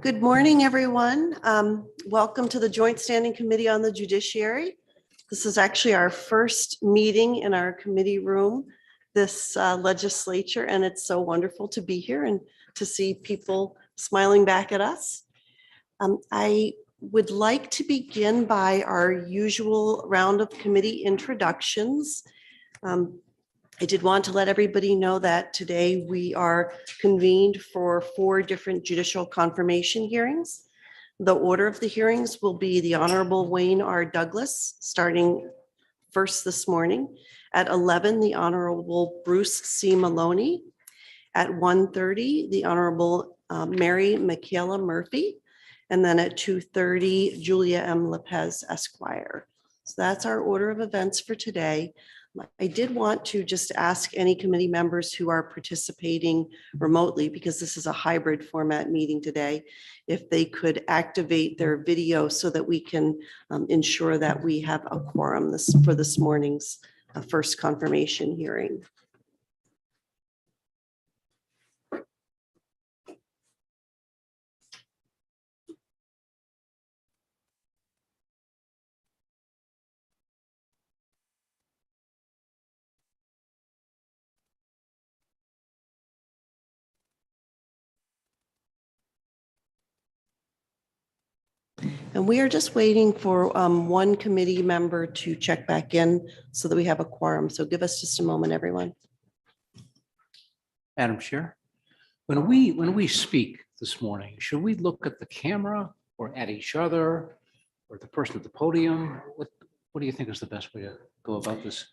Good morning, everyone. Welcome to the Joint Standing Committee on the Judiciary. This is actually our first meeting in our committee room this legislature, and it's so wonderful to be here and to see people smiling back at us. I would like to begin by our usual round of committee introductions. I did want to let everybody know that today we are convened for 4 different judicial confirmation hearings. The order of the hearings will be the Honorable Wayne R. Douglas, starting first this morning. At 11, the Honorable Bruce C. Maloney. At 1:30, the Honorable Mary Michaela Murphy. And then at 2:30, Julia M. Lopez, Esquire. So that's our order of events for today. I did want to just ask any committee members who are participating remotely, because this is a hybrid format meeting today, if they could activate their video so that we can ensure that we have a quorum for this morning's first confirmation hearing. And we are just waiting for one committee member to check back in so that we have a quorum. So give us just a moment, everyone. Madam Chair, when we speak this morning, should we look at the camera or at each other or the person at the podium? What do you think is the best way to go about this?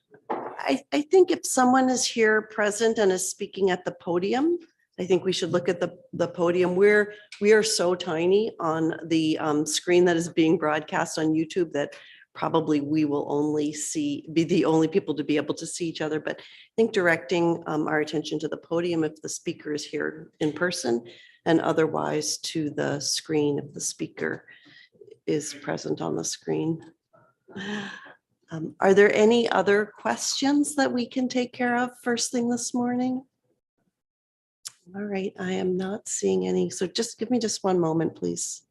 I think if someone is here present and is speaking at the podium, I think we should look at the podium. We are so tiny on the screen that is being broadcast on YouTube that probably we will only be the only people to be able to see each other. But I think directing our attention to the podium if the speaker is here in person, and otherwise to the screen if the speaker is present on the screen. Are there any other questions that we can take care of first thing this morning? All right, I am not seeing any. So just give me just one moment, please.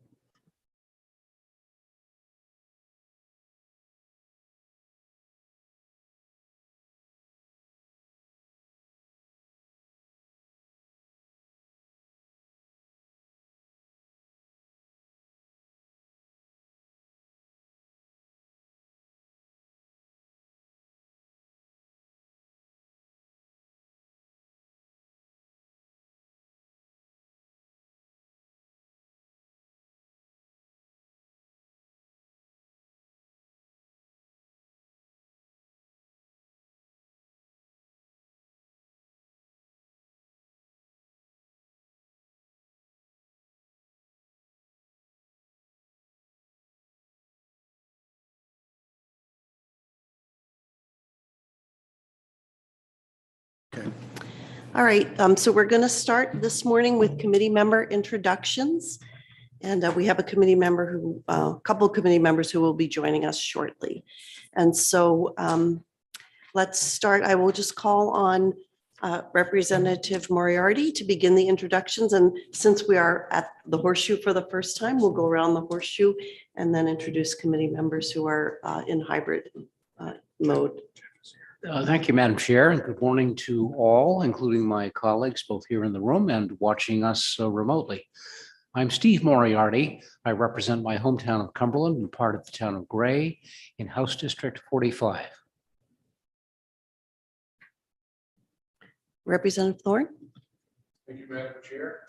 All right, so we're going to start this morning with committee member introductions. And we have a committee member a couple of committee members who will be joining us shortly. And so let's start. I will just call on Representative Moriarty to begin the introductions. And since we are at the horseshoe for the first time, we'll go around the horseshoe and then introduce committee members who are in hybrid mode. Thank you, Madam Chair, and good morning to all, including my colleagues, both here in the room and watching us remotely. I'm Steve Moriarty. I represent my hometown of Cumberland and part of the town of Gray in House District 45. Representative Thorne. Thank you, Madam Chair.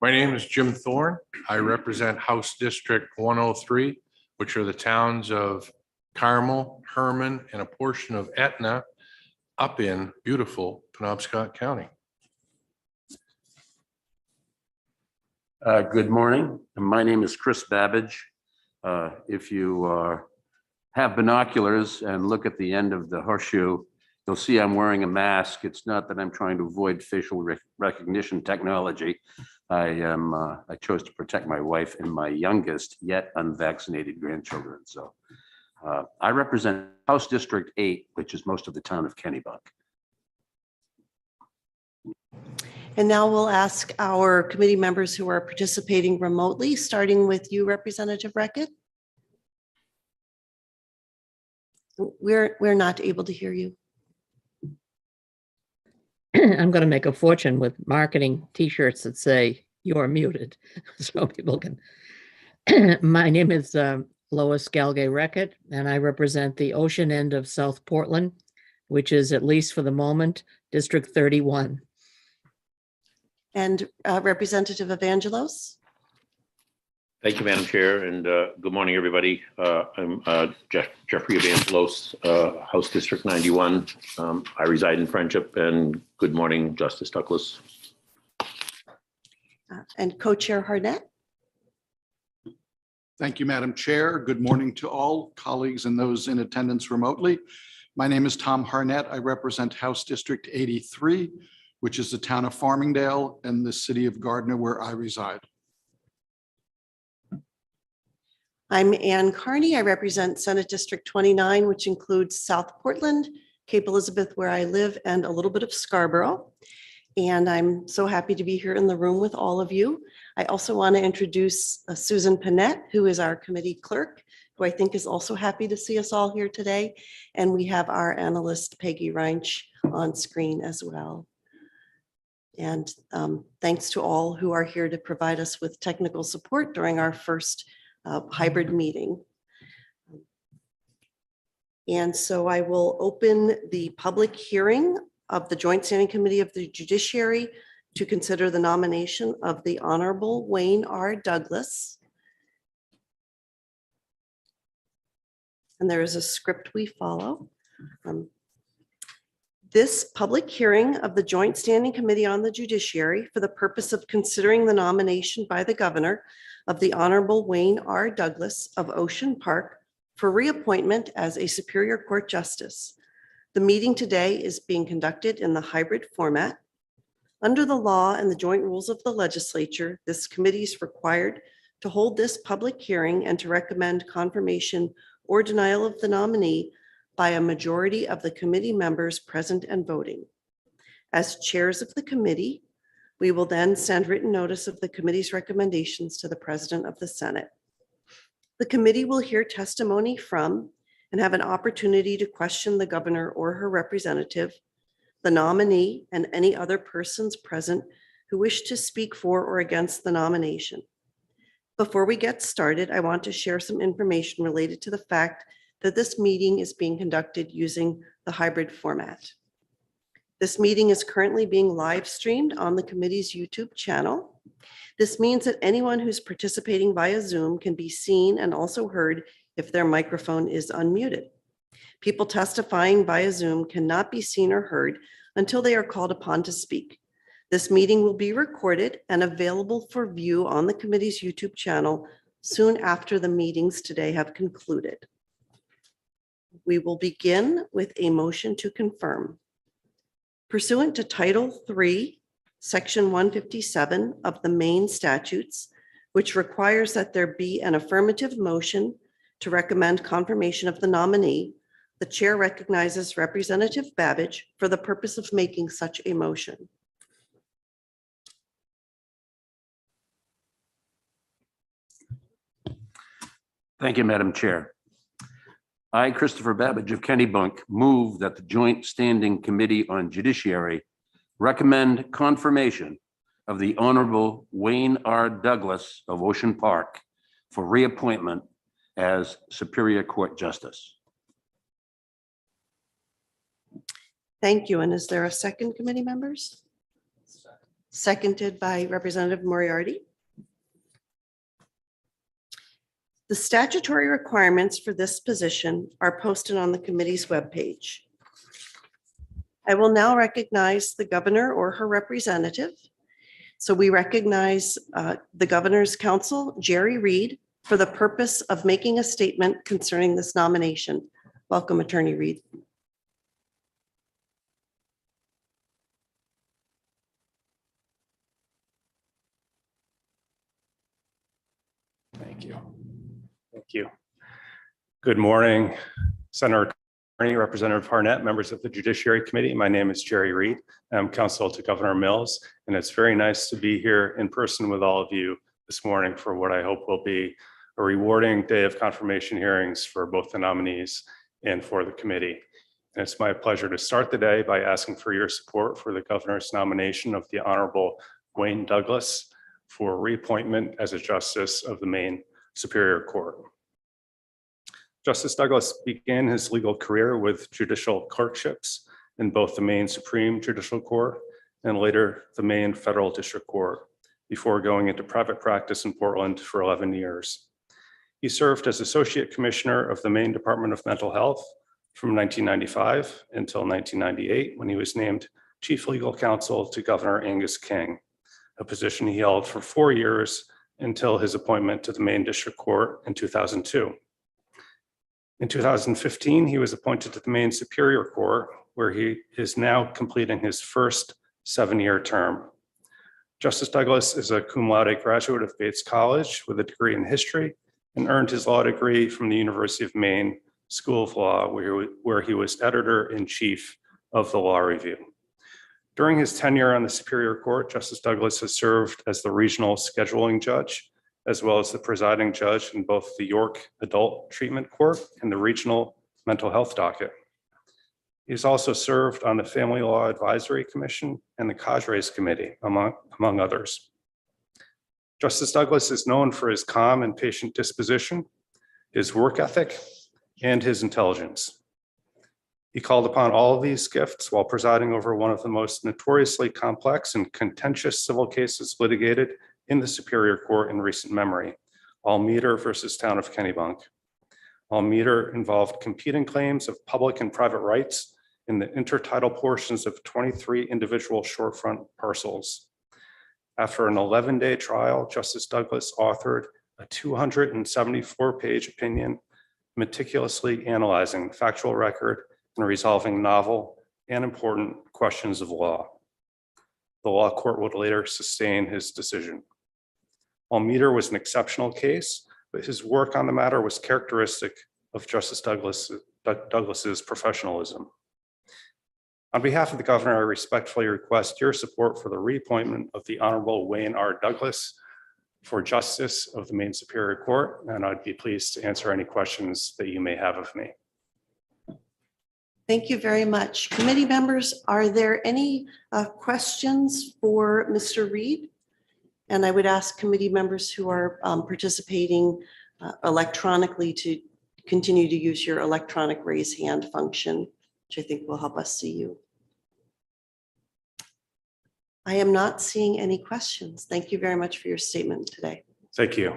My name is Jim Thorne. I represent House District 103, which are the towns of Carmel, Herman, and a portion of Etna up in beautiful Penobscot County. Good morning. My name is Chris Babbage. If you have binoculars and look at the end of the horseshoe, you'll see I'm wearing a mask. It's not that I'm trying to avoid facial recognition technology. I chose to protect my wife and my youngest yet unvaccinated grandchildren. So I represent House District 8, which is most of the town of Kennebunk. And now we'll ask our committee members who are participating remotely, starting with you, Representative Reckitt. We're not able to hear you. I'm going to make a fortune with marketing T-shirts that say you're muted, so people can. My name is Lois Galgay Reckitt, and I represent the ocean end of South Portland, which is, at least for the moment, District 31. And Representative Evangelos. Thank you, Madam Chair, and good morning, everybody. I'm Jeffrey Evangelos, House District 91. I reside in Friendship, and good morning, Justice Douglas. And Co-Chair Harnett. Thank you, Madam Chair. Good morning to all colleagues and those in attendance remotely. My name is Tom Harnett. I represent House District 83, which is the town of Farmingdale and the city of Gardner, where I reside. I'm Ann Carney. I represent Senate District 29, which includes South Portland, Cape Elizabeth, where I live, and a little bit of Scarborough. And I'm so happy to be here in the room with all of you. I also want to introduce Susan Panett, who is our committee clerk, who I think is also happy to see us all here today. And we have our analyst, Peggy Reinsch, on screen as well. And thanks to all who are here to provide us with technical support during our first hybrid meeting. And so I will open the public hearing of the Joint Standing Committee of the Judiciary to consider the nomination of the Honorable Wayne R. Douglas. And there is a script we follow. This public hearing of the Joint Standing Committee on the Judiciary for the purpose of considering the nomination by the governor of the Honorable Wayne R. Douglas of Ocean Park for reappointment as a Superior Court Justice. The meeting today is being conducted in the hybrid format. Under the law and the joint rules of the legislature, this committee is required to hold this public hearing and to recommend confirmation or denial of the nominee by a majority of the committee members present and voting. As chairs of the committee, we will then send written notice of the committee's recommendations to the President of the Senate. The committee will hear testimony from and have an opportunity to question the governor or her representative, the nominee, and any other persons present who wish to speak for or against the nomination. Before we get started, I want to share some information related to the fact that this meeting is being conducted using the hybrid format. This meeting is currently being live streamed on the committee's YouTube channel. This means that anyone who's participating via Zoom can be seen and also heard if their microphone is unmuted. People testifying via Zoom cannot be seen or heard until they are called upon to speak. This meeting will be recorded and available for view on the committee's YouTube channel soon after the meetings today have concluded. We will begin with a motion to confirm. Pursuant to Title III, Section 157 of the Maine statutes, which requires that there be an affirmative motion to recommend confirmation of the nominee, the chair recognizes Representative Babbage for the purpose of making such a motion. Thank you, Madam Chair. I, Christopher Babbage of Kennebunk, move that the Joint Standing Committee on Judiciary recommend confirmation of the Honorable Wayne R. Douglas of Ocean Park for reappointment as Superior Court Justice. Thank you. And is there a second, committee members? Seconded by Representative Moriarty. The statutory requirements for this position are posted on the committee's webpage. I will now recognize the governor or her representative. So we recognize the governor's counsel, Jerry Reed, for the purpose of making a statement concerning this nomination. Welcome, Attorney Reed. Thank you. Thank you. Good morning, Senator Representative Harnett, members of the Judiciary Committee. My name is Jerry Reed. I'm counsel to Governor Mills, and it's very nice to be here in person with all of you this morning for what I hope will be a rewarding day of confirmation hearings for both the nominees and for the committee. And it's my pleasure to start the day by asking for your support for the governor's nomination of the Honorable Wayne Douglas for reappointment as a justice of the Maine Superior Court. Justice Douglas began his legal career with judicial clerkships in both the Maine Supreme Judicial Court and later the Maine Federal District Court before going into private practice in Portland for 11 years. He served as Associate Commissioner of the Maine Department of Mental Health from 1995 until 1998, when he was named Chief Legal Counsel to Governor Angus King, a position he held for 4 years until his appointment to the Maine District Court in 2002. In 2015, he was appointed to the Maine Superior Court, where he is now completing his first 7-year term. Justice Douglas is a cum laude graduate of Bates College with a degree in history and earned his law degree from the University of Maine School of Law, where he was editor-in-chief of the Law Review. During his tenure on the Superior Court, Justice Douglas has served as the regional scheduling judge, as well as the presiding judge in both the York Adult Treatment Court and the Regional Mental Health Docket. He's also served on the Family Law Advisory Commission and the Cadres Committee, among others. Justice Douglas is known for his calm and patient disposition, his work ethic, and his intelligence. He called upon all of these gifts while presiding over one of the most notoriously complex and contentious civil cases litigated in the Superior Court in recent memory, Almeter versus Town of Kennebunk. Almeter involved competing claims of public and private rights in the intertidal portions of 23 individual shorefront parcels. After an 11-day trial, Justice Douglas authored a 274-page opinion, meticulously analyzing the factual record and resolving novel and important questions of law. The law court would later sustain his decision. Almeter was an exceptional case, but his work on the matter was characteristic of Justice Douglas's professionalism. On behalf of the governor, I respectfully request your support for the reappointment of the Honorable Wayne R. Douglas for Justice of the Maine Superior Court, and I'd be pleased to answer any questions that you may have of me. Thank you very much. Committee members, are there any questions for Mr. Reed? And I would ask committee members who are participating electronically to continue to use your electronic raise hand function, which I think will help us see you. I am not seeing any questions. Thank you very much for your statement today. Thank you.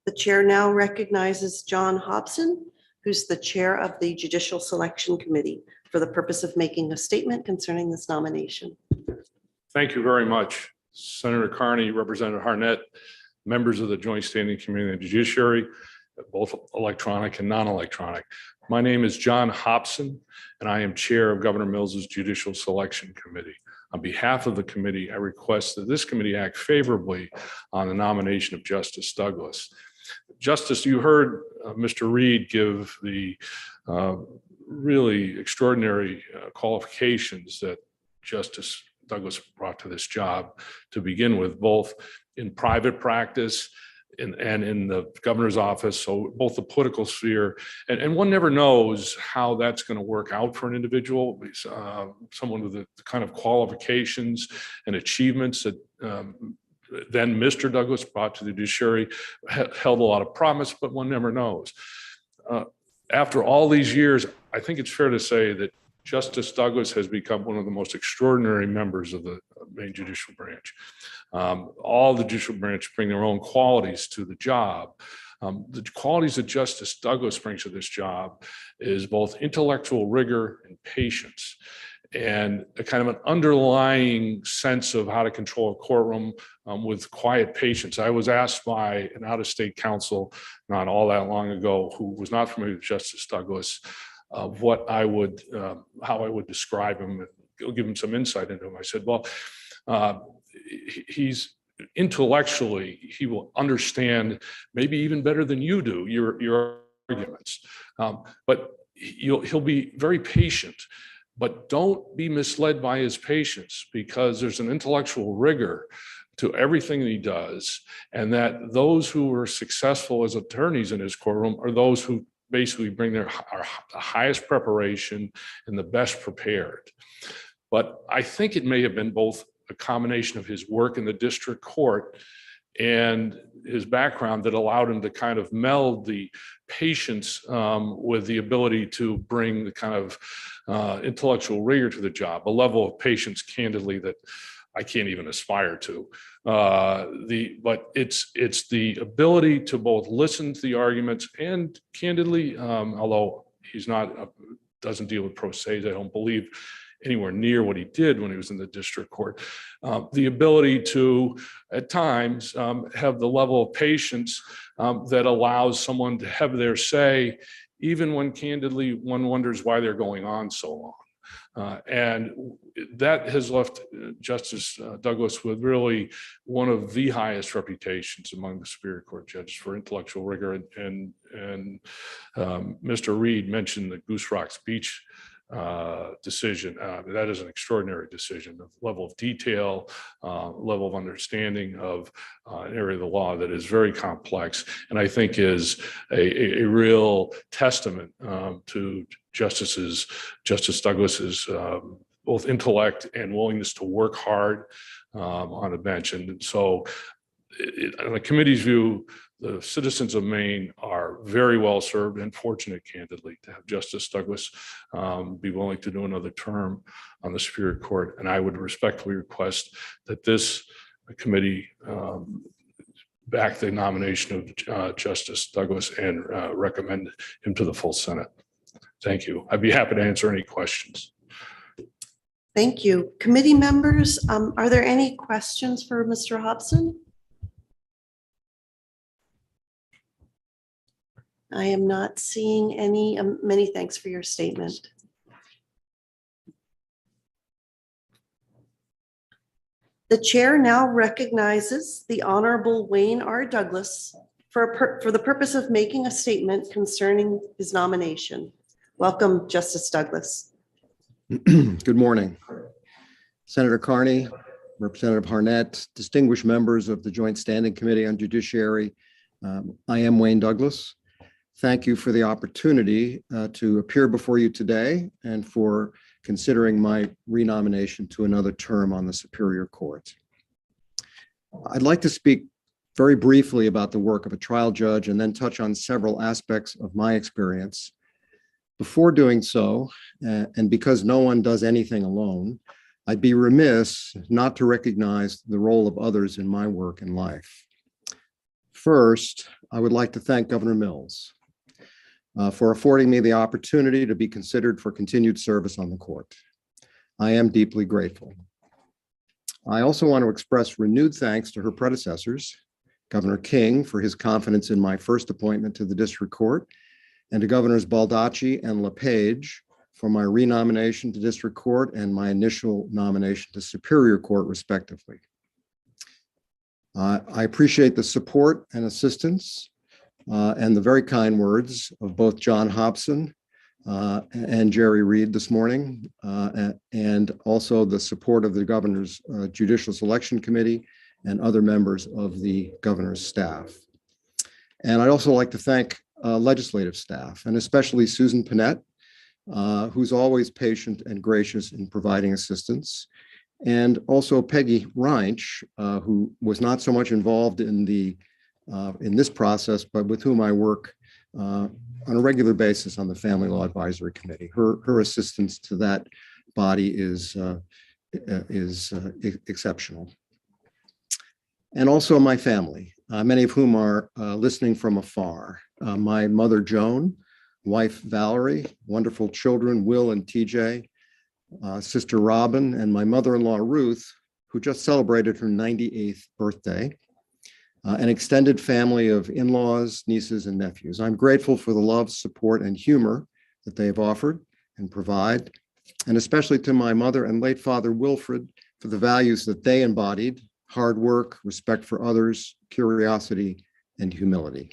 The chair now recognizes John Hobson, who's the chair of the Judicial Selection Committee, for the purpose of making a statement concerning this nomination. Thank you very much, Senator Carney, Representative Harnett, members of the Joint Standing Committee on the Judiciary, both electronic and non-electronic. My name is John Hobson, and I am chair of Governor Mills's Judicial Selection Committee. On behalf of the committee, I request that this committee act favorably on the nomination of Justice Douglas. Justice, you heard Mr. Reed give the really extraordinary qualifications that Justice Douglas brought to this job to begin with, both in private practice and in the governor's office, so both the political sphere, and one never knows how that's going to work out for an individual. Someone with the kind of qualifications and achievements that then Mr. Douglas brought to the judiciary held a lot of promise, but one never knows. After all these years, I think it's fair to say that Justice Douglas has become one of the most extraordinary members of the Maine judicial branch. All the judicial branch bring their own qualities to the job. The qualities that Justice Douglas brings to this job is both intellectual rigor and patience, and a kind of an underlying sense of how to control a courtroom with quiet patience. I was asked by an out-of-state counsel not all that long ago who was not familiar with Justice Douglas what I would, how I would describe him and give him some insight into him. I said, well, he's intellectually, he will understand maybe even better than you do. You're arguments. But he'll be very patient, but don't be misled by his patience, because there's an intellectual rigor to everything that he does, and that those who are successful as attorneys in his courtroom are those who basically bring the highest preparation and the best prepared. But I think it may have been both a combination of his work in the district court and his background that allowed him to kind of meld the patience with the ability to bring the kind of intellectual rigor to the job, a level of patience, candidly, that I can't even aspire to. But it's the ability to both listen to the arguments and, candidly, although he's not doesn't deal with pro se, I don't believe anywhere near what he did when he was in the district court. The ability to, at times, have the level of patience that allows someone to have their say, even when, candidly, one wonders why they're going on so long. And that has left Justice Douglas with really one of the highest reputations among the Superior Court judges for intellectual rigor. And Mr. Reed mentioned the Goose Rocks Beach decision. That is an extraordinary decision. The level of detail, level of understanding of an area of the law that is very complex, and I think is a real testament to Justice Douglas's both intellect and willingness to work hard on a bench. And so, on the committee's view, the citizens of Maine are very well served and fortunate, candidly, to have Justice Douglas be willing to do another term on the Superior Court. And I would respectfully request that this committee back the nomination of Justice Douglas and recommend him to the full Senate. Thank you. I'd be happy to answer any questions. Thank you. Committee members, are there any questions for Mr. Hobson? I am not seeing any. Many thanks for your statement. The chair now recognizes the Honorable Wayne R. Douglas for the purpose of making a statement concerning his nomination. Welcome, Justice Douglas. Good morning. Senator Carney, Representative Harnett, distinguished members of the Joint Standing Committee on Judiciary. I am Wayne Douglas. Thank you for the opportunity to appear before you today and for considering my renomination to another term on the Superior Court. I'd like to speak very briefly about the work of a trial judge and then touch on several aspects of my experience. Before doing so, and because no one does anything alone, I'd be remiss not to recognize the role of others in my work and life. First, I would like to thank Governor Mills for affording me the opportunity to be considered for continued service on the court. I am deeply grateful. I also want to express renewed thanks to her predecessors, Governor King for his confidence in my first appointment to the district court, and to Governors Baldacci and LePage for my renomination to district court and my initial nomination to Superior Court, respectively. I appreciate the support and assistance and the very kind words of both John Hobson and Jerry Reed this morning, and also the support of the Governor's Judicial Selection Committee and other members of the Governor's staff. And I'd also like to thank legislative staff, and especially Susan Panett, who's always patient and gracious in providing assistance, and also Peggy Reinsch, who was not so much involved in this process, but with whom I work on a regular basis on the Family Law Advisory Committee. Her assistance to that body is exceptional. And also my family, many of whom are listening from afar. My mother, Joan, wife, Valerie, wonderful children, Will and TJ, sister Robin, and my mother-in-law, Ruth, who just celebrated her 98th birthday, an extended family of in-laws, nieces, and nephews. I'm grateful for the love, support, and humor that they have offered and provide, and especially to my mother and late father, Wilfred, for the values that they embodied: hard work, respect for others, curiosity, and humility.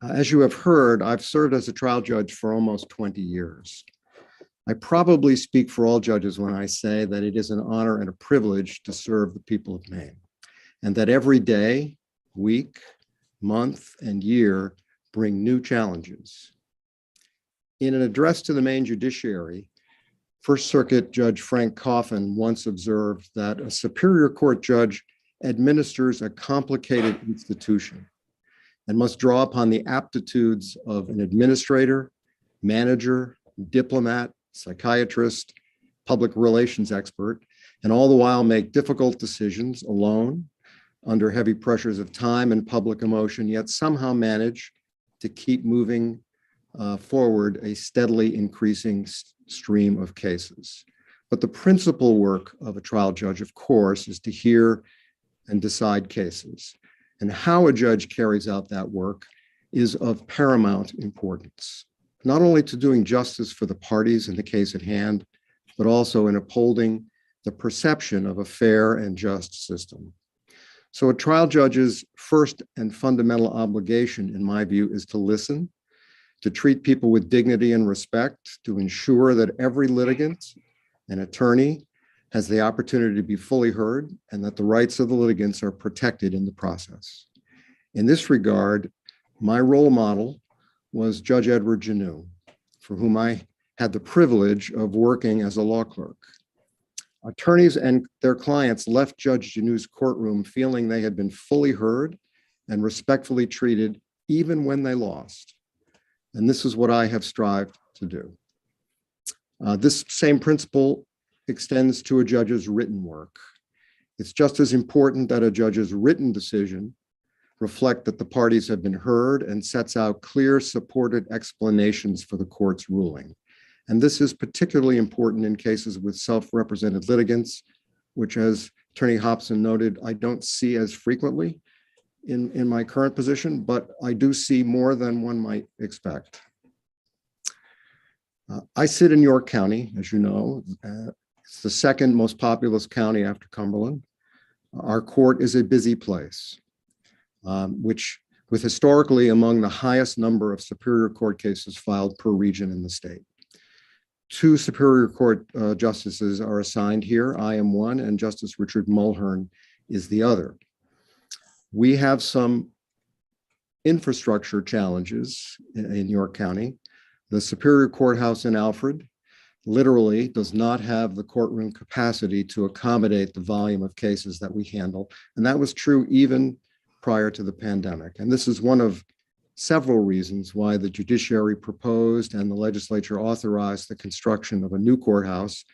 As you have heard, I've served as a trial judge for almost 20 years. I probably speak for all judges when I say that it is an honor and a privilege to serve the people of Maine, and that every day, week, month, and year bring new challenges. In an address to the Maine judiciary, First Circuit Judge Frank Coffin once observed that a Superior Court judge administers a complicated institution and must draw upon the aptitudes of an administrator, manager, diplomat, psychiatrist, public relations expert, and all the while make difficult decisions alone under heavy pressures of time and public emotion, yet somehow manage to keep moving forward a steadily increasing stream of cases. But the principal work of a trial judge, of course, is to hear and decide cases. And how a judge carries out that work is of paramount importance, not only to doing justice for the parties in the case at hand, but also in upholding the perception of a fair and just system. So a trial judge's first and fundamental obligation, in my view, is to listen, to treat people with dignity and respect, to ensure that every litigant and attorney has the opportunity to be fully heard and that the rights of the litigants are protected in the process. In this regard, my role model was Judge Edward Janeau, for whom I had the privilege of working as a law clerk. Attorneys and their clients left Judge Janeau's courtroom feeling they had been fully heard and respectfully treated even when they lost. And this is what I have strived to do. This same principle extends to a judge's written work. It's just as important that a judge's written decision reflect that the parties have been heard and sets out clear supported explanations for the court's ruling. And this is particularly important in cases with self-represented litigants, which, as Attorney Hobson noted, I don't see as frequently in my current position, but I do see more than one might expect. I sit in York County, as you know. It's the second most populous county after Cumberland. Our court is a busy place, which with historically among the highest number of Superior Court cases filed per region in the state. 2 Superior Court justices are assigned here. I am one, and Justice Richard Mulhern is the other. We have some infrastructure challenges in York County. The Superior Courthouse in Alfred literally does not have the courtroom capacity to accommodate the volume of cases that we handle. And that was true even prior to the pandemic. And this is one of several reasons why the judiciary proposed and the legislature authorized the construction of a new courthouse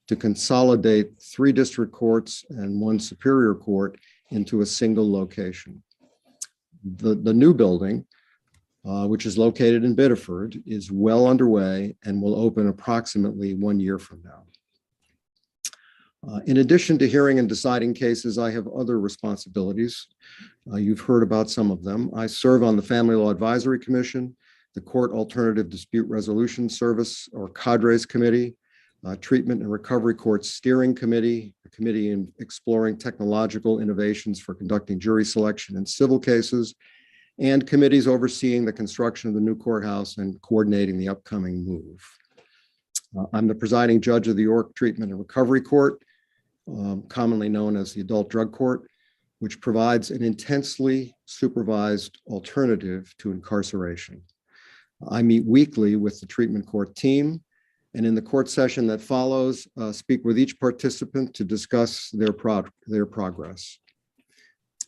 to consolidate 3 district courts and 1 superior court into a single location. The new building, which is located in Biddeford, is well underway and will open approximately 1 year from now. In addition to hearing and deciding cases, I have other responsibilities. You've heard about some of them. I serve on the Family Law Advisory Commission, the Court Alternative Dispute Resolution Service, or CADRES Committee, Treatment and Recovery Court Steering Committee, a committee in exploring technological innovations for conducting jury selection in civil cases, and committees overseeing the construction of the new courthouse and coordinating the upcoming move. I'm the presiding judge of the York Treatment and Recovery Court, commonly known as the Adult Drug Court, which provides an intensely supervised alternative to incarceration. I meet weekly with the treatment court team, and in the court session that follows, speak with each participant to discuss their progress.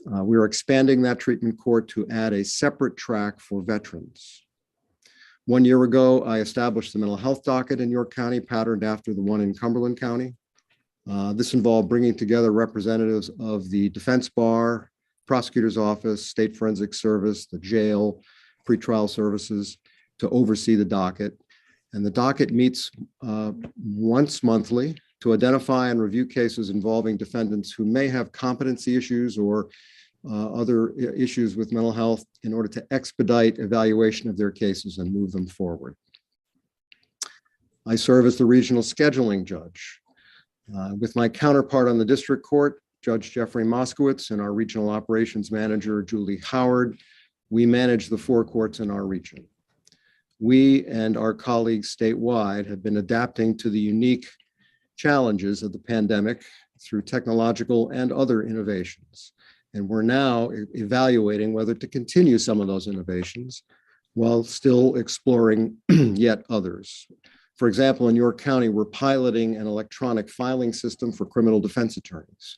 We are expanding that treatment court to add a separate track for veterans. 1 year ago, I established the mental health docket in York County, patterned after the one in Cumberland County. This involved bringing together representatives of the defense bar, prosecutor's office, state forensic service, the jail, pretrial services to oversee the docket. And the docket meets once monthly to identify and review cases involving defendants who may have competency issues or other issues with mental health in order to expedite evaluation of their cases and move them forward. I serve as the regional scheduling judge. With my counterpart on the district court, Judge Jeffrey Moskowitz, and our regional operations manager, Julie Howard, we manage the four courts in our region. We and our colleagues statewide have been adapting to the unique challenges of the pandemic through technological and other innovations. And we're now evaluating whether to continue some of those innovations while still exploring yet others. For example, in York County, we're piloting an electronic filing system for criminal defense attorneys.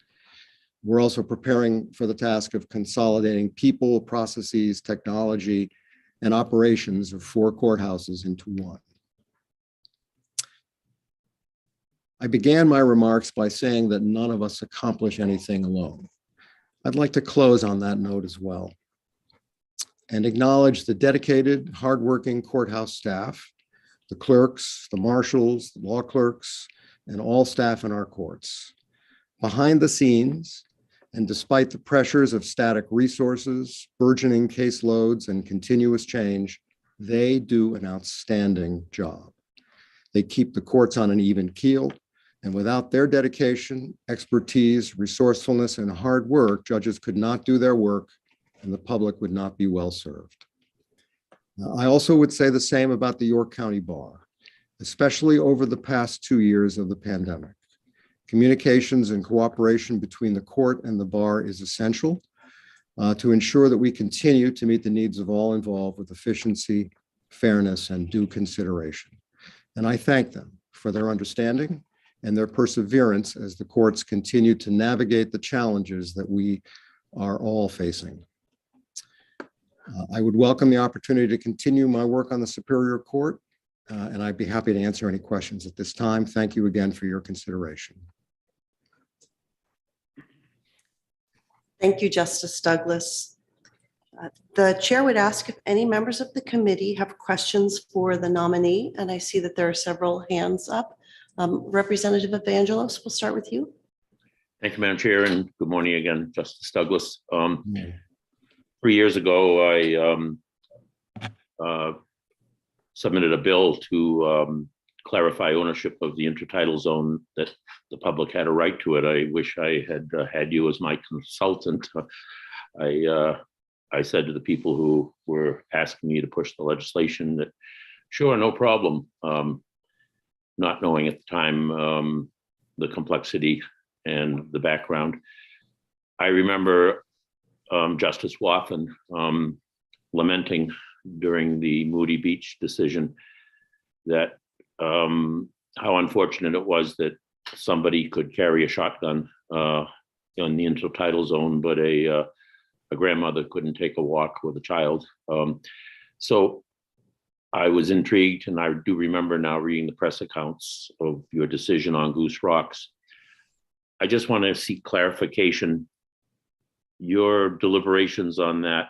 We're also preparing for the task of consolidating people, processes, technology, and operations of 4 courthouses into one. I began my remarks by saying that none of us accomplish anything alone. I'd like to close on that note as well and acknowledge the dedicated, hardworking courthouse staff, the clerks, the marshals, the law clerks, and all staff in our courts. Behind the scenes, and despite the pressures of static resources, burgeoning caseloads, and continuous change, they do an outstanding job. They keep the courts on an even keel, and without their dedication, expertise, resourcefulness, and hard work, judges could not do their work and the public would not be well served. I also would say the same about the York County Bar, especially over the past 2 years of the pandemic. Communications and cooperation between the court and the bar is essential to ensure that we continue to meet the needs of all involved with efficiency, fairness, and due consideration. And I thank them for their understanding and their perseverance as the courts continue to navigate the challenges that we are all facing. I would welcome the opportunity to continue my work on the Superior Court, and I'd be happy to answer any questions at this time. Thank you again for your consideration. Thank you, Justice Douglas. The chair would ask if any members of the committee have questions for the nominee, and I see that there are several hands up. Representative Evangelos, we'll start with you. Thank you, Madam Chair, and good morning again, Justice Douglas. 3 years ago, I submitted a bill to clarify ownership of the intertidal zone, that the public had a right to it. I wish I had had you as my consultant. I said to the people who were asking me to push the legislation that, sure, no problem, not knowing at the time the complexity and the background. I remember Justice Wathen lamenting during the Moody Beach decision that how unfortunate it was that somebody could carry a shotgun in the intertidal zone, but a grandmother couldn't take a walk with a child. So I was intrigued, and I do remember now reading the press accounts of your decision on Goose Rocks. I just want to seek clarification. Your deliberations on that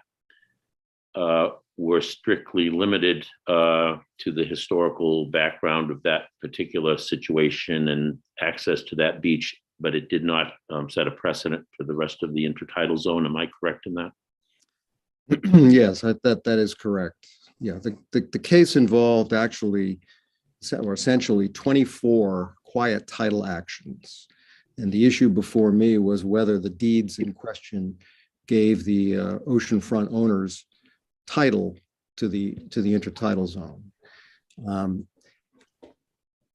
were strictly limited to the historical background of that particular situation and access to that beach, but it did not set a precedent for the rest of the intertidal zone. Am I correct in that? Yes, that is correct. Yeah, the case involved actually, or essentially 24 quiet title actions. And the issue before me was whether the deeds in question gave the oceanfront owners title to the intertidal zone.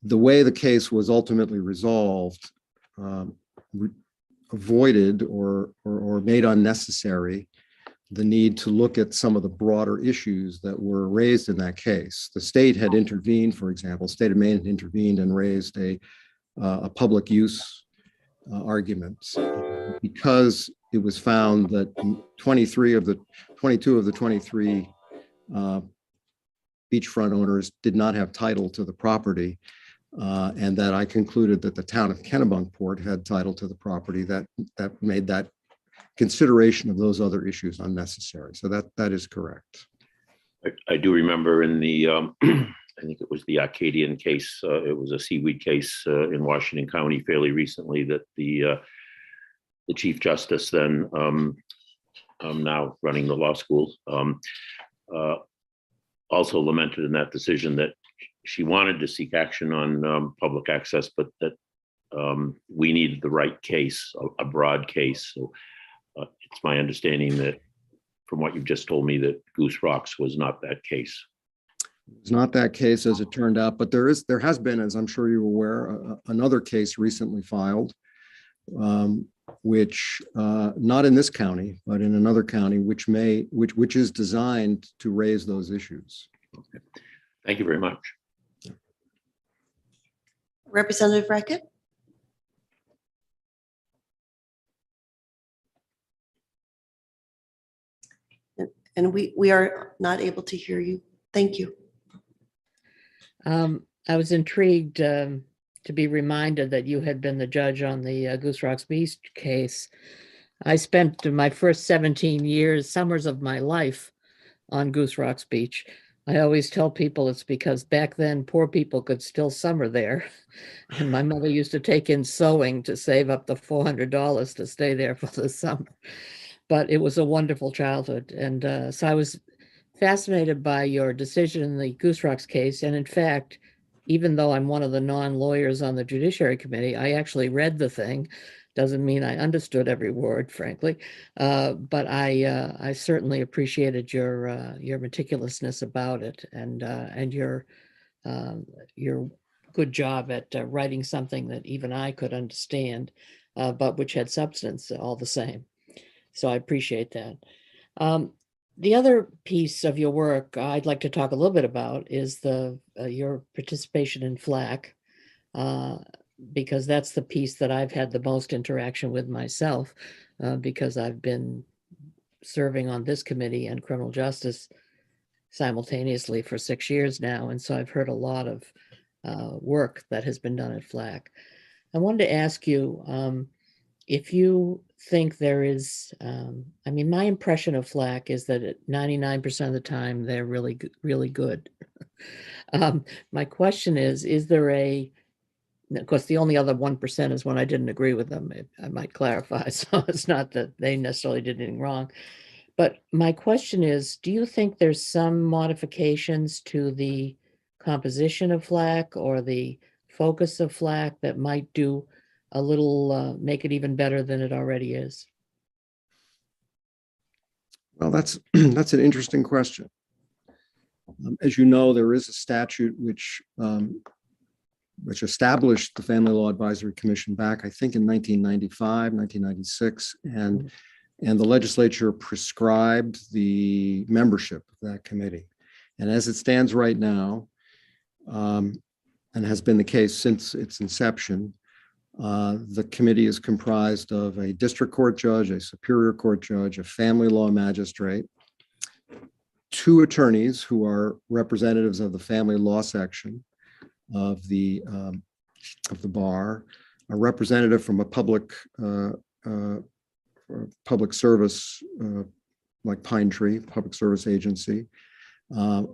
The way the case was ultimately resolved avoided or made unnecessary the need to look at some of the broader issues that were raised in that case. The state had intervened, for example, state of Maine had intervened and raised a public use argument because it was found that 22 of the 23 beachfront owners did not have title to the property, and that I concluded that the town of Kennebunkport had title to the property. That made that consideration of those other issues unnecessary. So that is correct. I do remember in the I think it was the Arcadian case. It was a seaweed case in Washington County fairly recently that the Chief Justice then, now running the law school, also lamented in that decision that she wanted to seek action on public access, but that we needed the right case, a broad case. So it's my understanding that from what you've just told me, that Goose Rocks was not that case. It's not that case as it turned out, but there has been, as I'm sure you're aware, another case recently filed, which not in this county, but in another county, which is designed to raise those issues. Okay. Thank you very much. Representative Rackett? And we are not able to hear you. Thank you. I was intrigued to be reminded that you had been the judge on the Goose Rocks Beach case. I spent my first 17 years, summers of my life on Goose Rocks Beach. I always tell people it's because back then poor people could still summer there. And my mother used to take in sewing to save up the $400 to stay there for the summer. But it was a wonderful childhood. And so I was fascinated by your decision in the Goose Rocks case. And in fact, even though I'm one of the non-lawyers on the Judiciary Committee, I actually read the thing. Doesn't mean I understood every word, frankly, but I certainly appreciated your meticulousness about it and your good job at writing something that even I could understand, but which had substance all the same. So I appreciate that. The other piece of your work I'd like to talk a little bit about is your participation in FLAC, because that's the piece that I've had the most interaction with myself, because I've been serving on this committee and criminal justice simultaneously for 6 years now. And so I've heard a lot of work that has been done at FLAC. I wanted to ask you if you think there is, I mean, my impression of FLAC is that at 99% of the time, they're really, really good. My question is there of course, the only other 1% is when I didn't agree with them, I might clarify. So it's not that they necessarily did anything wrong. But my question is, do you think there's some modifications to the composition of FLAC or the focus of FLAC that might do a little, make it even better than it already is? Well, that's an interesting question. As you know, there is a statute which established the Family Law Advisory Commission back, I think, in 1995, 1996, and the legislature prescribed the membership of that committee. And as it stands right now, and has been the case since its inception, the committee is comprised of a district court judge, a superior court judge, a family law magistrate, 2 attorneys who are representatives of the family law section of the bar, a representative from a public service like Pine Tree, public service agency, a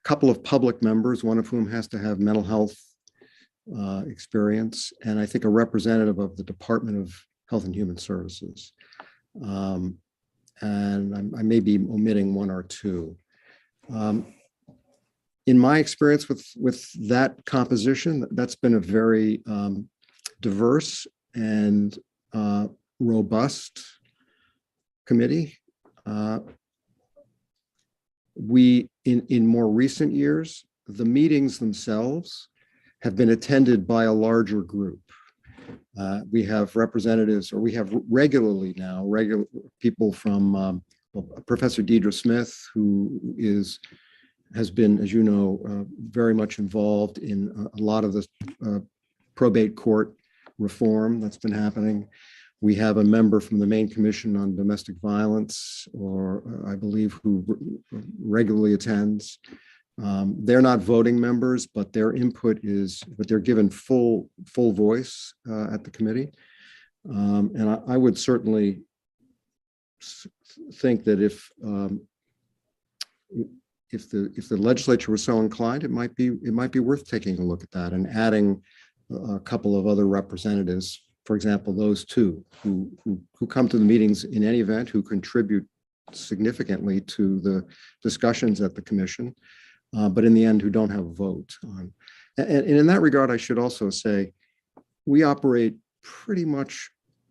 couple of public members, one of whom has to have mental health experience, and I think a representative of the Department of Health and Human Services. And I may be omitting 1 or 2. In my experience with that composition, that's been a very diverse and robust committee. In more recent years, the meetings themselves have been attended by a larger group. We have representatives, or we have regularly now, regular people from Professor Deidre Smith, who has been, as you know, very much involved in a lot of the probate court reform that's been happening. We have a member from the Maine Commission on Domestic Violence, or I believe, who regularly attends. They're not voting members, but their input but they're given full voice at the committee. And I would certainly think that if the legislature was so inclined, it might be worth taking a look at that and adding a couple of other representatives. For example, those 2 who come to the meetings in any event, who contribute significantly to the discussions at the commission, but in the end, who don't have a vote on. And in that regard, I should also say, we operate pretty much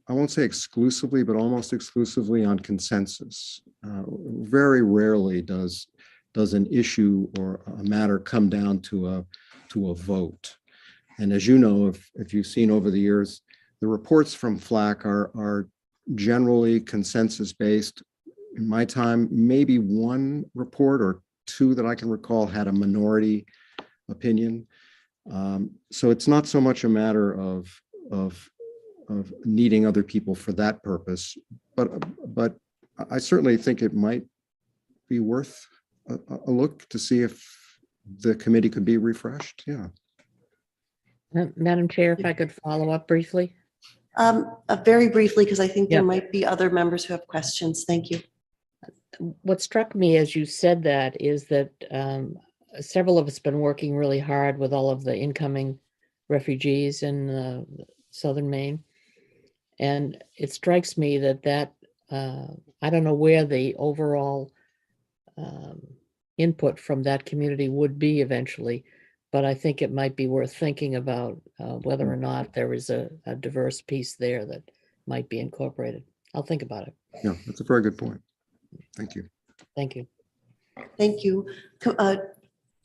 I won't say exclusively, but almost exclusively on consensus. Very rarely does an issue or a matter come down to a vote. And as you know, if you've seen over the years, the reports from FLAC are generally consensus based. In my time, maybe one report or two that I can recall had a minority opinion. So it's not so much a matter of needing other people for that purpose, but I certainly think it might be worth a look to see if the committee could be refreshed. Yeah. Madam Chair, if I could follow up briefly. Very briefly, because I think there Yeah. might be other members who have questions. Thank you. What struck me as you said that is that several of us have been working really hard with all of the incoming refugees in southern Maine. And it strikes me that I don't know where the overall input from that community would be eventually, but I think it might be worth thinking about whether or not there is a diverse piece there that might be incorporated. I'll think about it. Yeah, that's a very good point. Thank you. Thank you. Thank you.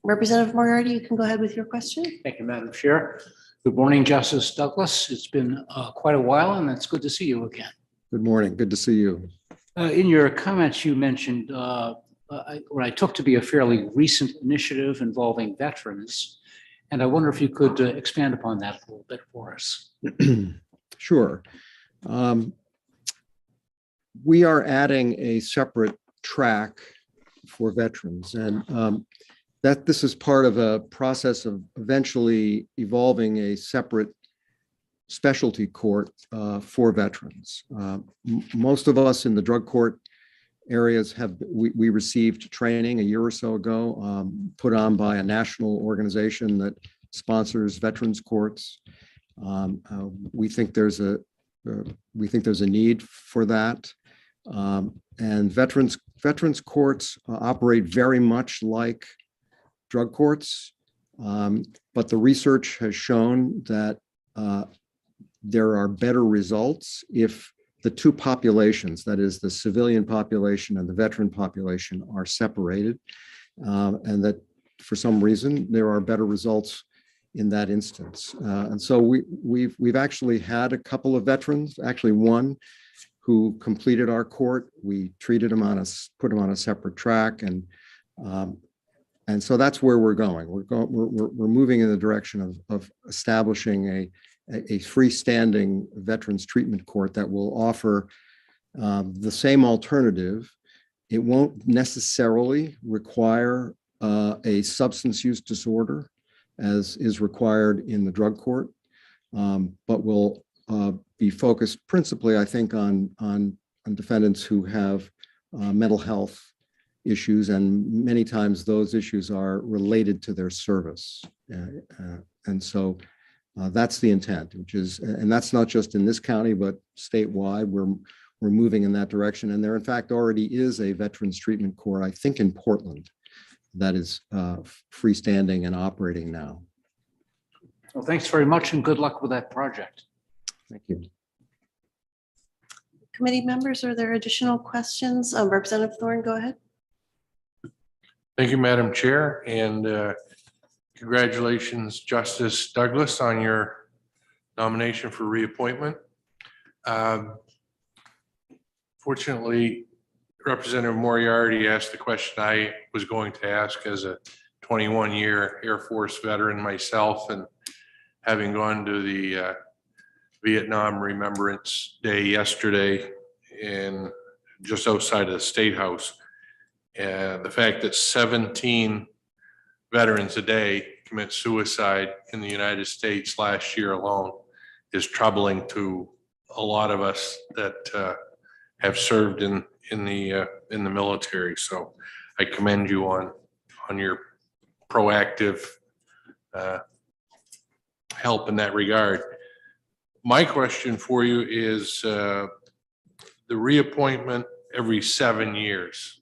Representative Moriarty, you can go ahead with your question. Thank you, Madam Chair. Good morning, Justice Douglas. It's been quite a while, and it's good to see you again. Good morning. Good to see you. In your comments, you mentioned what I took to be a fairly recent initiative involving veterans, and I wonder if you could expand upon that a little bit for us. Sure. We are adding a separate track for veterans, and that this is part of a process of eventually evolving a separate specialty court for veterans. Most of us in the drug court areas we received training a year or so ago, put on by a national organization that sponsors veterans courts. We think there's a need for that, and veterans courts operate very much like drug courts, but the research has shown that there are better results if the two populations, that is the civilian population and the veteran population, are separated, and that for some reason there are better results in that instance. And so we've actually had a couple of veterans, actually one who completed our court. We treated him put him on a separate track, and so that's where we're going. We're moving in the direction of establishing a freestanding veterans treatment court that will offer the same alternative. It won't necessarily require a substance use disorder as is required in the drug court, but will be focused principally, I think, on defendants who have mental health issues, and many times those issues are related to their service. And so that's the intent, and that's not just in this county, but statewide. We're moving in that direction. And there, in fact, already is a veterans treatment court, I think in Portland, that is freestanding and operating now. Well, thanks very much and good luck with that project. Thank you. Committee members, are there additional questions? Representative Thorne, go ahead. Thank you, Madam Chair, and congratulations, Justice Douglas, on your nomination for reappointment. Fortunately, Representative Moriarty asked the question I was going to ask as a 21-year Air Force veteran myself, and having gone to the Vietnam Remembrance Day yesterday just outside of the State House. And the fact that 17 veterans a day commit suicide in the United States last year alone is troubling to a lot of us that have served in the military. So I commend you on your proactive help in that regard. My question for you is the reappointment every 7 years.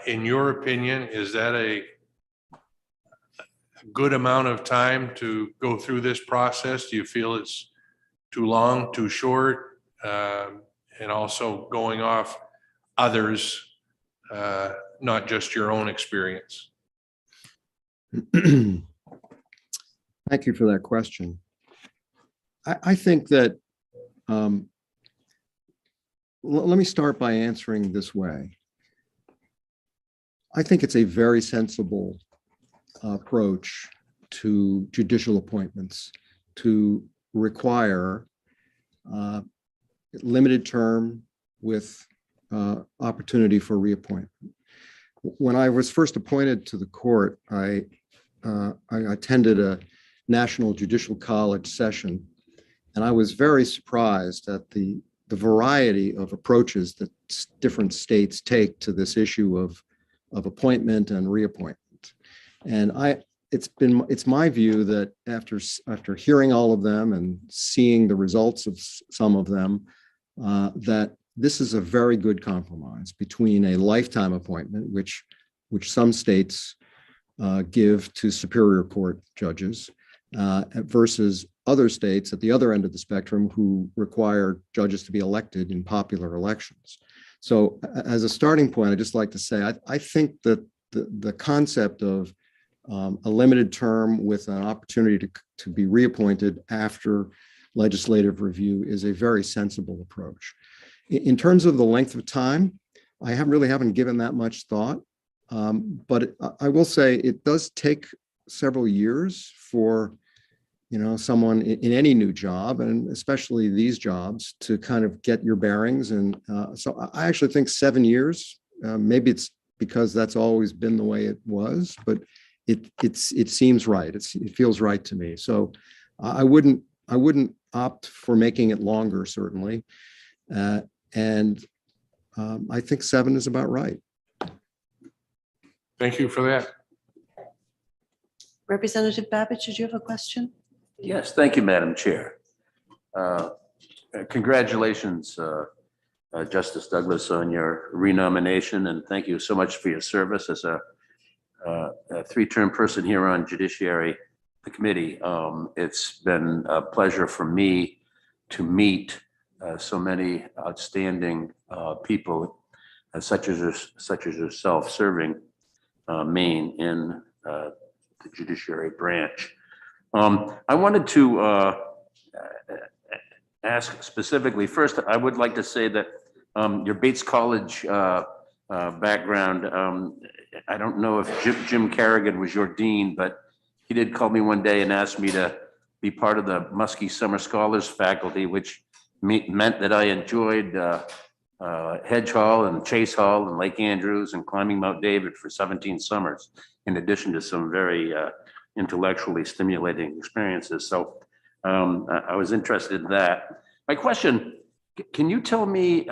In your opinion, is that a good amount of time to go through this process? Do you feel it's too long, too short? and also going off others, not just your own experience. Thank you for that question. I think that, let me start by answering this way. I think it's a very sensible approach to judicial appointments to require limited term with opportunity for reappointment. When I was first appointed to the court, I attended a National Judicial College session, and I was very surprised at the variety of approaches that different states take to this issue of appointment and reappointment. And it's my view that after hearing all of them and seeing the results of some of them, that this is a very good compromise between a lifetime appointment, which some states give to Superior Court judges, versus other states at the other end of the spectrum who require judges to be elected in popular elections. So as a starting point, I'd just like to say, I think that the concept of a limited term with an opportunity to be reappointed after legislative review is a very sensible approach. In terms of the length of time, I haven't given that much thought, but I will say it does take several years for someone in any new job, and especially these jobs, to kind of get your bearings. And so I actually think 7 years. Maybe it's because that's always been the way it was, but it seems right. It feels right to me. So I wouldn't opt for making it longer, certainly. And I think 7 is about right. Thank you for that. Representative Babbage, did you have a question? Yes, thank you, Madam Chair. Congratulations, Justice Douglas, on your renomination, and thank you so much for your service as a 3-term person here on Judiciary, the committee. It's been a pleasure for me to meet so many outstanding people, such as yourself, serving Maine in the judiciary branch. I wanted to ask specifically. First, I would like to say that your Bates College background, I don't know if Jim Carrigan was your dean, but he did call me one day and asked me to be part of the Muskie Summer Scholars faculty, which meant that I enjoyed Hedge Hall and Chase Hall and Lake Andrews and climbing Mount David for 17 summers, in addition to some very intellectually stimulating experiences. So I was interested in that. My question, can you tell me,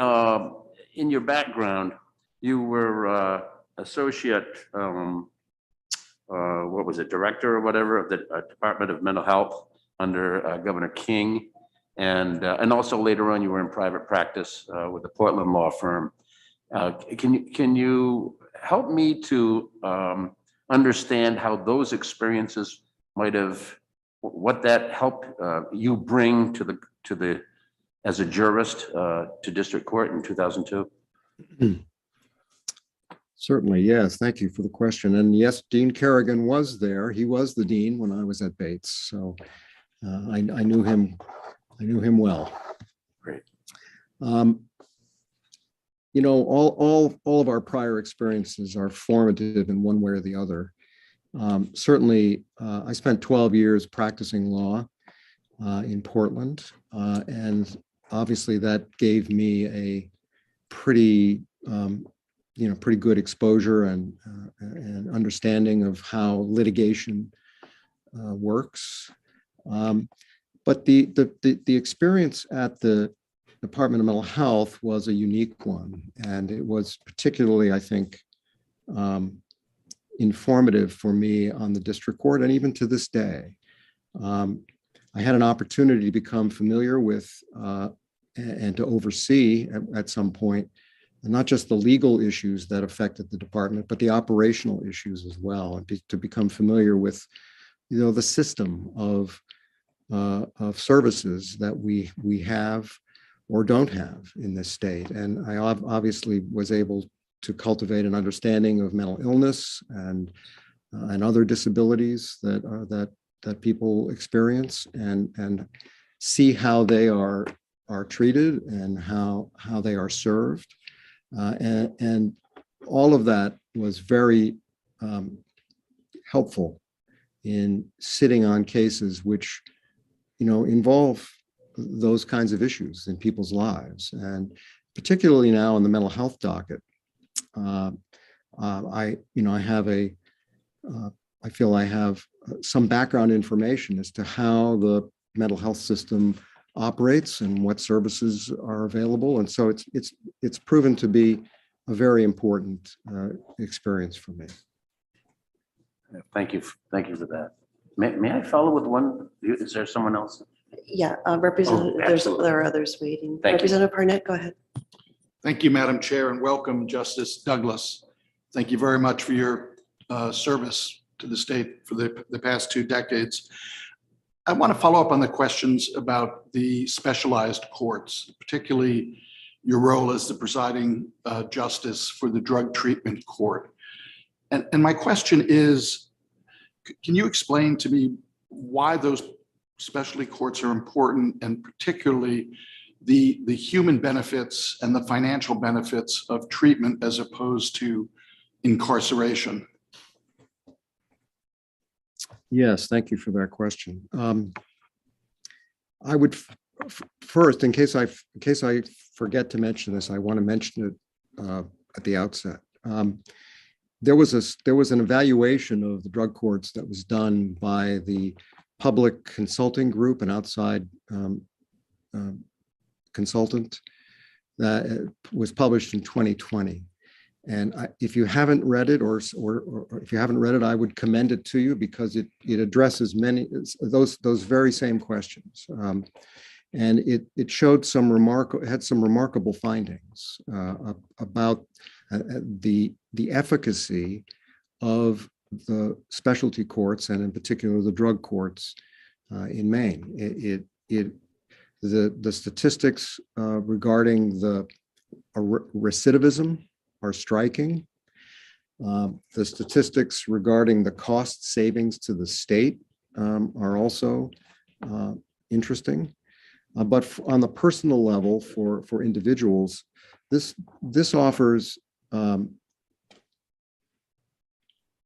in your background, you were associate, what was it, director or whatever of the Department of Mental Health under Governor King. And also later on, you were in private practice with the Portland law firm. Can you help me to understand how those experiences might have, what that helped you bring to the as a jurist to district court in 2002? Certainly, yes. Thank you for the question. And yes, Dean Kerrigan was there. He was the dean when I was at Bates, so I knew him. I knew him well. Great. All of our prior experiences are formative in one way or the other. Certainly, I spent 12 years practicing law in Portland, and obviously that gave me a pretty good exposure and understanding of how litigation works. But the experience at the Department of Mental Health was a unique one, and it was particularly, I think, informative for me on the district court, and even to this day. I had an opportunity to become familiar with and to oversee at some point, not just the legal issues that affected the department, but the operational issues as well, and to become familiar with, the system of services that we have or don't have in this state. And I obviously was able to cultivate an understanding of mental illness and other disabilities that people experience, and see how they are treated and how they are served. And all of that was very helpful in sitting on cases which, involve those kinds of issues in people's lives. And particularly now in the mental health docket, I feel I have some background information as to how the mental health system operates and what services are available. And so it's proven to be a very important experience for me. Thank you for that. May I follow with one? Is there someone else? Yeah, Representative, absolutely. there are others waiting. Thank you. Representative Harnett, go ahead. Thank you, Madam Chair, and welcome, Justice Douglas. Thank you very much for your service to the state for the past 2 decades. I want to follow up on the questions about the specialized courts, particularly your role as the presiding justice for the drug treatment court. And my question is, can you explain to me why those specialty courts are important, and particularly the human benefits and the financial benefits of treatment as opposed to incarceration? Yes, thank you for that question. I would first, in case I forget to mention this, I want to mention it at the outset. There was an evaluation of the drug courts that was done by the Public Consulting Group, an outside consultant, that was published in 2020. And if you haven't read it, or if you haven't read it, I would commend it to you, because it addresses many those very same questions. And it showed had some remarkable findings about the efficacy of the specialty courts, and in particular the drug courts in Maine. The statistics regarding the recidivism are striking. The statistics regarding the cost savings to the state are also interesting. But on the personal level, for individuals, this offers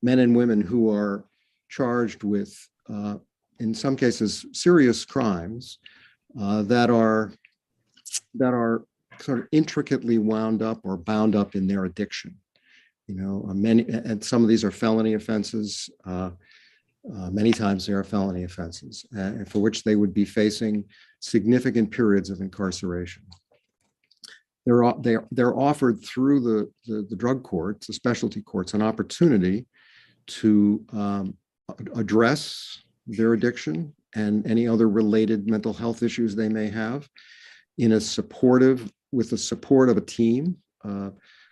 men and women who are charged with, in some cases, serious crimes that are sort of intricately wound up or bound up in their addiction. And some of these are felony offenses. Many times they are felony offenses, for which they would be facing significant periods of incarceration. They're offered through the drug courts, the specialty courts, an opportunity to address their addiction and any other related mental health issues they may have with the support of a team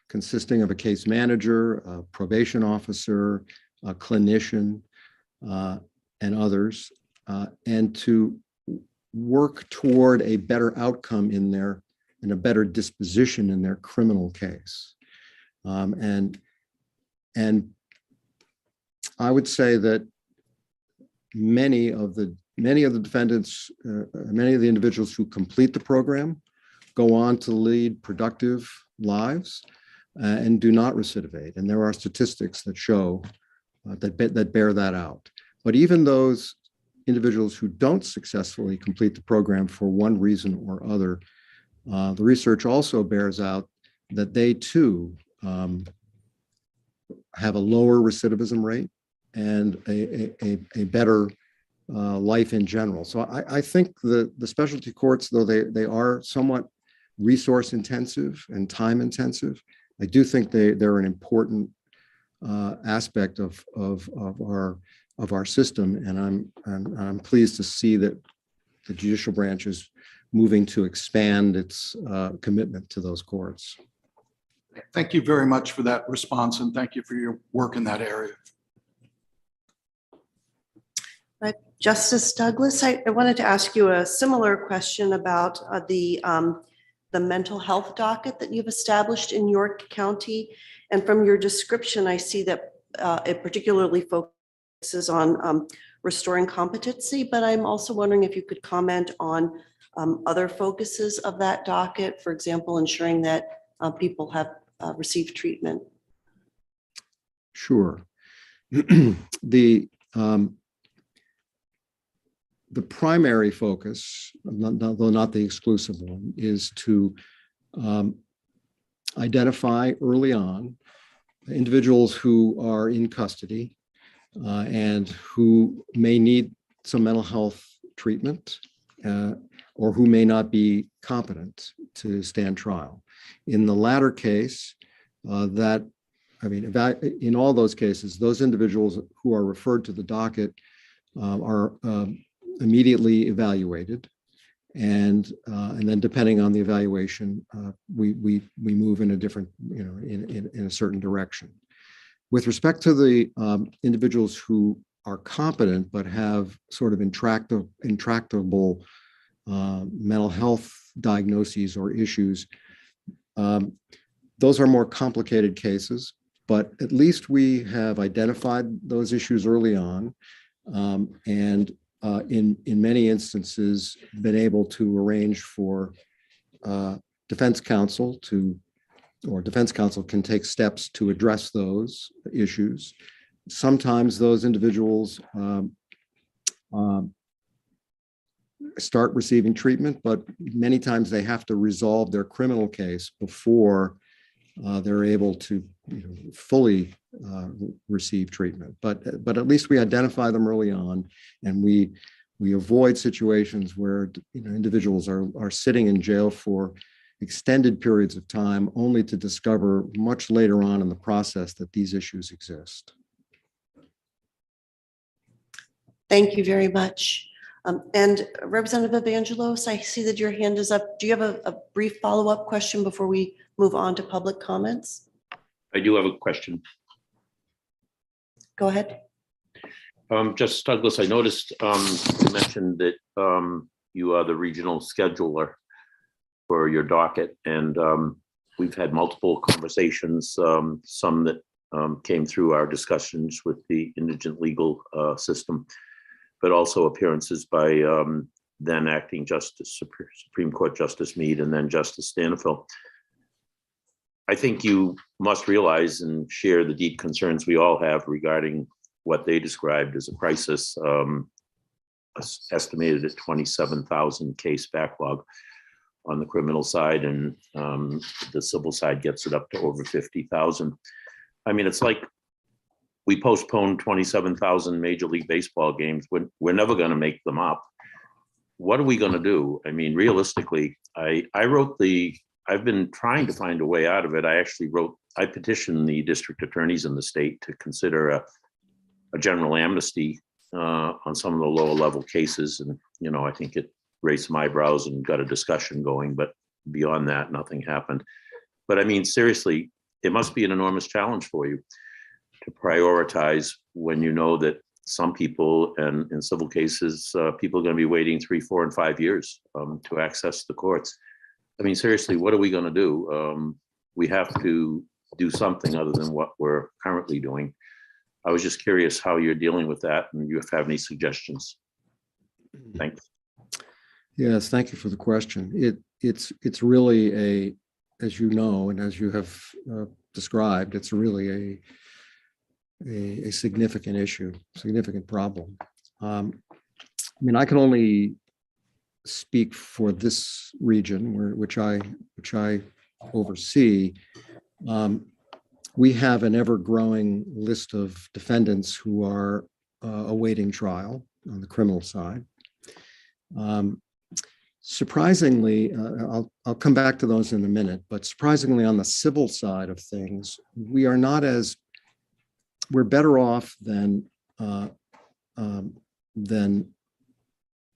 consisting of a case manager, a probation officer, a clinician, and others, and to work toward a better outcome in a better disposition in their criminal case. And I would say that many of the defendants, many of the individuals who complete the program go on to lead productive lives and do not recidivate. And there are statistics that show that bear that out. But even those individuals who don't successfully complete the program for one reason or other, the research also bears out that they too have a lower recidivism rate and a better life in general. So I think the specialty courts, though they are somewhat resource intensive and time intensive, I do think they're an important aspect of our system, and I'm pleased to see that the judicial branch is moving to expand its commitment to those courts. Thank you very much for that response, and thank you for your work in that area. Justice Douglas, I wanted to ask you a similar question about the the mental health docket that you've established in York County. And from your description, I see that it particularly focuses on restoring competency, but I'm also wondering if you could comment on other focuses of that docket, for example, ensuring that people have received treatment. Sure. The primary focus, though not the exclusive one, is to identify early on individuals who are in custody and who may need some mental health treatment or who may not be competent to stand trial. In the latter case, in all those cases, those individuals who are referred to the docket are immediately evaluated, and then depending on the evaluation, we move in a different, in a certain direction. With respect to the individuals who are competent but have sort of intractable mental health diagnoses or issues, those are more complicated cases, but at least we have identified those issues early on, and in many instances been able to arrange for defense counsel can take steps to address those issues. Sometimes those individuals start receiving treatment, but many times they have to resolve their criminal case before they're able to fully receive treatment. But at least we identify them early on, and we avoid situations where individuals are sitting in jail for extended periods of time, only to discover much later on in the process that these issues exist. Thank you very much. And Representative Evangelos, I see that your hand is up. Do you have a brief follow-up question before we move on to public comments? I do have a question. Go ahead. Justice Douglas, I noticed you mentioned that you are the regional scheduler for your docket, and we've had multiple conversations, some that came through our discussions with the indigent legal system, but also appearances by then acting Justice Supreme Court Justice Mead and then Justice Stanfield. I think you must realize and share the deep concerns we all have regarding what they described as a crisis, estimated at 27,000 case backlog on the criminal side, and the civil side gets it up to over 50,000. I mean, it's like we postponed 27,000 Major League Baseball games. We're never going to make them up. What are we going to do? I mean, realistically, I've been trying to find a way out of it. I petitioned the district attorneys in the state to consider a general amnesty on some of the lower level cases. And, I think it raised some eyebrows and got a discussion going, but beyond that, nothing happened. But I mean, seriously, it must be an enormous challenge for you to prioritize when you know that some people, and in civil cases, people are going to be waiting 3, 4, and 5 years to access the courts. I mean, seriously, what are we going to do? We have to do something other than what we're currently doing. I was just curious how you're dealing with that, and you have any suggestions. Thanks. Yes, thank you for the question. It's really as you know, and as you have described, it's really a significant issue, significant problem. I mean, I can only speak for this region which I oversee. We have an ever-growing list of defendants who are awaiting trial on the criminal side. Surprisingly, I'll come back to those in a minute, but surprisingly on the civil side of things, we're better off than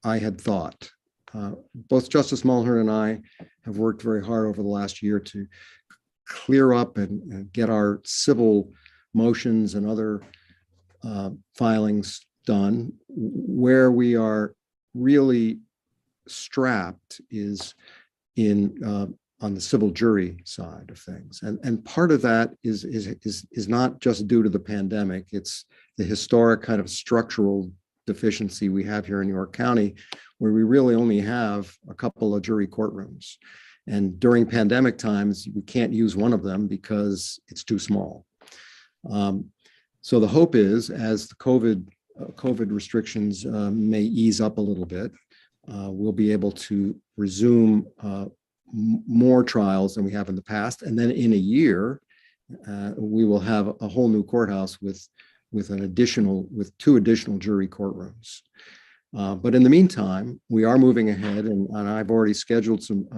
I had thought. Both Justice Mulhern and I have worked very hard over the last year to clear up and get our civil motions and other filings done. Where we are really strapped is in on the civil jury side of things. And part of that is not just due to the pandemic. It's the historic kind of structural deficiency we have here in York County, where we really only have a couple of jury courtrooms. And during pandemic times, we can't use one of them because it's too small. So the hope is, as the COVID restrictions may ease up a little bit, we'll be able to resume more trials than we have in the past. And then in a year, we will have a whole new courthouse with two additional jury courtrooms. But in the meantime, we are moving ahead, and I've already scheduled some,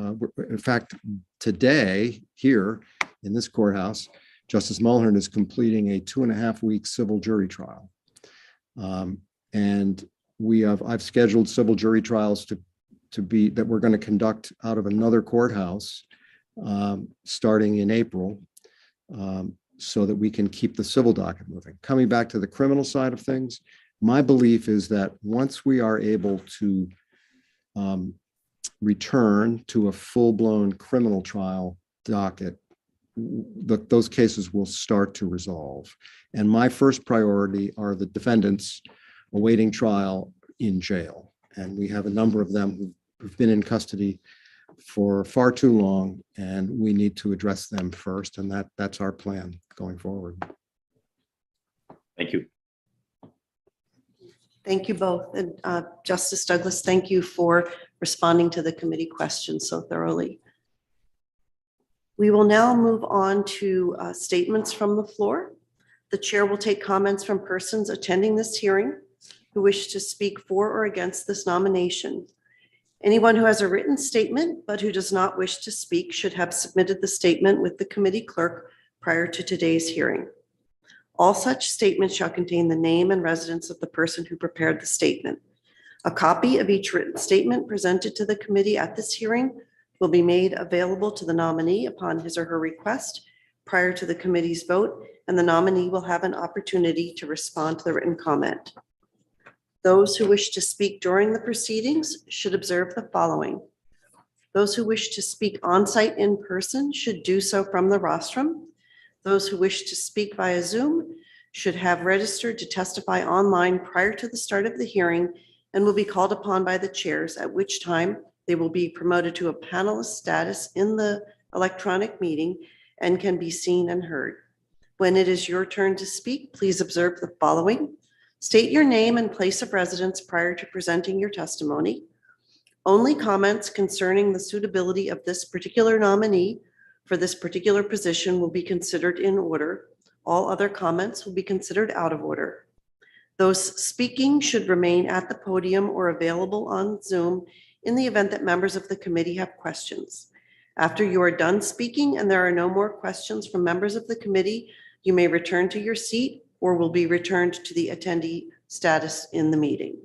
in fact, today here in this courthouse, Justice Mulhern is completing a 2.5-week civil jury trial. And I've scheduled civil jury trials that we're going to conduct out of another courthouse starting in April, so that we can keep the civil docket moving. Coming back to the criminal side of things, my belief is that once we are able to return to a full-blown criminal trial docket, those cases will start to resolve. And my first priority are the defendants awaiting trial in jail. And we have a number of them who've been in custody for far too long, and we need to address them first. And that's our plan going forward. Thank you. Thank you both. And Justice Douglas, thank you for responding to the committee questions so thoroughly. We will now move on to statements from the floor. The chair will take comments from persons attending this hearing who wish to speak for or against this nomination. Anyone who has a written statement but who does not wish to speak should have submitted the statement with the committee clerk prior to today's hearing. All such statements shall contain the name and residence of the person who prepared the statement. A copy of each written statement presented to the committee at this hearing will be made available to the nominee upon his or her request prior to the committee's vote, and the nominee will have an opportunity to respond to the written comment. Those who wish to speak during the proceedings should observe the following. Those who wish to speak on-site in person should do so from the rostrum. Those who wish to speak via Zoom should have registered to testify online prior to the start of the hearing and will be called upon by the chairs, at which time they will be promoted to a panelist status in the electronic meeting and can be seen and heard. When it is your turn to speak, please observe the following. State your name and place of residence prior to presenting your testimony. Only comments concerning the suitability of this particular nominee for this particular position will be considered in order. All other comments will be considered out of order. Those speaking should remain at the podium or available on Zoom in the event that members of the committee have questions. After you are done speaking and there are no more questions from members of the committee, you may return to your seat or will be returned to the attendee status in the meeting.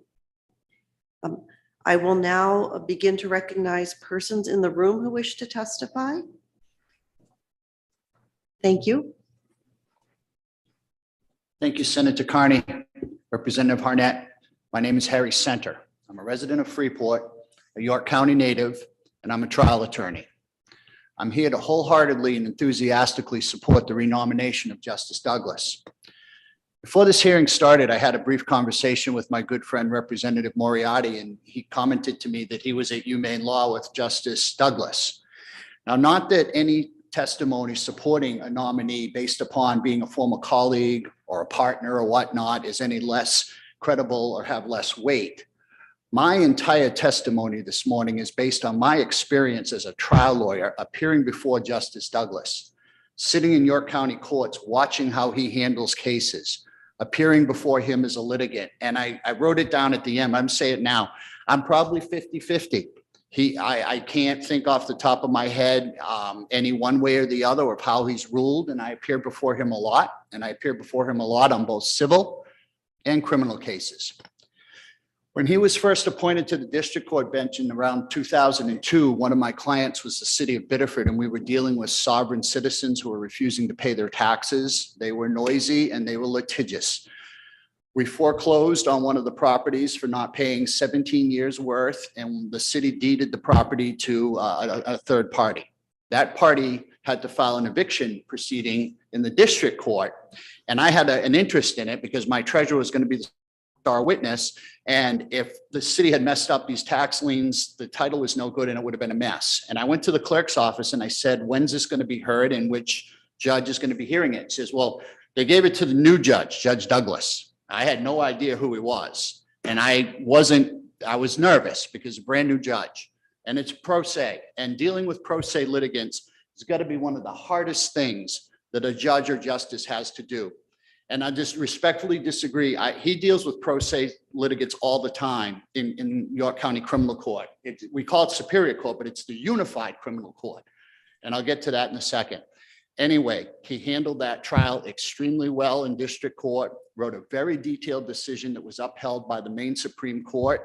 I will now begin to recognize persons in the room who wish to testify. Thank you. Thank you, Senator Carney. Representative Harnett, my name is Harry Center. I'm a resident of Freeport, a York County native, and I'm a trial attorney. I'm here to wholeheartedly and enthusiastically support the renomination of Justice Douglas. Before this hearing started, I had a brief conversation with my good friend, Representative Moriarty, and he commented to me that he was at Humane Law with Justice Douglas. Now, not that any testimony supporting a nominee based upon being a former colleague or a partner or whatnot is any less credible or have less weight. My entire testimony this morning is based on my experience as a trial lawyer appearing before Justice Douglas, sitting in York County courts, watching how he handles cases, appearing before him as a litigant. And I wrote it down at the end. I'm saying it now. I'm probably 50-50. I can't think off the top of my head any one way or the other of how he's ruled. And I appeared before him a lot. And I appeared before him a lot on both civil and criminal cases. When he was first appointed to the district court bench in around 2002, one of my clients was the city of Biddeford, and we were dealing with sovereign citizens who were refusing to pay their taxes. They were noisy and they were litigious. We foreclosed on one of the properties for not paying 17 years worth, and the city deeded the property to a third party. That party had to file an eviction proceeding in the district court. And I had an interest in it because my treasurer was going to be the star witness. And if the city had messed up these tax liens, the title was no good and it would have been a mess. And I went to the clerk's office and I said, when's this going to be heard and which judge is going to be hearing it? She says, well, they gave it to the new judge, Judge Douglas. I had no idea who he was. And I was nervous because a brand new judge and it's pro se, and dealing with pro se litigants has got to be one of the hardest things that a judge or justice has to do. And I just respectfully disagree. He deals with pro se litigants all the time in York County Criminal Court. We call it Superior Court, but it's the Unified Criminal Court. And I'll get to that in a second. Anyway, he handled that trial extremely well in district court, wrote a very detailed decision that was upheld by the Maine Supreme Court.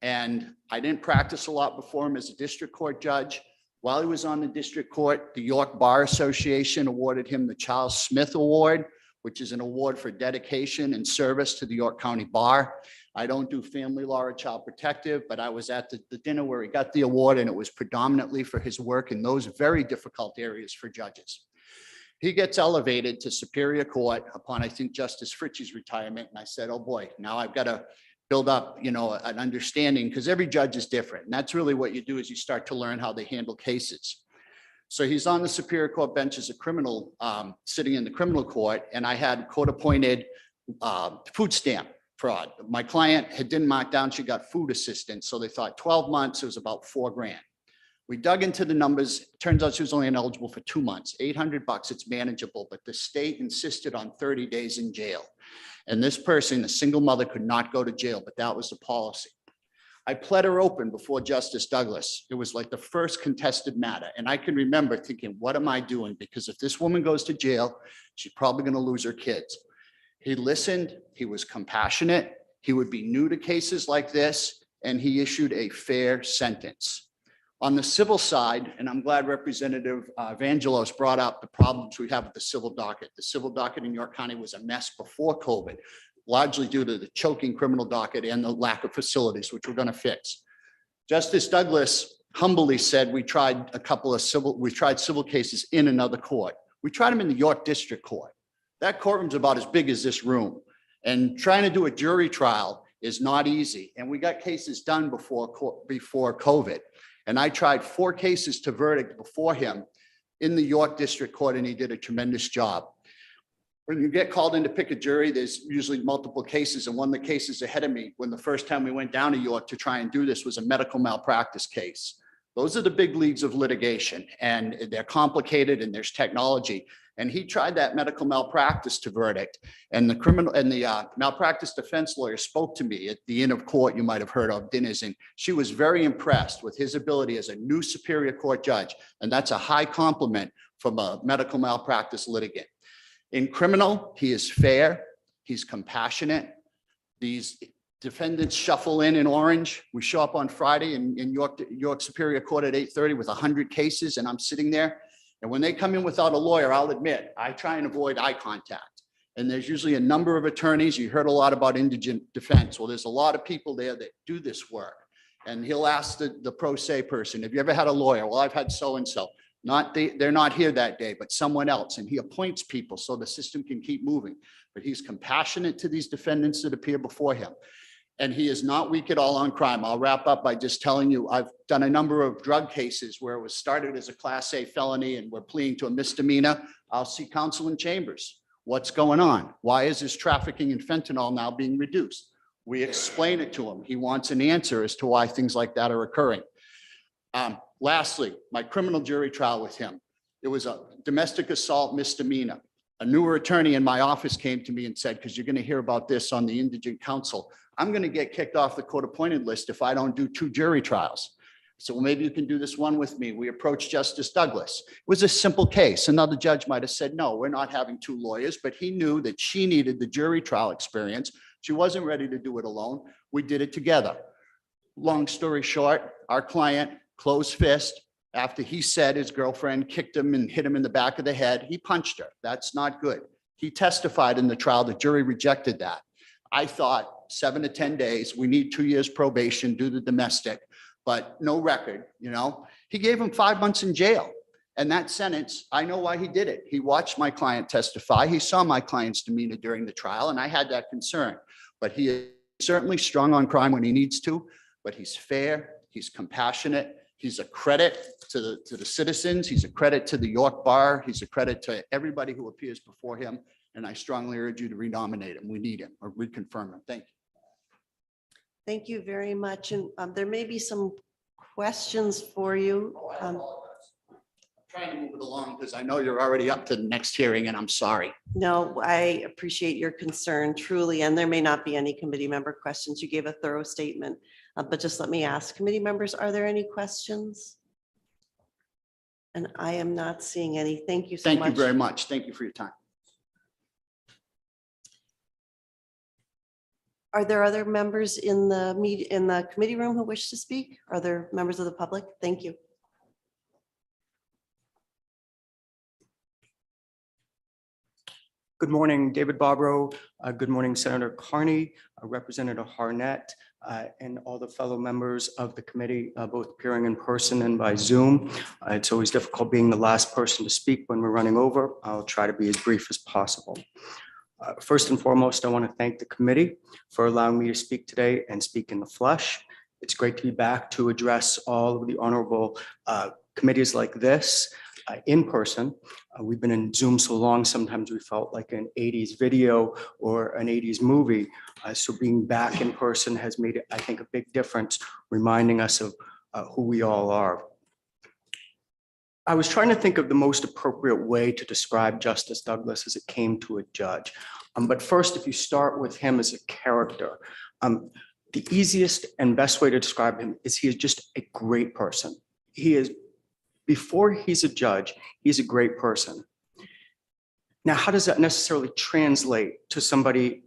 And I didn't practice a lot before him as a district court judge. While he was on the district court, the York Bar Association awarded him the Charles Smith Award, which is an award for dedication and service to the York County Bar. I don't do family law or child protective, but I was at the dinner where he got the award, and it was predominantly for his work in those very difficult areas for judges. He gets elevated to Superior Court upon, I think, Justice Fritchie's retirement. And I said, oh boy, now I've got to build up, an understanding, because every judge is different. And that's really what you do, is you start to learn how they handle cases. So he's on the Superior Court bench as a criminal, sitting in the criminal court, and I had court-appointed food stamp fraud. My client didn't mark down, she got food assistance, so they thought 12 months, it was about $4,000. We dug into the numbers. Turns out she was only ineligible for 2 months, $800, it's manageable, but the state insisted on 30 days in jail. And this person, a single mother, could not go to jail, but that was the policy. I pled her open before Justice Douglas. It was like the first contested matter. And I can remember thinking, what am I doing? Because if this woman goes to jail, she's probably going to lose her kids. He listened. He was compassionate. He would be new to cases like this, and he issued a fair sentence. On the civil side, and I'm glad Representative Evangelos brought up the problems we have with the civil docket. The civil docket in York County was a mess before COVID, largely due to the choking criminal docket and the lack of facilities, which we're going to fix. Justice Douglas humbly said we tried civil cases in another court. We tried them in the York District Court. That courtroom's about as big as this room. And trying to do a jury trial is not easy. And we got cases done before COVID. And I tried 4 cases to verdict before him in the York District Court, and he did a tremendous job. When you get called in to pick a jury, there's usually multiple cases. And one of the cases ahead of me, when the first time we went down to York to try and do this, was a medical malpractice case. Those are the big leagues of litigation, and they're complicated and there's technology. And he tried that medical malpractice to verdict. And the malpractice defense lawyer spoke to me at the Inn of Court you might have heard of, dinners, and she was very impressed with his ability as a new Superior Court judge. And that's a high compliment from a medical malpractice litigant. In criminal, he is fair, he's compassionate. These defendants shuffle in orange. We show up on Friday in York Superior Court at 8:30 with 100 cases, and I'm sitting there. And when they come in without a lawyer, I'll admit, I try and avoid eye contact. And there's usually a number of attorneys. You heard a lot about indigent defense. Well, there's a lot of people there that do this work. And he'll ask the pro se person, have you ever had a lawyer? Well, I've had so-and-so. They're not here that day, but someone else. And he appoints people so the system can keep moving. But he's compassionate to these defendants that appear before him. And he is not weak at all on crime. I'll wrap up by just telling you, I've done a number of drug cases where it was started as a Class A felony and we're pleading to a misdemeanor. I'll see counsel in chambers. What's going on? Why is this trafficking in fentanyl now being reduced? We explain it to him. He wants an answer as to why things like that are occurring. Lastly, my criminal jury trial with him. It was a domestic assault misdemeanor. A newer attorney in my office came to me and said, because you're going to hear about this on the indigent counsel, I'm going to get kicked off the court-appointed list if I don't do 2 jury trials. So well, maybe you can do this one with me. We approached Justice Douglas. It was a simple case. Another judge might have said, no, we're not having 2 lawyers, but he knew that she needed the jury trial experience. She wasn't ready to do it alone. We did it together. Long story short, our client, closed fist, after he said his girlfriend kicked him and hit him in the back of the head, he punched her. That's not good. He testified in the trial. The jury rejected that. I thought 7 to 10 days, we need 2 years probation, do the domestic, but no record, He gave him 5 months in jail. And that sentence, I know why he did it. He watched my client testify. He saw my client's demeanor during the trial, and I had that concern. But he is certainly strong on crime when he needs to, but he's fair, he's compassionate, he's a credit to the citizens, he's a credit to the York Bar, he's a credit to everybody who appears before him. And I strongly urge you to renominate him. We need him or reconfirm him. Thank you. Thank you very much. And there may be some questions for you. Trying to move it along because I know you're already up to the next hearing and I'm sorry. No, I appreciate your concern truly, and there may not be any committee member questions. You gave a thorough statement, but just let me ask committee members, are there any questions? And I am not seeing any. Thank you so much. Thank you very much. Thank you for your time. Are there other members in the committee room who wish to speak? Are there members of the public? Thank you. Good morning, David Bobrow. Good morning, Senator Carney, Representative Harnett, and all the fellow members of the committee, both appearing in person and by Zoom. It's always difficult being the last person to speak when we're running over. I'll try to be as brief as possible. First and foremost, I want to thank the committee for allowing me to speak today and speak in the flesh. It's great to be back to address all of the honorable committees like this. In person. We've been in Zoom so long, sometimes we felt like an 80s video or an 80s movie. So being back in person has made, I think, a big difference, reminding us of who we all are. I was trying to think of the most appropriate way to describe Justice Douglas as it came to a judge. But first, if you start with him as a character, the easiest and best way to describe him is he is just a great person. He is Before he's a judge, he's a great person. Now, how does that necessarily translate to somebody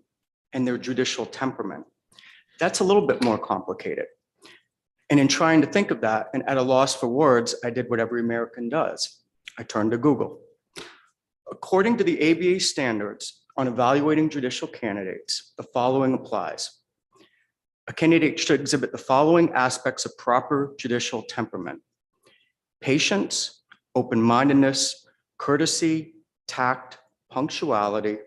and their judicial temperament? That's a little bit more complicated. And in trying to think of that and at a loss for words, I did what every American does. I turned to Google. According to the ABA standards on evaluating judicial candidates, the following applies. A candidate should exhibit the following aspects of proper judicial temperament: patience, open-mindedness, courtesy, tact, punctuality,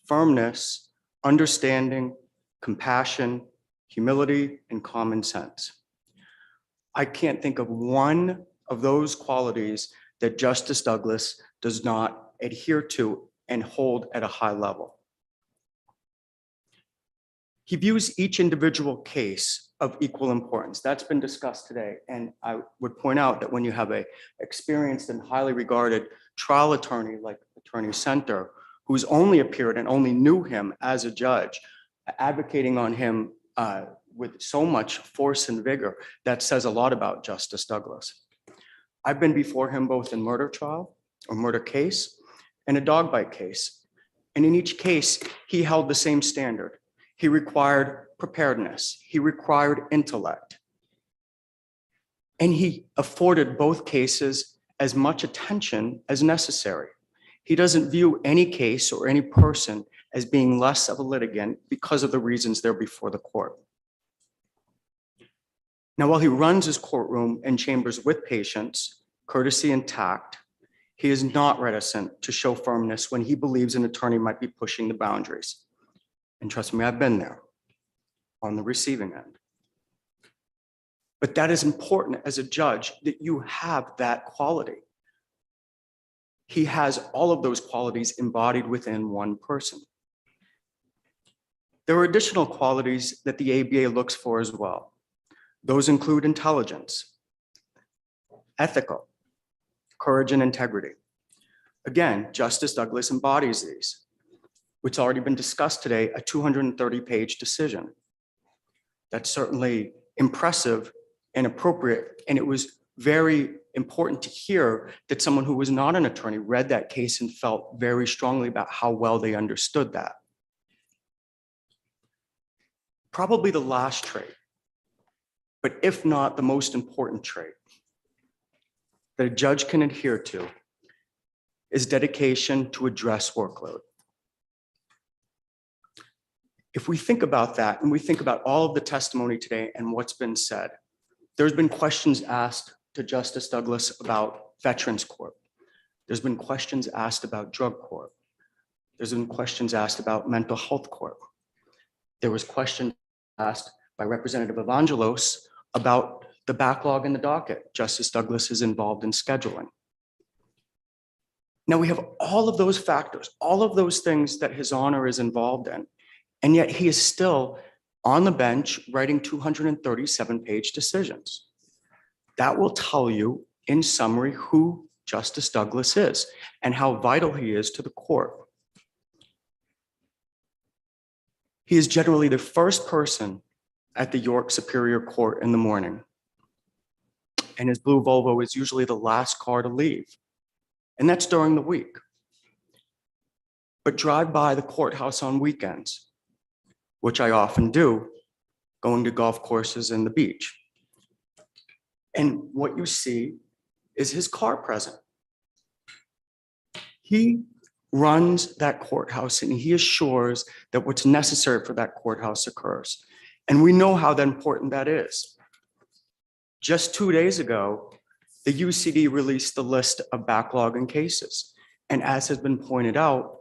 firmness, understanding, compassion, humility, and common sense. I can't think of one of those qualities that Justice Douglas does not adhere to and hold at a high level. He views each individual case of equal importance. That's been discussed today. And I would point out that when you have an experienced and highly regarded trial attorney like Attorney Center, who's only appeared and only knew him as a judge, advocating on him with so much force and vigor, that says a lot about Justice Douglas. I've been before him both in murder trial or murder case and a dog bite case. And in each case, he held the same standard. He required preparedness. He required intellect. And he afforded both cases as much attention as necessary. He doesn't view any case or any person as being less of a litigant because of the reasons they're before the court. Now, while he runs his courtroom and chambers with patience, courtesy, and tact, he is not reticent to show firmness when he believes an attorney might be pushing the boundaries. And trust me, I've been there on the receiving end. But that is important as a judge, that you have that quality. He has all of those qualities embodied within one person. There are additional qualities that the ABA looks for as well. Those include intelligence, ethical, courage, and integrity. Again, Justice Douglas embodies these. It's already been discussed today, a 230-page decision. That's certainly impressive and appropriate. And it was very important to hear that someone who was not an attorney read that case and felt very strongly about how well they understood that. Probably the last trait, but if not the most important trait that a judge can adhere to is dedication to address workload. If we think about that and we think about all of the testimony today and what's been said, there's been questions asked to Justice Douglas about Veterans Court. There's been questions asked about Drug Court. There's been questions asked about Mental Health Court. There was question asked by Representative Evangelos about the backlog in the docket. Justice Douglas is involved in scheduling. Now we have all of those factors, all of those things that His Honor is involved in, and yet he is still on the bench writing 237-page decisions. That will tell you in summary who Justice Douglas is and how vital he is to the court. He is generally the first person at the York Superior Court in the morning. And his blue Volvo is usually the last car to leave. And that's during the week. But drive by the courthouse on weekends, which I often do, going to golf courses and the beach. And what you see is his car present. He runs that courthouse and he assures that what's necessary for that courthouse occurs. And we know how important that is. Just 2 days ago, the UCD released the list of backlog in cases. And as has been pointed out,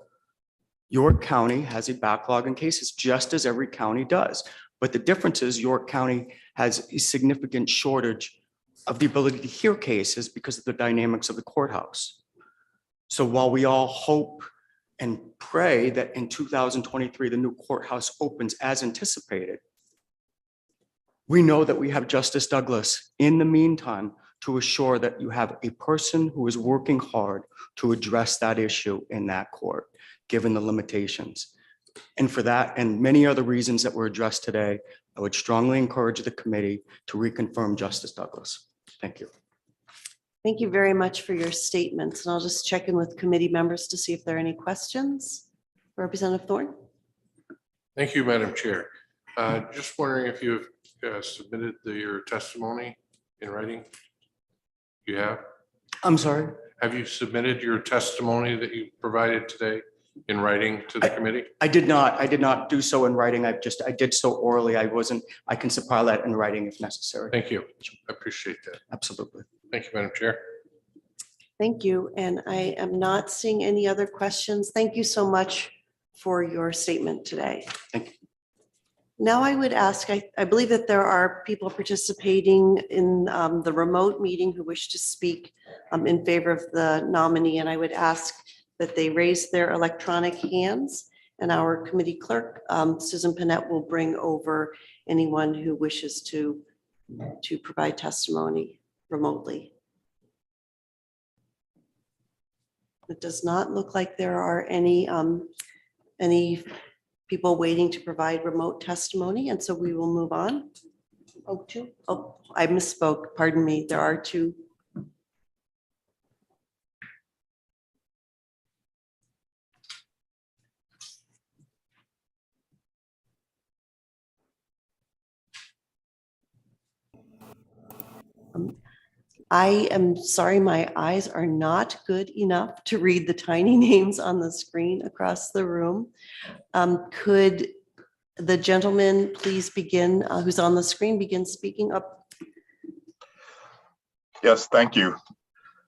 York County has a backlog in cases, just as every county does. But the difference is York County has a significant shortage of the ability to hear cases because of the dynamics of the courthouse. So while we all hope and pray that in 2023, the new courthouse opens as anticipated, we know that we have Justice Douglas in the meantime to assure that you have a person who is working hard to address that issue in that court, given the limitations. And for that and many other reasons that were addressed today, I would strongly encourage the committee to reconfirm Justice Douglas. Thank you. Thank you very much for your statements. And I'll just check in with committee members to see if there are any questions. Representative Thorne? Thank you, Madam Chair. Just wondering if you've submitted your testimony in writing? You have? I'm sorry? Have you submitted your testimony that you provided today in writing to the committee? I did not do so in writing. I did so orally. I can supply that in writing if necessary. Thank you. I appreciate that. Absolutely. Thank you, Madam Chair. Thank you. And I am not seeing any other questions. Thank you so much for your statement today. Thank you. Now I would ask, I believe that there are people participating in the remote meeting who wish to speak in favor of the nominee, and I would ask that they raise their electronic hands, and our committee clerk, Susan Panett, will bring over anyone who wishes to provide testimony remotely. It does not look like there are any people waiting to provide remote testimony, and so we will move on. Oh, I misspoke. Pardon me. There are two. I am sorry, my eyes are not good enough to read the tiny names on the screen across the room. Could the gentleman please begin, who's on the screen, begin speaking up? Yes, thank you.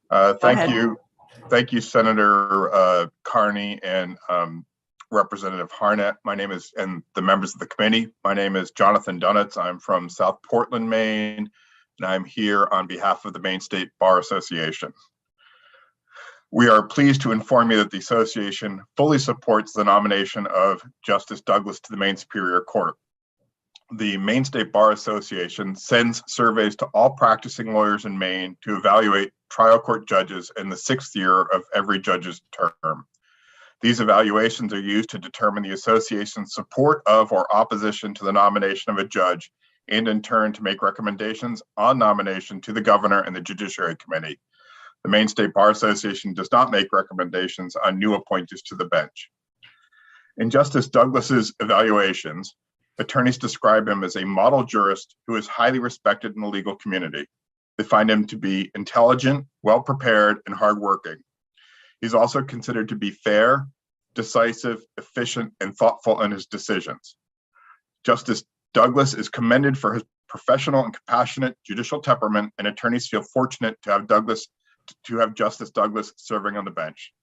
Thank you, Senator Carney and Representative Harnett. My name is, and the members of the committee, my name is Jonathan Dunitz. I'm from South Portland, Maine, and I'm here on behalf of the Maine State Bar Association. We are pleased to inform you that the association fully supports the nomination of Justice Douglas to the Maine Superior Court. The Maine State Bar Association sends surveys to all practicing lawyers in Maine to evaluate trial court judges in the 6th year of every judge's term. These evaluations are used to determine the association's support of or opposition to the nomination of a judge, and in turn to make recommendations on nomination to the governor and the Judiciary Committee. The Maine State Bar Association does not make recommendations on new appointees to the bench. In Justice Douglas's evaluations, attorneys describe him as a model jurist who is highly respected in the legal community. They find him to be intelligent, well-prepared, and hardworking. He's also considered to be fair, decisive, efficient, and thoughtful in his decisions. Justice Douglas is commended for his professional and compassionate judicial temperament, and attorneys feel fortunate to have Douglas to have Justice Douglas serving on the bench.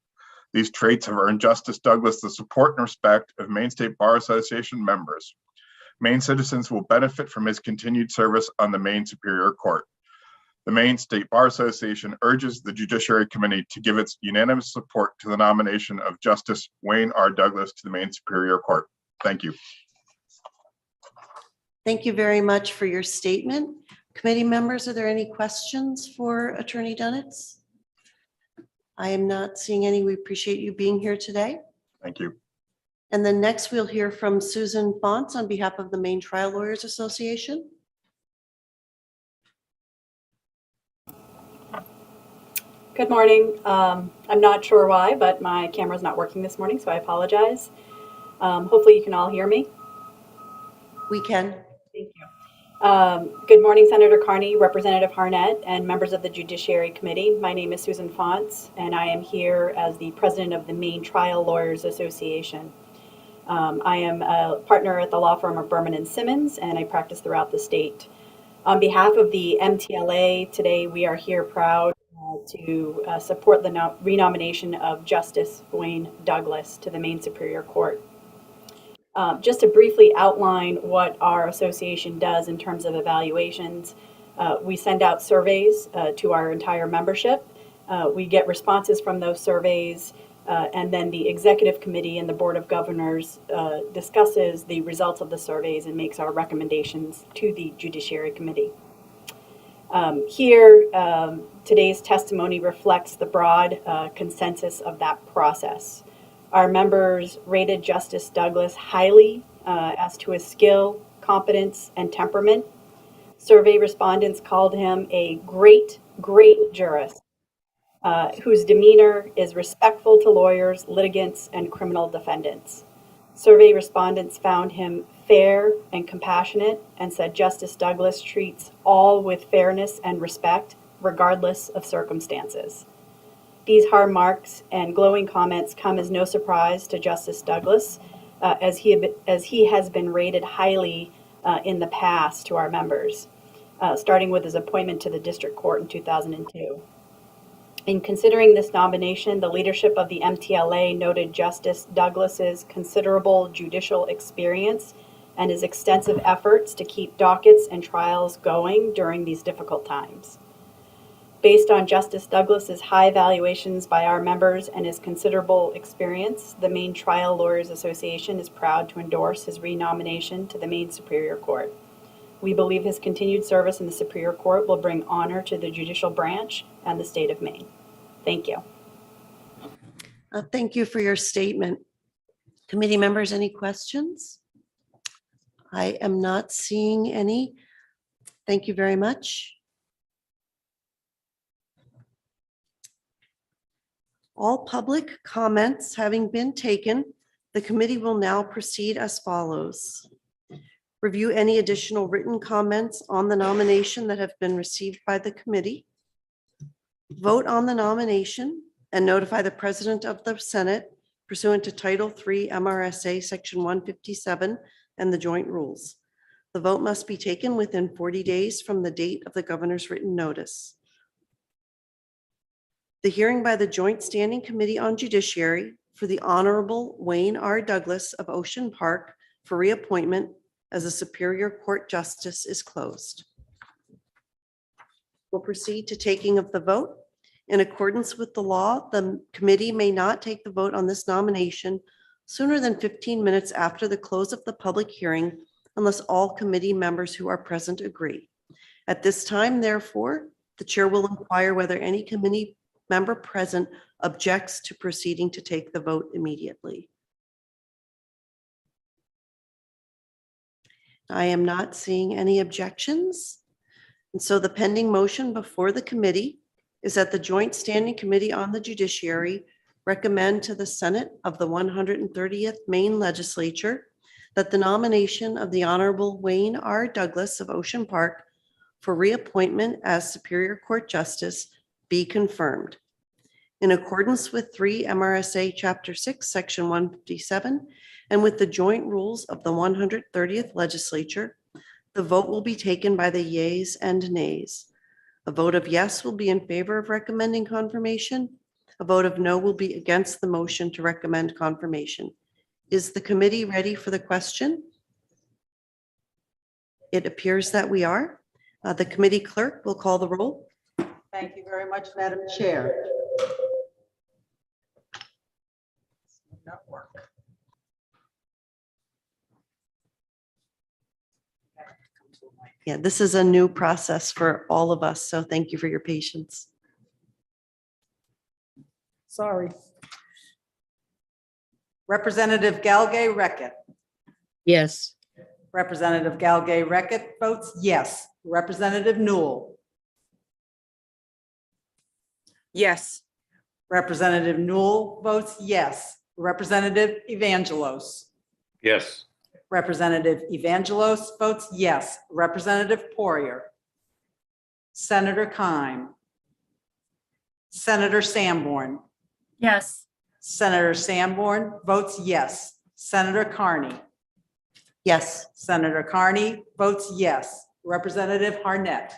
These traits have earned Justice Douglas the support and respect of Maine State Bar Association members. Maine citizens will benefit from his continued service on the Maine Superior Court. The Maine State Bar Association urges the Judiciary Committee to give its unanimous support to the nomination of Justice Wayne R. Douglas to the Maine Superior Court. Thank you. Thank you very much for your statement. Committee members, are there any questions for Attorney Dunitz? I am not seeing any. We appreciate you being here today. Thank you. And then next we'll hear from Susan Fonts on behalf of the Maine Trial Lawyers Association. Good morning. I'm not sure why, but my camera's not working this morning, so I apologize. Hopefully you can all hear me. We can. Thank you. Good morning, Senator Carney, Representative Harnett, and members of the Judiciary Committee. My name is Susan Fonts, and I am here as the president of the Maine Trial Lawyers Association. I am a partner at the law firm of Berman and Simmons, and I practice throughout the state. On behalf of the MTLA, today we are here proud to support the renomination of Justice Wayne Douglas to the Maine Superior Court. Just to briefly outline what our association does in terms of evaluations, we send out surveys to our entire membership. We get responses from those surveys, and then the executive committee and the board of governors discusses the results of the surveys and makes our recommendations to the Judiciary Committee. Today's testimony reflects the broad consensus of that process. Our members rated Justice Douglas highly as to his skill, competence, and temperament. Survey respondents called him a great jurist whose demeanor is respectful to lawyers, litigants, and criminal defendants. Survey respondents found him fair and compassionate and said Justice Douglas treats all with fairness and respect, regardless of circumstances. These high marks and glowing comments come as no surprise to Justice Douglas, as he has been rated highly in the past to our members, starting with his appointment to the district court in 2002. In considering this nomination, the leadership of the MTLA noted Justice Douglas's considerable judicial experience and his extensive efforts to keep dockets and trials going during these difficult times. Based on Justice Douglas's high valuations by our members and his considerable experience, the Maine Trial Lawyers Association is proud to endorse his renomination to the Maine Superior Court. We believe his continued service in the Superior Court will bring honor to the judicial branch and the state of Maine. Thank you. Thank you for your statement. Committee members, any questions? I am not seeing any. Thank you very much. All public comments having been taken, the committee will now proceed as follows. Review any additional written comments on the nomination that have been received by the committee. Vote on the nomination and notify the President of the Senate pursuant to Title III MRSA Section 157 and the joint rules. The vote must be taken within 40 days from the date of the governor's written notice. The hearing by the Joint Standing Committee on Judiciary for the Honorable Wayne R. Douglas of Ocean Park for reappointment as a Superior Court Justice is closed. We'll proceed to taking of the vote. In accordance with the law, the committee may not take the vote on this nomination sooner than 15 minutes after the close of the public hearing unless all committee members who are present agree. At this time, therefore, the chair will inquire whether any committee member present objects to proceeding to take the vote immediately. I am not seeing any objections. And so the pending motion before the committee is that the Joint Standing Committee on the Judiciary recommend to the Senate of the 130th Maine Legislature that the nomination of the Honorable Wayne R. Douglas of Ocean Park for reappointment as Superior Court Justice be confirmed. In accordance with 3 MRSA Chapter 6, Section 157, and with the joint rules of the 130th Legislature, the vote will be taken by the yeas and nays. A vote of yes will be in favor of recommending confirmation. A vote of no will be against the motion to recommend confirmation. Is the committee ready for the question? It appears that we are. The committee clerk will call the roll. Thank you very much, Madam Chair. Not work. Yeah, this is a new process for all of us, so thank you for your patience. Sorry. Representative Galgay Reckett. Yes. Representative Galgay Reckett votes yes. Representative Newell. Yes. Representative Newell votes yes. Representative Evangelos. Yes. Representative Evangelos votes yes. Representative Poirier. Senator Kime. Senator Sanborn. Yes. Senator Sanborn votes yes. Senator Carney. Yes. Senator Carney votes yes. Representative Harnett.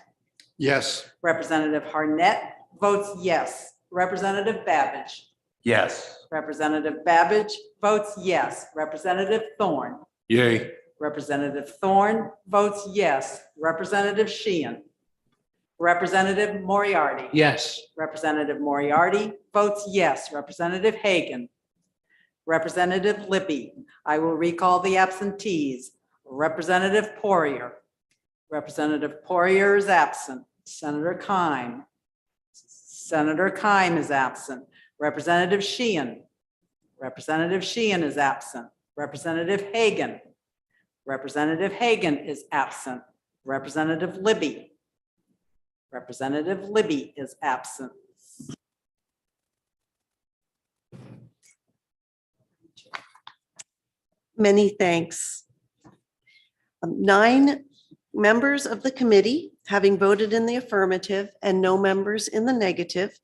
Yes. Representative Harnett votes yes. Representative Babbage. Yes. Representative Babbage votes yes. Representative Thorne. Yay. Representative Thorne votes yes. Representative Sheehan. Representative Moriarty. Yes. Representative Moriarty votes yes. Representative Hagan. Representative Libby. I will recall the absentees. Representative Poirier. Representative Poirier is absent. Senator Kime. Senator Kime is absent. Representative Sheehan. Representative Sheehan is absent. Representative Hagan. Representative Hagan is absent. Representative Libby. Representative Libby is absent. Many thanks. 9 members of the committee having voted in the affirmative and no members in the negative,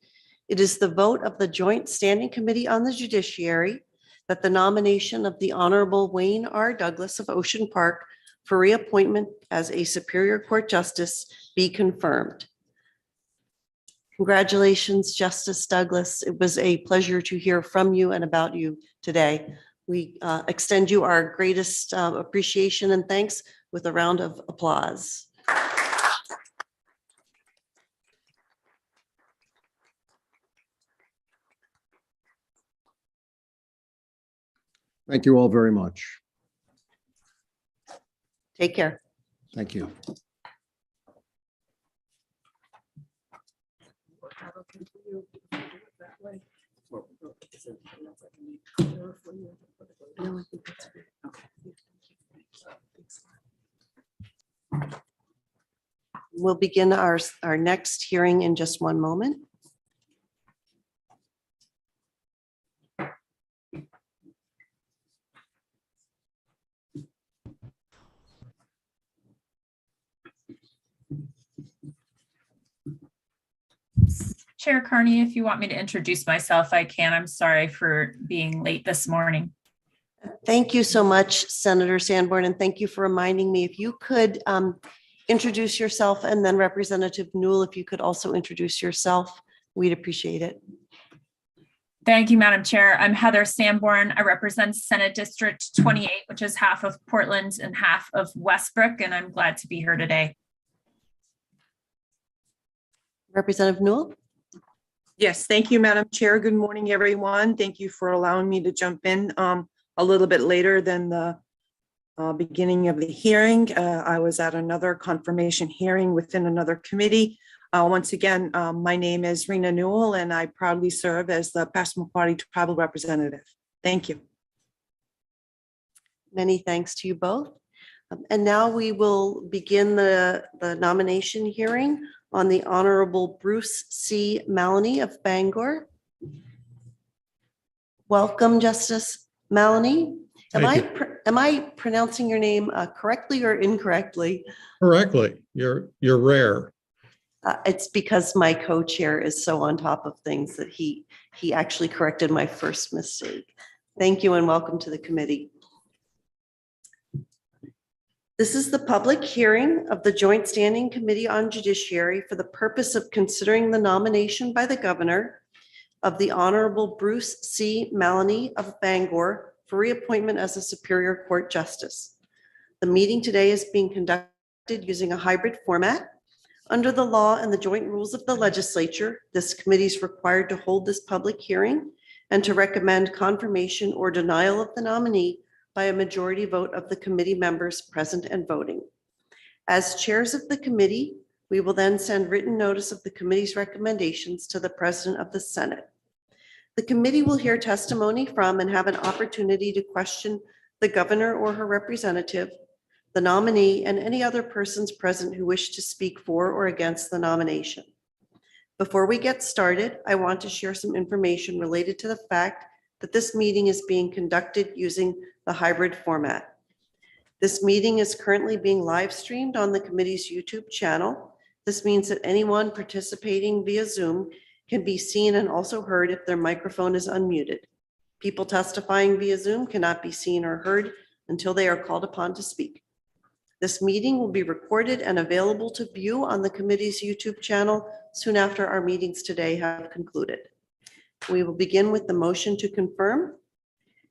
it is the vote of the Joint Standing Committee on the Judiciary that the nomination of the Honorable Wayne R. Douglas of Ocean Park for reappointment as a Superior Court Justice be confirmed. Congratulations, Justice Douglas. It was a pleasure to hear from you and about you today. We extend you our greatest appreciation and thanks with a round of applause. Thank you all very much. Take care. Thank you. We'll begin our next hearing in just one moment. Chair Carney, if you want me to introduce myself, I can. I'm sorry for being late this morning. Thank you so much, Senator Sanborn, and thank you for reminding me. If you could introduce yourself, and then Representative Newell, if you could also introduce yourself, we'd appreciate it. Thank you, Madam Chair. I'm Heather Sanborn. I represent Senate District 28, which is half of Portland and half of Westbrook, and I'm glad to be here today. Representative Newell? Yes, thank you, Madam Chair. Good morning, everyone. Thank you for allowing me to jump in a little bit later than the beginning of the hearing. I was at another confirmation hearing within another committee. Once again, my name is Rena Newell, and I proudly serve as the Passamaquoddy Tribal Representative. Thank you. Many thanks to you both. And now we will begin the nomination hearing on the Honorable Bruce C. Maloney of Bangor. Welcome, Justice Maloney. Am I pronouncing your name correctly or incorrectly? Correctly. You're rare. It's because my co-chair is so on top of things that he actually corrected my first mistake. Thank you and welcome to the committee. This is the public hearing of the Joint Standing Committee on Judiciary for the purpose of considering the nomination by the governor of the Honorable Bruce C. Maloney of Bangor for reappointment as a Superior Court Justice. The meeting today is being conducted using a hybrid format. Under the law and the joint rules of the legislature, this committee is required to hold this public hearing and to recommend confirmation or denial of the nominee by a majority vote of the committee members present and voting. As chairs of the committee, we will then send written notice of the committee's recommendations to the President of the Senate. The committee will hear testimony from and have an opportunity to question the governor or her representative, the nominee, and any other persons present who wish to speak for or against the nomination. Before we get started, I want to share some information related to the fact that this meeting is being conducted using the hybrid format. This meeting is currently being live streamed on the committee's YouTube channel. This means that anyone participating via Zoom can be seen and also heard if their microphone is unmuted. People testifying via Zoom cannot be seen or heard until they are called upon to speak. This meeting will be recorded and available to view on the committee's YouTube channel soon after our meetings today have concluded. We will begin with the motion to confirm.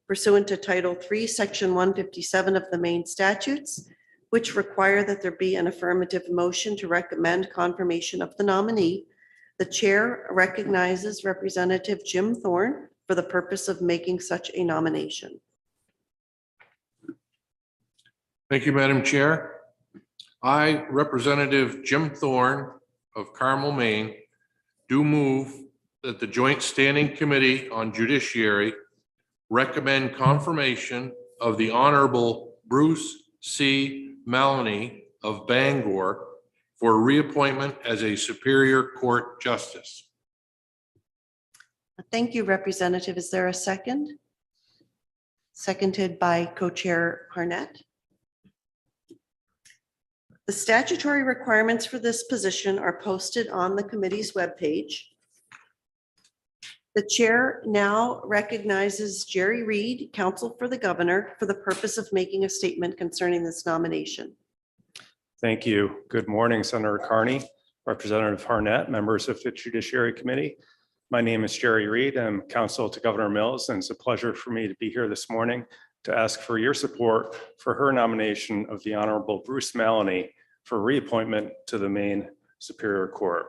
Pursuant to Title III, Section 157 of the Maine statutes, which require that there be an affirmative motion to recommend confirmation of the nominee, the chair recognizes Representative Jim Thorne for the purpose of making such a nomination. Thank you, Madam Chair. I, Representative Jim Thorne of Carmel, Maine, do move that the Joint Standing Committee on Judiciary recommend confirmation of the Honorable Bruce C. Maloney of Bangor for reappointment as a Superior Court Justice. Thank you, Representative. Is there a second? Seconded by Co-Chair Harnett. The statutory requirements for this position are posted on the committee's webpage. The chair now recognizes Jerry Reed, counsel for the governor, for the purpose of making a statement concerning this nomination. Thank you. Good morning, Senator Carney, Representative Harnett, members of the Judiciary Committee. My name is Jerry Reed. I'm counsel to Governor Mills, and it's a pleasure for me to be here this morning to ask for your support for her nomination of the Honorable Bruce Maloney for reappointment to the Maine Superior Court.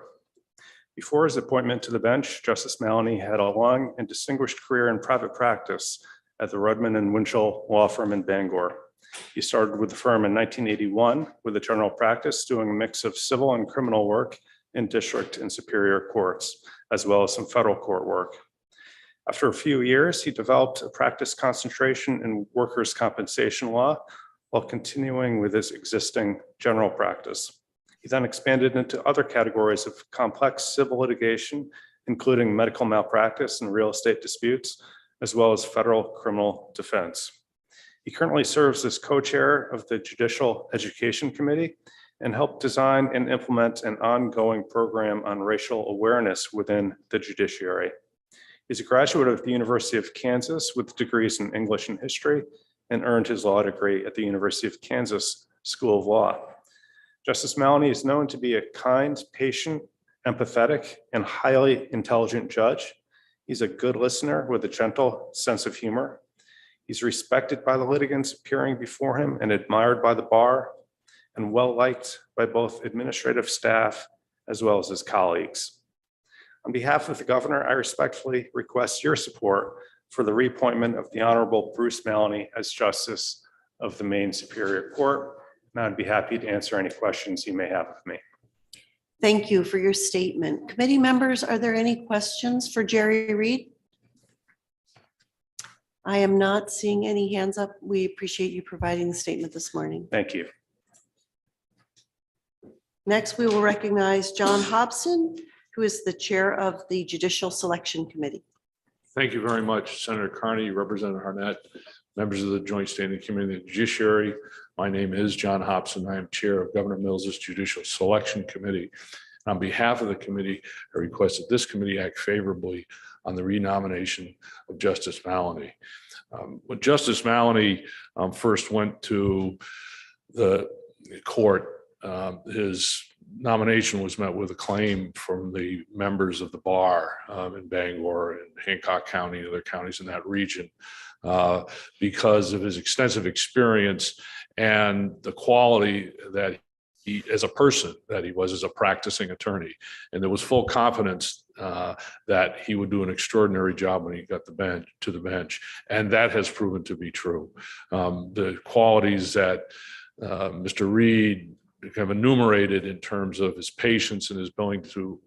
Before his appointment to the bench, Justice Maloney had a long and distinguished career in private practice at the Rudman and Winchell Law Firm in Bangor. He started with the firm in 1981 with a general practice doing a mix of civil and criminal work in district and superior courts, as well as some federal court work. After a few years, he developed a practice concentration in workers' compensation law while continuing with his existing general practice. He then expanded into other categories of complex civil litigation, including medical malpractice and real estate disputes, as well as federal criminal defense. He currently serves as co-chair of the Judicial Education Committee and helped design and implement an ongoing program on racial awareness within the judiciary. He's a graduate of the University of Kansas with degrees in English and history and earned his law degree at the University of Kansas School of Law. Justice Maloney is known to be a kind, patient, empathetic, and highly intelligent judge. He's a good listener with a gentle sense of humor. He's respected by the litigants appearing before him and admired by the bar, and well-liked by both administrative staff as well as his colleagues. On behalf of the governor, I respectfully request your support for the reappointment of the Honorable Bruce Maloney as Justice of the Maine Superior Court. And I'd be happy to answer any questions you may have of me. Thank you for your statement. Committee members, are there any questions for Jerry Reed? I am not seeing any hands up. We appreciate you providing the statement this morning. Thank you. Next, we will recognize John Hobson, who is the chair of the Judicial Selection Committee. Thank you very much, Senator Carney, Representative Harnett, members of the Joint Standing Committee on Judiciary. My name is John Hobson. I am chair of Governor Mills's Judicial Selection Committee. On behalf of the committee, I request that this committee act favorably on the renomination of Justice Maloney. When Justice Maloney first went to the court, his nomination was met with acclaim from the members of the bar in Bangor and Hancock County and other counties in that region because of his extensive experience and the quality that he, as a person, that he was as a practicing attorney. And there was full confidence that he would do an extraordinary job when he got to the bench. And that has proven to be true. The qualities that Mr. Reed kind of enumerated in terms of his patience and his ability to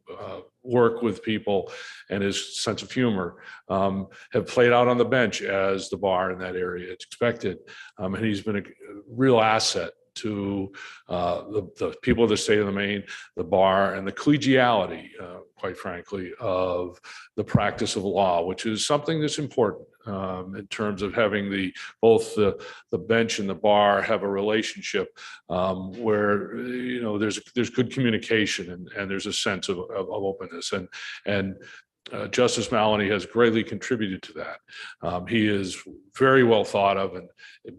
work with people and his sense of humor have played out on the bench as the bar in that area expected. And he's been a real asset to the people of the state of Maine, the bar, and the collegiality, quite frankly, of the practice of law, which is something that's important in terms of having both the bench and the bar have a relationship where there's good communication and there's a sense of openness and Justice Maloney has greatly contributed to that. He is very well thought of, and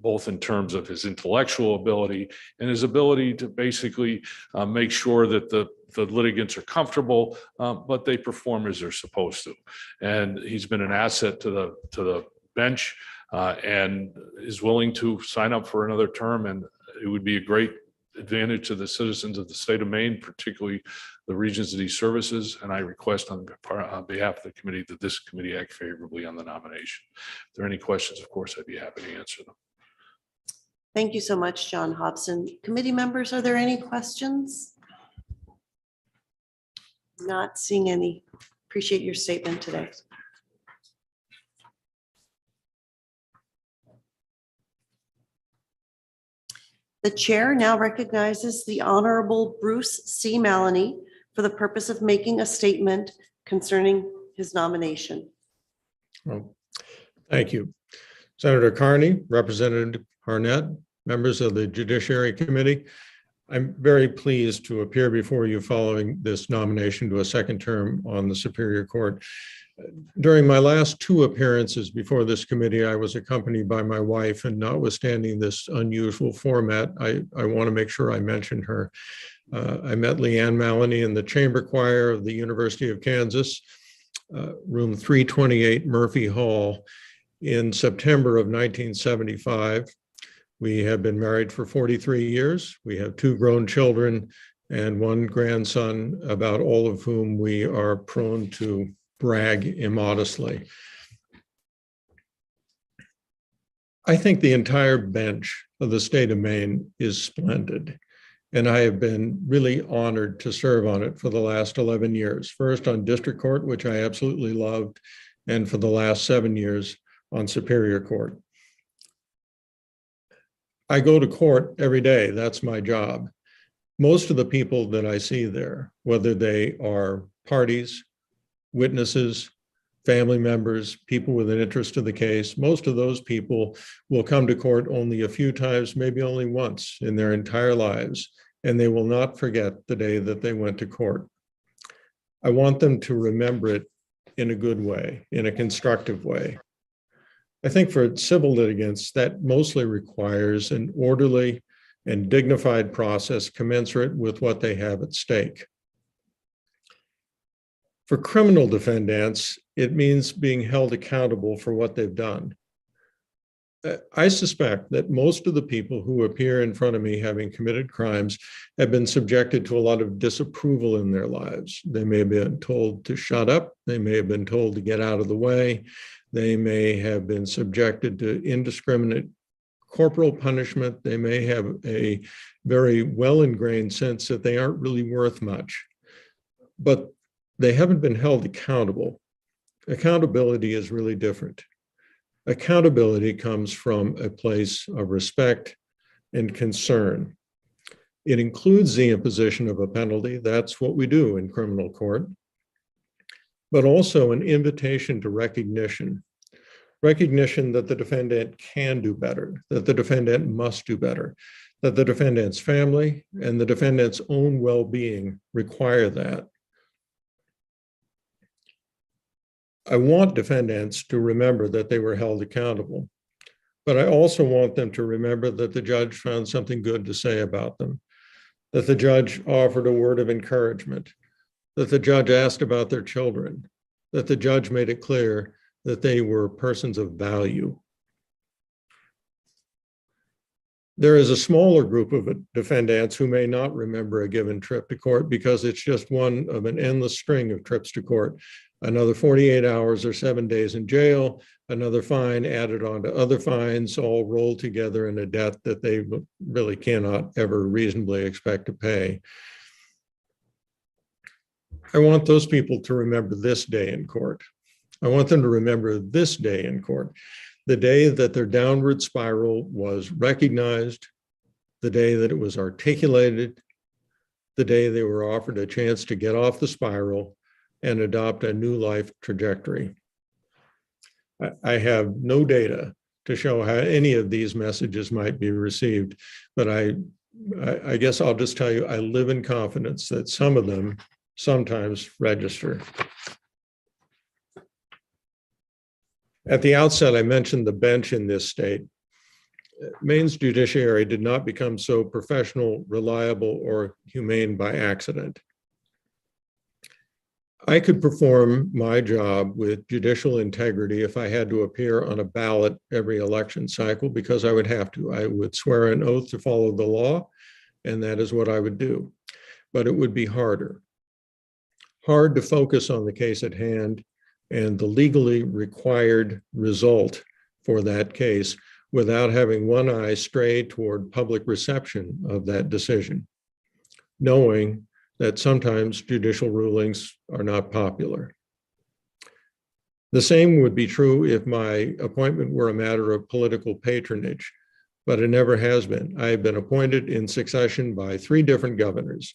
both in terms of his intellectual ability and his ability to basically make sure that the litigants are comfortable, but they perform as they're supposed to. And he's been an asset to the bench and is willing to sign up for another term. And it would be a great advantage to the citizens of the state of Maine, particularly the regions that he services. And I request on behalf of the committee that this committee act favorably on the nomination. If there are any questions, of course, I'd be happy to answer them. Thank you so much, John Hobson. Committee members, are there any questions? Not seeing any. Appreciate your statement today. The chair now recognizes the Honorable Bruce C. Maloney for the purpose of making a statement concerning his nomination. Well, thank you. Senator Carney, Representative Harnett, members of the Judiciary Committee. I'm very pleased to appear before you following this nomination to a second term on the Superior Court. During my last two appearances before this committee, I was accompanied by my wife, and notwithstanding this unusual format, I want to make sure I mention her. I met Leanne Maloney in the chamber choir of the University of Kansas, room 328 Murphy Hall, in September of 1975. We have been married for 43 years. We have two grown children and one grandson, about all of whom we are prone to brag immodestly. I think the entire bench of the state of Maine is splendid, and I have been really honored to serve on it for the last 11 years. First on district court, which I absolutely loved, and for the last 7 years on Superior Court. I go to court every day. That's my job. Most of the people that I see there, whether they are parties, witnesses, family members, people with an interest in the case, most of those people will come to court only a few times, maybe only once in their entire lives, and they will not forget the day that they went to court. I want them to remember it in a good way, in a constructive way. I think for civil litigants, that mostly requires an orderly and dignified process commensurate with what they have at stake. For criminal defendants, it means being held accountable for what they've done. I suspect that most of the people who appear in front of me having committed crimes have been subjected to a lot of disapproval in their lives. They may have been told to shut up. They may have been told to get out of the way. They may have been subjected to indiscriminate corporal punishment. They may have a very well-ingrained sense that they aren't really worth much, but they haven't been held accountable. Accountability is really different. Accountability comes from a place of respect and concern. It includes the imposition of a penalty. That's what we do in criminal court, but also an invitation to recognition. Recognition that the defendant can do better, that the defendant must do better, that the defendant's family and the defendant's own well-being require that. I want defendants to remember that they were held accountable, But I also want them to remember that the judge found something good to say about them, that the judge offered a word of encouragement, that the judge asked about their children, that the judge made it clear that they were persons of value. There is a smaller group of defendants who may not remember a given trip to court because it's just one of an endless string of trips to court. Another 48 hours or 7 days in jail, another fine added on to other fines, all rolled together in a debt that they really cannot ever reasonably expect to pay. I want those people to remember this day in court. I want them to remember this day in court, the day that their downward spiral was recognized, the day that it was articulated, the day they were offered a chance to get off the spiral and adopt a new life trajectory. I have no data to show how any of these messages might be received, but I guess I'll just tell you, I live in confidence that some of them sometimes register. At the outset, I mentioned the bench in this state. Maine's judiciary did not become so professional, reliable, or humane by accident. I could perform my job with judicial integrity if I had to appear on a ballot every election cycle, because I would have to. I would swear an oath to follow the law, and that is what I would do. But it would be harder. Hard to focus on the case at hand and the legally required result for that case without having one eye stray toward public reception of that decision, knowing that sometimes judicial rulings are not popular. The same would be true if my appointment were a matter of political patronage, but it never has been. I have been appointed in succession by 3 different governors,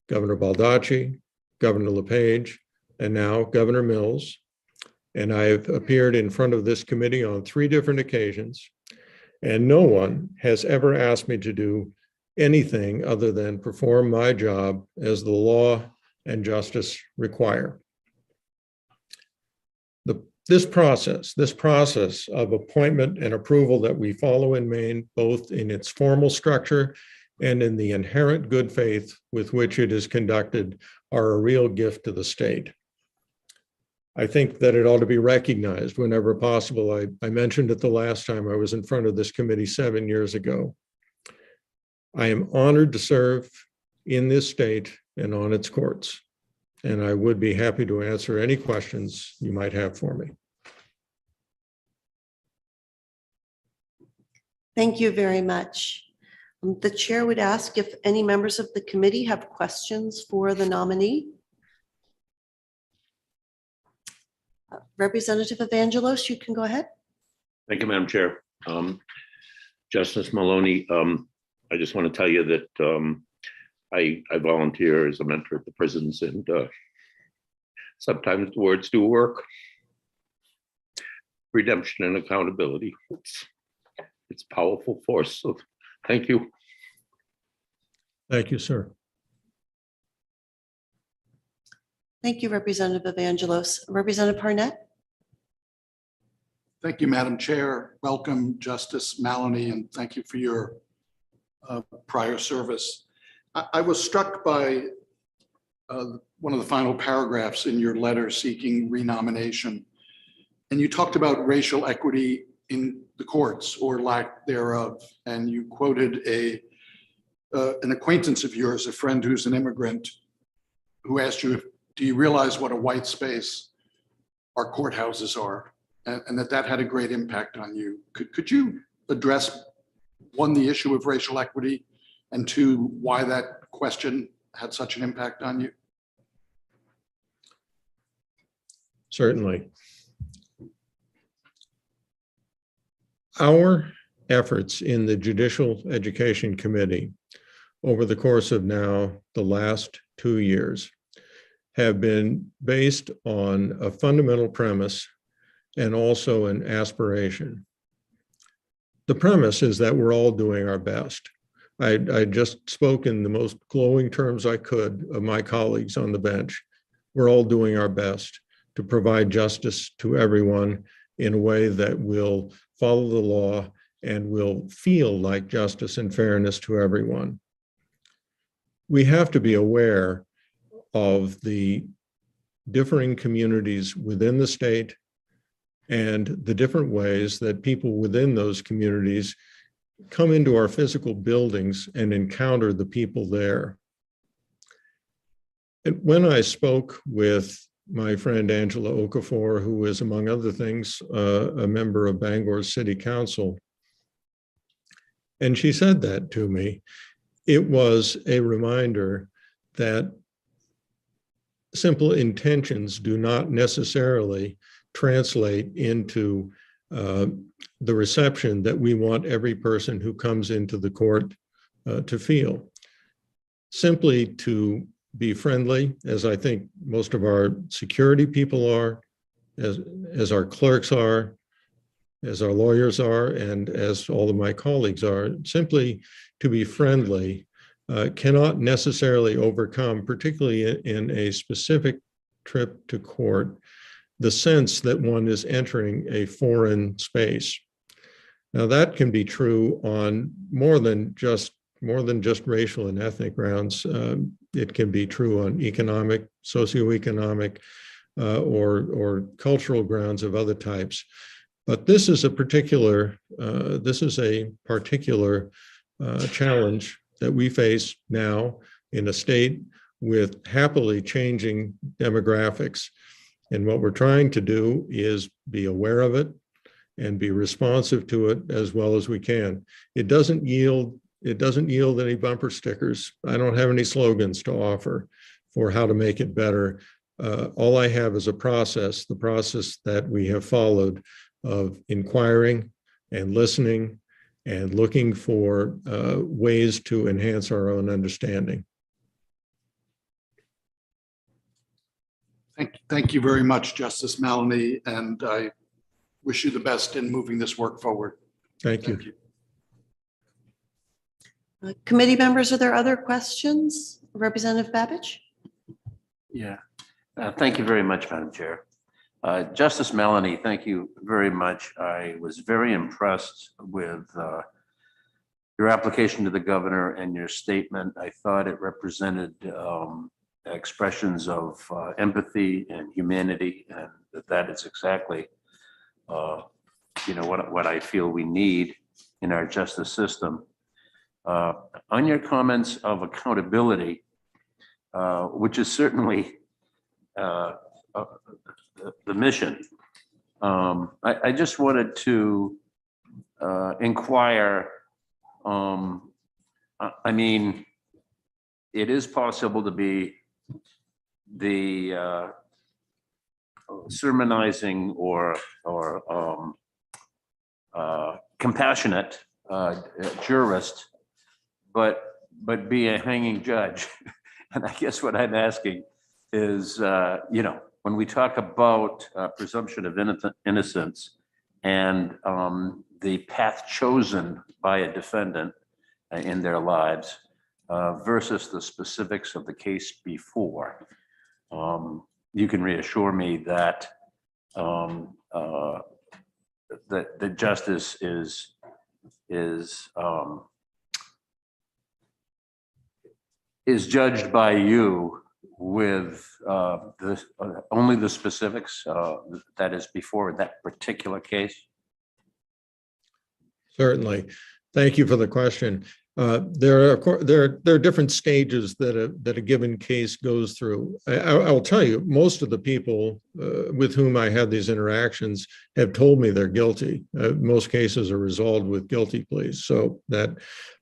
Governor Baldacci, Governor LePage, and now Governor Mills. And I've appeared in front of this committee on 3 different occasions, and no one has ever asked me to do anything other than perform my job as the law and justice require. This process of appointment and approval that we follow in Maine, both in its formal structure and in the inherent good faith with which it is conducted, are a real gift to the state. I think that it ought to be recognized whenever possible. I mentioned it the last time I was in front of this committee 7 years ago. I am honored to serve in this state and on its courts, and I would be happy to answer any questions you might have for me. Thank you very much. The chair would ask if any members of the committee have questions for the nominee. Representative Evangelos, you can go ahead. Thank you, Madam Chair. Justice Maloney, I just want to tell you that I volunteer as a mentor at the prisons, and sometimes the words do work. Redemption and accountability. It's a powerful force. So thank you. Thank you, sir. Thank you, Representative Evangelos. Representative Harnett? Thank you, Madam Chair. Welcome, Justice Maloney, and thank you for your prior service. I was struck by one of the final paragraphs in your letter seeking renomination. And you talked about racial equity in the courts or lack thereof. And you quoted an acquaintance of yours, a friend who's an immigrant, who asked you, do you realize what a white space our courthouses are? And that had a great impact on you. Could you address, 1, the issue of racial equity, and 2, why that question had such an impact on you? Certainly. Our efforts in the Judicial Education Committee over the course of now the last 2 years have been based on a fundamental premise and also an aspiration. The premise is that we're all doing our best. I just spoke in the most glowing terms I could of my colleagues on the bench. We're all doing our best to provide justice to everyone in a way that will follow the law and will feel like justice and fairness to everyone. We have to be aware of the differing communities within the state and the different ways that people within those communities come into our physical buildings and encounter the people there. And when I spoke with my friend Angela Okafor, who is, among other things, a member of Bangor City Council, and she said that to me, it was a reminder that simple intentions do not necessarily translate into the reception that we want every person who comes into the court to feel. Simply to be friendly, as I think most of our security people are, as our clerks are, as our lawyers are, and as all of my colleagues are, simply to be friendly cannot necessarily overcome, particularly in a specific trip to court, the sense that one is entering a foreign space. Now that can be true on more than just racial and ethnic grounds. It can be true on economic, socioeconomic, or cultural grounds of other types. But this is a particular challenge that we face now in a state with happily changing demographics. And what we're trying to do is be aware of it and be responsive to it as well as we can. It doesn't yield any bumper stickers. I don't have any slogans to offer for how to make it better. All I have is a process, the process that we have followed of inquiring and listening and looking for ways to enhance our own understanding. Thank you very much, Justice Maloney, and I wish you the best in moving this work forward. Thank you. Committee members, are there other questions? Representative Babbage? Yeah, thank you very much, Madam Chair. Justice Melanie, thank you very much. I was very impressed with your application to the governor and your statement. I thought it represented expressions of empathy and humanity, and that is exactly what I feel we need in our justice system. On your comments of accountability, which is certainly the mission, I just wanted to inquire. I mean, it is possible to be the sermonizing or compassionate jurist, but be a hanging judge. And I guess what I'm asking is, when we talk about presumption of innocence and the path chosen by a defendant in their lives versus the specifics of the case before, you can reassure me that that justice is judged by you with only the specifics that is before that particular case? Certainly. Thank you for the question. There are different stages that a given case goes through. I'll tell you, most of the people with whom I had these interactions have told me they're guilty. Most cases are resolved with guilty pleas. So that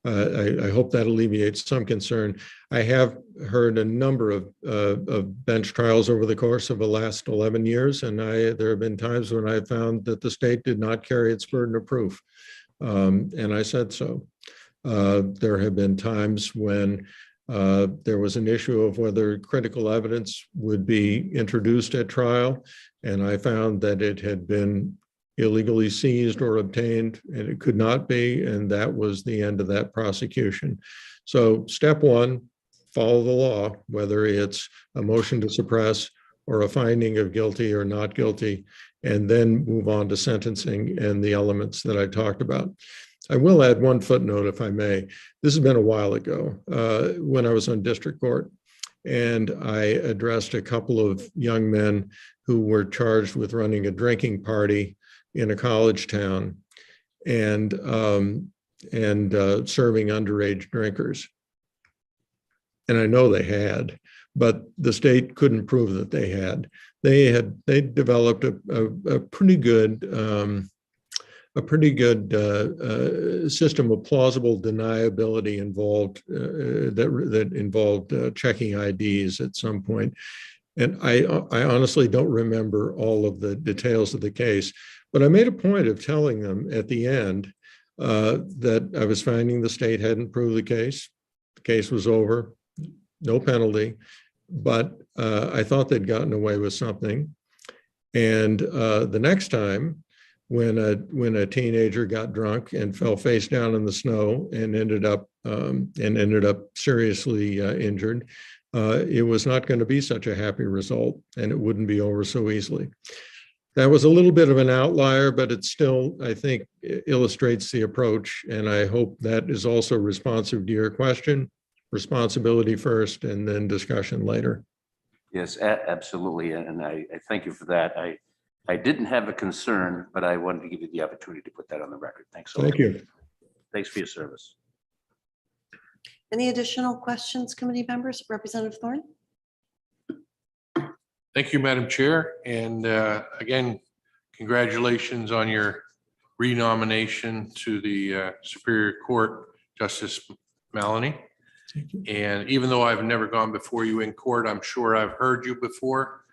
I hope that alleviates some concern. I have heard a number of bench trials over the course of the last 11 years, and there have been times when I found that the state did not carry its burden of proof. And I said so. There have been times when there was an issue of whether critical evidence would be introduced at trial, and I found that it had been illegally seized or obtained, and it could not be, and that was the end of that prosecution. So step one, follow the law, whether it's a motion to suppress or a finding of guilty or not guilty, and then move on to sentencing and the elements that I talked about. I will add one footnote, if I may. This has been a while ago when I was on district court, and I addressed a couple of young men who were charged with running a drinking party in a college town and serving underage drinkers. And I know they had, but the state couldn't prove that they had. They developed a pretty good system of plausible deniability involved that involved checking IDs at some point. And I honestly don't remember all of the details of the case, but I made a point of telling them at the end that I was finding the state hadn't proved the case. The case was over, no penalty, but I thought they'd gotten away with something. And the next time, when a teenager got drunk and fell face down in the snow and ended up seriously injured, it was not going to be such a happy result, and it wouldn't be over so easily. That was a little bit of an outlier, but it still, I think, illustrates the approach, and I hope that is also responsive to your question. Responsibility first, and then discussion later. Yes, absolutely. And I thank you for that. I didn't have a concern, but I wanted to give you the opportunity to put that on the record. Thanks so much. Thank you. Thanks for your service. Any additional questions, committee members? Representative Thorne? Thank you, Madam Chair. And again, congratulations on your renomination to the Superior Court, Justice Maloney. And even though I've never gone before you in court, I'm sure I've heard you before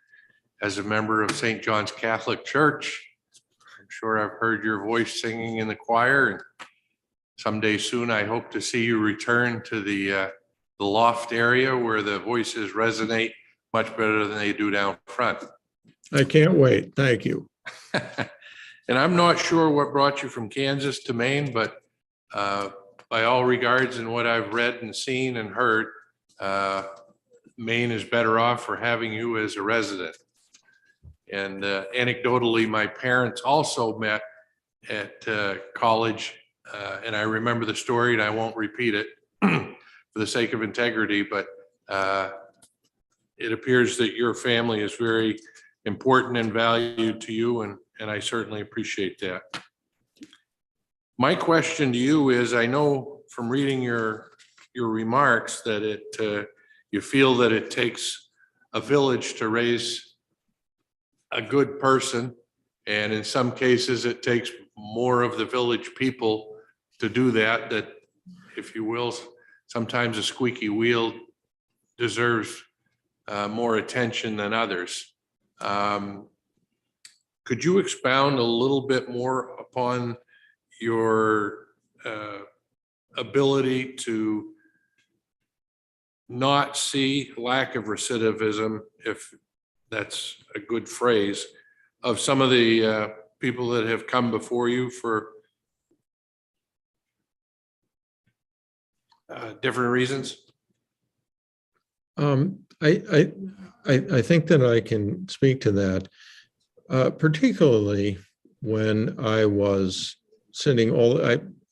as a member of St. John's Catholic Church. I'm sure I've heard your voice singing in the choir, and someday soon I hope to see you return to the loft area where the voices resonate much better than they do down front. I can't wait. Thank you. And I'm not sure what brought you from Kansas to Maine, but by all regards and what I've read and seen and heard, Maine is better off for having you as a resident. And anecdotally, my parents also met at college, and I remember the story, and I won't repeat it for the sake of integrity, but it appears that your family is very important and valued to you, and I certainly appreciate that. My question to you is, I know from reading your remarks that you feel that it takes a village to raise a good person, and in some cases it takes more of the village people to do that, if you will, sometimes a squeaky wheel deserves more attention than others. Could you expound a little bit more upon your ability to not see lack of recidivism, if that's a good phrase, of some of the people that have come before you for different reasons? I think that I can speak to that, particularly when I was sitting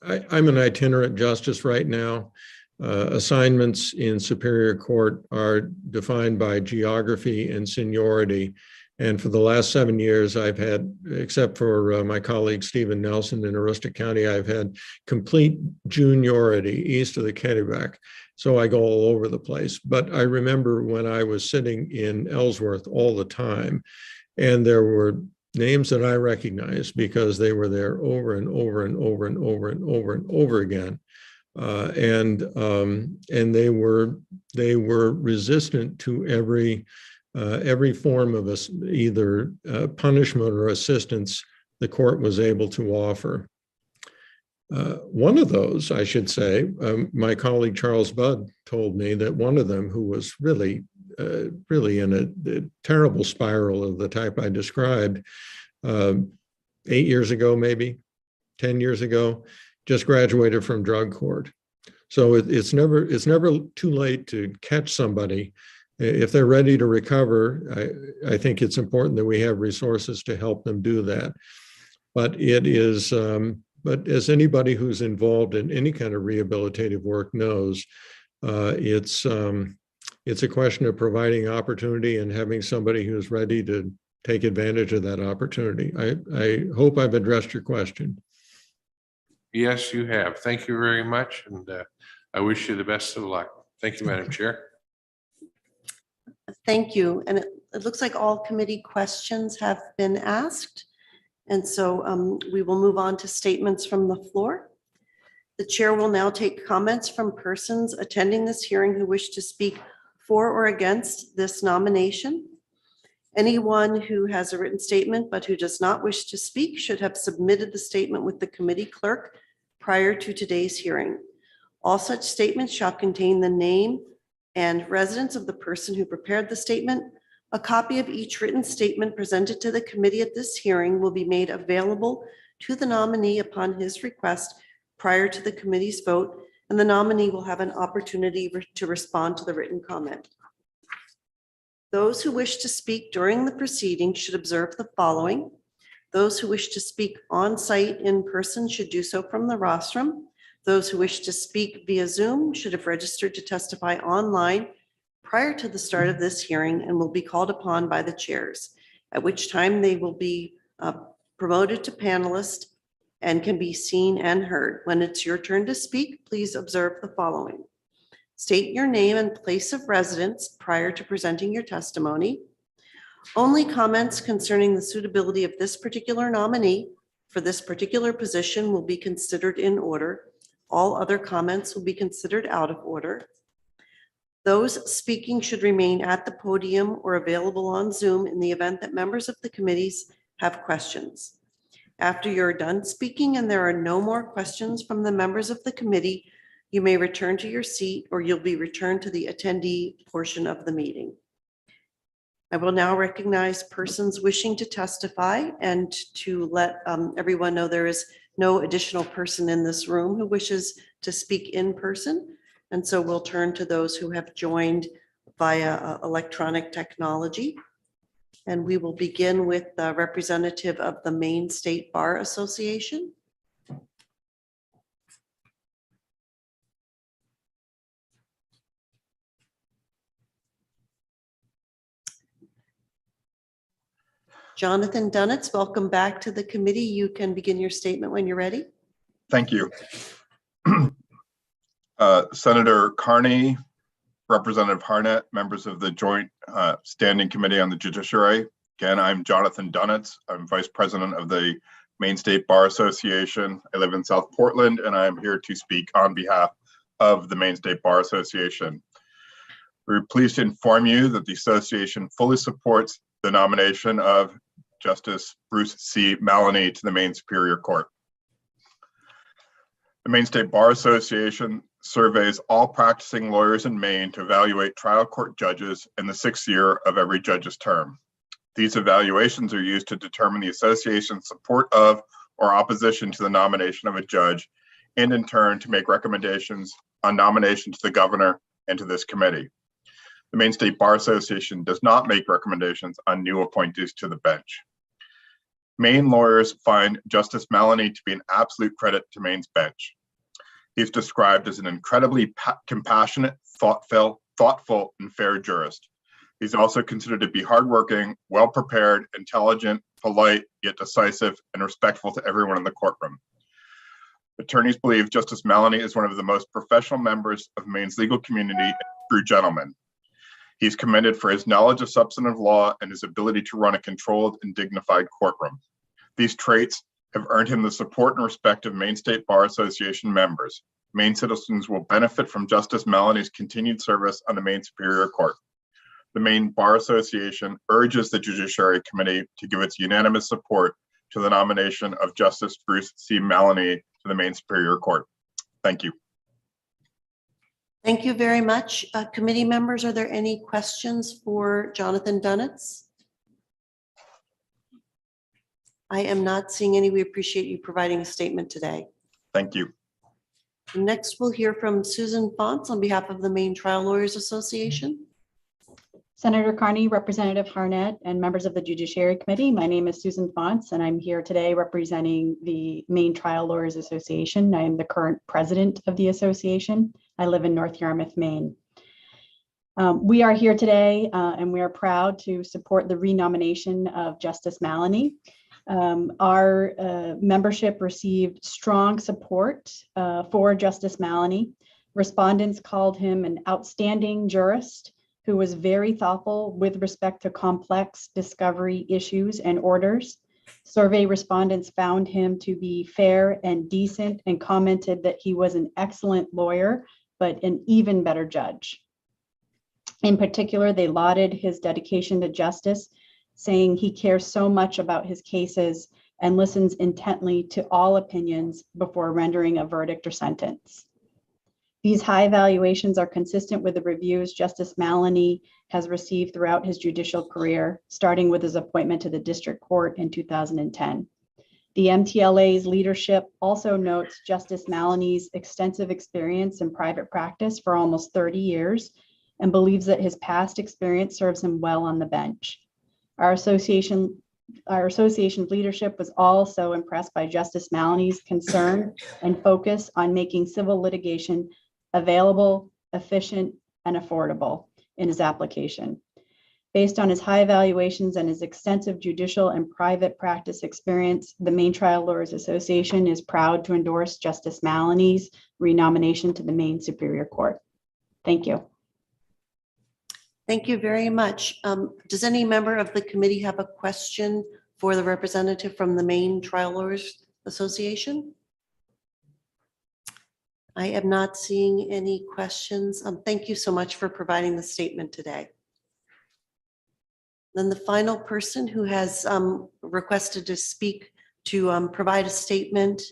I'm an itinerant justice right now. Assignments in Superior Court are defined by geography and seniority. And for the last 7 years, I've had, except for my colleague Stephen Nelson in Aroostook County, I've had complete juniority east of the Kennebec. So I go all over the place. But I remember when I was sitting in Ellsworth all the time, and there were names that I recognized because they were there over and over and over and over and over and over again. And they were resistant to every form of either punishment or assistance the court was able to offer. One of those, I should say, my colleague Charles Budd told me that one of them, who was really in a terrible spiral of the type I described, 8 years ago, maybe 10 years ago, just graduated from drug court. So it's never too late to catch somebody. If they're ready to recover, I think it's important that we have resources to help them do that. But it is But as anybody who's involved in any kind of rehabilitative work knows, it's a question of providing opportunity and having somebody who's ready to take advantage of that opportunity. I hope I've addressed your question. Yes, you have. Thank you very much. And I wish you the best of luck. Thank you, Madam Chair. Thank you. And it looks like all committee questions have been asked. And so we will move on to statements from the floor. The chair will now take comments from persons attending this hearing who wish to speak for or against this nomination. Anyone who has a written statement but who does not wish to speak should have submitted the statement with the committee clerk prior to today's hearing. All such statements shall contain the name and residence of the person who prepared the statement. A copy of each written statement presented to the committee at this hearing will be made available to the nominee upon his request prior to the committee's vote, and the nominee will have an opportunity to respond to the written comment. Those who wish to speak during the proceeding should observe the following. Those who wish to speak on site in person should do so from the rostrum. Those who wish to speak via Zoom should have registered to testify online prior to the start of this hearing and will be called upon by the chairs, at which time they will be promoted to panelist and can be seen and heard. When it's your turn to speak, please observe the following. State your name and place of residence prior to presenting your testimony. Only comments concerning the suitability of this particular nominee for this particular position will be considered in order. All other comments will be considered out of order. Those speaking should remain at the podium or available on Zoom in the event that members of the committees have questions. After you're done speaking and there are no more questions from the members of the committee, you may return to your seat or you'll be returned to the attendee portion of the meeting. I will now recognize persons wishing to testify and to let everyone know there is no additional person in this room who wishes to speak in person. And so we'll turn to those who have joined via electronic technology. And we will begin with the representative of the Maine State Bar Association. Jonathan Dunitz, welcome back to the committee. You can begin your statement when you're ready. Thank you. Senator Carney, Representative Harnett, members of the Joint Standing Committee on the Judiciary. Again, I'm Jonathan Dunitz. I'm Vice President of the Maine State Bar Association. I live in South Portland, and I'm here to speak on behalf of the Maine State Bar Association. We're pleased to inform you that the association fully supports the nomination of Justice Bruce C. Maloney to the Maine Superior Court. The Maine State Bar Association surveys all practicing lawyers in Maine to evaluate trial court judges in the 6th year of every judge's term. These evaluations are used to determine the association's support of or opposition to the nomination of a judge, and in turn to make recommendations on nomination to the governor and to this committee. The Maine State Bar Association does not make recommendations on new appointees to the bench. Maine lawyers find Justice Maloney to be an absolute credit to Maine's bench. He's described as an incredibly compassionate, thoughtful, and fair jurist. He's also considered to be hardworking, well-prepared, intelligent, polite, yet decisive, and respectful to everyone in the courtroom. Attorneys believe Justice Maloney is one of the most professional members of Maine's legal community and a true gentleman. He's commended for his knowledge of substantive law and his ability to run a controlled and dignified courtroom. These traits have earned him the support and respect of Maine State Bar Association members. Maine citizens will benefit from Justice Maloney's continued service on the Maine Superior Court. The Maine Bar Association urges the Judiciary Committee to give its unanimous support to the nomination of Justice Bruce C. Maloney to the Maine Superior Court. Thank you. Thank you very much. Committee members, are there any questions for Jonathan Dunitz? I am not seeing any. We appreciate you providing a statement today. Thank you. Next, we'll hear from Susan Fonts on behalf of the Maine Trial Lawyers Association. Senator Carney, Representative Harnett, and members of the Judiciary Committee. My name is Susan Fonts, and I'm here today representing the Maine Trial Lawyers Association. I am the current president of the association. I live in North Yarmouth, Maine. We are here today, and we are proud to support the renomination of Justice Maloney. Our membership received strong support for Justice Maloney. Respondents called him an outstanding jurist who was very thoughtful with respect to complex discovery issues and orders. Survey respondents found him to be fair and decent and commented that he was an excellent lawyer, but an even better judge. In particular, they lauded his dedication to justice, saying he cares so much about his cases and listens intently to all opinions before rendering a verdict or sentence. These high valuations are consistent with the reviews Justice Maloney has received throughout his judicial career, starting with his appointment to the district court in 2010. The MTLA's leadership also notes Justice Maloney's extensive experience in private practice for almost 30 years and believes that his past experience serves him well on the bench. Our association's leadership was also impressed by Justice Maloney's concern and focus on making civil litigation available, efficient, and affordable in his application. Based on his high evaluations and his extensive judicial and private practice experience, the Maine Trial Lawyers Association is proud to endorse Justice Maloney's renomination to the Maine Superior Court. Thank you. Thank you very much. Does any member of the committee have a question for the representative from the Maine Trial Lawyers Association? I am not seeing any questions. Thank you so much for providing the statement today. Then the final person who has requested to speak to provide a statement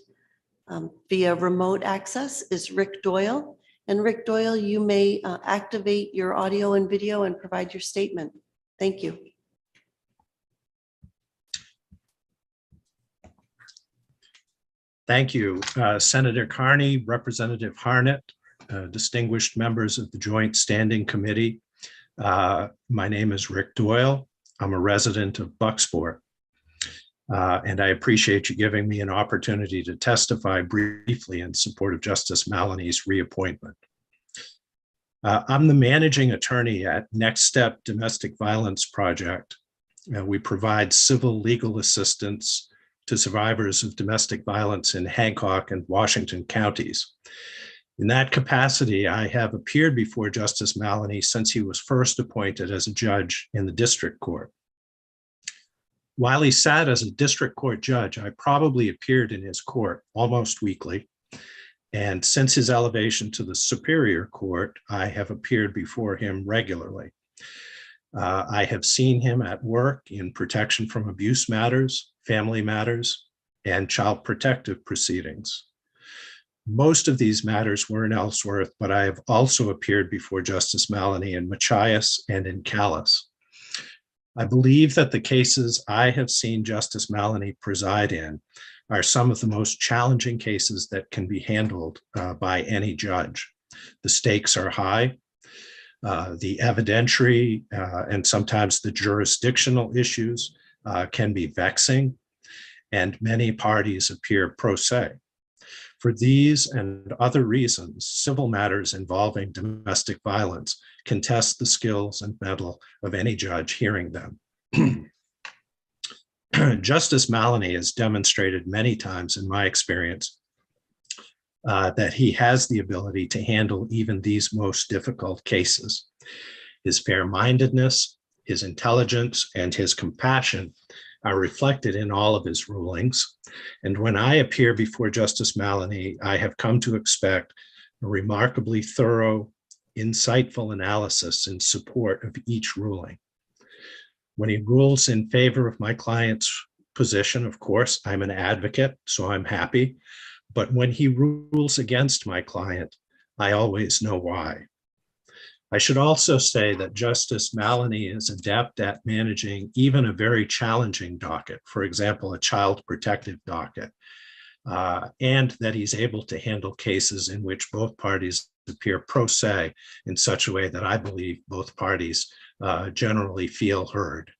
via remote access is Rick Doyle. And Rick Doyle, you may activate your audio and video and provide your statement. Thank you. Thank you, Senator Carney, Representative Harnett, distinguished members of the Joint Standing Committee. My name is Rick Doyle. I'm a resident of Bucksport, and I appreciate you giving me an opportunity to testify briefly in support of Justice Maloney's reappointment. I'm the managing attorney at Next Step Domestic Violence Project. We provide civil legal assistance to survivors of domestic violence in Hancock and Washington counties. In that capacity, I have appeared before Justice Maloney since he was first appointed as a judge in the district court. While he sat as a district court judge, I probably appeared in his court almost weekly. And since his elevation to the Superior Court, I have appeared before him regularly. I have seen him at work in protection from abuse matters, family matters, and child protective proceedings. Most of these matters were in Ellsworth, but I have also appeared before Justice Maloney in Machias and in Calais. I believe that the cases I have seen Justice Maloney preside in are some of the most challenging cases that can be handled by any judge. The stakes are high. The evidentiary and sometimes the jurisdictional issues can be vexing, and many parties appear pro se. For these and other reasons, civil matters involving domestic violence can test the skills and mettle of any judge hearing them. Justice Maloney has demonstrated many times in my experience that he has the ability to handle even these most difficult cases. His fair-mindedness, his intelligence, and his compassion are reflected in all of his rulings. And when I appear before Justice Maloney, I have come to expect a remarkably thorough, insightful analysis in support of each ruling. When he rules in favor of my client's position, of course, I'm an advocate, so I'm happy. But when he rules against my client, I always know why. I should also say that Justice Maloney is adept at managing even a very challenging docket, for example, a child protective docket, and that he's able to handle cases in which both parties appear pro se in such a way that I believe both parties generally feel heard.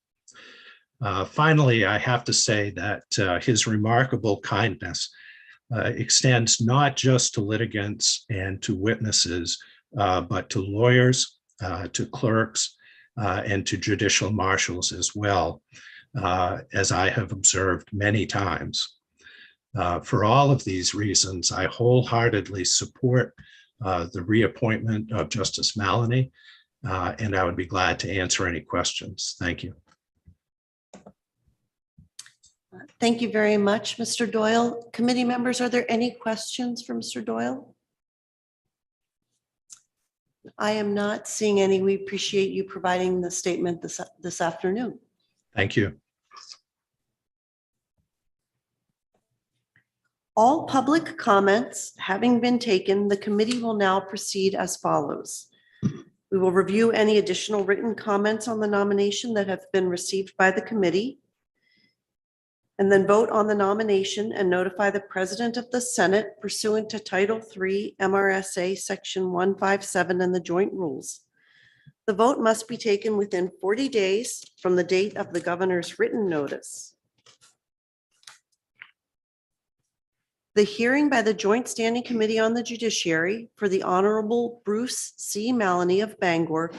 Finally, I have to say that his remarkable kindness extends not just to litigants and to witnesses, but to lawyers, to clerks, and to judicial marshals as well, as I have observed many times. For all of these reasons, I wholeheartedly support the reappointment of Justice Maloney, and I would be glad to answer any questions. Thank you. Thank you very much, Mr. Doyle. Committee members, are there any questions for Mr. Doyle? I am not seeing any. We appreciate you providing the statement this afternoon. Thank you. All public comments having been taken, the committee will now proceed as follows. We will review any additional written comments on the nomination that have been received by the committee, and then vote on the nomination and notify the President of the Senate pursuant to Title III MRSA Section 157 and the joint rules. The vote must be taken within 40 days from the date of the governor's written notice. The hearing by the Joint Standing Committee on the Judiciary for the Honorable Bruce C. Maloney of Bangor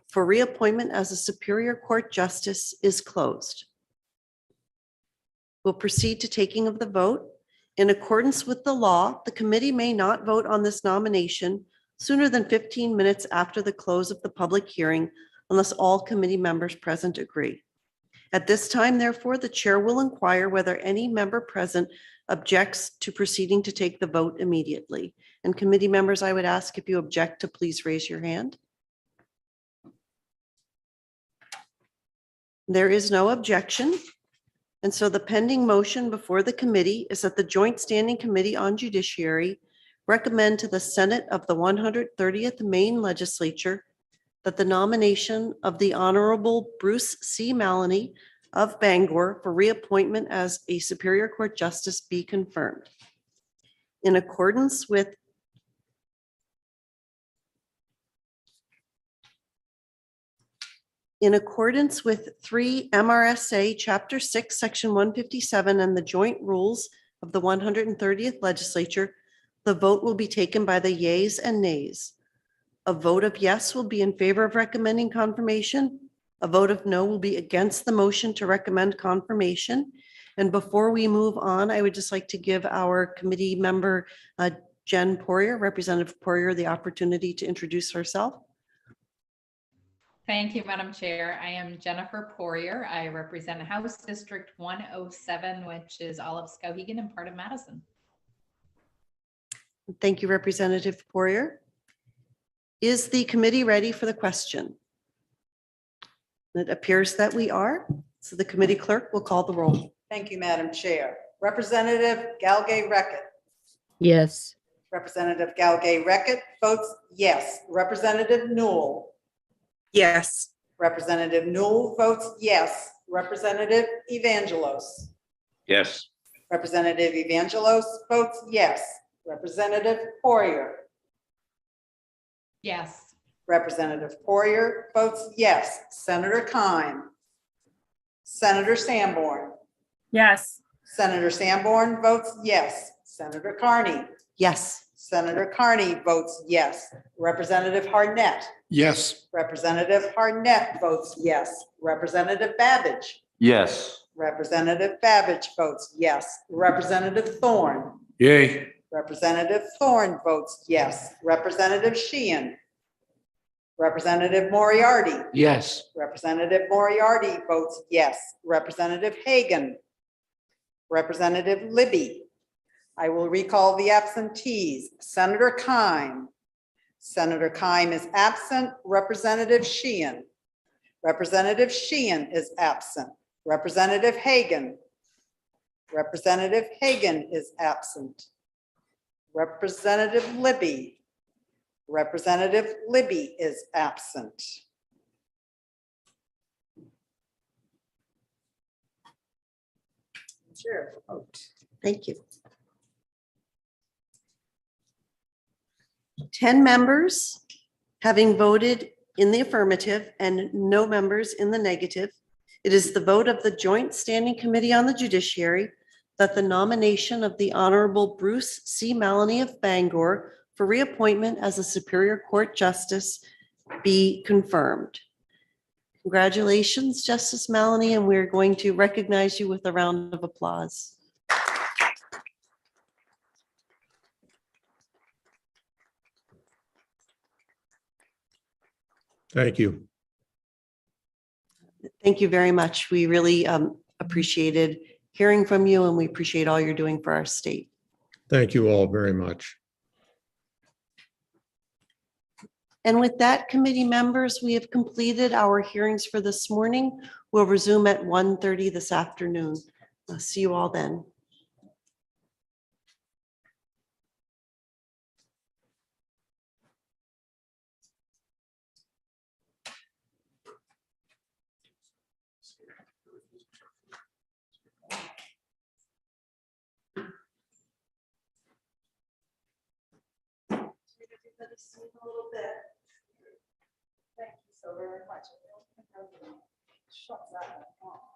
for reappointment as a Superior Court Justice is closed. We'll proceed to taking of the vote. In accordance with the law, the committee may not vote on this nomination sooner than 15 minutes after the close of the public hearing unless all committee members present agree. At this time, therefore, the chair will inquire whether any member present objects to proceeding to take the vote immediately. And committee members, I would ask if you object to please raise your hand. There is no objection. And so the pending motion before the committee is that the Joint Standing Committee on Judiciary recommend to the Senate of the 130th Maine Legislature that the nomination of the Honorable Bruce C. Maloney of Bangor for reappointment as a Superior Court Justice be confirmed. In accordance with In accordance with 3 MRSA Chapter 6, Section 157 and the joint rules of the 130th Legislature, the vote will be taken by the yeas and nays. A vote of yes will be in favor of recommending confirmation. A vote of no will be against the motion to recommend confirmation. And before we move on, I would just like to give our committee member, Jen Poirier, Representative Poirier, the opportunity to introduce herself. Thank you, Madam Chair. I am Jennifer Poirier. I represent House District 107, which is all of Skowhegan and part of Madison. Thank you, Representative Poirier. Is the committee ready for the question? It appears that we are. So the committee clerk will call the roll. Thank you, Madam Chair. Representative Galgay-Reckett. Yes. Representative Galgay-Reckett votes yes. Representative Newell. Yes. Representative Newell votes yes. Representative Evangelos. Yes. Representative Evangelos votes yes. Representative Poirier. Yes. Representative Poirier votes yes. Senator Kime. Senator Sanborn. Yes. Senator Sanborn votes yes. Senator Carney. Yes. Senator Carney votes yes. Representative Harnett. Yes. Representative Harnett votes yes. Representative Babbage. Yes. Representative Babbage votes yes. Representative Thorne. Yay. Representative Thorne votes yes. Representative Sheehan. Representative Moriarty. Yes. Representative Moriarty votes yes. Representative Hagan. Representative Libby. I will recall the absentees. Senator Kime. Senator Kime is absent. Representative Sheehan. Representative Sheehan is absent. Representative Hagan. Representative Hagan is absent. Representative Libby. Representative Libby is absent. Chair vote. Thank you. 10 members having voted in the affirmative and no members in the negative, it is the vote of the Joint Standing Committee on the Judiciary that the nomination of the Honorable Bruce C. Maloney of Bangor for reappointment as a Superior Court Justice be confirmed. Congratulations, Justice Maloney, and we're going to recognize you with a round of applause. Thank you. Thank you very much. We really appreciated hearing from you, and we appreciate all you're doing for our state. Thank you all very much. And with that, committee members, we have completed our hearings for this morning. We'll resume at 1:30 this afternoon. I'll see you all then. A little bit. Thank you so very much. Shut that off.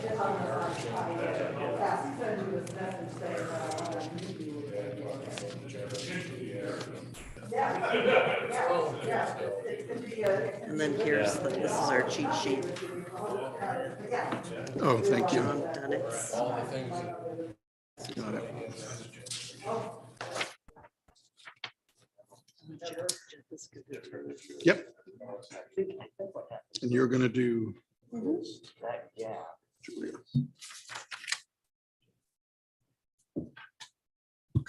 And then here's, this is our cheat sheet. Oh, thank you. John Dunitz. Got it. Yep. And you're going to do. Julia.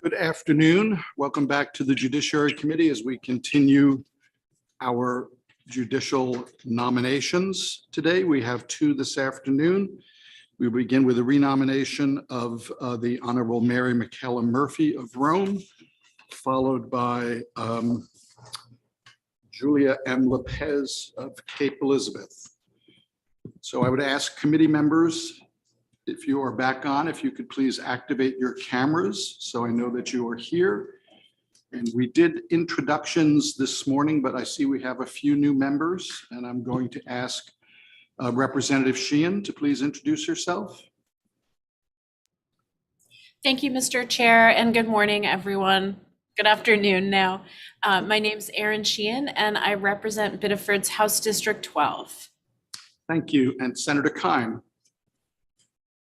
Good afternoon. Welcome back to the Judiciary Committee as we continue our judicial nominations today. We have two this afternoon. We begin with a renomination of the Honorable Mary Michaela Murphy of Rome, followed by Julia M. Lopez of Cape Elizabeth. So I would ask committee members, if you are back on, if you could please activate your cameras so I know that you are here. And we did introductions this morning, but I see we have a few new members, and I'm going to ask Representative Sheehan to please introduce herself. Thank you, Mr. Chair, and good morning, everyone. Good afternoon now. My name's Erin Sheehan, and I represent Biddeford's House District 12. Thank you. And Senator Keim.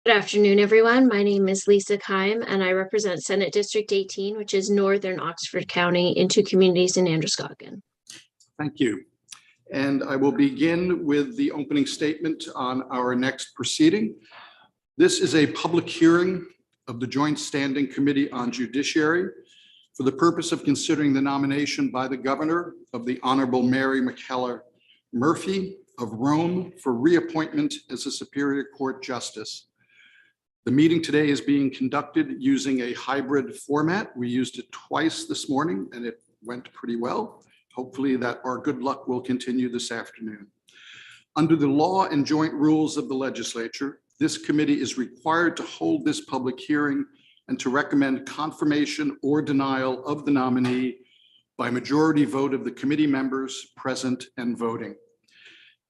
Good afternoon, everyone. My name is Lisa Keim, and I represent Senate District 18, which is northern Oxford County, in two communities in Androscoggin. Thank you. And I will begin with the opening statement on our next proceeding. This is a public hearing of the Joint Standing Committee on Judiciary for the purpose of considering the nomination by the governor of the Honorable Mary Michaela Murphy of Rome for reappointment as a Superior Court Justice. The meeting today is being conducted using a hybrid format. We used it twice this morning and it went pretty well. Hopefully that our good luck will continue this afternoon. Under the law and joint rules of the legislature, this committee is required to hold this public hearing and to recommend confirmation or denial of the nominee by majority vote of the committee members present and voting.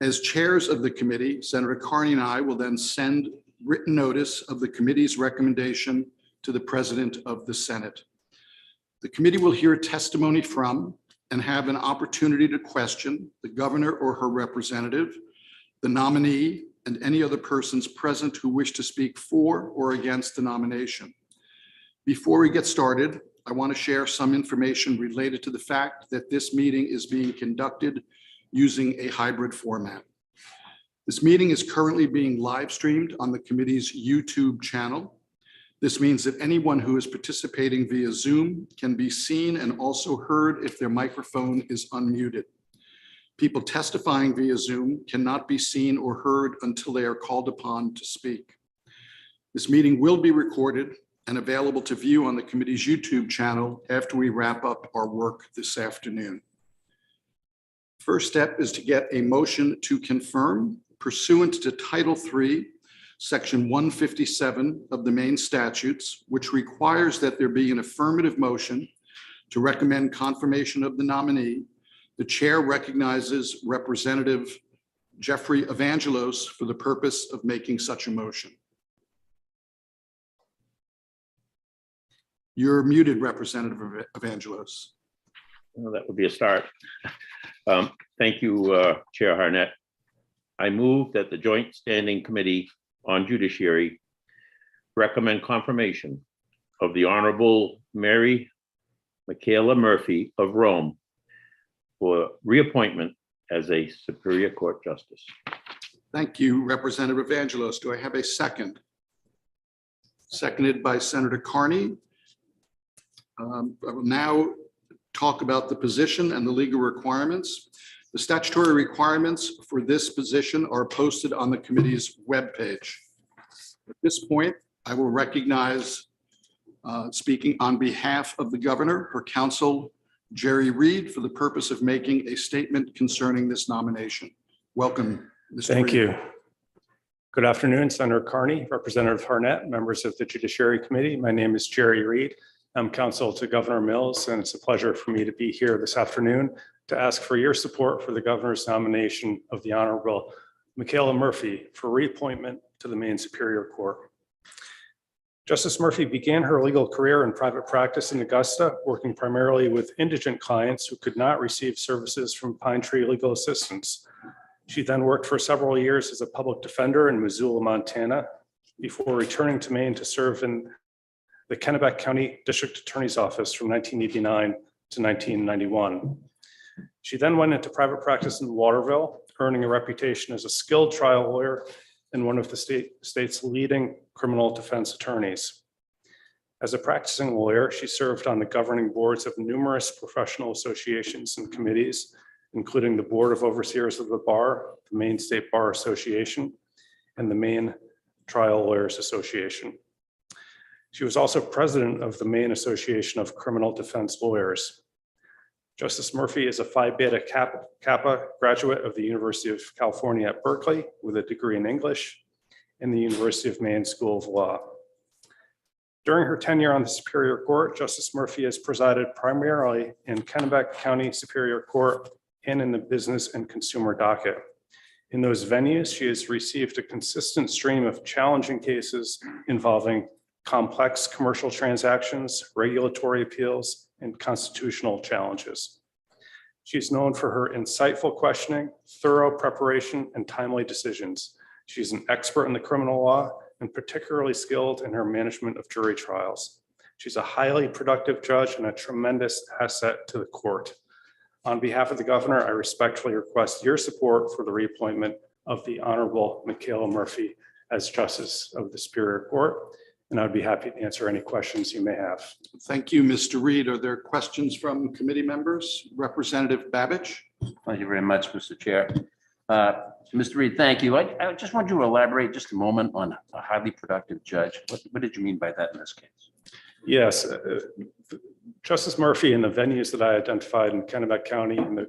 As chairs of the committee, Senator Carney and I will then send written notice of the committee's recommendation to the President of the Senate. The committee will hear testimony from and have an opportunity to question the governor or her representative, the nominee, and any other persons present who wish to speak for or against the nomination. Before we get started, I want to share some information related to the fact that this meeting is being conducted using a hybrid format. This meeting is currently being live streamed on the committee's YouTube channel. This means that anyone who is participating via Zoom can be seen and also heard if their microphone is unmuted. People testifying via Zoom cannot be seen or heard until they are called upon to speak. This meeting will be recorded and available to view on the committee's YouTube channel after we wrap up our work this afternoon. First step is to get a motion to confirm pursuant to Title III, Section 157 of the Maine statutes, which requires that there be an affirmative motion to recommend confirmation of the nominee. The chair recognizes Representative Jeffrey Evangelos for the purpose of making such a motion. You're muted, Representative Evangelos. Well, that would be a start. Thank you, Chair Harnett. I move that the Joint Standing Committee on Judiciary recommend confirmation of the Honorable Mary Michaela Murphy of Rome for reappointment as a Superior Court Justice. Thank you, Representative Evangelos. Do I have a second? Seconded by Senator Carney. I will now talk about the position and the legal requirements. The statutory requirements for this position are posted on the committee's webpage. At this point, I will recognize, speaking on behalf of the governor, her counsel, Jerry Reed, for the purpose of making a statement concerning this nomination. Welcome, Mr. Thank Reed. you. Good afternoon, Senator Carney, Representative Harnett, members of the Judiciary Committee. My name is Jerry Reed. I'm counsel to Governor Mills, and it's a pleasure for me to be here this afternoon to ask for your support for the governor's nomination of the Honorable Michaela Murphy for reappointment to the Maine Superior Court. Justice Murphy began her legal career in private practice in Augusta, working primarily with indigent clients who could not receive services from Pine Tree Legal Assistance. She then worked for several years as a public defender in Missoula, Montana, before returning to Maine to serve in the Kennebec County District Attorney's Office from 1989 to 1991. She then went into private practice in Waterville, earning a reputation as a skilled trial lawyer and one of the state's leading criminal defense attorneys. As a practicing lawyer, she served on the governing boards of numerous professional associations and committees, including the Board of Overseers of the Bar, the Maine State Bar Association, and the Maine Trial Lawyers Association. She was also president of the Maine Association of Criminal Defense Lawyers. Justice Murphy is a Phi Beta Kappa graduate of the University of California at Berkeley with a degree in English and the University of Maine School of Law. During her tenure on the Superior Court, Justice Murphy has presided primarily in Kennebec County Superior Court and in the business and consumer docket. In those venues, she has received a consistent stream of challenging cases involving complex commercial transactions, regulatory appeals, and constitutional challenges. She's known for her insightful questioning, thorough preparation, and timely decisions. She's an expert in the criminal law and particularly skilled in her management of jury trials. She's a highly productive judge and a tremendous asset to the court. On behalf of the governor, I respectfully request your support for the reappointment of the Honorable Michaela Murphy as Justice of the Superior Court, and I'd be happy to answer any questions you may have. Thank you, Mr. Reed. Are there questions from committee members? Representative Babbage? Thank you very much, Mr. Chair. Mr. Reed, thank you. I just want you to elaborate just a moment on a highly productive judge. What did you mean by that in this case? Yes, Justice Murphy in the venues that I identified in Kennebec County in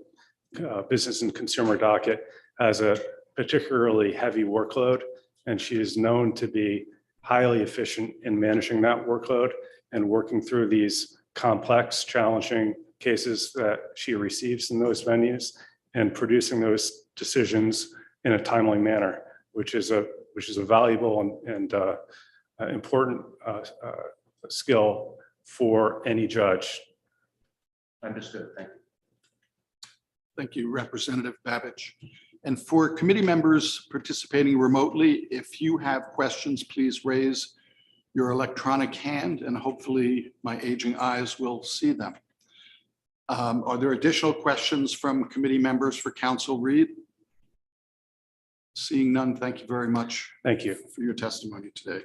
the business and consumer docket has a particularly heavy workload, and she is known to be highly efficient in managing that workload and working through these complex, challenging cases that she receives in those venues and producing those decisions in a timely manner, which is a valuable and important skill for any judge. Understood. Thank you. Thank you, Representative Babbage. And for committee members participating remotely, if you have questions, please raise your electronic hand and hopefully my aging eyes will see them. Are there additional questions from committee members for Counsel Reed? Seeing none, thank you very much. Thank you for your testimony today.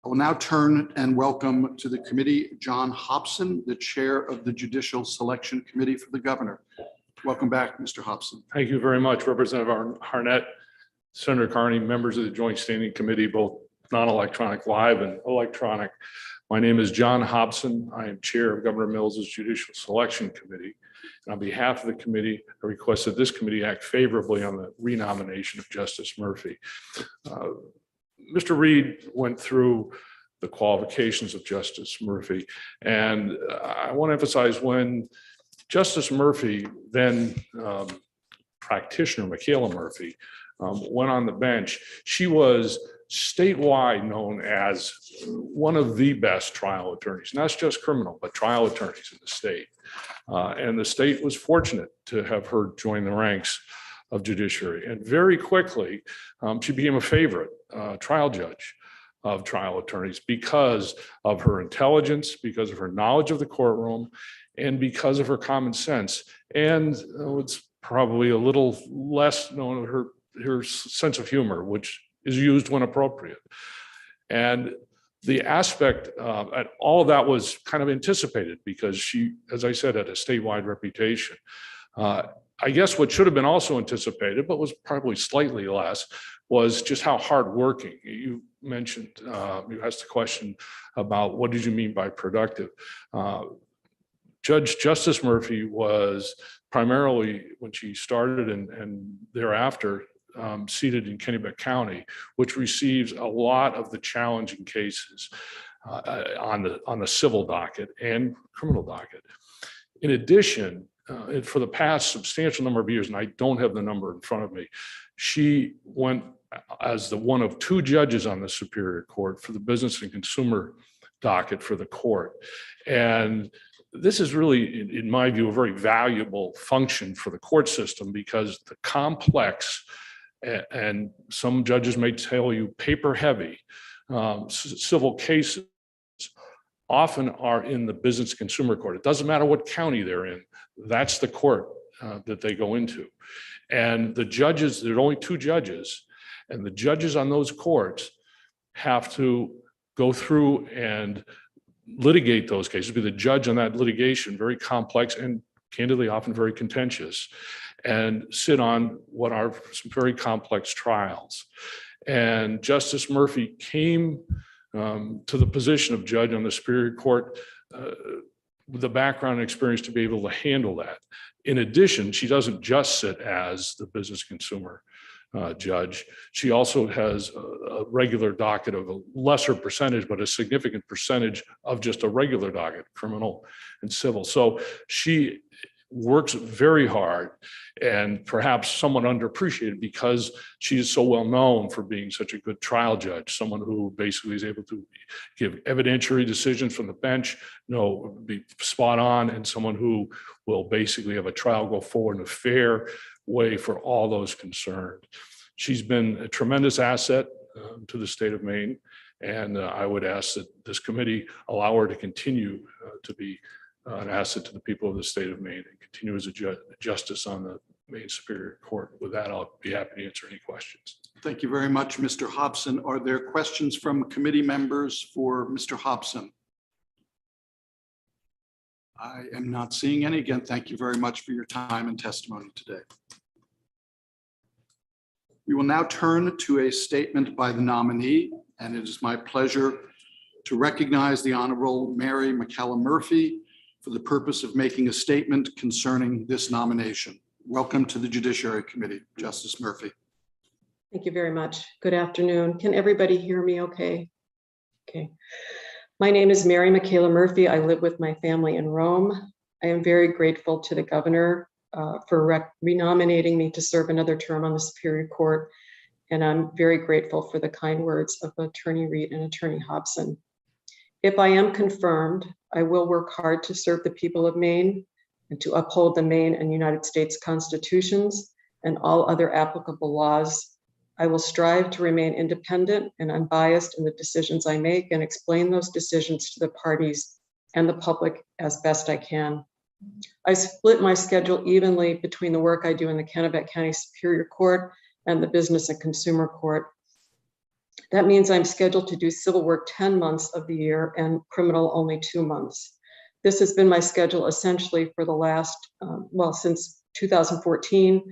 I will now turn and welcome to the committee John Hobson, the chair of the Judicial Selection Committee for the Governor. Welcome back, Mr. Hobson. Thank you very much, Representative Harnett, Senator Carney, members of the Joint Standing Committee, both non-electronic live and electronic. My name is John Hobson. I am chair of Governor Mills's Judicial Selection Committee. And on behalf of the committee, I request that this committee act favorably on the renomination of Justice Murphy. Mr. Reed went through the qualifications of Justice Murphy, and I want to emphasize when Justice Murphy, then practitioner Michaela Murphy, went on the bench, she was statewide known as one of the best trial attorneys, not just criminal, but trial attorneys in the state. And the state was fortunate to have her join the ranks of judiciary. And very quickly, she became a favorite trial judge of trial attorneys because of her intelligence, because of her knowledge of the courtroom, and because of her common sense. And it's probably a little less known, her sense of humor, which is used when appropriate. And the aspect, and all of that was kind of anticipated because she, as I said, had a statewide reputation. I guess what should have been also anticipated, but was probably slightly less, was just how hardworking. You mentioned, you asked a question about what did you mean by productive? Justice Murphy was primarily, when she started and thereafter, seated in Kennebec County, which receives a lot of the challenging cases on the civil docket and criminal docket. In addition, for the past substantial number of years, and I don't have the number in front of me, she went as the one of two judges on the Superior Court for the business and consumer docket for the court. And this is really, in my view, a very valuable function for the court system, because the complex, and some judges may tell you paper heavy, civil cases often are in the business consumer court. It doesn't matter what county they're in. That's the court that they go into. And the judges, there are only two judges, and the judges on those courts have to go through and litigate those cases, be the judge on that litigation, very complex and candidly often very contentious, and sit on what are some very complex trials. And Justice Murphy came to the position of judge on the Superior Court with the background and experience to be able to handle that. In addition, she doesn't just sit as the business consumer judge. She also has a regular docket of a lesser percentage, but a significant percentage of just a regular docket, criminal and civil. So she works very hard, and perhaps somewhat underappreciated because she is so well known for being such a good trial judge, someone who basically is able to give evidentiary decisions from the bench, be spot on, and someone who will basically have a trial go forward in a fair way for all those concerned. She's been a tremendous asset to the state of Maine, and I would ask that this committee allow her to continue to be an asset to the people of the state of Maine and continue as a justice on the Maine Superior Court. With that, I'll be happy to answer any questions. Thank you very much, Mr. Hobson. Are there questions from committee members for Mr. Hobson? I am not seeing any. Again, thank you very much for your time and testimony today. We will now turn to a statement by the nominee, and it is my pleasure to recognize the Honorable Mary McCallum Murphy for the purpose of making a statement concerning this nomination. Welcome to the Judiciary Committee, Justice Murphy. Thank you very much. Good afternoon. Can everybody hear me okay? Okay. My name is Mary McCallum Murphy. I live with my family in Rome. I am very grateful to the governor for renominating me to serve another term on the Superior Court. And I'm very grateful for the kind words of Attorney Reed and Attorney Hobson. If I am confirmed, I will work hard to serve the people of Maine and to uphold the Maine and United States constitutions and all other applicable laws. I will strive to remain independent and unbiased in the decisions I make and explain those decisions to the parties and the public as best I can. I split my schedule evenly between the work I do in the Kennebec County Superior Court and the Business and Consumer Court. That means I'm scheduled to do civil work 10 months of the year and criminal only 2 months. This has been my schedule essentially for the last, since 2014.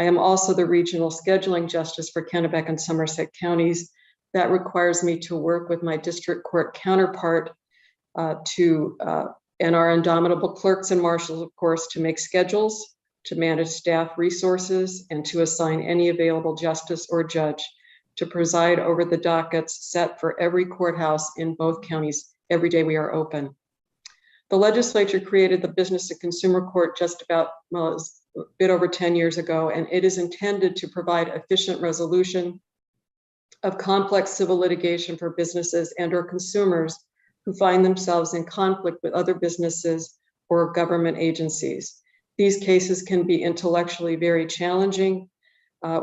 I am also the regional scheduling justice for Kennebec and Somerset counties. That requires me to work with my district court counterpart and our indomitable clerks and marshals, of course, to make schedules, to manage staff resources, and to assign any available justice or judge to preside over the dockets set for every courthouse in both counties every day we are open. The legislature created the Business and Consumer Court just about, a bit over 10 years ago, and it is intended to provide efficient resolution of complex civil litigation for businesses and/or consumers who find themselves in conflict with other businesses or government agencies. These cases can be intellectually very challenging.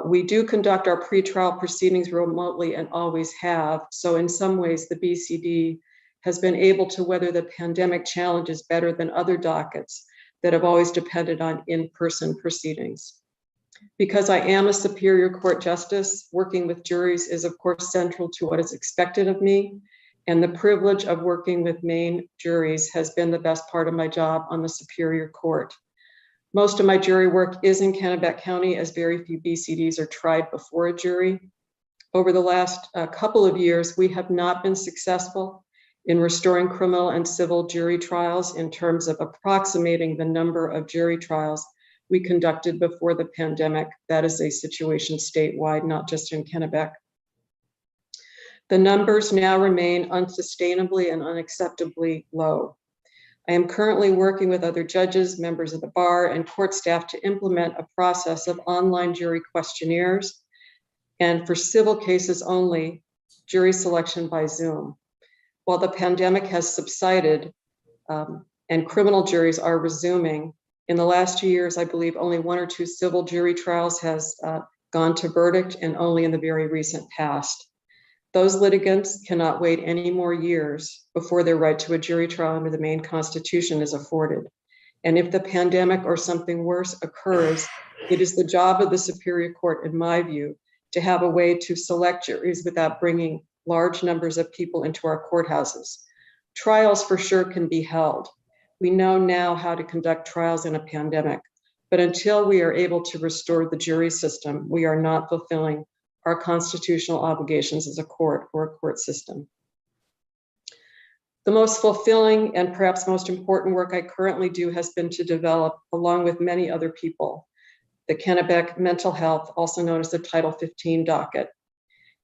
We do conduct our pretrial proceedings remotely and always have. So in some ways, the BCD has been able to weather the pandemic challenges better than other dockets that have always depended on in-person proceedings. Because I am a Superior Court justice, working with juries is of course central to what is expected of me. And the privilege of working with Maine juries has been the best part of my job on the Superior Court. Most of my jury work is in Kennebec County, as very few BCDs are tried before a jury. Over the last couple of years, we have not been successful in restoring criminal and civil jury trials in terms of approximating the number of jury trials we conducted before the pandemic. That is a situation statewide, not just in Kennebec. The numbers now remain unsustainably and unacceptably low. I am currently working with other judges, members of the bar, and court staff to implement a process of online jury questionnaires and for civil cases only, jury selection by Zoom. While the pandemic has subsided and criminal juries are resuming, in the last 2 years, I believe only 1 or 2 civil jury trials has gone to verdict, and only in the very recent past. Those litigants cannot wait any more years before their right to a jury trial under the Maine Constitution is afforded. And if the pandemic or something worse occurs, it is the job of the Superior Court, in my view, to have a way to select juries without bringing large numbers of people into our courthouses. Trials for sure can be held. We know now how to conduct trials in a pandemic, but until we are able to restore the jury system, we are not fulfilling our constitutional obligations as a court or a court system. The most fulfilling and perhaps most important work I currently do has been to develop, along with many other people, the Kennebec Mental Health, also known as the Title 15 docket.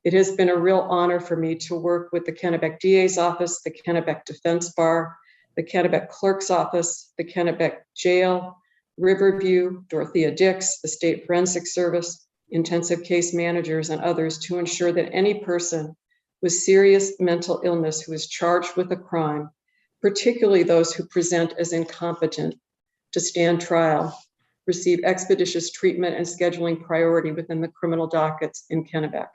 It has been a real honor for me to work with the Kennebec DA's office, the Kennebec Defense Bar, the Kennebec Clerk's Office, the Kennebec Jail, Riverview, Dorothea Dix, the State Forensic Service, intensive case managers, and others to ensure that any person with serious mental illness who is charged with a crime, particularly those who present as incompetent to stand trial, receive expeditious treatment and scheduling priority within the criminal dockets in Kennebec.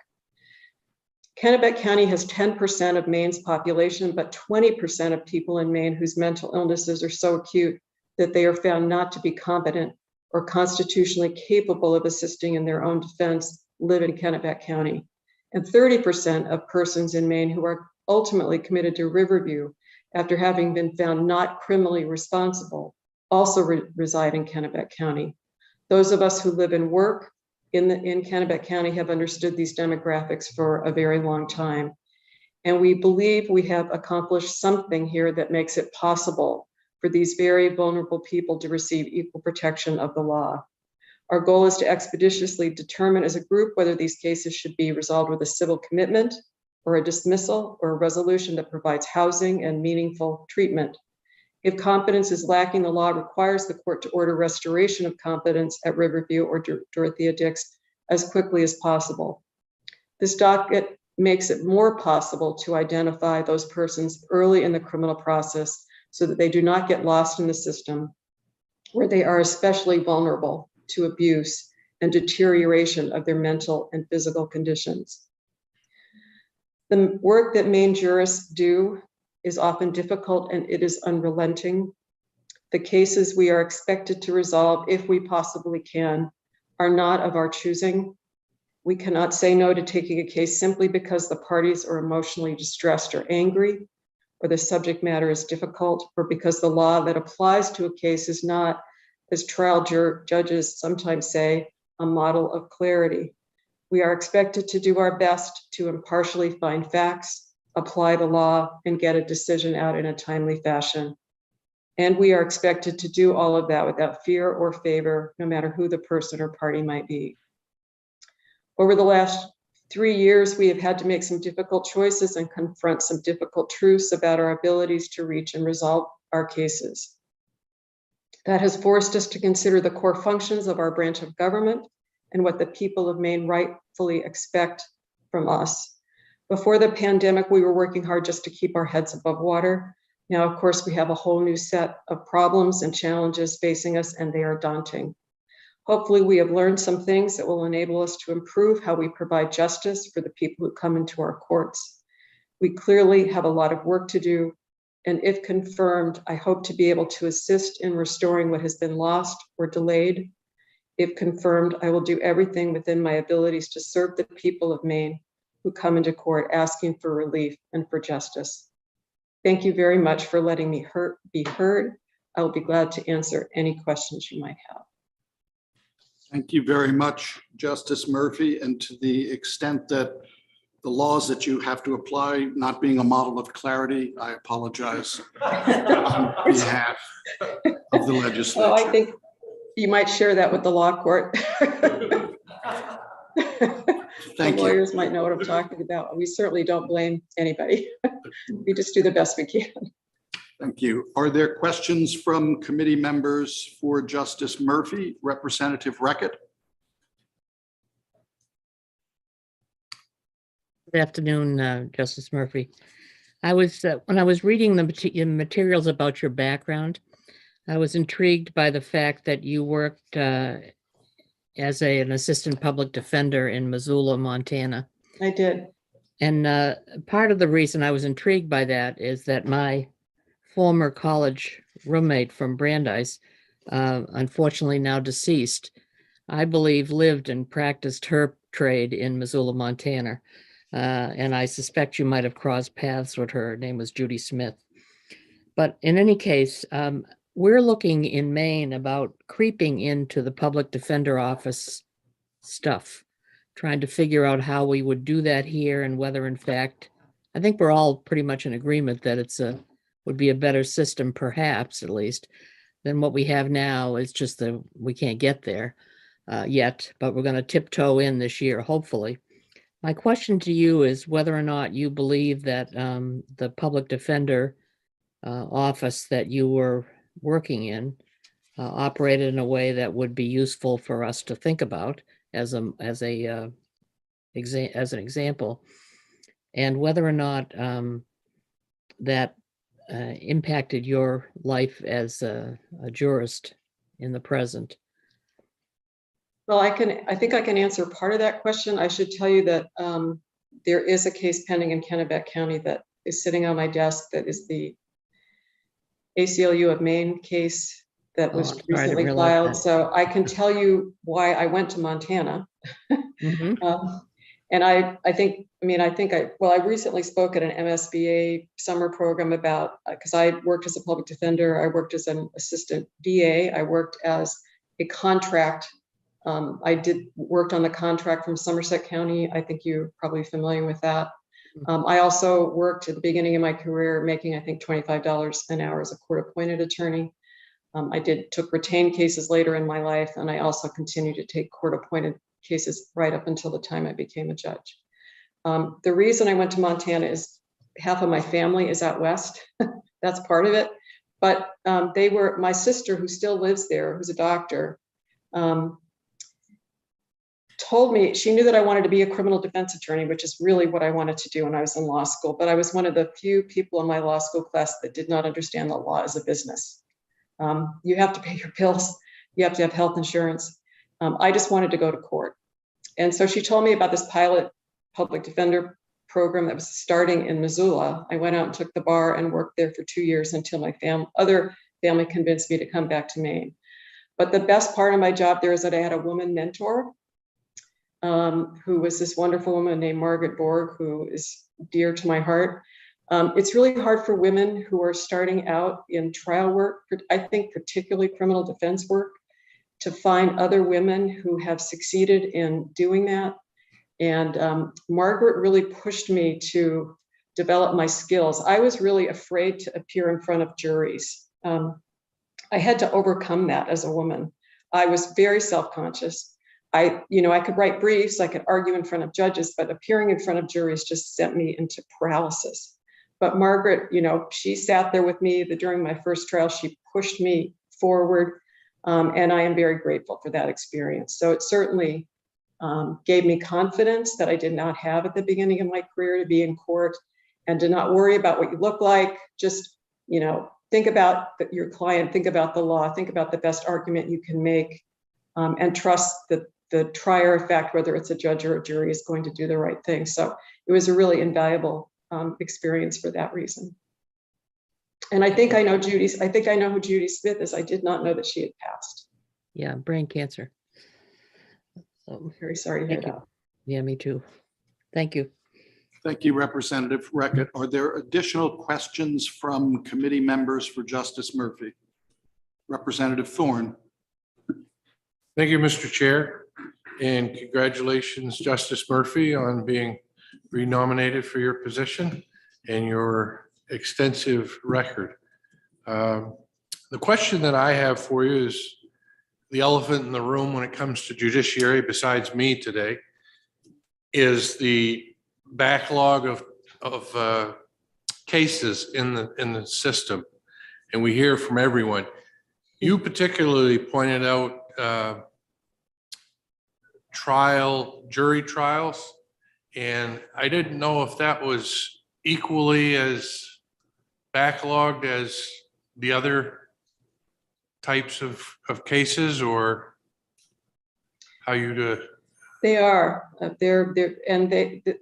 Kennebec County has 10% of Maine's population, but 20% of people in Maine whose mental illnesses are so acute that they are found not to be competent or constitutionally capable of assisting in their own defense live in Kennebec County. And 30% of persons in Maine who are ultimately committed to Riverview after having been found not criminally responsible also reside in Kennebec County. Those of us who live and work in Kennebec County have understood these demographics for a very long time. And we believe we have accomplished something here that makes it possible for these very vulnerable people to receive equal protection of the law. Our goal is to expeditiously determine as a group whether these cases should be resolved with a civil commitment or a dismissal or a resolution that provides housing and meaningful treatment. If competence is lacking, the law requires the court to order restoration of competence at Riverview or Dorothea Dix as quickly as possible. This docket makes it more possible to identify those persons early in the criminal process so that they do not get lost in the system, where they are especially vulnerable to abuse and deterioration of their mental and physical conditions. The work that Maine jurists do is often difficult and it is unrelenting. The cases we are expected to resolve, if we possibly can, are not of our choosing. We cannot say no to taking a case simply because the parties are emotionally distressed or angry, or the subject matter is difficult, or because the law that applies to a case is not, as trial judges sometimes say, a model of clarity. We are expected to do our best to impartially find facts, apply the law, and get a decision out in a timely fashion. And we are expected to do all of that without fear or favor, no matter who the person or party might be. Over the last 3 years, we have had to make some difficult choices and confront some difficult truths about our abilities to reach and resolve our cases. That has forced us to consider the core functions of our branch of government and what the people of Maine rightfully expect from us. Before the pandemic, we were working hard just to keep our heads above water. Now, of course, we have a whole new set of problems and challenges facing us, and they are daunting. Hopefully, we have learned some things that will enable us to improve how we provide justice for the people who come into our courts. We clearly have a lot of work to do, and if confirmed, I hope to be able to assist in restoring what has been lost or delayed. If confirmed, I will do everything within my abilities to serve the people of Maine who come into court asking for relief and for justice. Thank you very much for letting me be heard. I will be glad to answer any questions you might have. Thank you very much, Justice Murphy. And to the extent that the laws that you have to apply not being a model of clarity, I apologize on behalf of the legislature. Oh, I think you might share that with the law court. Thank you. Lawyers might know what I'm talking about. We certainly don't blame anybody. We just do the best we can. Thank you. Are there questions from committee members for Justice Murphy? Representative Reckitt? Good afternoon, Justice Murphy. I was, when I was reading the materials about your background, I was intrigued by the fact that you worked as an assistant public defender in Missoula, Montana. I did. And part of the reason I was intrigued by that is that my former college roommate from Brandeis, unfortunately now deceased, I believe lived and practiced her trade in Missoula, Montana. And I suspect you might have crossed paths with her. Her name was Judy Smith. But in any case, we're looking in Maine about creeping into the public defender office stuff, trying to figure out how we would do that here and whether in fact, I think we're all pretty much in agreement that would be a better system, perhaps at least, than what we have now. It's just that we can't get there yet, but we're going to tiptoe in this year, hopefully. My question to you is whether or not you believe that the public defender office that you were working in operated in a way that would be useful for us to think about as an example, and whether or not that impacted your life as a jurist in the present. Well, I think I can answer part of that question. I should tell you that there is a case pending in Kennebec County that is sitting on my desk that is the ACLU of Maine case that was recently filed. So I can tell you why I went to Montana. And I recently spoke at an MSBA summer program about, because I worked as a public defender, I worked as an assistant DA, I worked as a contract. I worked on the contract from Somerset County. I think you're probably familiar with that. I also worked at the beginning of my career making, I think, $25 an hour as a court-appointed attorney. I took retained cases later in my life, and I also continued to take court-appointed cases right up until the time I became a judge. The reason I went to Montana is half of my family is out west. That's part of it. But my sister, who still lives there, who's a doctor, told me she knew that I wanted to be a criminal defense attorney, which is really what I wanted to do when I was in law school. But I was one of the few people in my law school class that did not understand the law as a business. You have to pay your bills. You have to have health insurance. I just wanted to go to court. And so she told me about this pilot public defender program that was starting in Missoula. I went out and took the bar and worked there for 2 years until my other family convinced me to come back to Maine. But the best part of my job there is that I had a woman mentor who was this wonderful woman named Margaret Borg, who is dear to my heart. It's really hard for women who are starting out in trial work, I think particularly criminal defense work, to find other women who have succeeded in doing that. And Margaret really pushed me to develop my skills. I was really afraid to appear in front of juries. I had to overcome that as a woman. I was very self-conscious. I could write briefs, I could argue in front of judges, but appearing in front of juries just sent me into paralysis. But Margaret, she sat there with me during my first trial. She pushed me forward, and I am very grateful for that experience. So it certainly gave me confidence that I did not have at the beginning of my career to be in court, and to not worry about what you look like. Just, think about your client, think about the law, think about the best argument you can make, and trust that the trier of fact, whether it's a judge or a jury, is going to do the right thing. So it was a really invaluable experience for that reason. And I think I know who Judy Smith is. I did not know that she had passed. Yeah, brain cancer. So, very sorry to hear that. Yeah, me too. Thank you. Thank you, Representative Reckett. Are there additional questions from committee members for Justice Murphy? Representative Thorne. Thank you, Mr. Chair, and congratulations, Justice Murphy, on being renominated for your position and your extensive record. The question that I have for you is the elephant in the room when it comes to judiciary, besides me today, is the backlog of cases in the system. And we hear from everyone. You particularly pointed out jury trials And I didn't know if that was equally as backlogged as the other types of cases, or how you do. They are, and the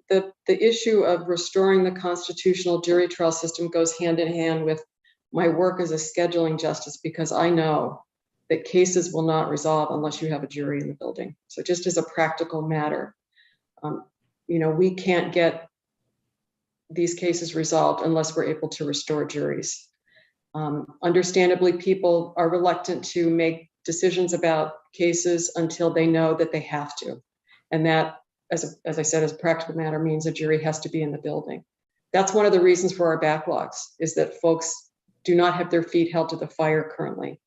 issue of restoring the constitutional jury trial system goes hand in hand with my work as a scheduling justice, because I know that cases will not resolve unless you have a jury in the building. So just as a practical matter, we can't get these cases resolved unless we're able to restore juries. Understandably, people are reluctant to make decisions about cases until they know that they have to. And that, as I said, as a practical matter, means a jury has to be in the building. That's one of the reasons for our backlogs, is that folks do not have their feet held to the fire currently.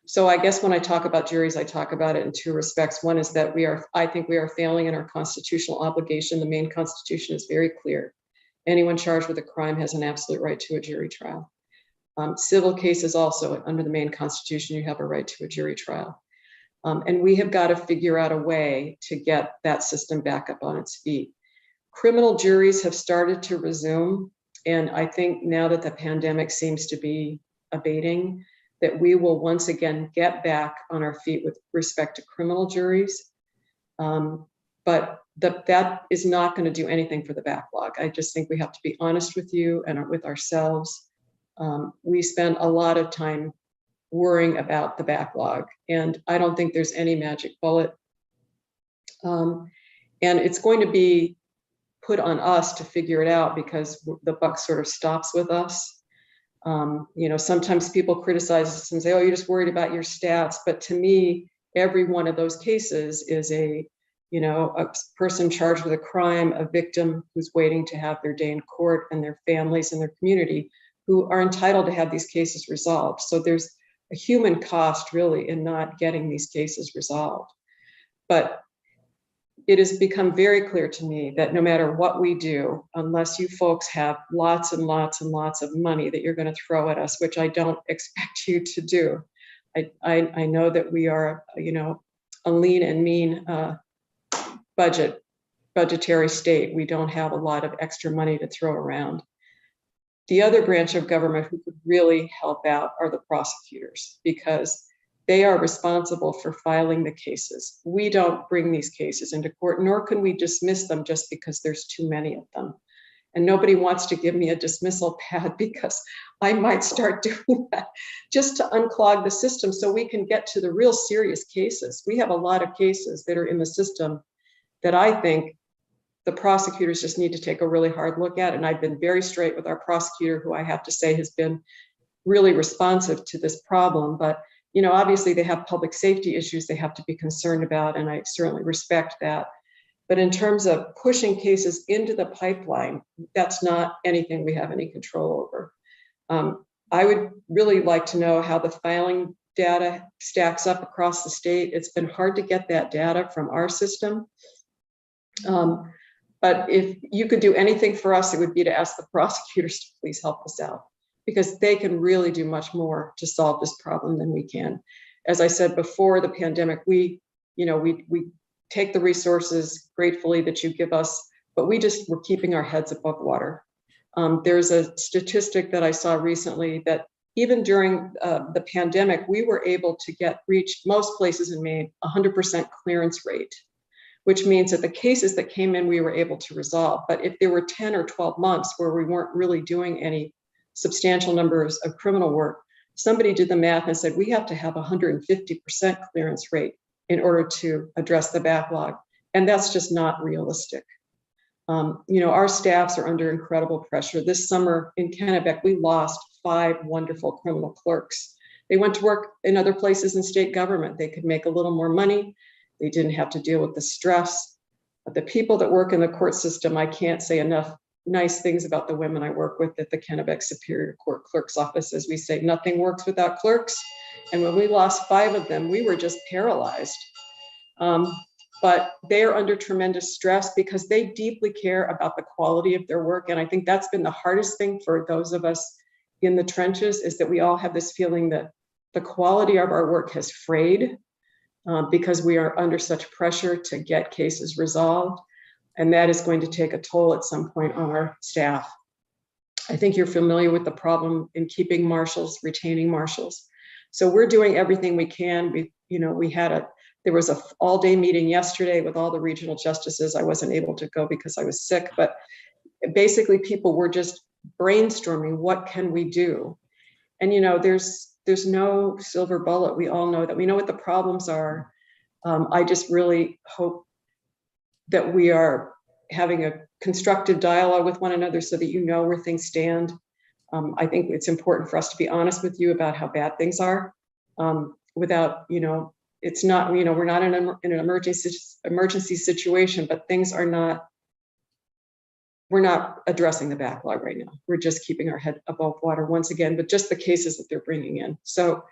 So I guess when I talk about juries, I talk about it in two respects. One is that I think we are failing in our constitutional obligation. The Maine Constitution is very clear. Anyone charged with a crime has an absolute right to a jury trial. Civil cases also, under the Maine Constitution, you have a right to a jury trial. And we have got to figure out a way to get that system back up on its feet. Criminal juries have started to resume. And I think now that the pandemic seems to be abating, that we will once again get back on our feet with respect to criminal juries. But that is not going to do anything for the backlog. I just think we have to be honest with you and with ourselves. We spend a lot of time worrying about the backlog, and I don't think there's any magic bullet. And it's going to be put on us to figure it out, because the buck sort of stops with us. Sometimes people criticize us and say, oh, you're just worried about your stats. But to me, every one of those cases is a person charged with a crime, a victim who's waiting to have their day in court, and their families and their community who are entitled to have these cases resolved. So there's a human cost really in not getting these cases resolved. But it has become very clear to me that no matter what we do, unless you folks have lots and lots and lots of money that you're going to throw at us, which I don't expect you to do. I know that we are, a lean and mean budgetary state. We don't have a lot of extra money to throw around. The other branch of government who could really help out are the prosecutors, because they are responsible for filing the cases. We don't bring these cases into court, nor can we dismiss them just because there's too many of them. And nobody wants to give me a dismissal pad, because I might start doing that just to unclog the system so we can get to the real serious cases. We have a lot of cases that are in the system that I think the prosecutors just need to take a really hard look at. And I've been very straight with our prosecutor, who I have to say has been really responsive to this problem. But obviously they have public safety issues they have to be concerned about, and I certainly respect that. But in terms of pushing cases into the pipeline, that's not anything we have any control over. I would really like to know how the filing data stacks up across the state. It's been hard to get that data from our system. But if you could do anything for us, it would be to ask the prosecutors to please help us out, because they can really do much more to solve this problem than we can. As I said before the pandemic, we take the resources gratefully that you give us, but we're keeping our heads above water. There's a statistic that I saw recently that even during the pandemic, we were able to reach most places in Maine 100% clearance rate, which means that the cases that came in, we were able to resolve. But if there were 10 or 12 months where we weren't really doing any substantial numbers of criminal work, somebody did the math and said, we have to have 150% clearance rate in order to address the backlog. And that's just not realistic. Our staffs are under incredible pressure. This summer in Kennebec, we lost 5 wonderful criminal clerks. They went to work in other places in state government. They could make a little more money. They didn't have to deal with the stress. But the people that work in the court system, I can't say enough nice things about the women I work with at the Kennebec Superior Court Clerk's Office. As we say, nothing works without clerks. And when we lost 5 of them, we were just paralyzed. But they are under tremendous stress because they deeply care about the quality of their work. And I think that's been the hardest thing for those of us in the trenches, is that we all have this feeling that the quality of our work has frayed because we are under such pressure to get cases resolved. And that is going to take a toll at some point on our staff. I think you're familiar with the problem in keeping marshals, retaining marshals. So we're doing everything we can. There was a all-day meeting yesterday with all the regional justices. I wasn't able to go because I was sick, but basically people were just brainstorming, what can we do? And there's no silver bullet. We all know that. We know what the problems are. I just really hope that we are having a constructive dialogue with one another so that you know where things stand. I think it's important for us to be honest with you about how bad things are, without, it's not, we're not in an emergency situation, but things are not, we're not addressing the backlog right now. We're just keeping our head above water once again, but just the cases that they're bringing in. So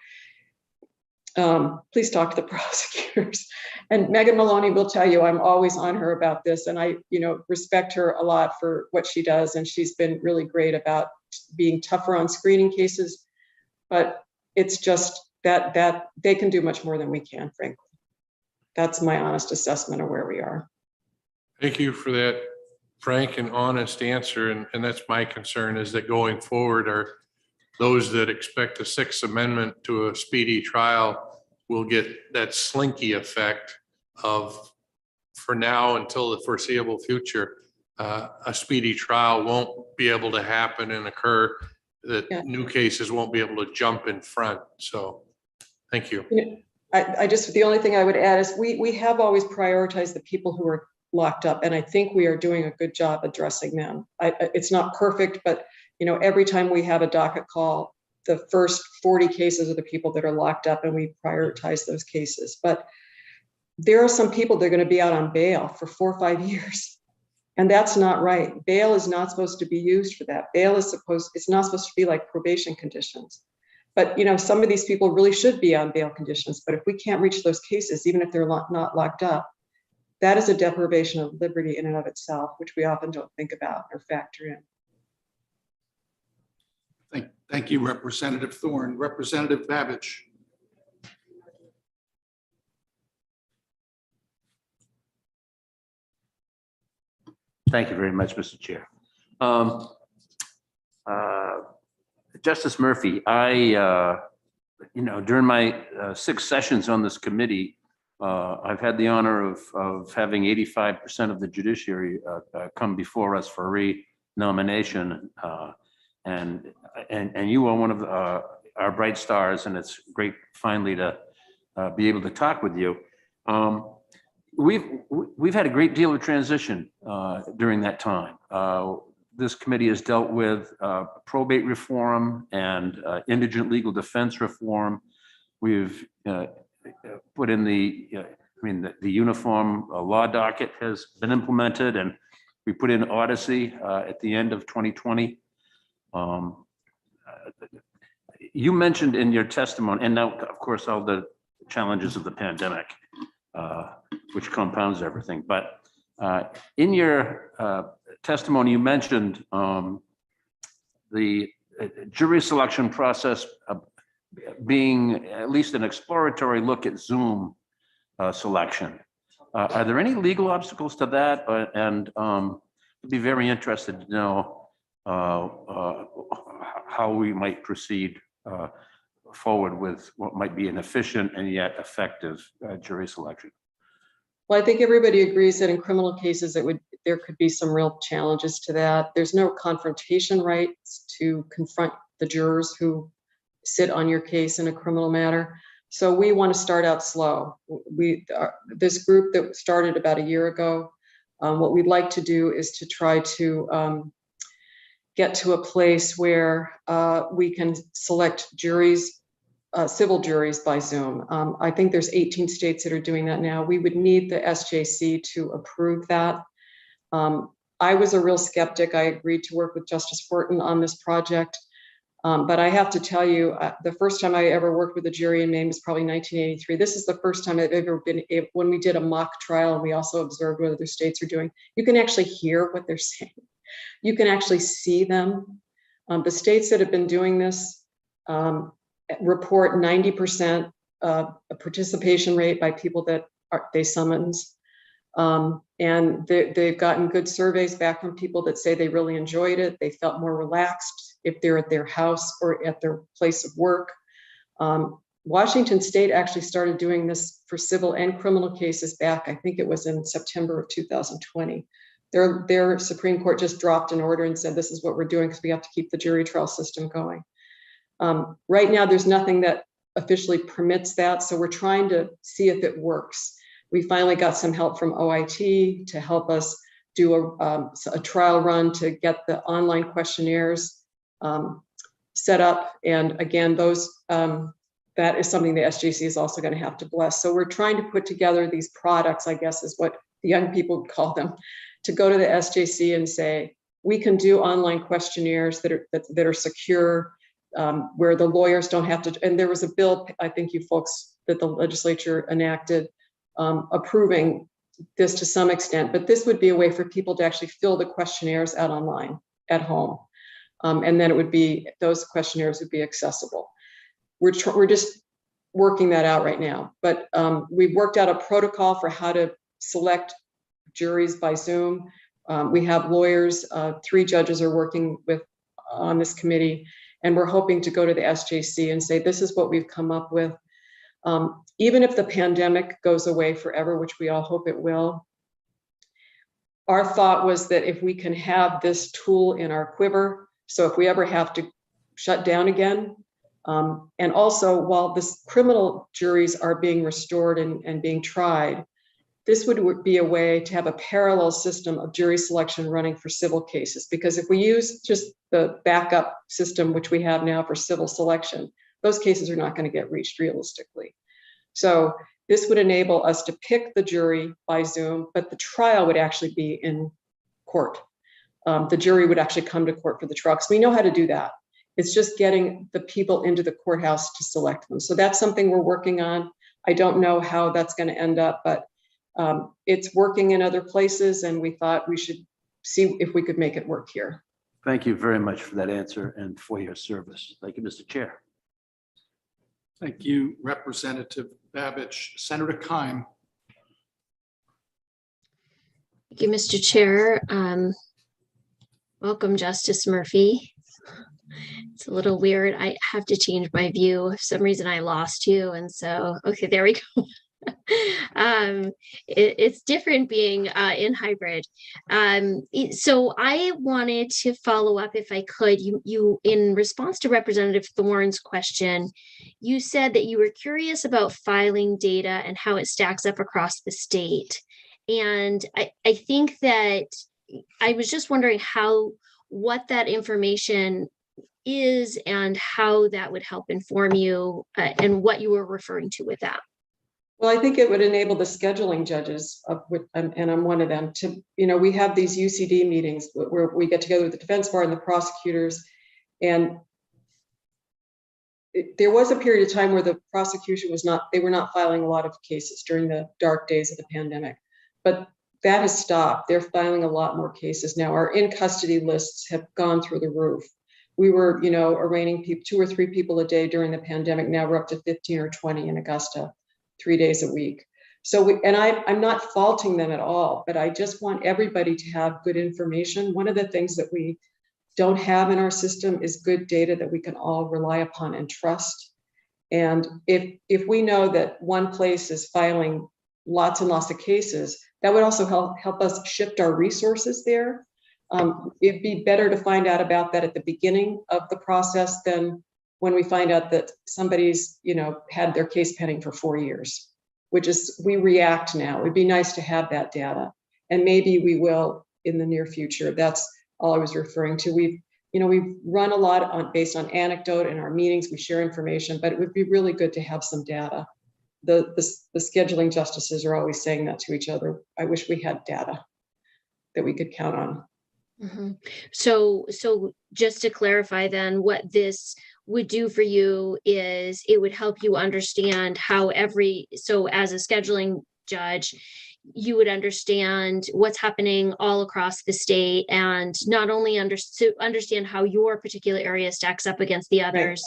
please talk to the prosecutors. And Megan Maloney will tell you I'm always on her about this, and I respect her a lot for what she does, and she's been really great about being tougher on screening cases, but it's just that they can do much more than we can, frankly. That's my honest assessment of where we are. Thank you for that frank and honest answer. And that's my concern, is that going forward are those that expect a Sixth Amendment to a speedy trial will get that slinky effect of, for now until the foreseeable future, a speedy trial won't be able to happen and occur, that new cases won't be able to jump in front. So thank you. The only thing I would add is we have always prioritized the people who are locked up, and I think we are doing a good job addressing them. It's not perfect, but every time we have a docket call, the first 40 cases are the people that are locked up, and we prioritize those cases. But there are some people that are going to be out on bail for 4 or 5 years, and that's not right. Bail is not supposed to be used for that. Bail is it's not supposed to be like probation conditions. But some of these people really should be on bail conditions. But if we can't reach those cases, even if they're not locked up, that is a deprivation of liberty in and of itself, which we often don't think about or factor in. Thank you, Representative Thorne. Representative Babbage. Thank you very much, Mr. Chair. Justice Murphy, during my 6 sessions on this committee, I've had the honor of having 85% of the judiciary come before us for re-nomination, and you are one of our bright stars, and it's great finally to be able to talk with you. We've had a great deal of transition during that time. This committee has dealt with probate reform and indigent legal defense reform. We've put in the uniform law docket has been implemented, and we put in Odyssey at the end of 2020. You mentioned in your testimony, and now, of course, all the challenges of the pandemic, which compounds everything. But in your testimony, you mentioned the jury selection process being at least an exploratory look at Zoom selection. Are there any legal obstacles to that? And I'd be very interested to know how we might proceed forward with what might be an efficient and yet effective jury selection. Well, I think everybody agrees that in criminal cases, there could be some real challenges to that. There's no confrontation rights to confront the jurors who sit on your case in a criminal matter. So we want to start out slow. This group that started about a year ago, what we'd like to do is to try to get to a place where we can select juries, civil juries by Zoom. I think there's 18 states that are doing that now. We would need the SJC to approve that. I was a real skeptic. I agreed to work with Justice Horton on this project. But I have to tell you, the first time I ever worked with a jury in Maine was probably 1983. This is the first time I've ever been able, when we did a mock trial and we also observed what other states are doing, you can actually hear what they're saying. You can actually see them. The states that have been doing this report 90% participation rate by people that they summons. And they've gotten good surveys back from people that say they really enjoyed it. They felt more relaxed if they're at their house or at their place of work. Washington State actually started doing this for civil and criminal cases back, I think it was in September of 2020. Their Supreme Court just dropped an order and said, this is what we're doing because we have to keep the jury trial system going. Right now, there's nothing that officially permits that. So we're trying to see if it works. We finally got some help from OIT to help us do a trial run to get the online questionnaires set up. And again, that is something the SJC is also going to have to bless. So we're trying to put together these products, I guess is what the young people call them, to go to the SJC and say, we can do online questionnaires that are secure, where the lawyers don't have to. And there was a bill, I think you folks, that the legislature enacted approving this to some extent, but this would be a way for people to actually fill the questionnaires out online at home. And then those questionnaires would be accessible. We're just working that out right now, but we've worked out a protocol for how to select juries by Zoom. We have lawyers, 3 judges are working on this committee, and we're hoping to go to the SJC and say, this is what we've come up with. Even if the pandemic goes away forever, which we all hope it will, our thought was that if we can have this tool in our quiver, so if we ever have to shut down again, and also while this criminal juries are being restored and being tried, this would be a way to have a parallel system of jury selection running for civil cases. Because if we use just the backup system, which we have now for civil selection, those cases are not going to get reached realistically. So this would enable us to pick the jury by Zoom, but the trial would actually be in court. The jury would actually come to court for the trial, because we know how to do that. It's just getting the people into the courthouse to select them. So that's something we're working on. I don't know how that's going to end up, but it's working in other places, and we thought we should see if we could make it work here. Thank you very much for that answer and for your service. Thank you, Mr. Chair. Thank you, Representative Babbage. Senator Kime. Thank you, Mr. Chair. Welcome, Justice Murphy. It's a little weird. I have to change my view. For some reason, I lost you. And so, okay, there we go. It's different being in hybrid. So I wanted to follow up, if I could. You, in response to Representative Thorne's question, you said that you were curious about filing data and how it stacks up across the state. And I think that I was just wondering what that information is and how that would help inform you and what you were referring to with that. Well, I think it would enable the scheduling judges, and I'm one of them, to, we have these UCD meetings where we get together with the defense bar and the prosecutors. And there was a period of time where the prosecution they were not filing a lot of cases during the dark days of the pandemic, but that has stopped. They're filing a lot more cases now. Our in custody lists have gone through the roof. We were, arraigning 2 or 3 people a day during the pandemic. Now we're up to 15 or 20 in Augusta, 3 days a week. So I'm not faulting them at all, but I just want everybody to have good information. One of the things that we don't have in our system is good data that we can all rely upon and trust. And if we know that one place is filing lots and lots of cases, that would also help us shift our resources there. It'd be better to find out about that at the beginning of the process than when we find out that somebody's, had their case pending for 4 years, which is, we react now. It'd be nice to have that data, and maybe we will in the near future. That's all I was referring to. We've run a lot based on anecdote in our meetings. We share information, but it would be really good to have some data. The scheduling justices are always saying that to each other. I wish we had data that we could count on. Mm-hmm. So just to clarify then, what this would do for you is it would help you understand how so as a scheduling judge, you would understand what's happening all across the state, and not only understand how your particular area stacks up against the others.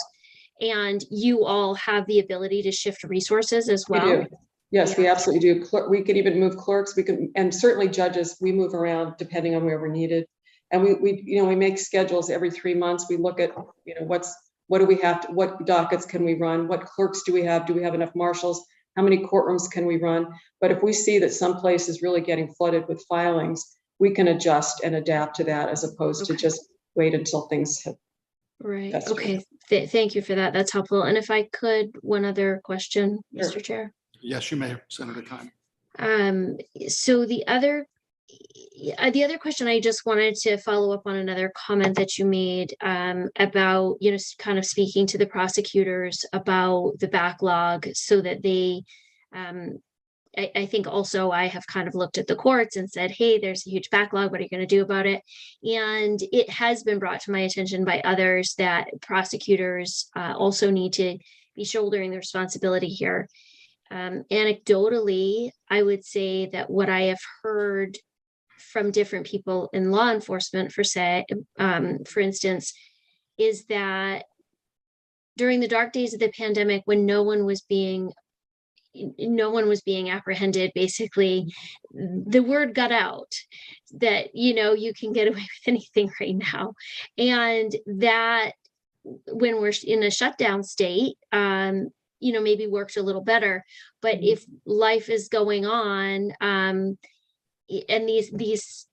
Right. And you all have the ability to shift resources as well. Yes, we absolutely do. We could even move clerks. We could, and certainly judges, we move around depending on where we're needed. And we make schedules every 3 months. We look at, what do we have to, what dockets can we run? What clerks do we have? Do we have enough marshals? How many courtrooms can we run? But if we see that some place is really getting flooded with filings, we can adjust and adapt to that as opposed to just wait until things have. Right. That's true. Okay. Thank you for that. That's helpful. And if I could, one other question, Sure. Mr. Chair. Yes, you may, Senator Kime. So the other question, I just wanted to follow up on another comment that you made about, kind of speaking to the prosecutors about the backlog so that they, I think also I have kind of looked at the courts and said, hey, there's a huge backlog. What are you going to do about it? And it has been brought to my attention by others that prosecutors also need to be shouldering the responsibility here. Anecdotally, I would say that what I have heard from different people in law enforcement, for instance, is that during the dark days of the pandemic, when no one was being apprehended, basically, the word got out that, you can get away with anything right now. And that when we're in a shutdown state, maybe worked a little better. But if life is going on, and these,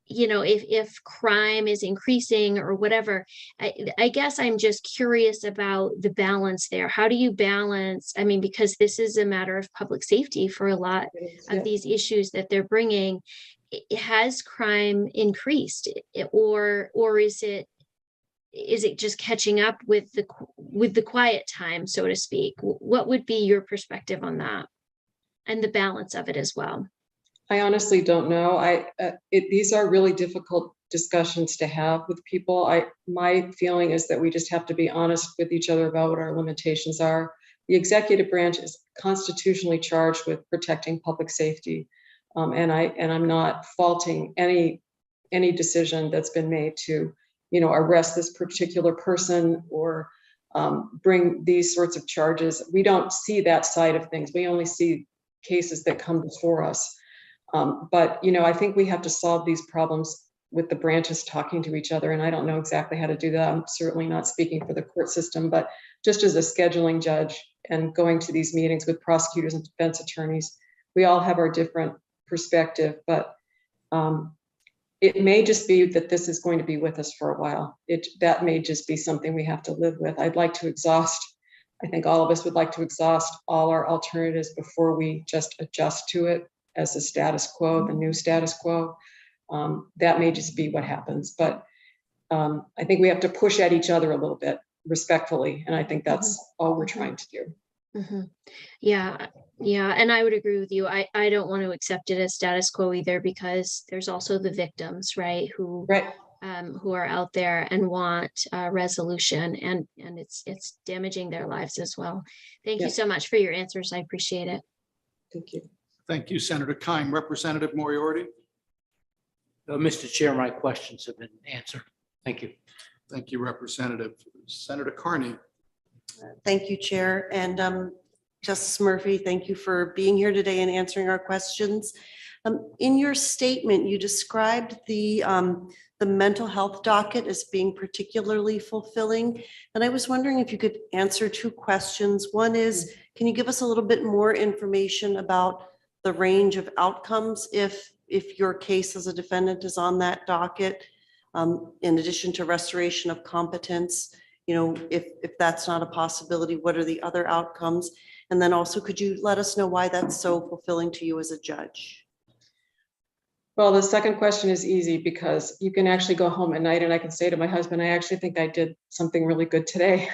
if crime is increasing or whatever, I guess I'm just curious about the balance there. How do you balance? I mean, because this is a matter of public safety for a lot of these issues that they're bringing. Has crime increased, or is it just catching up with the quiet time, so to speak? What would be your perspective on that and the balance of it as well? I honestly don't know. These are really difficult discussions to have with people. My feeling is that we just have to be honest with each other about what our limitations are. The executive branch is constitutionally charged with protecting public safety, and I'm not faulting any decision that's been made to, arrest this particular person or bring these sorts of charges. We don't see that side of things. We only see cases that come before us. But I think we have to solve these problems with the branches talking to each other. And I don't know exactly how to do that. I'm certainly not speaking for the court system, but just as a scheduling judge and going to these meetings with prosecutors and defense attorneys, we all have our different perspective, but it may just be that this is going to be with us for a while. That may just be something we have to live with. I think all of us would like to exhaust all our alternatives before we just adjust to it as the status quo, the new status quo. That may just be what happens. But I think we have to push at each other a little bit respectfully. And I think that's all we're trying to do. Mm-hmm. Yeah. And I would agree with you. I don't want to accept it as status quo either, because there's also the victims, right? Who are out there and want resolution, and it's damaging their lives as well. Thank you so much for your answers. I appreciate it. Thank you. Thank you, Senator Kime. Representative Moriarty. Mr. Chair, my questions have been answered. Thank you. Thank you, Representative. Senator Carney. Thank you, Chair. And Justice Murphy, thank you for being here today and answering our questions. In your statement, you described the mental health docket as being particularly fulfilling. And I was wondering if you could answer two questions. One is, can you give us a little bit more information about the range of outcomes if your case as a defendant is on that docket, in addition to restoration of competence? If that's not a possibility, what are the other outcomes? And then also, could you let us know why that's so fulfilling to you as a judge? Well, the second question is easy because you can actually go home at night and I can say to my husband, I actually think I did something really good today.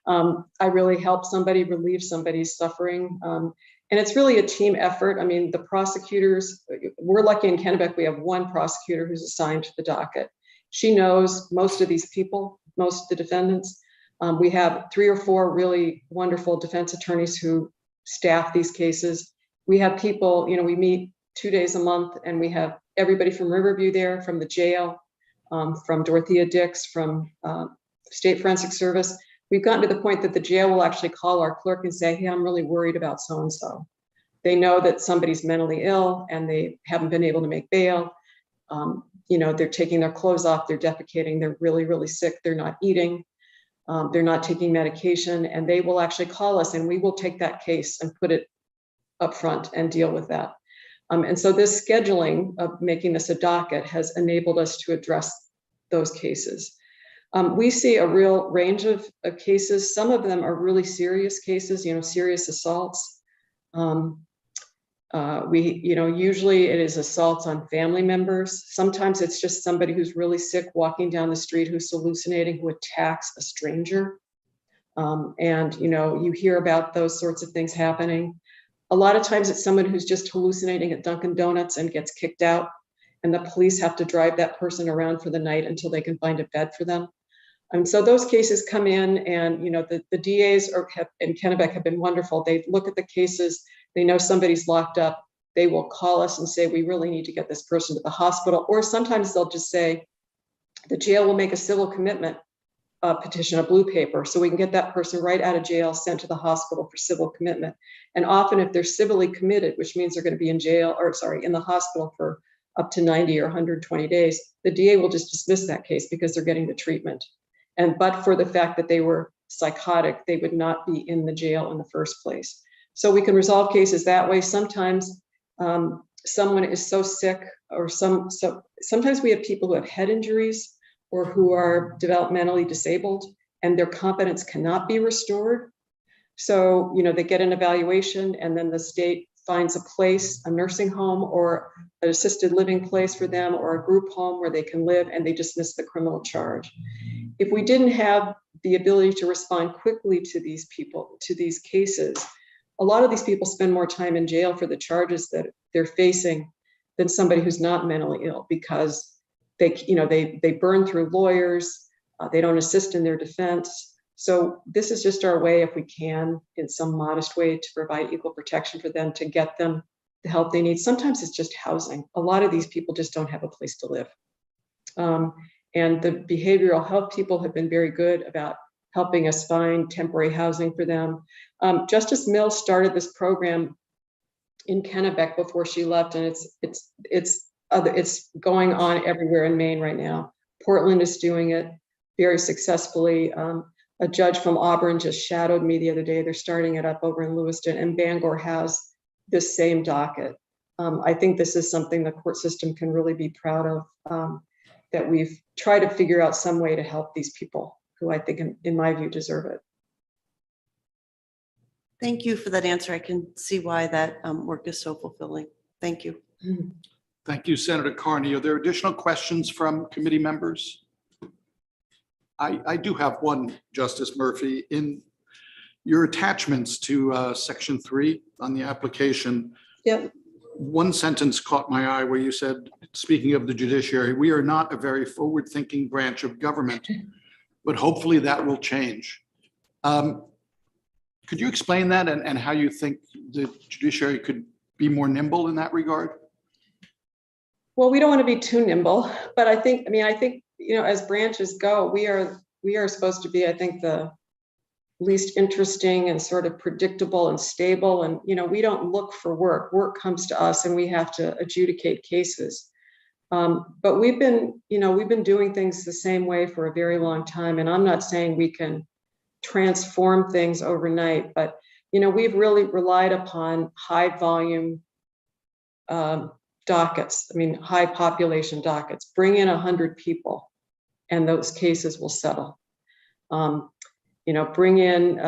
I really helped somebody relieve somebody's suffering. And it's really a team effort. I mean, the prosecutors, we're lucky in Kennebec, we have one prosecutor who's assigned to the docket. She knows most of these people, most of the defendants. We have 3 or 4 really wonderful defense attorneys who staff these cases. We have people, we meet 2 days a month, and we have everybody from Riverview there, from the jail, from Dorothea Dix, from State Forensic Service. we've gotten to the point that the jail will actually call our clerk and say, hey, I'm really worried about so-and-so. They know that somebody's mentally ill and they haven't been able to make bail. They're taking their clothes off, they're defecating, they're really, really sick, they're not eating, they're not taking medication, and they will actually call us and we will take that case and put it up front and deal with that. And so this scheduling of making this a docket has enabled us to address those cases. We see a real range of cases. Some of them are really serious cases, serious assaults. Usually it is assaults on family members. Sometimes it's just somebody who's really sick walking down the street, who's hallucinating, who attacks a stranger. You hear about those sorts of things happening. A lot of times it's someone who's just hallucinating at Dunkin' Donuts and gets kicked out, and the police have to drive that person around for the night until they can find a bed for them. And so those cases come in, and the DAs in Kennebec have been wonderful. They look at the cases, they know somebody's locked up, they will call us and say, we really need to get this person to the hospital. Or sometimes they'll just say, the jail will make a civil commitment petition, a blue paper, so we can get that person right out of jail, sent to the hospital for civil commitment. And often if they're civilly committed, which means they're going to be in the hospital for up to 90 or 120 days, the DA will just dismiss that case because they're getting the treatment. But for the fact that they were psychotic, they would not be in the jail in the first place. So we can resolve cases that way. Sometimes someone is so sick, or sometimes we have people who have head injuries or who are developmentally disabled and their competence cannot be restored. So, they get an evaluation and then the state finds a place, a nursing home or an assisted living place for them, or a group home where they can live, and they dismiss the criminal charge. If we didn't have the ability to respond quickly to these people, to these cases, a lot of these people spend more time in jail for the charges that they're facing than somebody who's not mentally ill, because they burn through lawyers, they don't assist in their defense. So this is just our way, if we can, in some modest way, to provide equal protection for them, to get them the help they need. Sometimes it's just housing. A lot of these people just don't have a place to live. And the behavioral health people have been very good about helping us find temporary housing for them. Justice Mills started this program in Kennebec before she left, and it's going on everywhere in Maine right now. Portland is doing it very successfully. A judge from Auburn just shadowed me the other day. They're starting it up over in Lewiston, and Bangor has this same docket. I think this is something the court system can really be proud of, that we've tried to figure out some way to help these people who I think, in my view, deserve it. Thank you for that answer. I can see why that work is so fulfilling. Thank you. Thank you, Senator Carney. Are there additional questions from committee members? I do have one, Justice Murphy. In your attachments to section 3 on the application, yep, one sentence caught my eye where you said, speaking of the judiciary, we are not a very forward-thinking branch of government, but hopefully that will change. Could you explain that and how you think the judiciary could be more nimble in that regard? Well, we don't want to be too nimble, but I think, as branches go, we are supposed to be, I think, the least interesting and sort of predictable and stable. And, we don't look for work. Work comes to us and we have to adjudicate cases. But we've been doing things the same way for a very long time. And I'm not saying we can transform things overnight, but, we've really relied upon high volume dockets. High population dockets. Bring in 100 people and those cases will settle. Bring in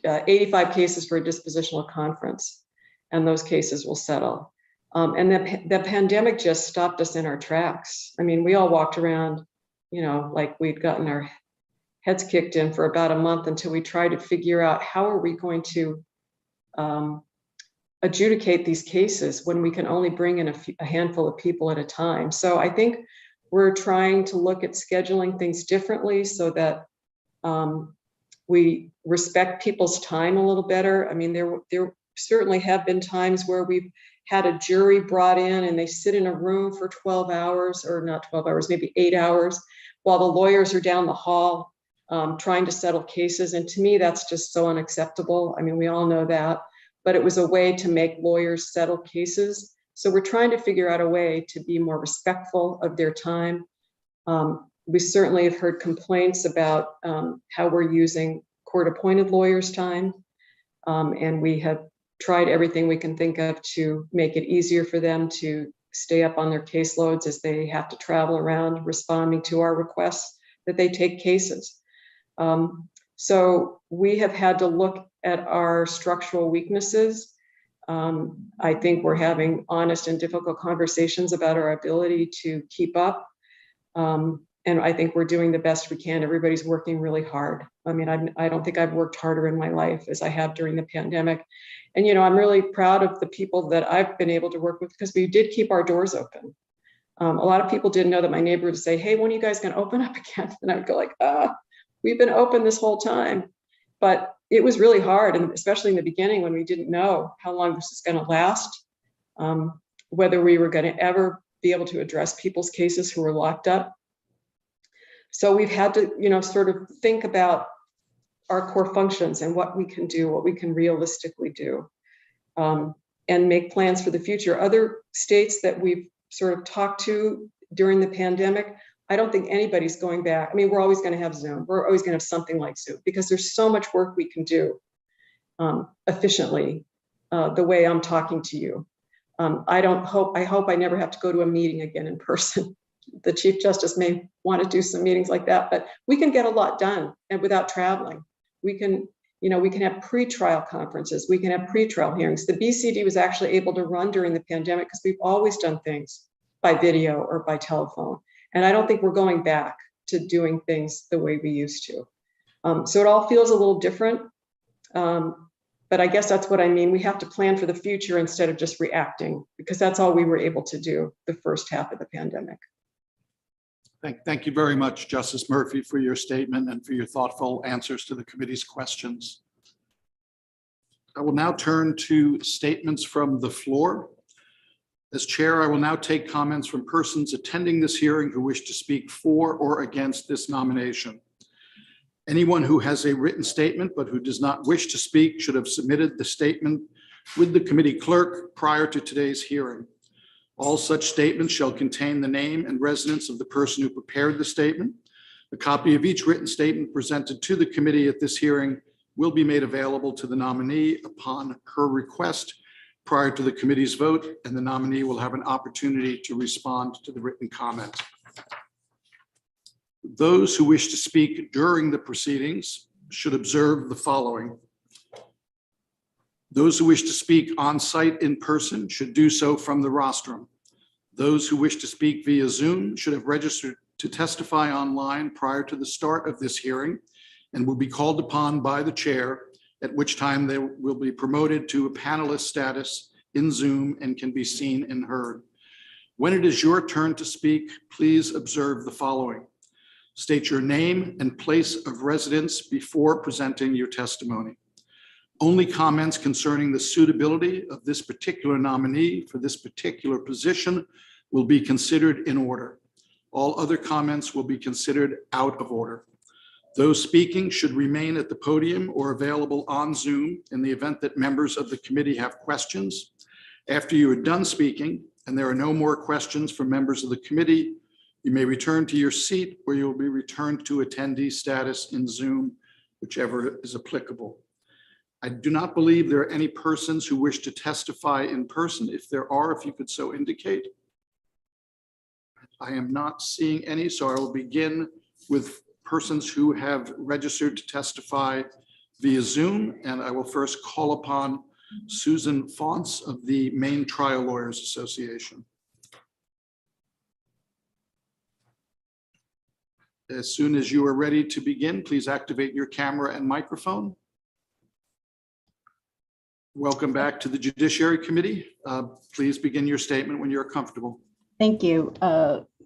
85 cases for a dispositional conference and those cases will settle. And the pandemic just stopped us in our tracks. We all walked around, like we'd gotten our heads kicked in for about a month until we tried to figure out how are we going to adjudicate these cases when we can only bring in a handful of people at a time. So I think we're trying to look at scheduling things differently so that we respect people's time a little better. There certainly have been times where we've had a jury brought in and they sit in a room for 12 hours, or not 12 hours, maybe 8 hours, while the lawyers are down the hall trying to settle cases. And to me, that's just so unacceptable. I mean, we all know that, but it was a way to make lawyers settle cases. So we're trying to figure out a way to be more respectful of their time. We certainly have heard complaints about how we're using court-appointed lawyers' time. And we have tried everything we can think of to make it easier for them to stay up on their caseloads as they have to travel around responding to our requests that they take cases. So we have had to look at our structural weaknesses. I think we're having honest and difficult conversations about our ability to keep up. And I think we're doing the best we can. Everybody's working really hard. I mean, I don't think I've worked harder in my life as I have during the pandemic. And, you know, I'm really proud of the people that I've been able to work with because we did keep our doors open. A lot of people didn't know that my neighbor would say, hey, when are you guys going to open up again? And I would go like, we've been open this whole time. But it was really hard, and especially in the beginning when we didn't know how long this was going to last, whether we were going to ever be able to address people's cases who were locked up. So we've had to, you know, sort of think about our core functions and what we can do, what we can realistically do, and make plans for the future. Other states that we've sort of talked to during the pandemic, I don't think anybody's going back. I mean, we're always going to have Zoom. We're always going to have something like Zoom because there's so much work we can do efficiently the way I'm talking to you. I hope I never have to go to a meeting again in person. The Chief Justice may want to do some meetings like that, but we can get a lot done and without traveling. We can, you know, we can have pre-trial conferences. We can have pre-trial hearings. The BCD was actually able to run during the pandemic because we've always done things by video or by telephone. And I don't think we're going back to doing things the way we used to. So it all feels a little different. But I guess that's what I mean. We have to plan for the future instead of just reacting, because that's all we were able to do the first half of the pandemic. Thank you very much, Justice Murphy, for your statement and for your thoughtful answers to the committee's questions. I will now turn to statements from the floor. As chair, I will now take comments from persons attending this hearing who wish to speak for or against this nomination. Anyone who has a written statement but who does not wish to speak should have submitted the statement with the committee clerk prior to today's hearing. All such statements shall contain the name and residence of the person who prepared the statement. A copy of each written statement presented to the committee at this hearing will be made available to the nominee upon her request prior to the committee's vote, and the nominee will have an opportunity to respond to the written comment. Those who wish to speak during the proceedings should observe the following. Those who wish to speak on site in person should do so from the rostrum. Those who wish to speak via Zoom should have registered to testify online prior to the start of this hearing and will be called upon by the chair, at which time they will be promoted to a panelist status in Zoom and can be seen and heard. When it is your turn to speak, please observe the following. State your name and place of residence before presenting your testimony. Only comments concerning the suitability of this particular nominee for this particular position will be considered in order. All other comments will be considered out of order. Those speaking should remain at the podium or available on Zoom in the event that members of the committee have questions. After you are done speaking and there are no more questions from members of the committee, you may return to your seat where you will be returned to attendee status in Zoom, whichever is applicable. I do not believe there are any persons who wish to testify in person. If there are, if you could so indicate. I am not seeing any, so I will begin with persons who have registered to testify via Zoom, and I will first call upon Susan Fonce of the Maine Trial Lawyers Association. As soon as you are ready to begin, please activate your camera and microphone. Welcome back to the Judiciary Committee. Please begin your statement when you're comfortable. Thank you.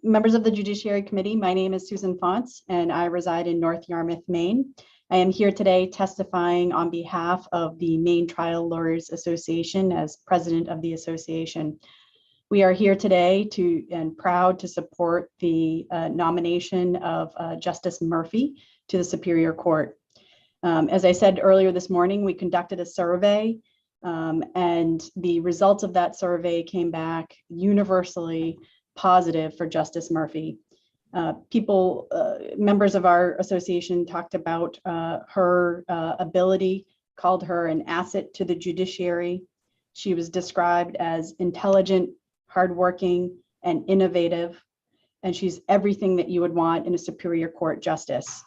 Members of the Judiciary Committee, my name is Susan Fonce, and I reside in North Yarmouth, Maine. I am here today testifying on behalf of the Maine Trial Lawyers Association as president of the association. We are here today and proud to support the nomination of Justice Murphy to the Superior Court. As I said earlier this morning, we conducted a survey, and the results of that survey came back universally positive for Justice Murphy. Members of our association talked about her ability, called her an asset to the judiciary. She was described as intelligent, hardworking, and innovative, and she's everything that you would want in a Superior Court justice.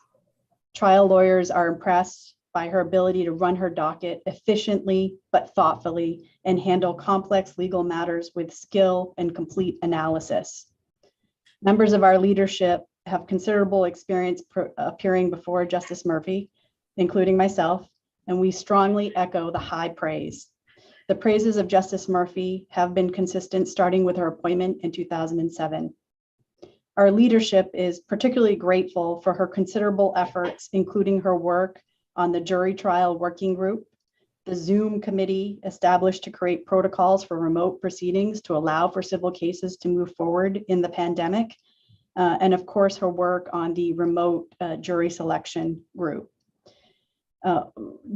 Trial lawyers are impressed by her ability to run her docket efficiently but thoughtfully and handle complex legal matters with skill and complete analysis. Members of our leadership have considerable experience appearing before Justice Murphy, including myself, and we strongly echo the high praise. The praises of Justice Murphy have been consistent starting with her appointment in 2007. Our leadership is particularly grateful for her considerable efforts, including her work on the jury trial working group, the Zoom committee established to create protocols for remote proceedings to allow for civil cases to move forward in the pandemic, and of course, her work on the remote jury selection group.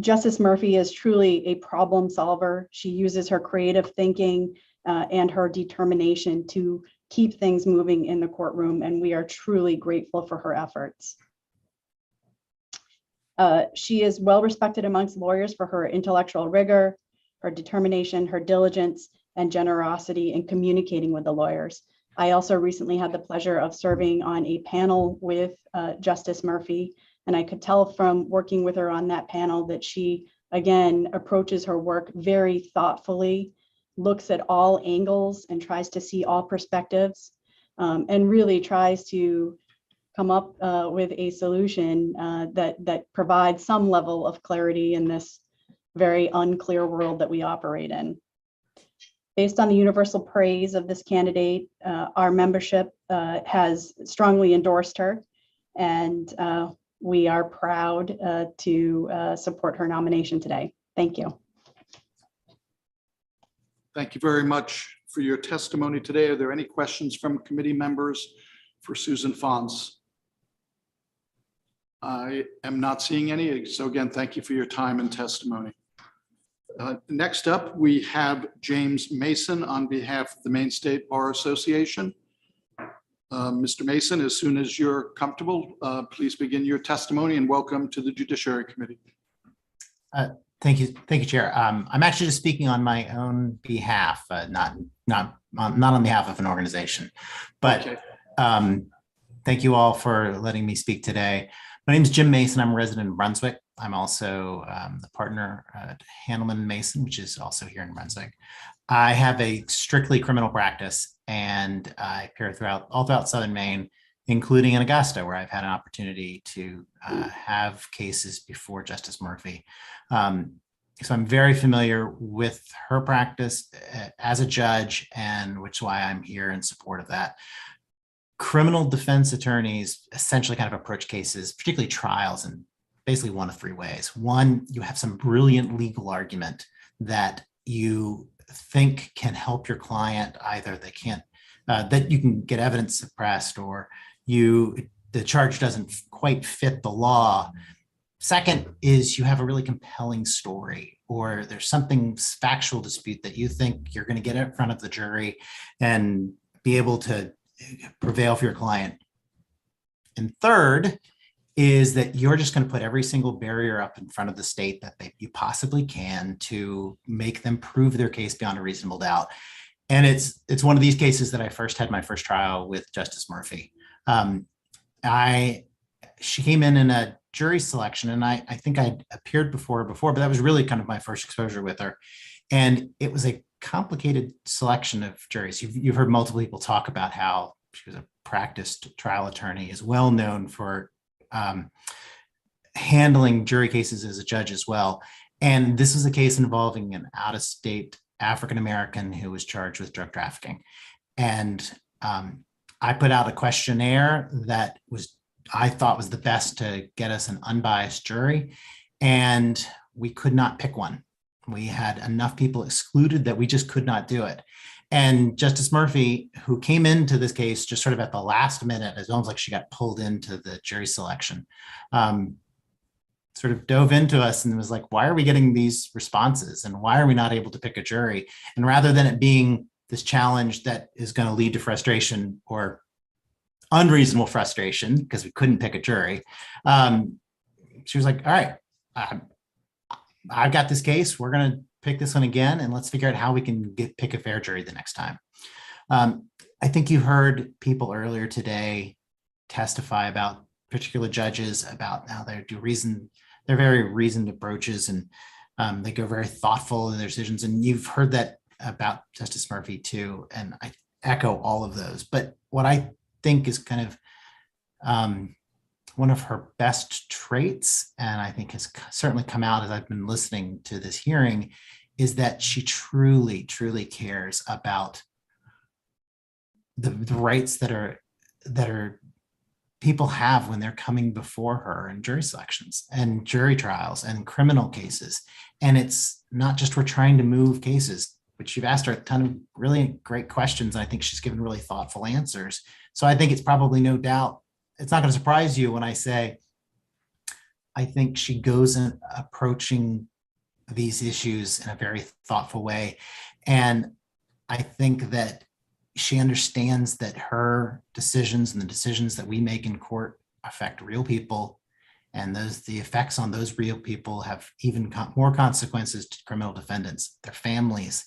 Justice Murphy is truly a problem solver. She uses her creative thinking and her determination to keep things moving in the courtroom, and we are truly grateful for her efforts. She is well respected amongst lawyers for her intellectual rigor, her determination, her diligence, and generosity in communicating with the lawyers. I also recently had the pleasure of serving on a panel with Justice Murphy, and I could tell from working with her on that panel that she, again, approaches her work very thoughtfully, looks at all angles and tries to see all perspectives, and really tries to come up with a solution that provides some level of clarity in this very unclear world that we operate in. Based on the universal praise of this candidate, our membership has strongly endorsed her, and we are proud to support her nomination today. Thank you. Thank you very much for your testimony today. Are there any questions from committee members for Susan Fons? I am not seeing any. So again, thank you for your time and testimony. Next up, we have James Mason on behalf of the Maine State Bar Association. Mr. Mason, as soon as you're comfortable, please begin your testimony and welcome to the Judiciary Committee. Thank you, Chair. I'm actually just speaking on my own behalf, not on behalf of an organization. But okay. Thank you all for letting me speak today. My name is Jim Mason. I'm a resident in Brunswick. I'm also the partner at Handelman Mason, which is also here in Brunswick. I have a strictly criminal practice, and I appear all throughout Southern Maine, including in Augusta, where I've had an opportunity to have cases before Justice Murphy. So I'm very familiar with her practice as a judge, and which is why I'm here in support of that. Criminal defense attorneys essentially kind of approach cases, particularly trials, in basically one of three ways. One, you have some brilliant legal argument that you think can help your client. Either they can't, that you can get evidence suppressed, or the charge doesn't quite fit the law. Second is you have a really compelling story, or there's something factual dispute that you think you're going to get in front of the jury and be able to prevail for your client. And third is that you're just going to put every single barrier up in front of the state that you possibly can to make them prove their case beyond a reasonable doubt. And it's one of these cases that I first had my first trial with Justice Murphy. She came in a jury selection, and I think I'd appeared before, but that was really kind of my first exposure with her. And it was a complicated selection of juries. You've heard multiple people talk about how she was a practiced trial attorney, is well known for handling jury cases as a judge as well. And this was a case involving an out-of-state African-American who was charged with drug trafficking. And I put out a questionnaire that I thought was the best to get us an unbiased jury, and we could not pick one. We had enough people excluded that we just could not do it. And Justice Murphy, who came into this case just sort of at the last minute, it's almost like she got pulled into the jury selection, sort of dove into us and was like, why are we getting these responses? And why are we not able to pick a jury? And rather than it being this challenge that is going to lead to frustration or unreasonable frustration because we couldn't pick a jury, she was like, all right, I've got this case. We're going to pick this one again, and let's figure out how we can pick a fair jury the next time. I think you heard people earlier today testify about particular judges, about how they're very reasoned approaches, and they go very thoughtful in their decisions. And you've heard that about Justice Murphy too, and I echo all of those. But what I think is kind of one of her best traits, and I think has certainly come out as I've been listening to this hearing, is that she truly, truly cares about the rights that are people have when they're coming before her in jury selections and jury trials and criminal cases. And it's not just we're trying to move cases, which you've asked her a ton of really great questions. And I think she's given really thoughtful answers. So I think it's probably no doubt, it's not going to surprise you when I say, I think she goes in approaching these issues in a very thoughtful way. And I think that she understands that her decisions and the decisions that we make in court affect real people, and the effects on those real people have even more consequences to criminal defendants, their families,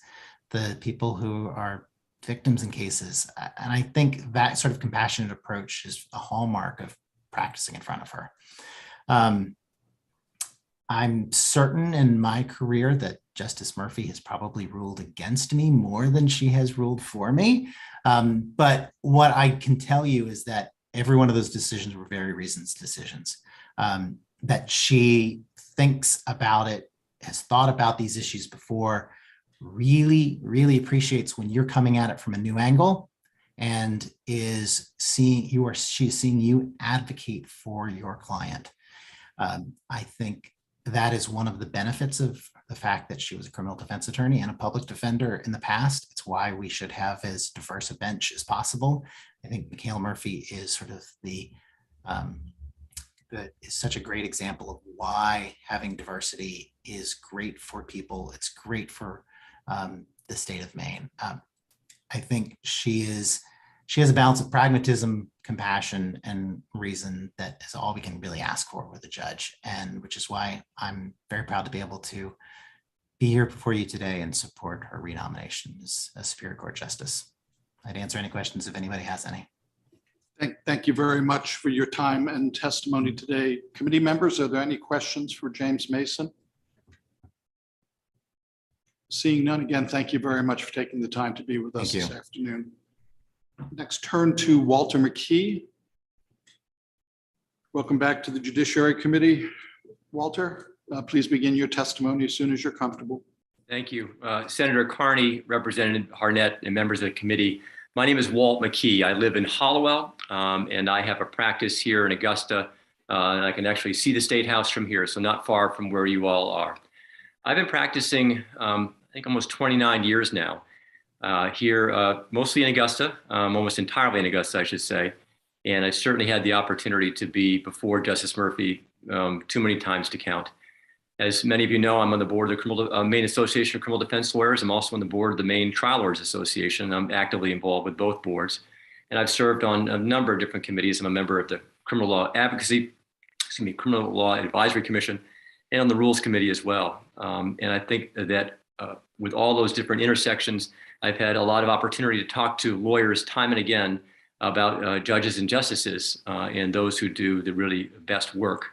the people who are victims in cases. And I think that sort of compassionate approach is a hallmark of practicing in front of her. I'm certain in my career that Justice Murphy has probably ruled against me more than she has ruled for me. But what I can tell you is that every one of those decisions were very reasoned decisions, that she thinks about it, has thought about these issues before, really, really appreciates when you're coming at it from a new angle and is seeing you, or she's seeing you advocate for your client. I think that is one of the benefits of the fact that she was a criminal defense attorney and a public defender in the past. It's why we should have as diverse a bench as possible. I think Michaela Murphy is sort of is such a great example of why having diversity is great for people. It's great for the state of Maine. I think she has a balance of pragmatism, compassion, and reason that is all we can really ask for with a judge, and which is why I'm very proud to be able to be here before you today and support her renomination as a Superior Court Justice. I'd answer any questions if anybody has any. Thank you very much for your time and testimony today. Committee members, are there any questions for James Mason? Seeing none, again, thank you very much for taking the time to be with us this afternoon. Next, turn to Walter McKee. Welcome back to the Judiciary Committee. Walter, please begin your testimony as soon as you're comfortable. Thank you. Senator Carney, Representative Harnett, and members of the committee. My name is Walt McKee. I live in Hollowell, and I have a practice here in Augusta. And I can actually see the State House from here, so not far from where you all are. I've been practicing, I think, almost 29 years now. Here, mostly in Augusta, almost entirely in Augusta, I should say. And I certainly had the opportunity to be before Justice Murphy too many times to count. As many of you know, I'm on the board of the Maine Association of Criminal Defense Lawyers. I'm also on the board of the Maine Trial Lawyers Association. I'm actively involved with both boards. And I've served on a number of different committees. I'm a member of the Criminal Law Advocacy, Criminal Law Advisory Commission, and on the Rules Committee as well. And I think that with all those different intersections, I've had a lot of opportunity to talk to lawyers time and again about judges and justices and those who do the really best work.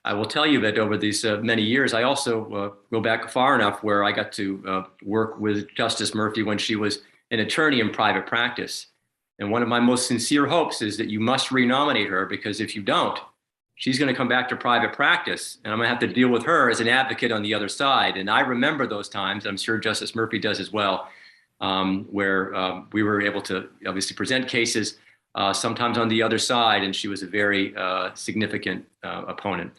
I will tell you that over these many years, I also go back far enough where I got to work with Justice Murphy when she was an attorney in private practice. And one of my most sincere hopes is that you must renominate her, because if you don't, she's going to come back to private practice and I'm going to have to deal with her as an advocate on the other side. And I remember those times, I'm sure Justice Murphy does as well, where we were able to obviously present cases sometimes on the other side, and she was a very significant opponent.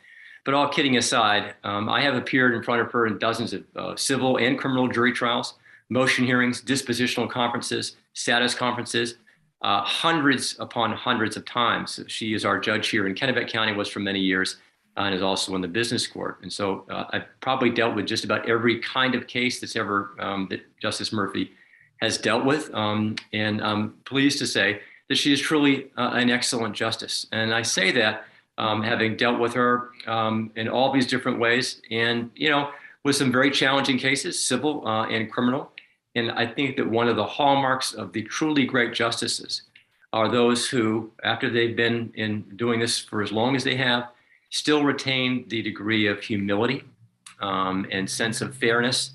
But all kidding aside, I have appeared in front of her in dozens of civil and criminal jury trials. motion hearings, dispositional conferences, status conferences, hundreds upon hundreds of times. She is our judge here in Kennebec County, was for many years, and is also in the business court. And so I've probably dealt with just about every kind of case that's ever that Justice Murphy has dealt with. And I'm pleased to say that she is truly an excellent justice. And I say that having dealt with her in all these different ways, and, you know, with some very challenging cases, civil and criminal. And I think that one of the hallmarks of the truly great justices are those who, after they've been in doing this for as long as they have, still retain the degree of humility and sense of fairness,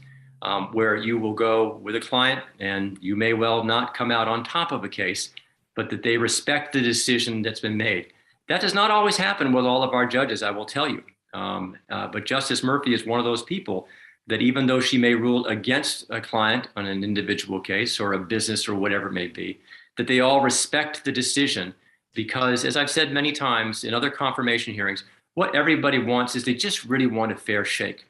where you will go with a client and you may well not come out on top of a case, but that they respect the decision that's been made. That does not always happen with all of our judges, I will tell you. But Justice Murphy is one of those people that, even though she may rule against a client on an individual case or a business or whatever it may be, that they all respect the decision, because, as I've said many times in other confirmation hearings, what everybody wants is they just really want a fair shake.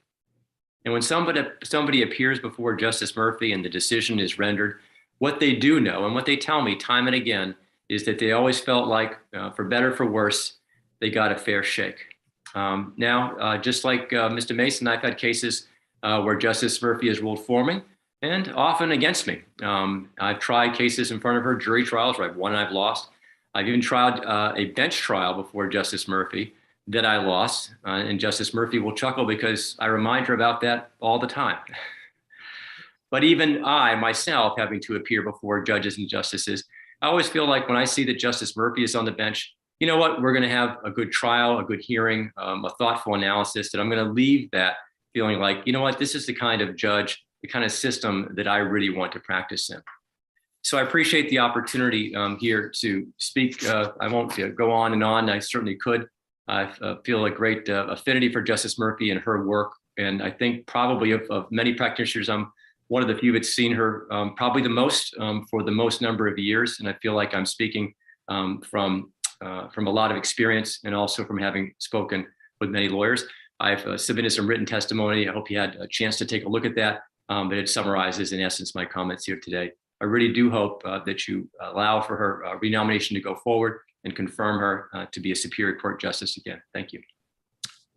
And when somebody appears before Justice Murphy and the decision is rendered, what they do know and what they tell me time and again is that they always felt like, for better, for worse, they got a fair shake. Now, just like Mr. Mason, I've had cases where Justice Murphy has ruled for me and often against me. I've tried cases in front of her, jury trials where I've won and I've lost. I've even tried a bench trial before Justice Murphy that I lost. And Justice Murphy will chuckle because I remind her about that all the time. But even I, myself, having to appear before judges and justices, I always feel like when I see that Justice Murphy is on the bench, you know what, we're going to have a good trial, a good hearing, a thoughtful analysis, that I'm going to leave that feeling like, you know what, this is the kind of judge, the kind of system that I really want to practice in. So I appreciate the opportunity here to speak. I won't go on and on. I certainly could. I feel a great affinity for Justice Murphy and her work. And I think probably of many practitioners, I'm one of the few that's seen her probably the most for the most number of years. And I feel like I'm speaking from a lot of experience, and also from having spoken with many lawyers. I've submitted some written testimony. I hope you had a chance to take a look at that, but it summarizes in essence my comments here today. I really do hope that you allow for her renomination to go forward and confirm her to be a Superior Court Justice again. Thank you.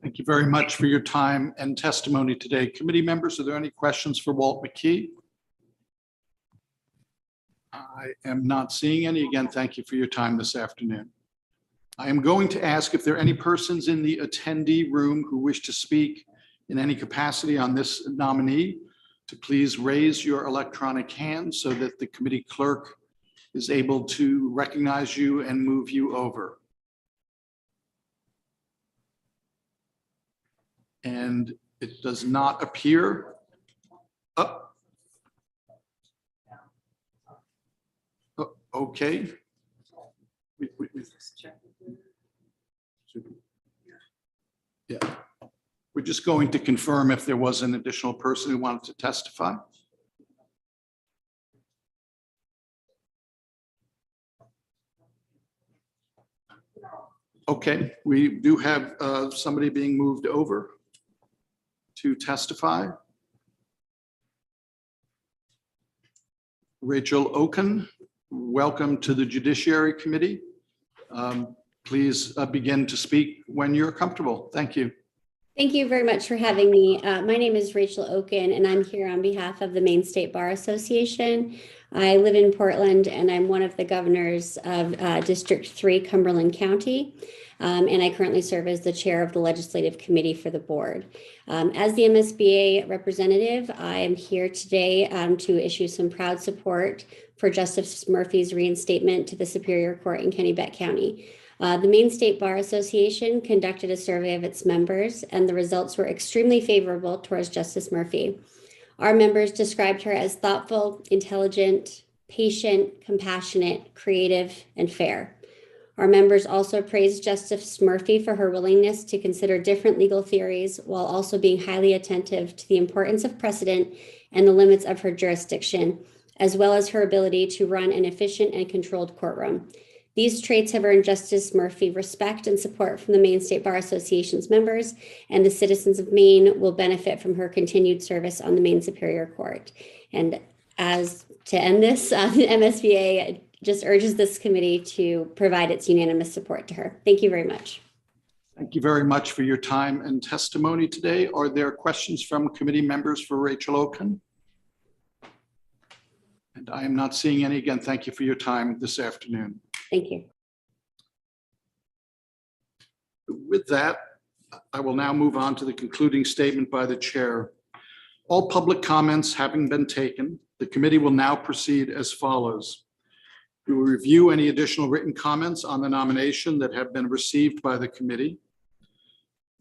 Thank you very much for your time and testimony today. Committee members, are there any questions for Walt McKee? I am not seeing any. Again, thank you for your time this afternoon. I am going to ask if there are any persons in the attendee room who wish to speak in any capacity on this nominee, to please raise your electronic hand so that the committee clerk is able to recognize you and move you over. And it does not appear. Oh. Oh, okay. Yeah. We're just going to confirm if there was an additional person who wanted to testify. Okay, we do have somebody being moved over to testify. Rachel Oken, welcome to the Judiciary Committee. Please begin to speak when you're comfortable. Thank you. Thank you very much for having me. My name is Rachel Oken, and I'm here on behalf of the Maine State Bar Association. I live in Portland, and I'm one of the governors of District 3, Cumberland County, and I currently serve as the chair of the Legislative Committee for the board. As the MSBA representative, I am here today to issue some proud support for Justice Murphy's reinstatement to the Superior Court in Kennebec County. The Maine State Bar Association conducted a survey of its members, and the results were extremely favorable towards Justice Murphy. Our members described her as thoughtful, intelligent, patient, compassionate, creative, and fair. Our members also praised Justice Murphy for her willingness to consider different legal theories while also being highly attentive to the importance of precedent and the limits of her jurisdiction, as well as her ability to run an efficient and controlled courtroom. These traits have earned Justice Murphy respect and support from the Maine State Bar Association's members, and the citizens of Maine will benefit from her continued service on the Maine Superior Court. And as to end this, the MSBA just urges this committee to provide its unanimous support to her. Thank you very much. Thank you very much for your time and testimony today. Are there questions from committee members for Rachel Oken? And I am not seeing any. Again, thank you for your time this afternoon. Thank you. With that, I will now move on to the concluding statement by the chair. All public comments having been taken, the committee will now proceed as follows. We will review any additional written comments on the nomination that have been received by the committee,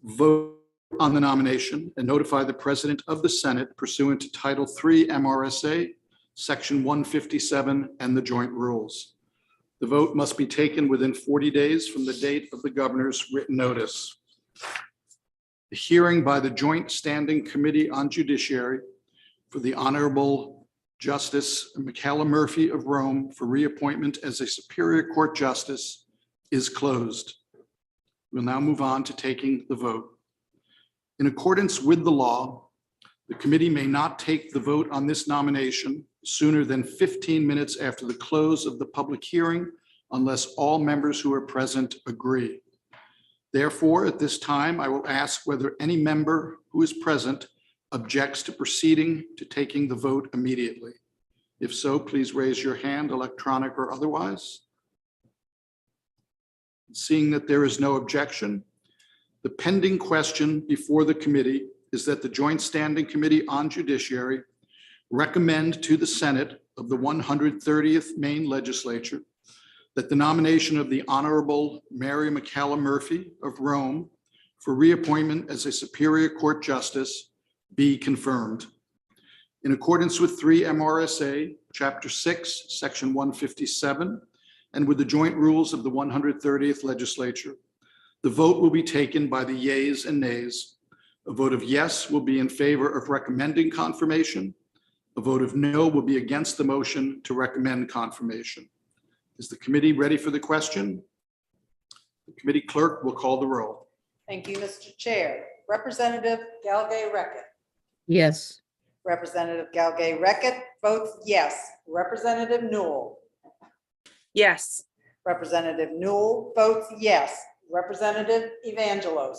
vote on the nomination, and notify the President of the Senate pursuant to Title III MRSA, Section 157, and the joint rules. The vote must be taken within 40 days from the date of the governor's written notice. The hearing by the Joint Standing Committee on Judiciary for the Honorable Justice Michaela Murphy of Rome for reappointment as a Superior Court Justice is closed. We'll now move on to taking the vote. In accordance with the law, the committee may not take the vote on this nomination sooner than 15 minutes after the close of the public hearing unless all members who are present agree. Therefore, at this time, I will ask whether any member who is present objects to proceeding to taking the vote immediately. If so, please raise your hand, electronic or otherwise. Seeing that there is no objection, the pending question before the committee is that the Joint Standing Committee on Judiciary recommend to the Senate of the 130th Maine Legislature that the nomination of the Honorable Mary McCallum Murphy of Rome for reappointment as a Superior Court Justice be confirmed. In accordance with 3 MRSA, Chapter 6, Section 157, and with the joint rules of the 130th Legislature, the vote will be taken by the yeas and nays. A vote of yes will be in favor of recommending confirmation. A vote of no will be against the motion to recommend confirmation. Is the committee ready for the question? The committee clerk will call the roll. Thank you, Mr. Chair. Representative Galgay-Reckett. Yes. Representative Galgay-Reckett votes yes. Representative Newell. Yes. Representative Newell votes yes. Representative Evangelos.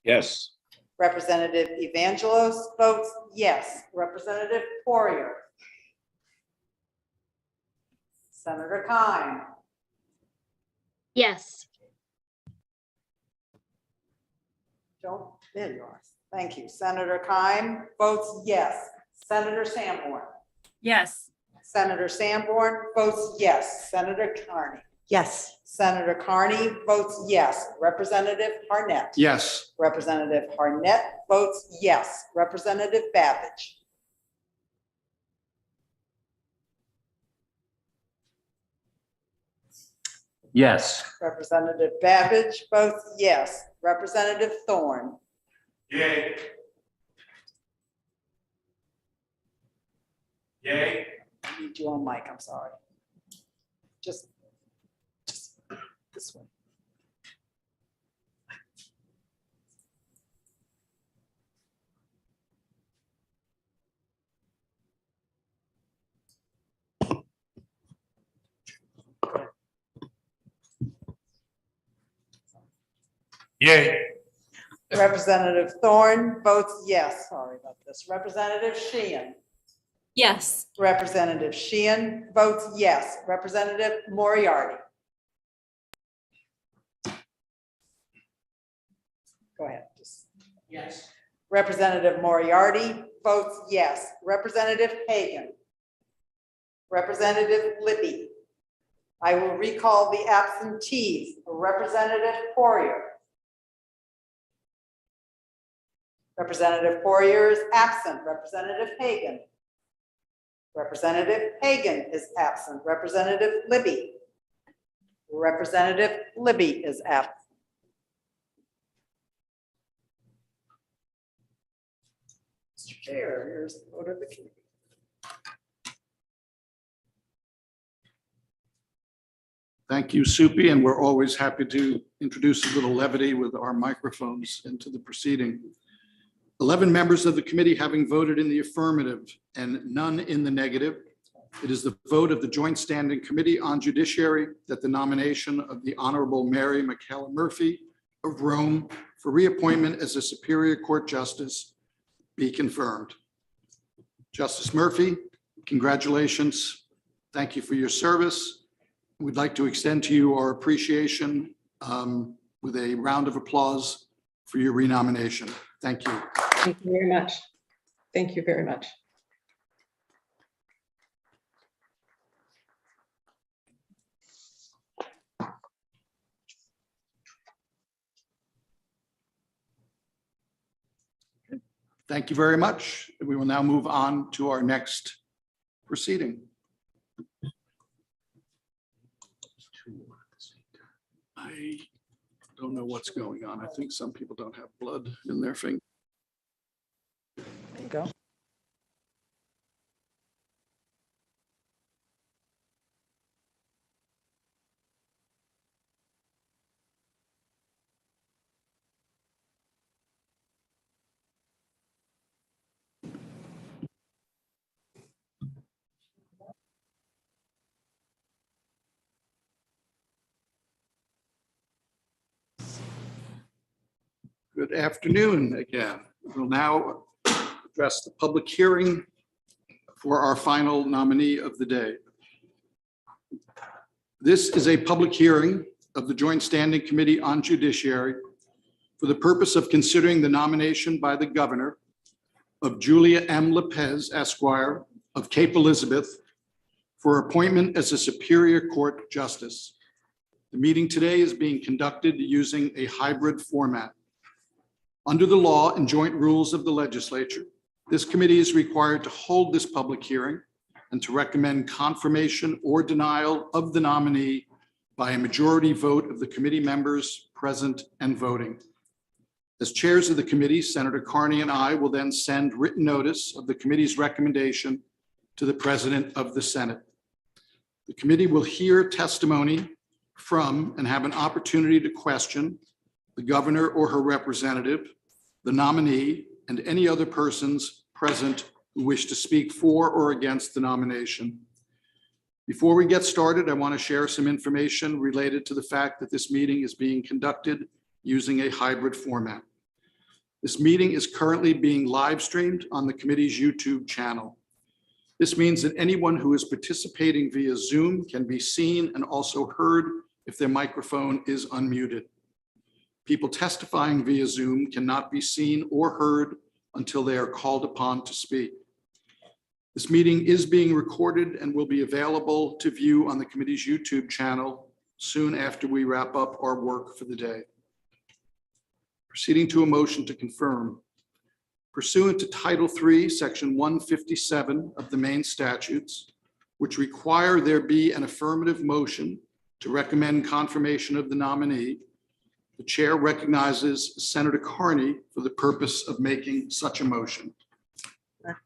Yes. Representative Evangelos votes yes. Representative Poirier. Senator Kine. Yes. There you are. Thank you. Senator Kine votes yes. Senator Sanborn. Yes. Senator Sanborn votes yes. Senator Carney. Yes. Senator Carney votes yes. Representative Harnett. Yes. Representative Harnett votes yes. Representative Babbage. Yes. Representative Babbage votes yes. Representative Thorne. Yay. Yay. I need you on mic, I'm sorry. Just this one. Yay. Representative Thorne votes yes. Sorry about this. Representative Sheehan. Yes. Representative Sheehan votes yes. Representative Moriarty. Go ahead. Yes. Representative Moriarty votes yes. Representative Hagan. Representative Libby. I will recall the absentees. Representative Poirier. Representative Poirier is absent. Representative Hagan. Representative Hagan is absent. Representative Libby. Representative Libby is absent. Mr. Chair, here's the vote of the committee. Thank you, Supi, and we're always happy to introduce a little levity with our microphones into the proceeding. 11 members of the committee having voted in the affirmative and none in the negative, it is the vote of the Joint Standing Committee on Judiciary that the nomination of the Honorable Mary Michaela Murphy of Rome for reappointment as a Superior Court Justice be confirmed. Justice Murphy, congratulations. Thank you for your service. We'd like to extend to you our appreciation with a round of applause for your renomination. Thank you. Thank you very much. Thank you very much. Thank you very much. We will now move on to our next proceeding. I don't know what's going on. I think some people don't have blood in their finger. There you go. Good afternoon again. We'll now address the public hearing for our final nominee of the day. This is a public hearing of the Joint Standing Committee on Judiciary for the purpose of considering the nomination by the governor of Julia M. Lopez, Esquire of Cape Elizabeth, for appointment as a Superior Court Justice. The meeting today is being conducted using a hybrid format. Under the law and joint rules of the legislature, this committee is required to hold this public hearing and to recommend confirmation or denial of the nominee by a majority vote of the committee members present and voting. As chairs of the committee, Senator Carney and I will then send written notice of the committee's recommendation to the President of the Senate. The committee will hear testimony from and have an opportunity to question the governor or her representative, the nominee, and any other persons present who wish to speak for or against the nomination. Before we get started, I want to share some information related to the fact that this meeting is being conducted using a hybrid format. This meeting is currently being live streamed on the committee's YouTube channel. This means that anyone who is participating via Zoom can be seen and also heard if their microphone is unmuted. People testifying via Zoom cannot be seen or heard until they are called upon to speak. This meeting is being recorded and will be available to view on the committee's YouTube channel soon after we wrap up our work for the day. Proceeding to a motion to confirm. Pursuant to Title III, Section 157 of the Maine statutes, which require there be an affirmative motion to recommend confirmation of the nominee, the chair recognizes Senator Carney for the purpose of making such a motion.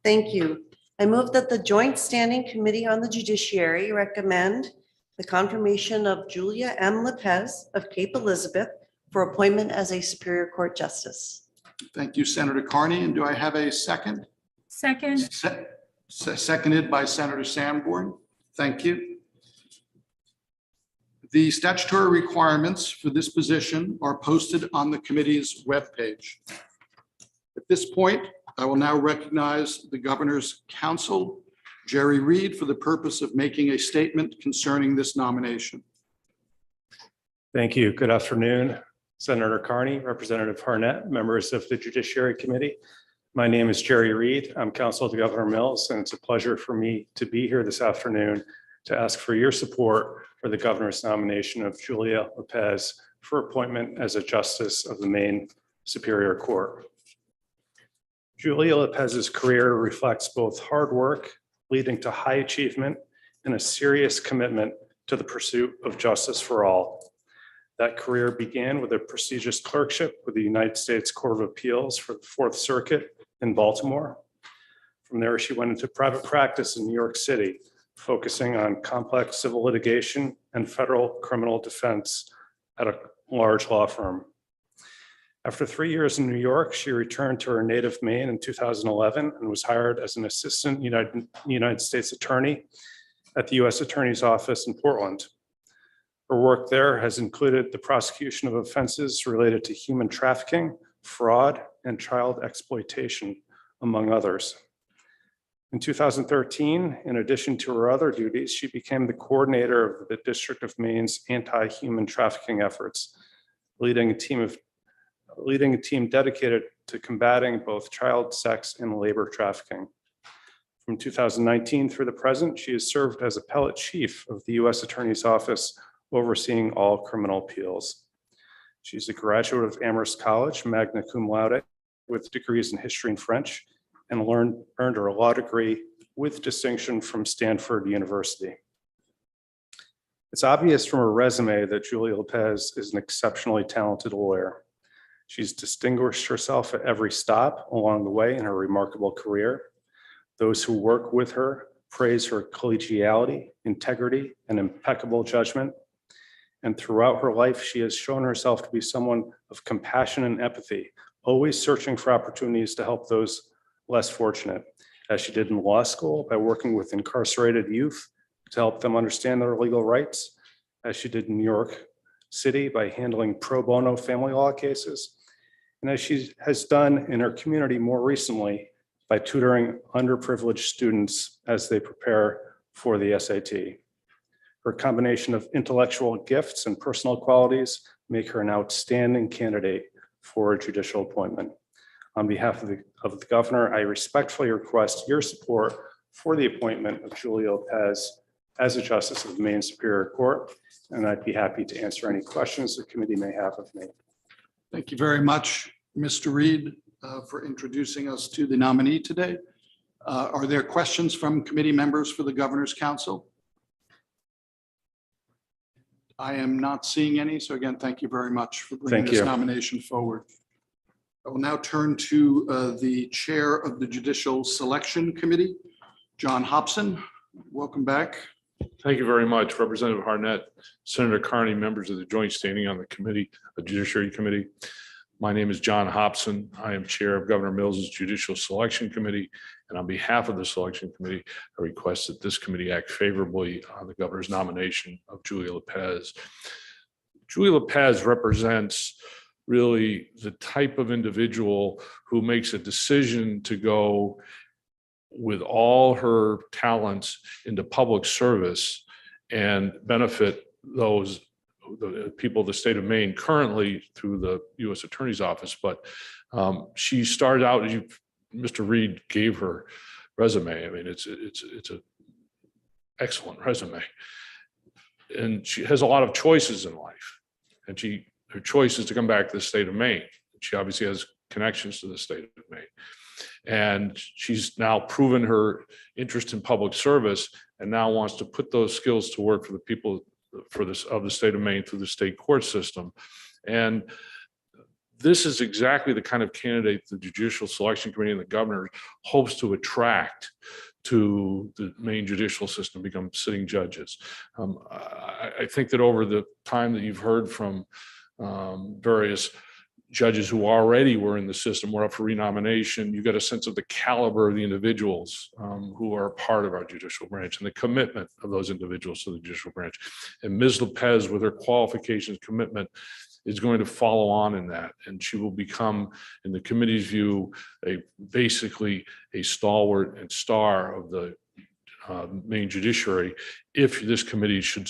Thank you. I move that the Joint Standing Committee on the Judiciary recommend the confirmation of Julia M. Lopez of Cape Elizabeth for appointment as a Superior Court Justice. Thank you, Senator Carney. And do I have a second? Second. Seconded by Senator Sanborn. Thank you. The statutory requirements for this position are posted on the committee's webpage. At this point, I will now recognize the governor's counsel, Jerry Reed, for the purpose of making a statement concerning this nomination. Thank you. Good afternoon, Senator Carney, Representative Harnett, members of the Judiciary Committee. My name is Jerry Reed. I'm counsel to Governor Mills, and it's a pleasure for me to be here this afternoon to ask for your support for the governor's nomination of Julia Lopez for appointment as a justice of the Maine Superior Court. Julia Lopez's career reflects both hard work leading to high achievement and a serious commitment to the pursuit of justice for all. That career began with a prestigious clerkship with the United States Court of Appeals for the Fourth Circuit in Baltimore. From there, she went into private practice in New York City, focusing on complex civil litigation and federal criminal defense at a large law firm. After 3 years in New York, she returned to her native Maine in 2011 and was hired as an assistant United States attorney at the U.S. Attorney's Office in Portland. Her work there has included the prosecution of offenses related to human trafficking, fraud, and child exploitation, among others. In 2013, in addition to her other duties, she became the coordinator of the District of Maine's anti-human trafficking efforts, leading a team dedicated to combating both child sex and labor trafficking. From 2019 through the present, she has served as appellate chief of the U.S. Attorney's Office, overseeing all criminal appeals. She's a graduate of Amherst College, magna cum laude, with degrees in history and French, and earned her law degree with distinction from Stanford University. It's obvious from her resume that Julia Lopez is an exceptionally talented lawyer. She's distinguished herself at every stop along the way in her remarkable career. Those who work with her praise her collegiality, integrity, and impeccable judgment. And throughout her life, she has shown herself to be someone of compassion and empathy, always searching for opportunities to help those less fortunate, as she did in law school by working with incarcerated youth to help them understand their legal rights, as she did in New York City by handling pro bono family law cases, and as she has done in her community more recently by tutoring underprivileged students as they prepare for the SAT. Her combination of intellectual gifts and personal qualities make her an outstanding candidate for a judicial appointment. On behalf of the governor, I respectfully request your support for the appointment of Julia Lopez as a justice of the Maine Superior Court, and I'd be happy to answer any questions the committee may have of me. Thank you very much, Mr. Reed, for introducing us to the nominee today. Are there questions from committee members for the Governor's Council? I am not seeing any. So again, thank you very much for bringing Thank this you. nomination forward. I will now turn to the Chair of the Judicial Selection Committee, John Hobson. Welcome back. Thank you very much, Representative Harnett, Senator Carney, members of the Joint Standing on the Committee, the Judiciary Committee. My name is John Hobson. I am Chair of Governor Mills's Judicial Selection Committee, and on behalf of the Selection Committee, I request that this committee act favorably on the governor's nomination of Julia Lopez. Julia Lopez represents really the type of individual who makes a decision to go with all her talents into public service and benefit those the people of the state of Maine currently through the U.S. Attorney's Office. But she started out, as Mr. Reed gave her resume. I mean, it's an excellent resume, and she has a lot of choices in life. And her choice is to come back to the state of Maine. She obviously has connections to the state of Maine. And she's now proven her interest in public service and now wants to put those skills to work for the people of the state of Maine through the state court system. And this is exactly the kind of candidate the Judicial Selection Committee and the governor hopes to attract to the Maine judicial system, become sitting judges. I think that over the time that you've heard from various judges who already were in the system, were up for renomination, you get a sense of the caliber of the individuals who are part of our judicial branch and the commitment of those individuals to the judicial branch. And Ms. Lopez, with her qualifications, commitment, is going to follow on in that. And she will become, in the committee's view, basically a stalwart and star of the Maine judiciary if this committee should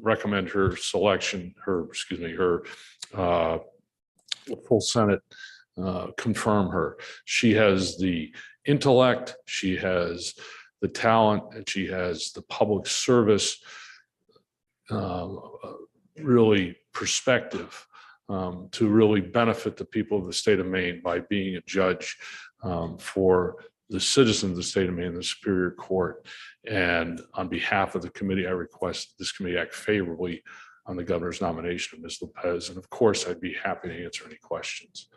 recommend her selection, her full Senate confirm her. She has the intellect, she has the talent, and she has the public service really perspective to really benefit the people of the state of Maine by being a judge for the citizens of the state of Maine, the Superior Court. And on behalf of the committee, I request this committee act favorably on the governor's nomination of Ms. Lopez. And of course, I'd be happy to answer any questions.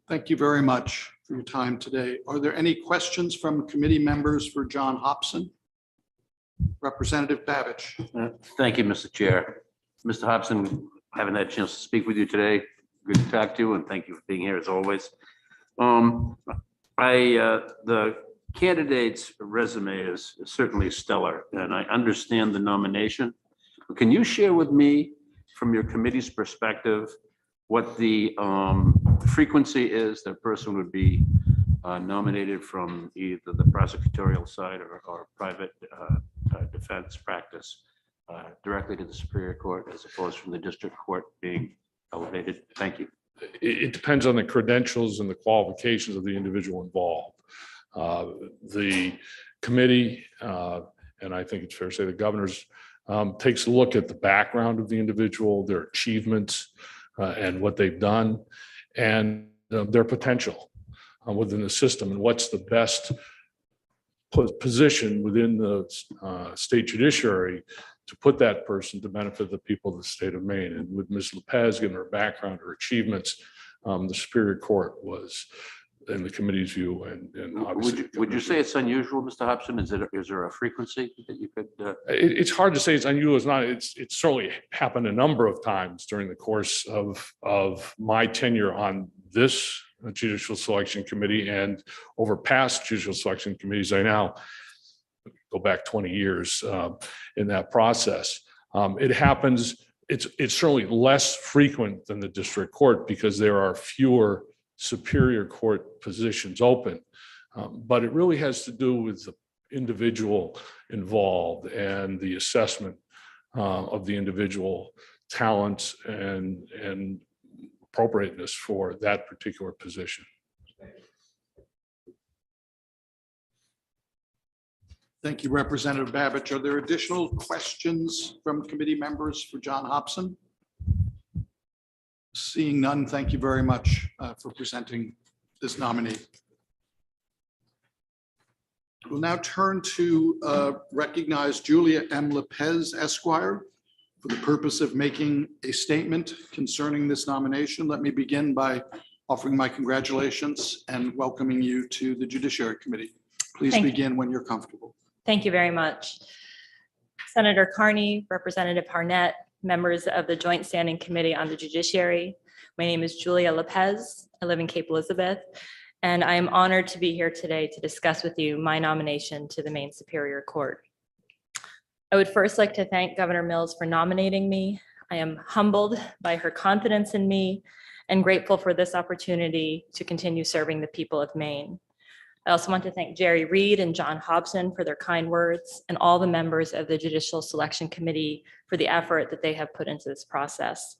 Thank you very much for your time today. Are there any questions from committee members for John Hobson? Representative Babbage. Thank you, Mr. Chair. Mr. Hobson, haven't had a chance to speak with you today. Good to talk to you, and thank you for being here as always. The candidate's resume is certainly stellar, and I understand the nomination. But can you share with me, from your committee's perspective, what the frequency is that a person would be nominated from either the prosecutorial side or private defense practice directly to the Superior Court, as opposed from the district court being elevated? Thank you. It depends on the credentials and the qualifications of the individual involved. The committee, and I think it's fair to say the governor's, takes a look at the background of the individual, their achievements, and what they've done, and their potential within the system, and what's the best position within the state judiciary to put that person to benefit the people of the state of Maine. And with Ms. Lopez, given her background, her achievements, the Superior Court was, in the committee's view, and obviously. Would you say it's unusual, Mr. Hobson? Is there a frequency that you could? It's hard to say it's unusual. It's not. It's certainly happened a number of times during the course of my tenure on this judicial selection committee and over past judicial selection committees. I now go back 20 years in that process. It happens. It's certainly less frequent than the district court because there are fewer Superior Court positions open, but it really has to do with the individual involved and the assessment of the individual talents and appropriateness for that particular position. Thank you, Representative Babich. Are there additional questions from committee members for John Hobson? Seeing none, thank you very much for presenting this nominee. We'll now turn to recognize Julia M. Lopez, Esquire, for the purpose of making a statement concerning this nomination. Let me begin by offering my congratulations and welcoming you to the Judiciary Committee. Please begin when you're comfortable. Thank you very much. Senator Carney, Representative Harnett, members of the Joint Standing Committee on the Judiciary. My name is Julia Lopez. I live in Cape Elizabeth, and I am honored to be here today to discuss with you my nomination to the Maine Superior Court. I would first like to thank Governor Mills for nominating me. I am humbled by her confidence in me and grateful for this opportunity to continue serving the people of Maine. I also want to thank Jerry Reed and John Hobson for their kind words and all the members of the Judicial Selection Committee for the effort that they have put into this process.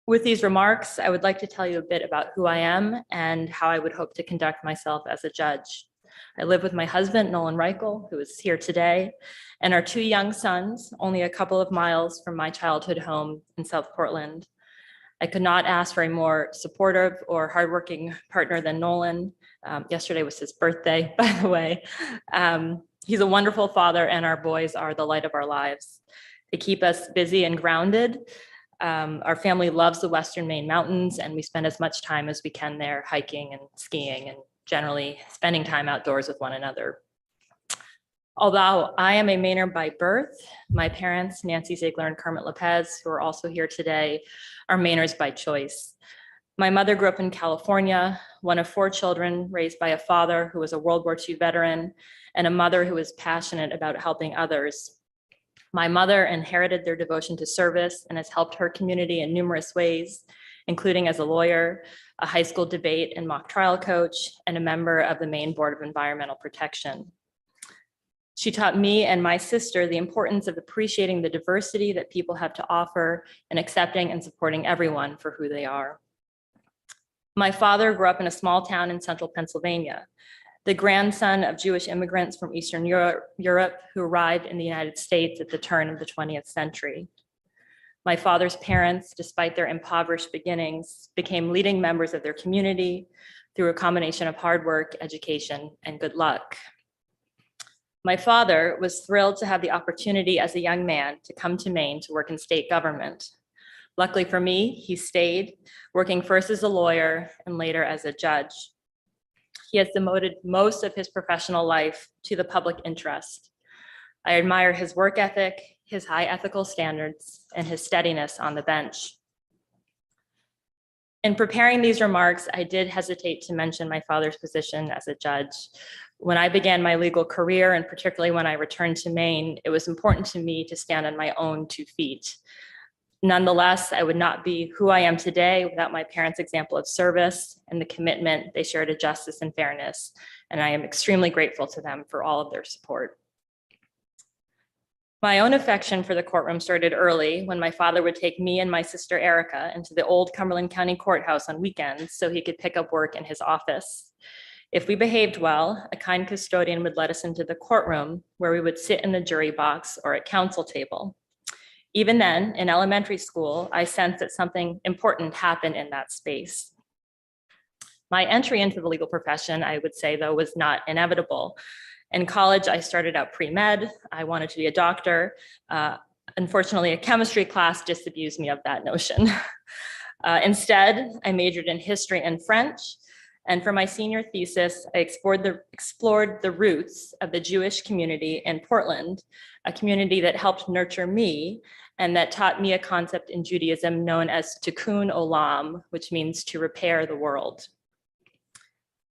With these remarks, I would like to tell you a bit about who I am and how I would hope to conduct myself as a judge. I live with my husband, Nolan Reichel, who is here today, and our two young sons, only a couple of miles from my childhood home in South Portland. I could not ask for a more supportive or hardworking partner than Nolan. Yesterday was his birthday, by the way. He's a wonderful father, and our boys are the light of our lives. They keep us busy and grounded. Our family loves the Western Maine mountains, and we spend as much time as we can there hiking and skiing and generally spending time outdoors with one another. Although I am a Mainer by birth, my parents, Nancy Ziegler and Kermit Lopez, who are also here today, are Mainers by choice. My mother grew up in California, one of 4 children raised by a father who was a World War II veteran and a mother who was passionate about helping others. My mother inherited their devotion to service and has helped her community in numerous ways, including as a lawyer, a high school debate and mock trial coach, and a member of the Maine Board of Environmental Protection. She taught me and my sister the importance of appreciating the diversity that people have to offer and accepting and supporting everyone for who they are. My father grew up in a small town in central Pennsylvania, the grandson of Jewish immigrants from Eastern Europe who arrived in the United States at the turn of the 20th century. My father's parents, despite their impoverished beginnings, became leading members of their community through a combination of hard work, education, and good luck. My father was thrilled to have the opportunity as a young man to come to Maine to work in state government. Luckily for me, he stayed, working first as a lawyer and later as a judge. He has devoted most of his professional life to the public interest. I admire his work ethic, his high ethical standards, and his steadiness on the bench. In preparing these remarks, I did hesitate to mention my father's position as a judge. When I began my legal career, and particularly when I returned to Maine, it was important to me to stand on my own 2 feet. Nonetheless, I would not be who I am today without my parents' example of service and the commitment they share to justice and fairness, and I am extremely grateful to them for all of their support. My own affection for the courtroom started early when my father would take me and my sister Erica into the old Cumberland County Courthouse on weekends so he could pick up work in his office. If we behaved well, a kind custodian would let us into the courtroom where we would sit in the jury box or at counsel table. Even then, in elementary school, I sensed that something important happened in that space. My entry into the legal profession, I would say, though, was not inevitable. In college, I started out pre-med. I wanted to be a doctor. Unfortunately, a chemistry class disabused me of that notion. Instead, I majored in history and French. And for my senior thesis, I explored the roots of the Jewish community in Portland, a community that helped nurture me and that taught me a concept in Judaism known as tikkun olam, which means to repair the world.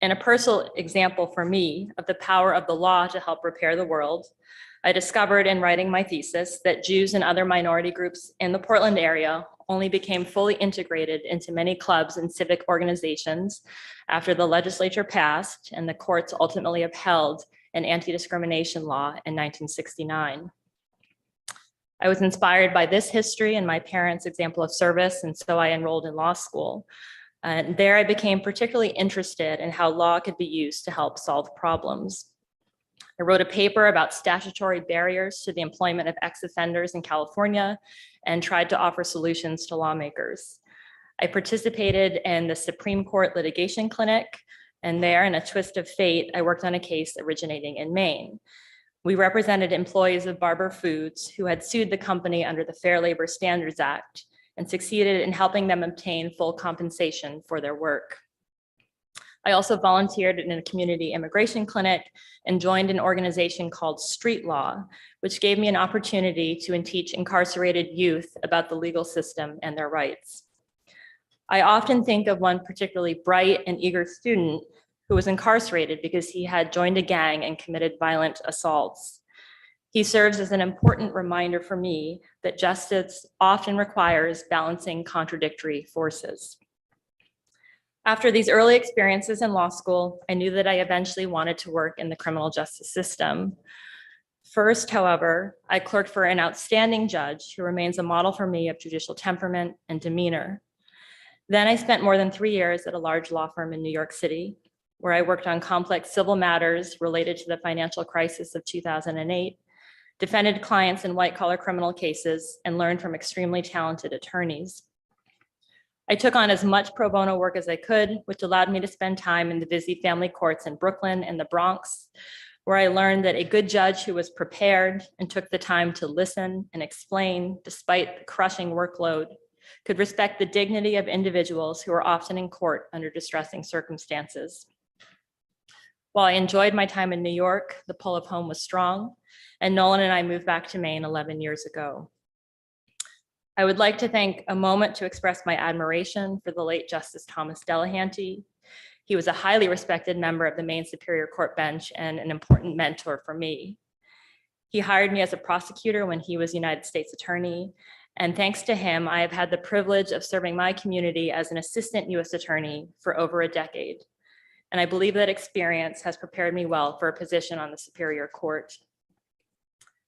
In a personal example for me of the power of the law to help repair the world, I discovered in writing my thesis that Jews and other minority groups in the Portland area only became fully integrated into many clubs and civic organizations after the legislature passed and the courts ultimately upheld an anti-discrimination law in 1969. I was inspired by this history and my parents' example of service, and so I enrolled in law school. And there I became particularly interested in how law could be used to help solve problems. I wrote a paper about statutory barriers to the employment of ex-offenders in California and tried to offer solutions to lawmakers. I participated in the Supreme Court litigation clinic, and there, in a twist of fate, I worked on a case originating in Maine. We represented employees of Barber Foods who had sued the company under the Fair Labor Standards Act and succeeded in helping them obtain full compensation for their work. I also volunteered in a community immigration clinic and joined an organization called Street Law, which gave me an opportunity to teach incarcerated youth about the legal system and their rights. I often think of one particularly bright and eager student who was incarcerated because he had joined a gang and committed violent assaults. He serves as an important reminder for me that justice often requires balancing contradictory forces. After these early experiences in law school, I knew that I eventually wanted to work in the criminal justice system. First, however, I clerked for an outstanding judge who remains a model for me of judicial temperament and demeanor. Then I spent more than 3 years at a large law firm in New York City, where I worked on complex civil matters related to the financial crisis of 2008, defended clients in white-collar criminal cases, and learned from extremely talented attorneys. I took on as much pro bono work as I could, which allowed me to spend time in the busy family courts in Brooklyn and the Bronx, where I learned that a good judge who was prepared and took the time to listen and explain despite the crushing workload could respect the dignity of individuals who are often in court under distressing circumstances. While I enjoyed my time in New York, the pull of home was strong, and Nolan and I moved back to Maine 11 years ago. I would like to take a moment to express my admiration for the late Justice Thomas Delahanty. He was a highly respected member of the Maine Superior Court bench and an important mentor for me. He hired me as a prosecutor when he was United States Attorney, and thanks to him, I have had the privilege of serving my community as an assistant U.S. attorney for over a decade. And I believe that experience has prepared me well for a position on the Superior Court.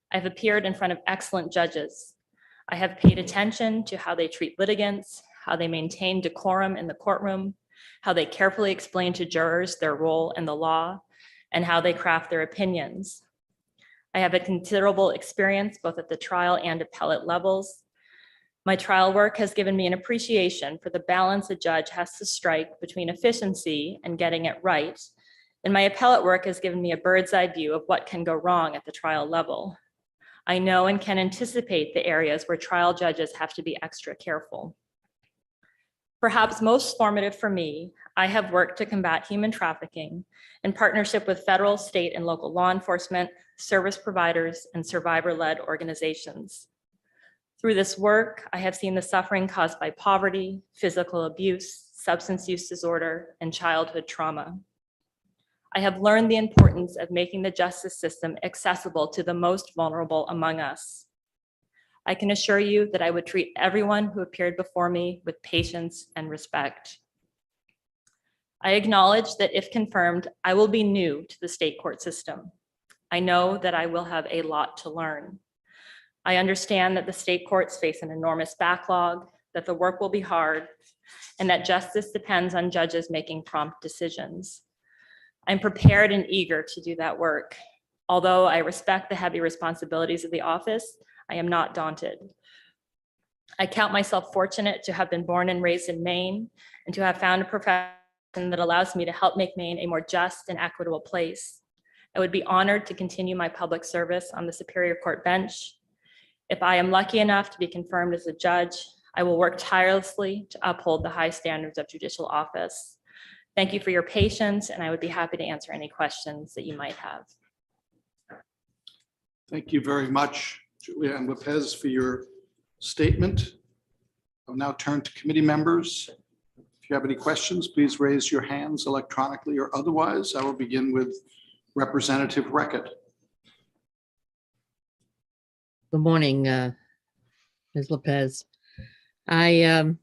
I've appeared in front of excellent judges. I have paid attention to how they treat litigants, how they maintain decorum in the courtroom, how they carefully explain to jurors their role in the law, and how they craft their opinions. I have a considerable experience both at the trial and appellate levels. My trial work has given me an appreciation for the balance a judge has to strike between efficiency and getting it right, and my appellate work has given me a bird's eye view of what can go wrong at the trial level. I know and can anticipate the areas where trial judges have to be extra careful. Perhaps most formative for me, I have worked to combat human trafficking in partnership with federal, state, and local law enforcement, service providers, and survivor-led organizations. Through this work, I have seen the suffering caused by poverty, physical abuse, substance use disorder, and childhood trauma. I have learned the importance of making the justice system accessible to the most vulnerable among us. I can assure you that I would treat everyone who appeared before me with patience and respect. I acknowledge that if confirmed, I will be new to the state court system. I know that I will have a lot to learn. I understand that the state courts face an enormous backlog, that the work will be hard, and that justice depends on judges making prompt decisions. I'm prepared and eager to do that work. Although I respect the heavy responsibilities of the office, I am not daunted. I count myself fortunate to have been born and raised in Maine and to have found a profession that allows me to help make Maine a more just and equitable place. I would be honored to continue my public service on the Superior Court bench. If I am lucky enough to be confirmed as a judge, I will work tirelessly to uphold the high standards of judicial office. Thank you for your patience, and I would be happy to answer any questions that you might have. Thank you very much, Julia and Lopez, for your statement. I'll now turn to committee members. If you have any questions, please raise your hands electronically or otherwise. I will begin with Representative Reckitt. Good morning, Ms. Lopez. When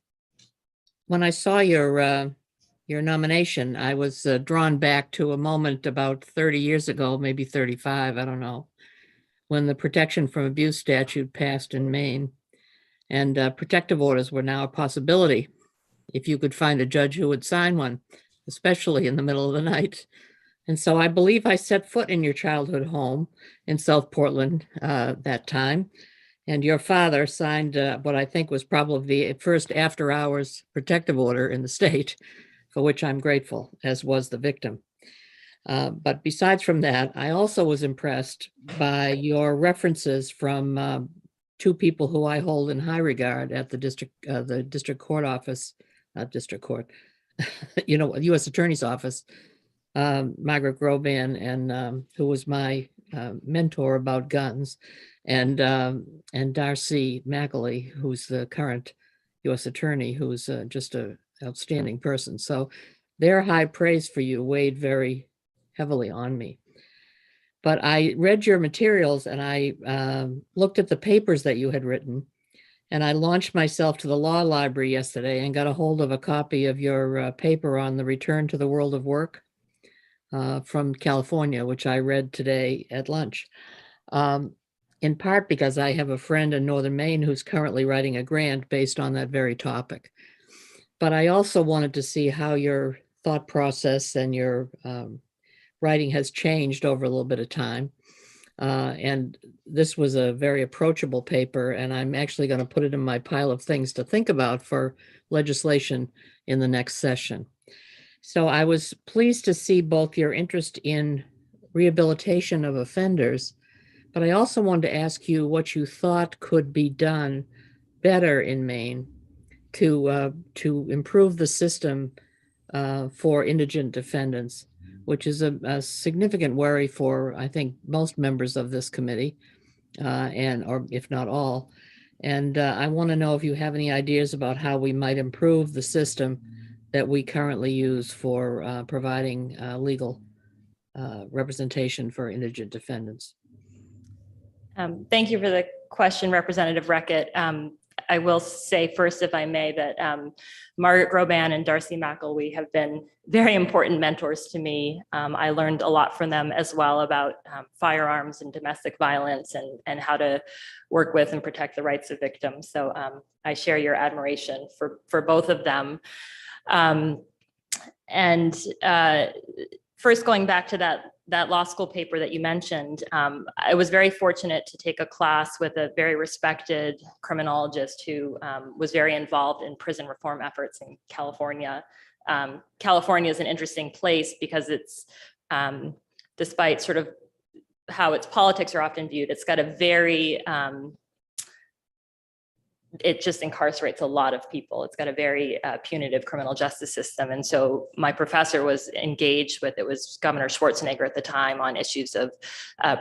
I saw your nomination, I was drawn back to a moment about 30 years ago, maybe 35, I don't know, when the Protection from Abuse statute passed in Maine, and protective orders were now a possibility if you could find a judge who would sign one, especially in the middle of the night. And so I believe I set foot in your childhood home in South Portland that time. And your father signed what I think was probably the first after-hours protective order in the state, for which I'm grateful, as was the victim. But besides from that, I also was impressed by your references from two people who I hold in high regard at the district court office, not district court, U.S. Attorney's office, Margaret Groban, and who was my mentor about guns, and Darcy Mackley, who's the current U.S. Attorney, who's just an outstanding person. So their high praise for you weighed very heavily on me. But I read your materials and I looked at the papers that you had written, and I launched myself to the law library yesterday and got a hold of a copy of your paper on the return to the world of work from California, which I read today at lunch. In part because I have a friend in Northern Maine who's currently writing a grant based on that very topic. But I also wanted to see how your thought process and your writing has changed over a little bit of time. And this was a very approachable paper, and I'm actually going to put it in my pile of things to think about for legislation in the next session. So I was pleased to see both your interest in rehabilitation of offenders, but I also wanted to ask you what you thought could be done better in Maine to improve the system for indigent defendants, which is a significant worry for, I think, most members of this committee, or if not all. And I want to know if you have any ideas about how we might improve the system that we currently use for providing legal representation for indigent defendants. Thank you for the question, Representative Reckitt. I will say first, if I may, that Margaret Groban and Darcy Mackley have been very important mentors to me. I learned a lot from them as well about firearms and domestic violence and how to work with and protect the rights of victims. So I share your admiration for both of them. First, going back to that law school paper that you mentioned, I was very fortunate to take a class with a very respected criminologist who was very involved in prison reform efforts in California. California is an interesting place because it's, despite sort of how its politics are often viewed, it's got a very, it just incarcerates a lot of people. It's got a very punitive criminal justice system. And so my professor was engaged with, it was Governor Schwarzenegger at the time, on issues of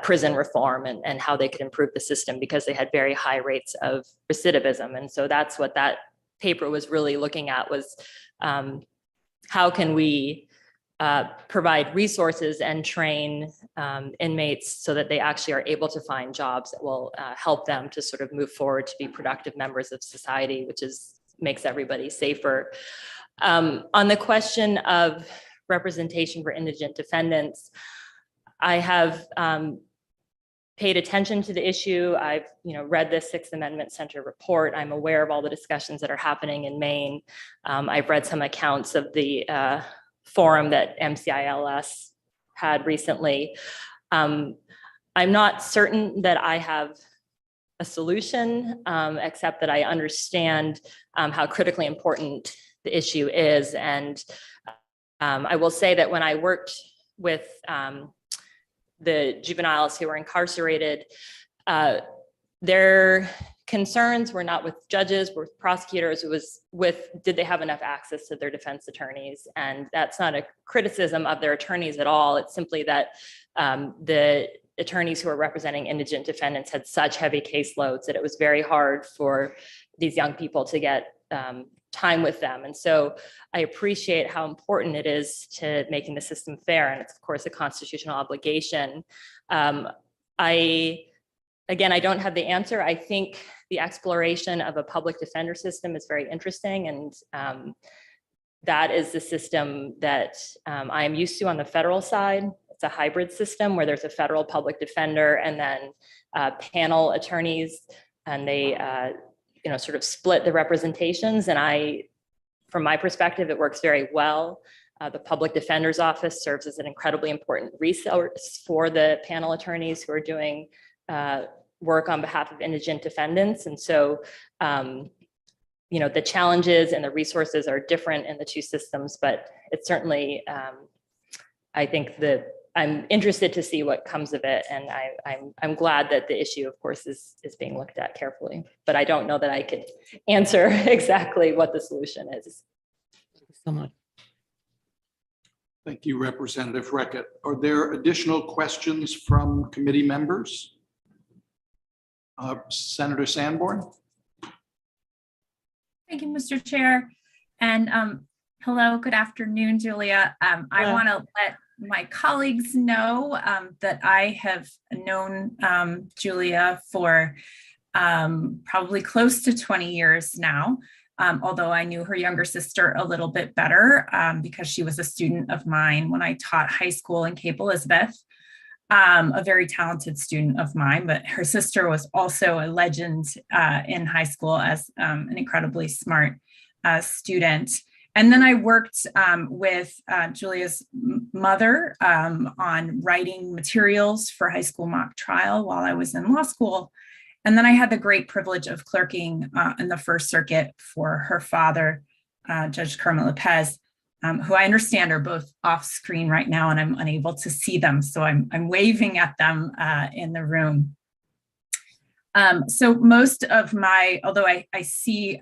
prison reform and how they could improve the system because they had very high rates of recidivism. And so that's what that paper was really looking at was how can we provide resources and train inmates so that they actually are able to find jobs that will help them to sort of move forward to be productive members of society, which makes everybody safer. On the question of representation for indigent defendants, I have paid attention to the issue. I've read the Sixth Amendment Center report. I'm aware of all the discussions that are happening in Maine. I've read some accounts of the forum that MCILS had recently. I'm not certain that I have a solution, except that I understand how critically important the issue is. And I will say that when I worked with the juveniles who were incarcerated, their concerns were not with judges, were with prosecutors. It was with, did they have enough access to their defense attorneys? And that's not a criticism of their attorneys at all. It's simply that the attorneys who are representing indigent defendants had such heavy caseloads that it was very hard for these young people to get time with them. And so I appreciate how important it is to making the system fair. And it's of course a constitutional obligation. Again, I don't have the answer. I think the exploration of a public defender system is very interesting. And that is the system that I am used to on the federal side. It's a hybrid system where there's a federal public defender and then panel attorneys, and they sort of split the representations. And from my perspective, it works very well. The public defender's office serves as an incredibly important resource for the panel attorneys who are doing work on behalf of indigent defendants. And so, the challenges and the resources are different in the two systems, but it's certainly, I think that I'm interested to see what comes of it. And I'm glad that the issue, of course, is being looked at carefully, but I don't know that I could answer exactly what the solution is. Thank you so much. Thank you, Representative Reckitt. Are there additional questions from committee members? Senator Sanborn? Thank you, Mr. Chair. And hello, good afternoon, Julia. I want to let my colleagues know that I have known Julia for probably close to 20 years now, although I knew her younger sister a little bit better because she was a student of mine when I taught high school in Cape Elizabeth. A very talented student of mine, but her sister was also a legend in high school as an incredibly smart student. And then I worked with Julia's mother on writing materials for high school mock trial while I was in law school. And then I had the great privilege of clerking in the First Circuit for her father, Judge Kermit Lopez, who I understand are both off screen right now, and I'm unable to see them. So I'm waving at them in the room. So most of although I see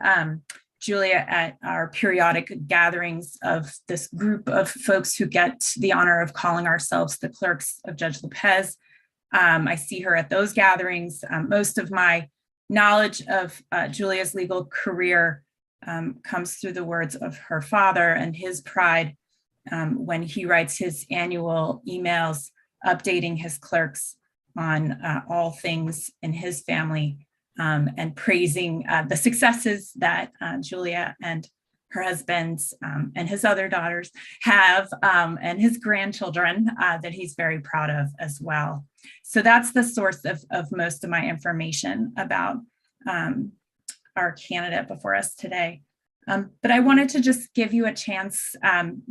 Julia at our periodic gatherings of this group of folks who get the honor of calling ourselves the clerks of Judge Lopez. I see her at those gatherings. Most of my knowledge of Julia's legal career comes through the words of her father and his pride when he writes his annual emails updating his clerks on all things in his family and praising the successes that Julia and her husband and his other daughters have and his grandchildren that he's very proud of as well. So that's the source of most of my information about our candidate before us today. But I wanted to just give you a chance,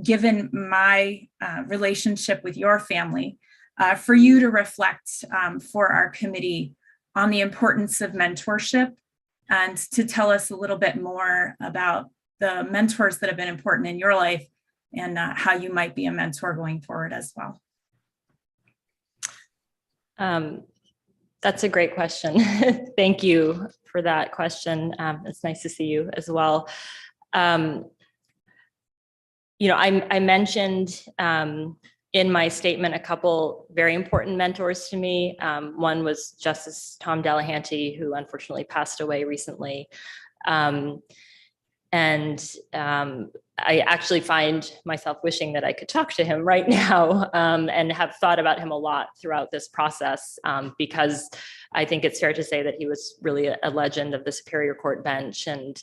given my relationship with your family, for you to reflect for our committee on the importance of mentorship and to tell us a little bit more about the mentors that have been important in your life and how you might be a mentor going forward as well. That's a great question. Thank you for that question. It's nice to see you as well. I mentioned in my statement a couple very important mentors to me. One was Justice Tom Delahanty, who unfortunately passed away recently. And I actually find myself wishing that I could talk to him right now, and have thought about him a lot throughout this process, because I think it's fair to say that he was really a legend of the Superior Court bench. And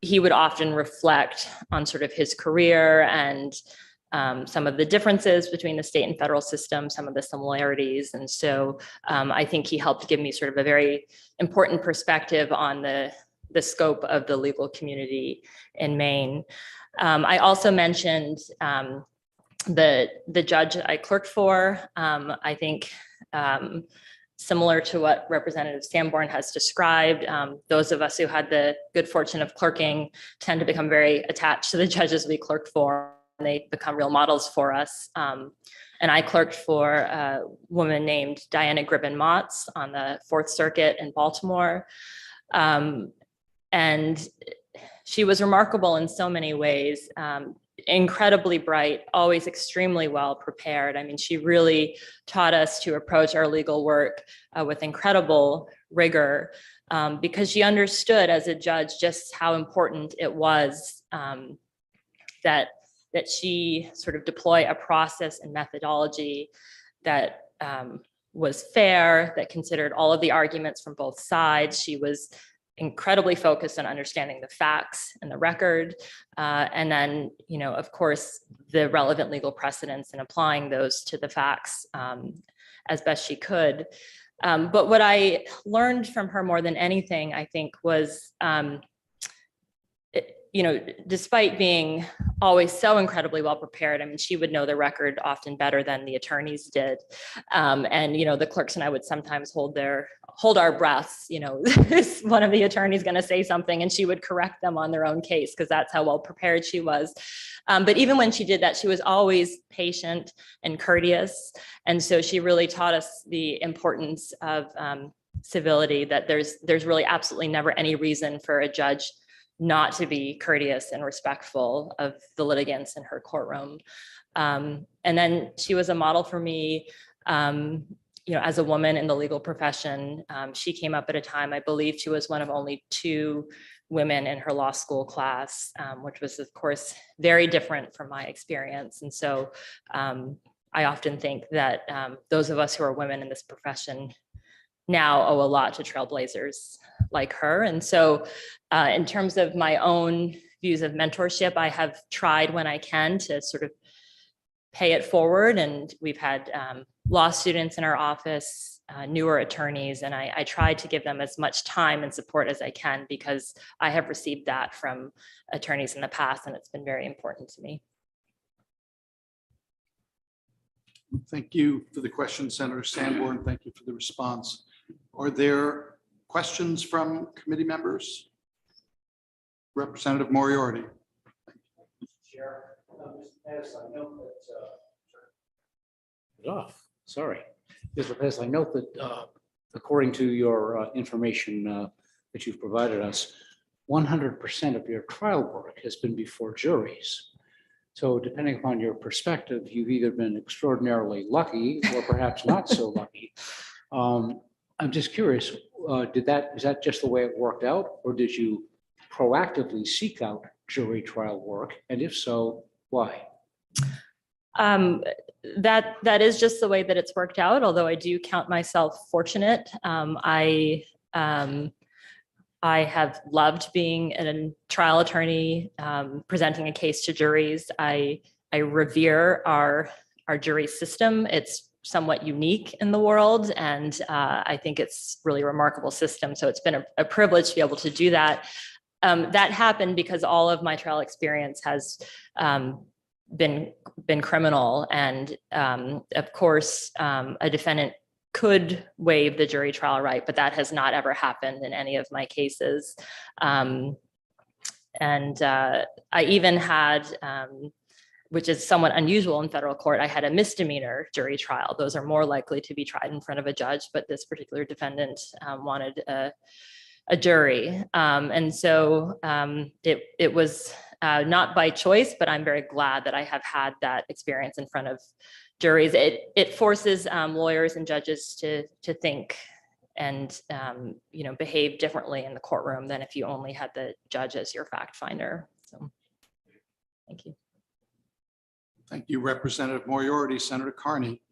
he would often reflect on sort of his career and some of the differences between the state and federal system, some of the similarities. And so I think he helped give me sort of a very important perspective on the scope of the legal community in Maine. I also mentioned the judge I clerked for. I think similar to what Representative Sanborn has described, those of us who had the good fortune of clerking tend to become very attached to the judges we clerked for, and they become real models for us. And I clerked for a woman named Diana Gribbin-Motz on the Fourth Circuit in Baltimore. And she was remarkable in so many ways, incredibly bright, always extremely well prepared. I mean, she really taught us to approach our legal work with incredible rigor, because she understood as a judge just how important it was that she sort of deploy a process and methodology that was fair, that considered all of the arguments from both sides. She was incredibly focused on understanding the facts and the record, and then, you know, of course, the relevant legal precedents and applying those to the facts as best she could. But what I learned from her more than anything, I think, was, you know, despite being always so incredibly well prepared, I mean, she would know the record often better than the attorneys did. And, you know, the clerks and I would sometimes hold our breaths, you know, is one of the attorneys going to say something, and she would correct them on their own case because that's how well prepared she was. But even when she did that, she was always patient and courteous. And so she really taught us the importance of civility, that there's really absolutely never any reason for a judge not to be courteous and respectful of the litigants in her courtroom. And then she was a model for me, you know, as a woman in the legal profession. She came up at a time, I believe she was one of only 2 women in her law school class, which was, of course, very different from my experience. And so I often think that those of us who are women in this profession now owe a lot to trailblazers like her. And so in terms of my own views of mentorship, I have tried when I can to sort of pay it forward. And we've had law students in our office, newer attorneys, and I try to give them as much time and support as I can, because I have received that from attorneys in the past, and it's been very important to me. Thank you for the question, Senator Sanborn. Thank you for the response. Are there questions from committee members? Representative Moriarty. Chair, as I note that, sorry. Ms. Lopez, I note that according to your information that you've provided us, 100% of your trial work has been before juries. So depending upon your perspective, you've either been extraordinarily lucky or perhaps not so lucky. I'm just curious, is that just the way it worked out, or did you proactively seek out jury trial work? And if so, why? That is just the way that it's worked out, although I do count myself fortunate. I have loved being a trial attorney, presenting a case to juries. I revere our jury system. It's somewhat unique in the world, and I think it's really a remarkable system. So it's been a privilege to be able to do that. That happened because all of my trial experience has been criminal, and of course, a defendant could waive the jury trial right, but that has not ever happened in any of my cases. And I even had, which is somewhat unusual in federal court, I had a misdemeanor jury trial. Those are more likely to be tried in front of a judge, but this particular defendant wanted a jury. And so it was not by choice, but I'm very glad that I have had that experience in front of juries. It forces lawyers and judges to think behave differently in the courtroom than if you only had the judge as your fact finder. So, thank you. Thank you, Representative Moriarty. Senator Carney.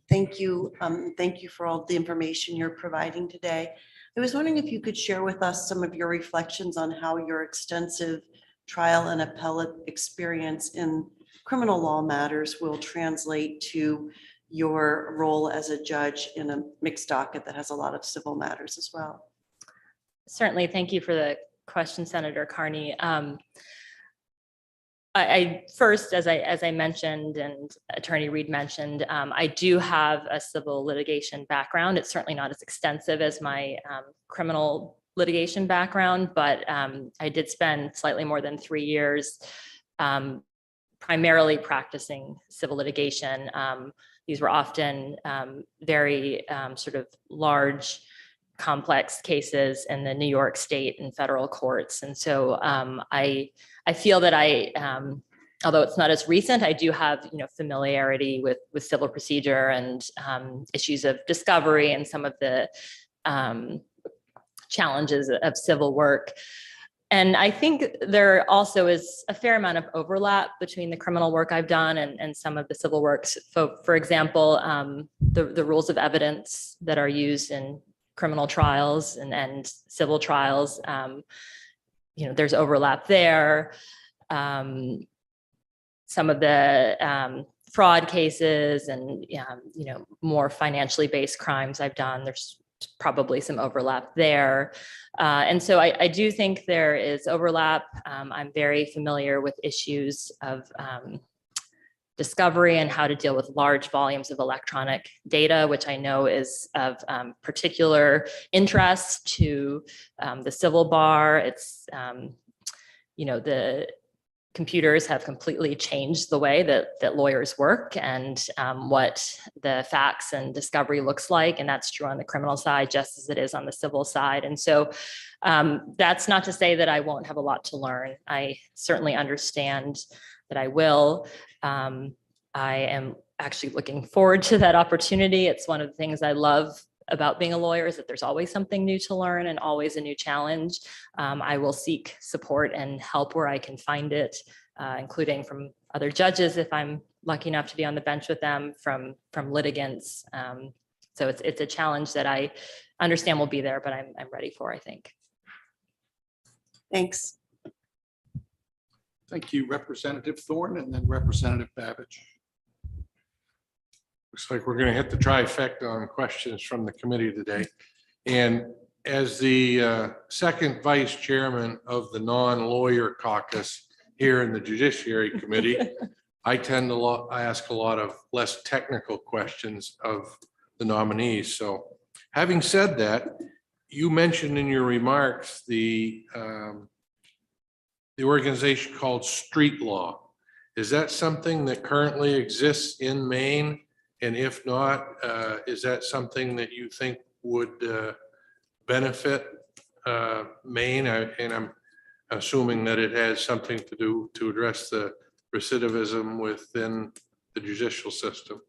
Thank you. Thank you for all the information you're providing today. I was wondering if you could share with us some of your reflections on how your extensive trial and appellate experience in criminal law matters will translate to your role as a judge in a mixed docket that has a lot of civil matters as well. Certainly. Thank you for the question, Senator Carney. I first, as I mentioned, and Attorney Reed mentioned, I do have a civil litigation background. It's certainly not as extensive as my criminal litigation background, but I did spend slightly more than 3 years primarily practicing civil litigation. These were often very sort of large, complex cases in the New York state and federal courts. And so I feel that although it's not as recent, I do have, familiarity with civil procedure and issues of discovery and some of the challenges of civil work. And I think there also is a fair amount of overlap between the criminal work I've done and some of the civil works. For example, the rules of evidence that are used in criminal trials and civil trials, there's overlap there. Some of the fraud cases and, more financially based crimes I've done, there's probably some overlap there. And so I do think there is overlap. I'm very familiar with issues of discovery and how to deal with large volumes of electronic data, which I know is of particular interest to the civil bar. It's, the computers have completely changed the way that lawyers work and what the facts and discovery looks like. And that's true on the criminal side, just as it is on the civil side. And so that's not to say that I won't have a lot to learn. I certainly understand that I will. I am actually looking forward to that opportunity. It's one of the things I love about being a lawyer is that there's always something new to learn and always a new challenge. I will seek support and help where I can find it, including from other judges if I'm lucky enough to be on the bench with them, from litigants. So it's a challenge that I understand will be there, but I'm ready for, I think. Thanks. Thank you, Representative Thorne, and then Representative Babbage. Looks like we're going to hit the trifecta on questions from the committee today. And as the second vice chairman of the non-lawyer caucus here in the Judiciary Committee, I tend to ask a lot of less technical questions of the nominees. So having said that, you mentioned in your remarks the organization called Street Law. Is that something that currently exists in Maine? And if not, is that something that you think would benefit Maine? And I'm assuming that it has something to do to address the recidivism within the judicial system.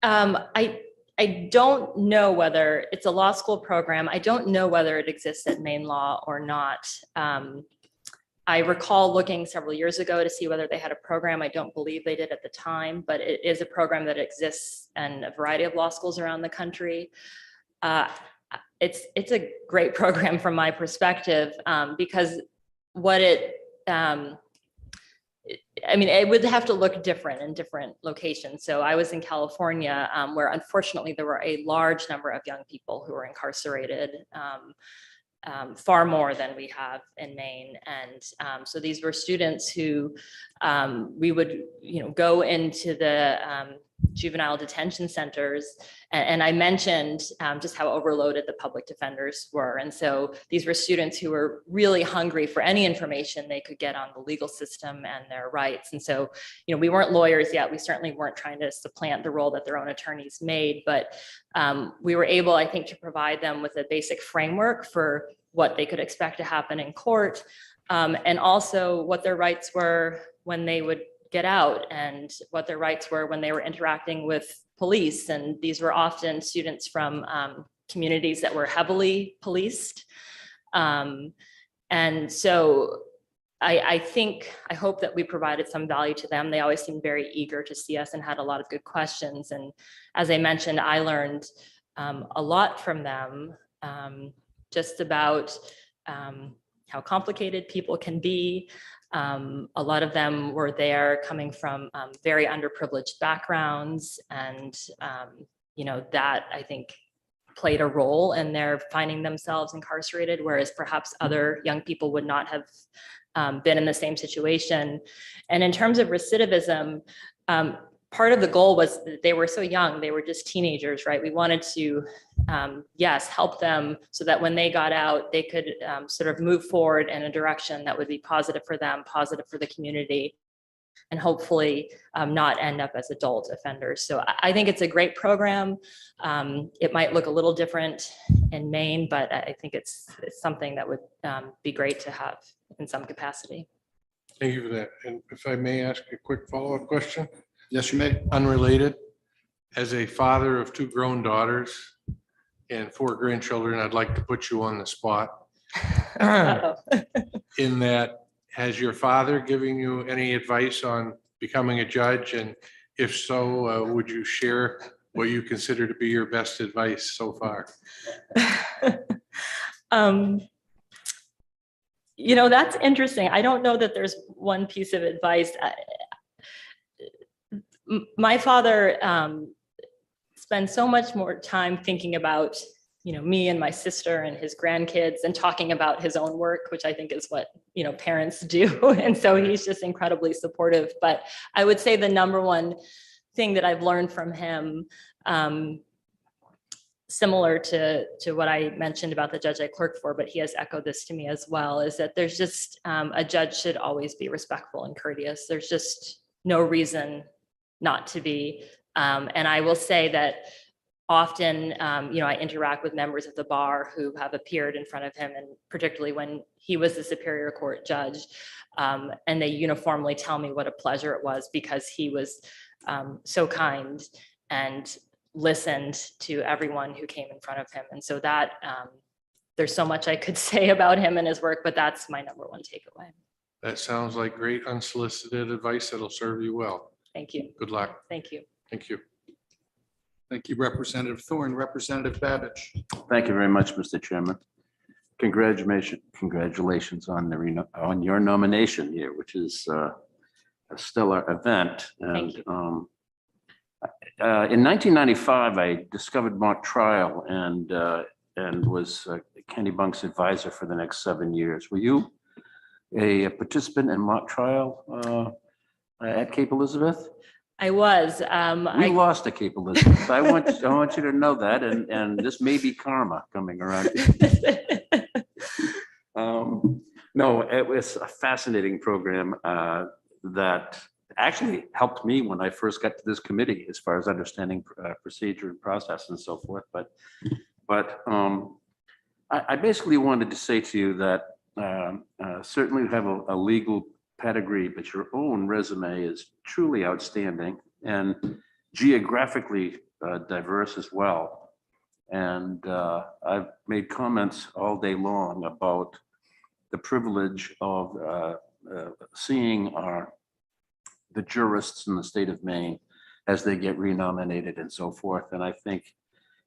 I don't know whether it's a law school program. I don't know whether it exists at Maine Law or not. I recall looking several years ago to see whether they had a program. I don't believe they did at the time, but it is a program that exists in a variety of law schools around the country. It's a great program from my perspective because what it would have to look different in different locations. So I was in California where unfortunately there were a large number of young people who were incarcerated. Far more than we have in Maine. And so these were students who we would, go into the juvenile detention centers. And I mentioned just how overloaded the public defenders were. And so these were students who were really hungry for any information they could get on the legal system and their rights. And so, we weren't lawyers yet. We certainly weren't trying to supplant the role that their own attorneys made, but we were able, I think, to provide them with a basic framework for what they could expect to happen in court, and also what their rights were when they would get out and what their rights were when they were interacting with police, and these were often students from communities that were heavily policed. And so I hope that we provided some value to them. They always seemed very eager to see us and had a lot of good questions. And as I mentioned, I learned a lot from them, just about how complicated people can be. A lot of them were there coming from very underprivileged backgrounds, and that I think played a role in their finding themselves incarcerated, whereas perhaps other young people would not have been in the same situation. And in terms of recidivism, part of the goal was that they were so young, they were just teenagers, right? We wanted to, yes, help them so that when they got out, they could sort of move forward in a direction that would be positive for them, positive for the community, and hopefully not end up as adult offenders. So I think it's a great program. It might look a little different in Maine, but I think it's something that would be great to have in some capacity. Thank you for that. And if I may ask a quick follow-up question? Yes, you may. Unrelated. As a father of 2 grown daughters and 4 grandchildren, I'd like to put you on the spot. In that, has your father given you any advice on becoming a judge? And if so, would you share what you consider to be your best advice so far? That's interesting. I don't know that there's one piece of advice. My father spends so much more time thinking about, me and my sister and his grandkids, and talking about his own work, which I think is what, parents do. And so he's just incredibly supportive. But I would say the number one thing that I've learned from him, similar to what I mentioned about the judge I clerked for, but he has echoed this to me as well, is that there's just a judge should always be respectful and courteous. There's just no reason not to be. And I will say that often, I interact with members of the bar who have appeared in front of him, and particularly when he was the Superior Court judge, and they uniformly tell me what a pleasure it was, because he was so kind and listened to everyone who came in front of him. And so that there's so much I could say about him and his work, but that's my number one takeaway. That sounds like great unsolicited advice that'll serve you well. Thank you. Good luck. Thank you. Thank you. Thank you, Representative Thorne. Representative Babbage. Thank you very much, Mr. Chairman. Congratulations on your nomination here, which is a stellar event. And in 1995, I discovered mock trial and was Kenny Bunk's advisor for the next 7 years. Were you a participant in mock trial at Cape Elizabeth? I was. We lost at Cape Elizabeth. I want you to know that, and this may be karma coming around. No, it was a fascinating program that actually helped me when I first got to this committee, as far as understanding procedure and process and so forth. But I basically wanted to say to you that certainly you have a legal pedigree, but your own resume is truly outstanding and geographically diverse as well. And I've made comments all day long about the privilege of seeing the jurists in the state of Maine as they get renominated and so forth. And I think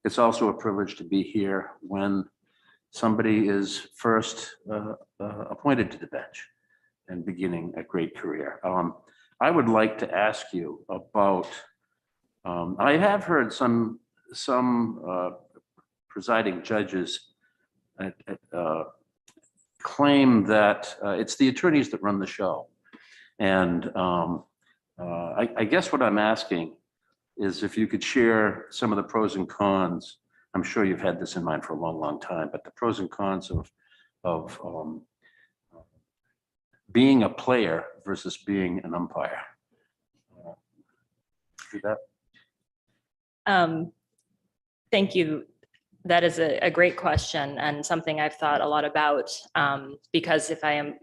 it's also a privilege to be here when somebody is first appointed to the bench and beginning a great career. I would like to ask you about, I have heard some presiding judges claim that it's the attorneys that run the show. And I guess what I'm asking is if you could share some of the pros and cons. I'm sure you've had this in mind for a long, long time, but the pros and cons of being a player versus being an umpire. Do that. Thank you. That is a great question, and something I've thought a lot about, because if I am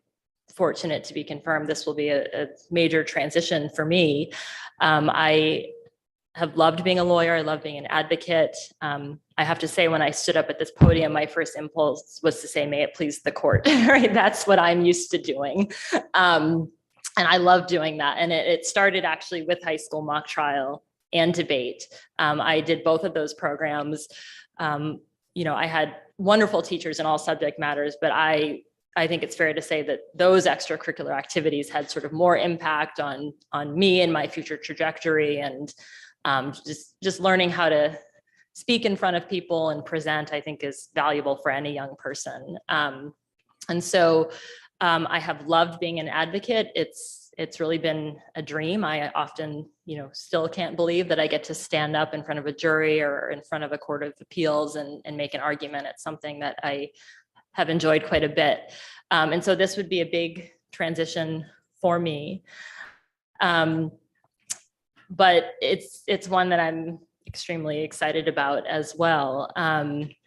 fortunate to be confirmed, this will be a major transition for me. I have loved being a lawyer. I love being an advocate. I have to say, when I stood up at this podium, my first impulse was to say, may it please the court, right? That's what I'm used to doing. And I love doing that. And it started actually with high school mock trial and debate. I did both of those programs. I had wonderful teachers in all subject matters, but I think it's fair to say that those extracurricular activities had sort of more impact on me and my future trajectory, and just learning how to speak in front of people and present, I think, is valuable for any young person. And so I have loved being an advocate. It's really been a dream. I often, still can't believe that I get to stand up in front of a jury or in front of a court of appeals and make an argument. It's something that I have enjoyed quite a bit. And so this would be a big transition for me. But it's one that I'm extremely excited about as well.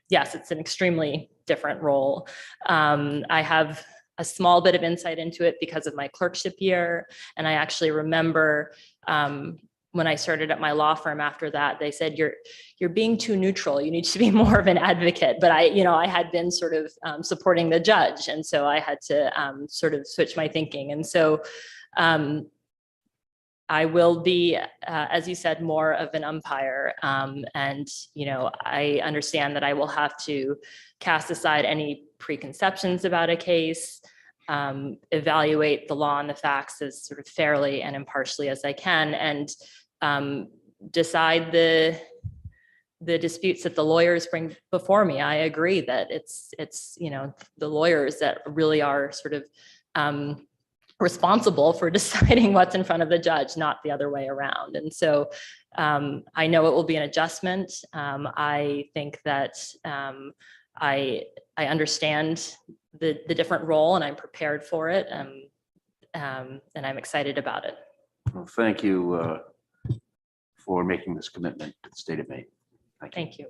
Yes, it's an extremely different role. I have a small bit of insight into it because of my clerkship year. And I actually remember when I started at my law firm after that, they said, you're being too neutral. You need to be more of an advocate. But I had been sort of supporting the judge. And so I had to sort of switch my thinking. And so I will be, as you said, more of an umpire. And, I understand that I will have to cast aside any preconceptions about a case, evaluate the law and the facts as sort of fairly and impartially as I can, and decide the disputes that the lawyers bring before me. I agree that it's the lawyers that really are sort of responsible for deciding what's in front of the judge, not the other way around. And so I know it will be an adjustment. I think that I understand the different role, and I'm prepared for it, and I'm excited about it. Well, thank you for making this commitment to the state of Maine. Thank you.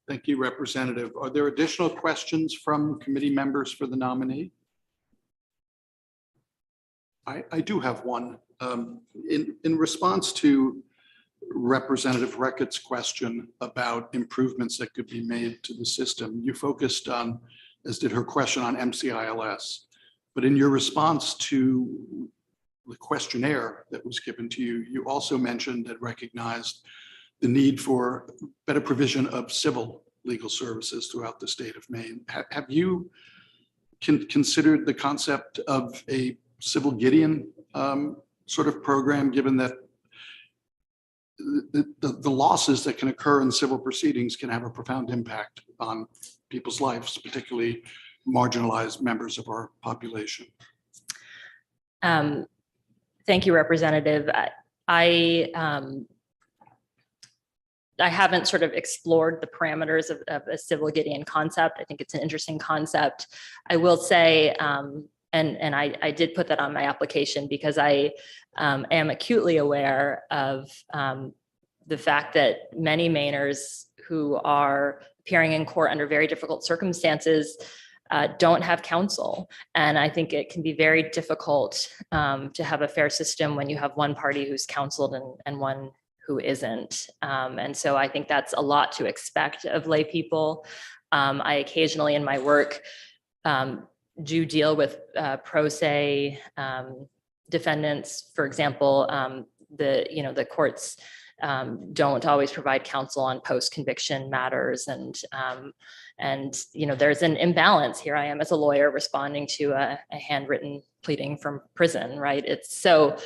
Thank you, Representative. Are there additional questions from committee members for the nominee? I do have one. In response to Representative Reckitt's question about improvements that could be made to the system, you focused on, as did her question, on MCILS. But in your response to the questionnaire that was given to you, you also mentioned and recognized the need for better provision of civil legal services throughout the state of Maine. Have you considered the concept of a civil Gideon sort of program, given that the losses that can occur in civil proceedings can have a profound impact on people's lives, particularly marginalized members of our population? Thank you, Representative. I haven't sort of explored the parameters of a civil Gideon concept. I think it's an interesting concept. I will say, and I did put that on my application because I am acutely aware of the fact that many Mainers who are appearing in court under very difficult circumstances don't have counsel. And I think it can be very difficult to have a fair system when you have one party who's counseled and one who isn't. And so I think that's a lot to expect of lay people. I occasionally in my work do deal with pro se defendants. For example, the courts don't always provide counsel on post-conviction matters, and there's an imbalance. Here I am as a lawyer responding to a handwritten pleading from prison, right? It's so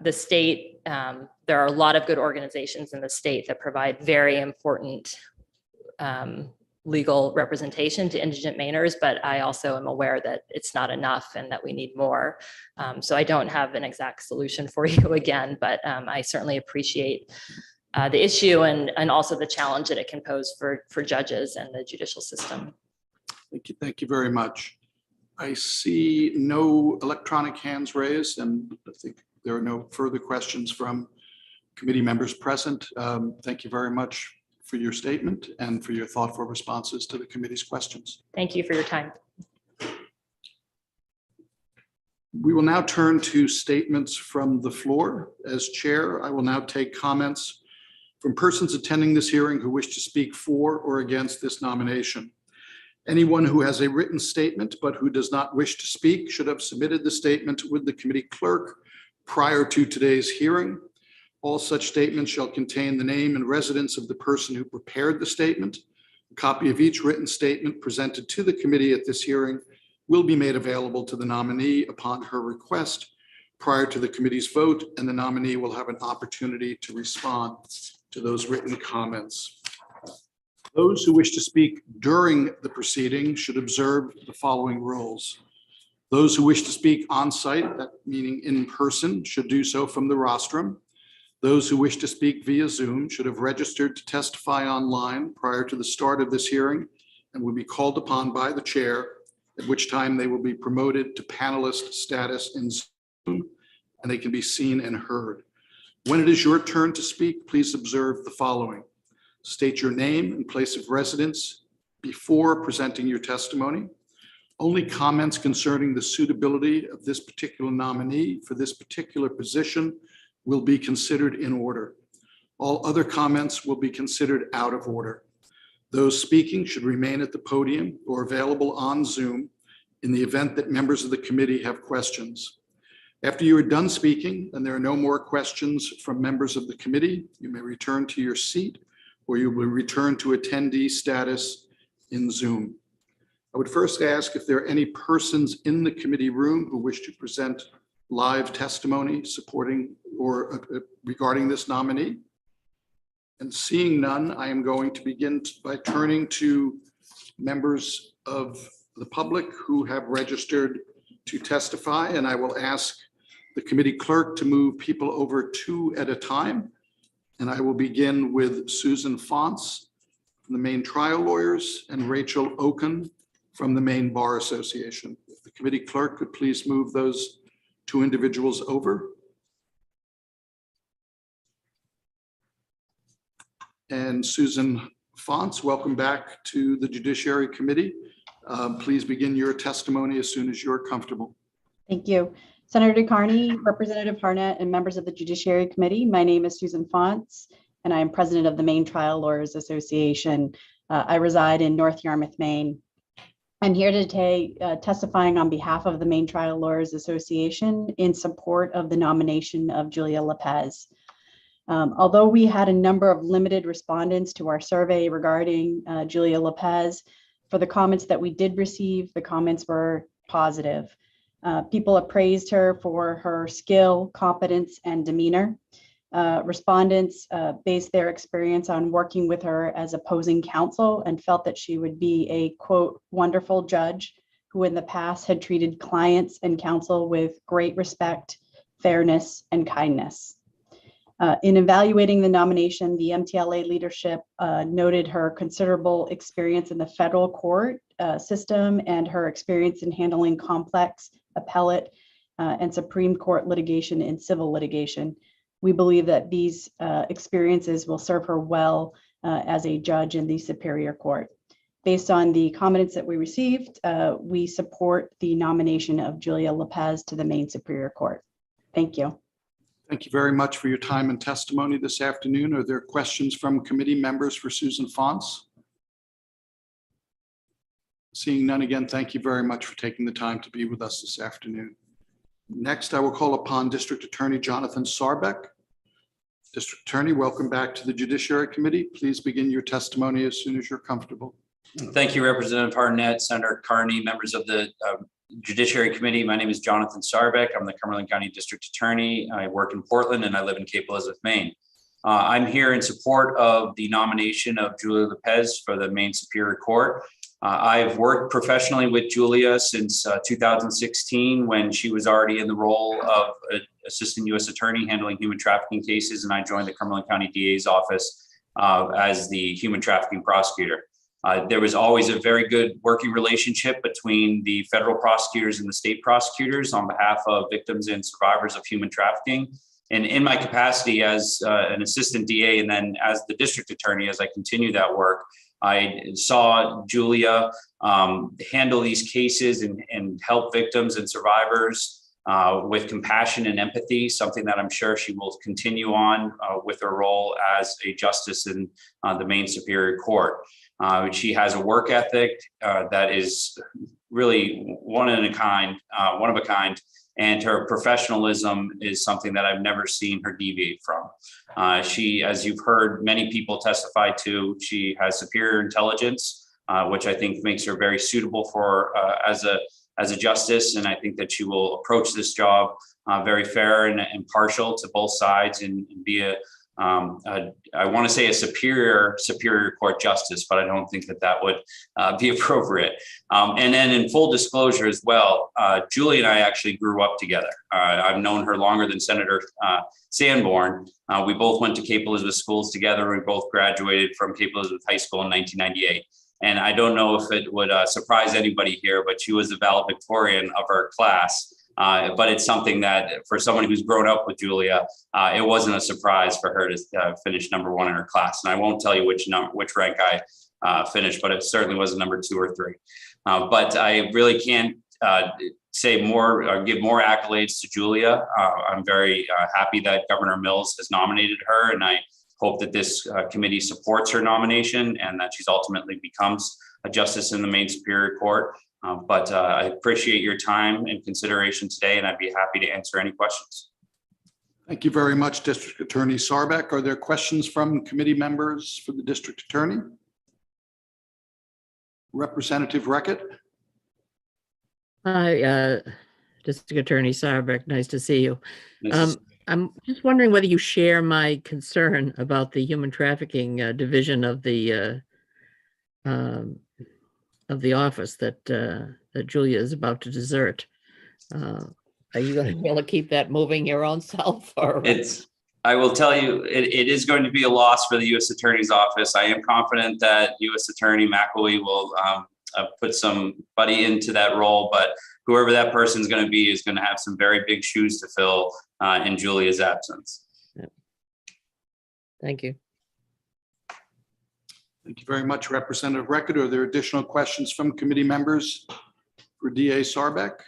the state, there are a lot of good organizations in the state that provide very important legal representation to indigent Mainers, but I also am aware that it's not enough and that we need more. So I don't have an exact solution for you again, but I certainly appreciate the issue and also the challenge that it can pose for judges and the judicial system. Thank you. Thank you very much. I see no electronic hands raised, and I think there are no further questions from committee members present. Thank you very much for your statement and for your thoughtful responses to the committee's questions. Thank you for your time. We will now turn to statements from the floor. As chair, I will now take comments from persons attending this hearing who wish to speak for or against this nomination. Anyone who has a written statement but who does not wish to speak should have submitted the statement with the committee clerk prior to today's hearing. All such statements shall contain the name and residence of the person who prepared the statement. A copy of each written statement presented to the committee at this hearing will be made available to the nominee upon her request prior to the committee's vote, and the nominee will have an opportunity to respond to those written comments. Those who wish to speak during the proceeding should observe the following rules. Those who wish to speak on site, that meaning in person, should do so from the rostrum. Those who wish to speak via Zoom should have registered to testify online prior to the start of this hearing and will be called upon by the chair, at which time they will be promoted to panelist status in Zoom and they can be seen and heard. When it is your turn to speak, please observe the following. State your name and place of residence before presenting your testimony. Only comments concerning the suitability of this particular nominee for this particular position will be considered in order. All other comments will be considered out of order. Those speaking should remain at the podium or available on Zoom in the event that members of the committee have questions. After you are done speaking and there are no more questions from members of the committee, you may return to your seat or you will return to attendee status in Zoom. I would first ask if there are any persons in the committee room who wish to present live testimony supporting or regarding this nominee. And seeing none, I am going to begin by turning to members of the public who have registered to testify, and I will ask the committee clerk to move people over two at a time. And I will begin with Susan Fonts from the Maine Trial Lawyers and Rachel Oken from the Maine Bar Association. If the committee clerk could please move those two individuals over. And Susan Fonts, welcome back to the Judiciary Committee. Please begin your testimony as soon as you're comfortable. Thank you. Senator Carney, Representative Harnett, and members of the Judiciary Committee, my name is Susan Fonts, and I am president of the Maine Trial Lawyers Association. I reside in North Yarmouth, Maine. I'm here today testifying on behalf of the Maine Trial Lawyers Association in support of the nomination of Julia Lopez. Although we had a number of limited respondents to our survey regarding Julia Lopez, for the comments that we did receive, the comments were positive. People appraised her for her skill, competence, and demeanor. Respondents based their experience on working with her as opposing counsel and felt that she would be a, quote, wonderful judge who in the past had treated clients and counsel with great respect, fairness, and kindness. In evaluating the nomination, the MTLA leadership noted her considerable experience in the federal court system and her experience in handling complex appellate and Supreme Court litigation and civil litigation. We believe that these experiences will serve her well as a judge in the Superior Court. Based on the comments that we received, we support the nomination of Julia Lopez to the Maine Superior Court. Thank you. Thank you very much for your time and testimony this afternoon. Are there questions from committee members for Susan Fonts? Seeing none again, thank you very much for taking the time to be with us this afternoon. Next, I will call upon District Attorney Jonathan Sarbeck. District Attorney, welcome back to the Judiciary Committee. Please begin your testimony as soon as you're comfortable. Thank you, Representative Harnett, Senator Carney, members of the Judiciary Committee. My name is Jonathan Sarbeck. I'm the Cumberland County District Attorney. I work in Portland and I live in Cape Elizabeth, Maine. I'm here in support of the nomination of Julia Lopez for the Maine Superior Court. I've worked professionally with Julia since 2016 when she was already in the role of Assistant U.S. Attorney handling human trafficking cases, and I joined the Cumberland County DA's office as the human trafficking prosecutor. There was always a very good working relationship between the federal prosecutors and the state prosecutors on behalf of victims and survivors of human trafficking. And in my capacity as an assistant DA and then as the district attorney, as I continue that work, I saw Julia handle these cases and help victims and survivors with compassion and empathy, something that I'm sure she will continue on with her role as a justice in the Maine Superior Court. She has a work ethic that is really one of a kind, and her professionalism is something that I've never seen her deviate from. She, as you've heard many people testify to, she has superior intelligence, which I think makes her very suitable for as a justice. And I think that she will approach this job very fair and impartial to both sides and be I want to say a superior court justice, but I don't think that would be appropriate. And then in full disclosure as well, Julie and I actually grew up together. I've known her longer than Senator Sanborn. We both went to Cape Elizabeth schools together. We both graduated from Cape Elizabeth High School in 1998. And I don't know if it would surprise anybody here, but she was the valedictorian of her class. But it's something that for someone who's grown up with Julia, it wasn't a surprise for her to finish #1 in her class. And I won't tell you which rank I finished, but it certainly wasn't #2 or #3. But I really can't say more or give more accolades to Julia. I'm very happy that Governor Mills has nominated her, and I hope that this committee supports her nomination and that she's ultimately becomes a justice in the Maine Superior Court. But I appreciate your time and consideration today, and I'd be happy to answer any questions. Thank you very much, District Attorney Sarbeck. Are there questions from committee members for the District Attorney? Representative Reckitt? Hi, District Attorney Sarbeck, nice to see you. I'm just wondering whether you share my concern about the human trafficking division of the office that Julia is about to desert. Are you going to be able to keep that moving your own self? Or I will tell you, it is going to be a loss for the U.S. Attorney's Office. I am confident that U.S. Attorney McElwee will put somebody into that role, but whoever that person is going to be is going to have some very big shoes to fill in Julia's absence. Yeah. Thank you. Thank you very much, Representative Reckitt. Are there additional questions from committee members for DA Sarbeck?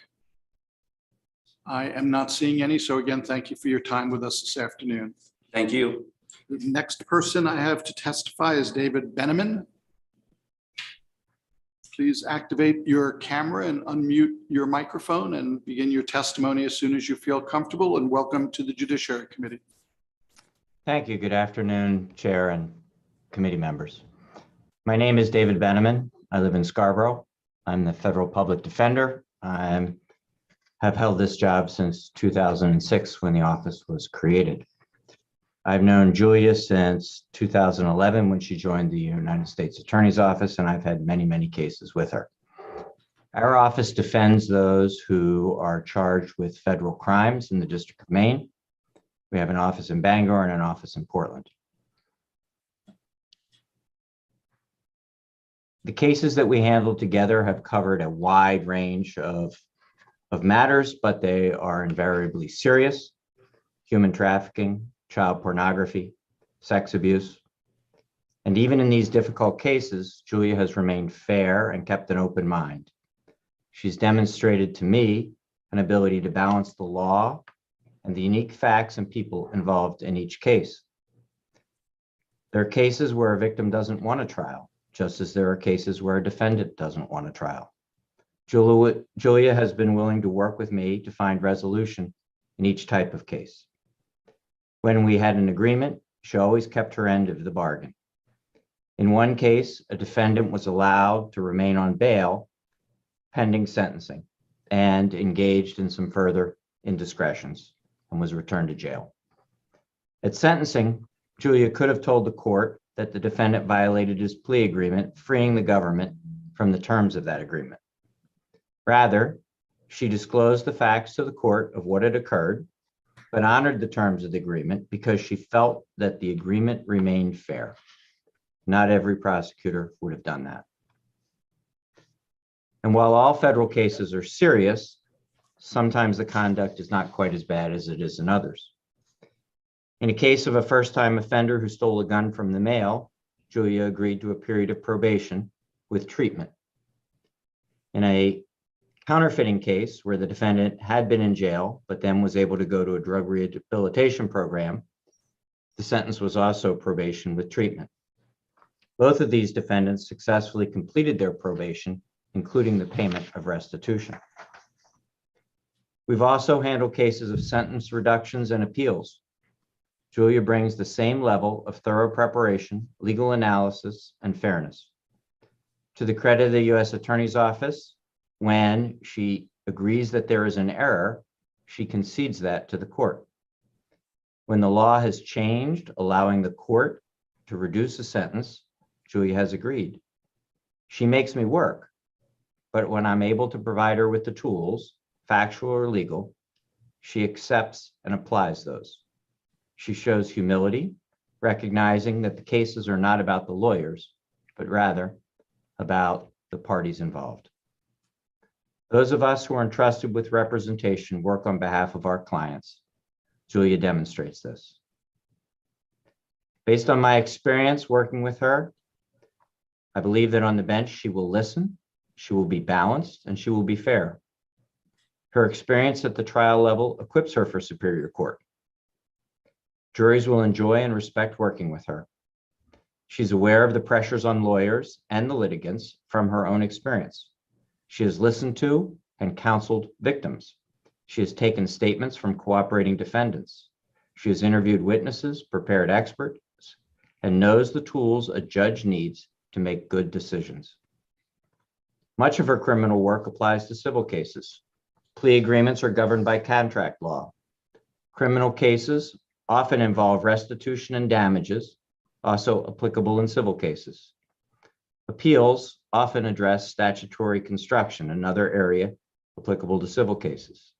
I am not seeing any. So again, thank you for your time with us this afternoon. Thank you. The next person I have to testify is David Beneman. Please activate your camera and unmute your microphone and begin your testimony as soon as you feel comfortable, and welcome to the Judiciary Committee. Thank you. Good afternoon, Chair and committee members. My name is David Beneman. I live in Scarborough. I'm the federal public defender. I have held this job since 2006 when the office was created. I've known Julia since 2011 when she joined the United States Attorney's Office, and I've had many, many cases with her. Our office defends those who are charged with federal crimes in the District of Maine. We have an office in Bangor and an office in Portland. The cases that we handle together have covered a wide range of matters, but they are invariably serious: human trafficking, child pornography, sex abuse. And even in these difficult cases, Julia has remained fair and kept an open mind. She's demonstrated to me an ability to balance the law and the unique facts and people involved in each case. There are cases where a victim doesn't want a trial, just as there are cases where a defendant doesn't want a trial. Julia has been willing to work with me to find resolution in each type of case. When we had an agreement, she always kept her end of the bargain. In one case, a defendant was allowed to remain on bail pending sentencing and engaged in some further indiscretions and was returned to jail. At sentencing, Julia could have told the court that the defendant violated his plea agreement, freeing the government from the terms of that agreement. Rather, she disclosed the facts to the court of what had occurred, but honored the terms of the agreement because she felt that the agreement remained fair. Not every prosecutor would have done that. And while all federal cases are serious, sometimes the conduct is not quite as bad as it is in others. In a case of a first-time offender who stole a gun from the mail, Julia agreed to a period of probation with treatment. In a counterfeiting case where the defendant had been in jail, but then was able to go to a drug rehabilitation program. The sentence was also probation with treatment. Both of these defendants successfully completed their probation, including the payment of restitution. We've also handled cases of sentence reductions and appeals. Julia brings the same level of thorough preparation, legal analysis, and fairness. To the credit of the U.S. Attorney's Office, when she agrees that there is an error, she concedes that to the court. When the law has changed, allowing the court to reduce a sentence, Julia has agreed. She makes me work, but when I'm able to provide her with the tools, factual or legal, she accepts and applies those. She shows humility, recognizing that the cases are not about the lawyers, but rather about the parties involved. Those of us who are entrusted with representation work on behalf of our clients. Julia demonstrates this. Based on my experience working with her, I believe that on the bench, she will listen, she will be balanced, and she will be fair. Her experience at the trial level equips her for Superior Court. Juries will enjoy and respect working with her. She's aware of the pressures on lawyers and the litigants from her own experience. She has listened to and counseled victims. She has taken statements from cooperating defendants. She has interviewed witnesses, prepared experts, and knows the tools a judge needs to make good decisions. Much of her criminal work applies to civil cases. Plea agreements are governed by contract law. Criminal cases often involve restitution and damages, also applicable in civil cases. Appeals often address statutory construction, another area applicable to civil cases.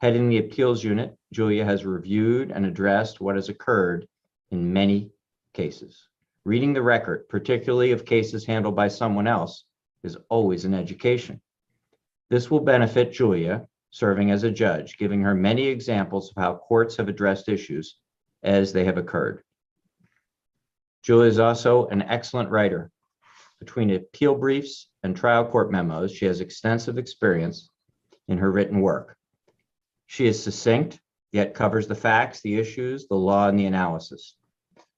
Heading the appeals unit, Julia has reviewed and addressed what has occurred in many cases. Reading the record, particularly of cases handled by someone else, is always an education. This will benefit Julia serving as a judge, giving her many examples of how courts have addressed issues as they have occurred. Julia is also an excellent writer. Between appeal briefs and trial court memos, she has extensive experience in her written work. She is succinct, yet covers the facts, the issues, the law, and the analysis.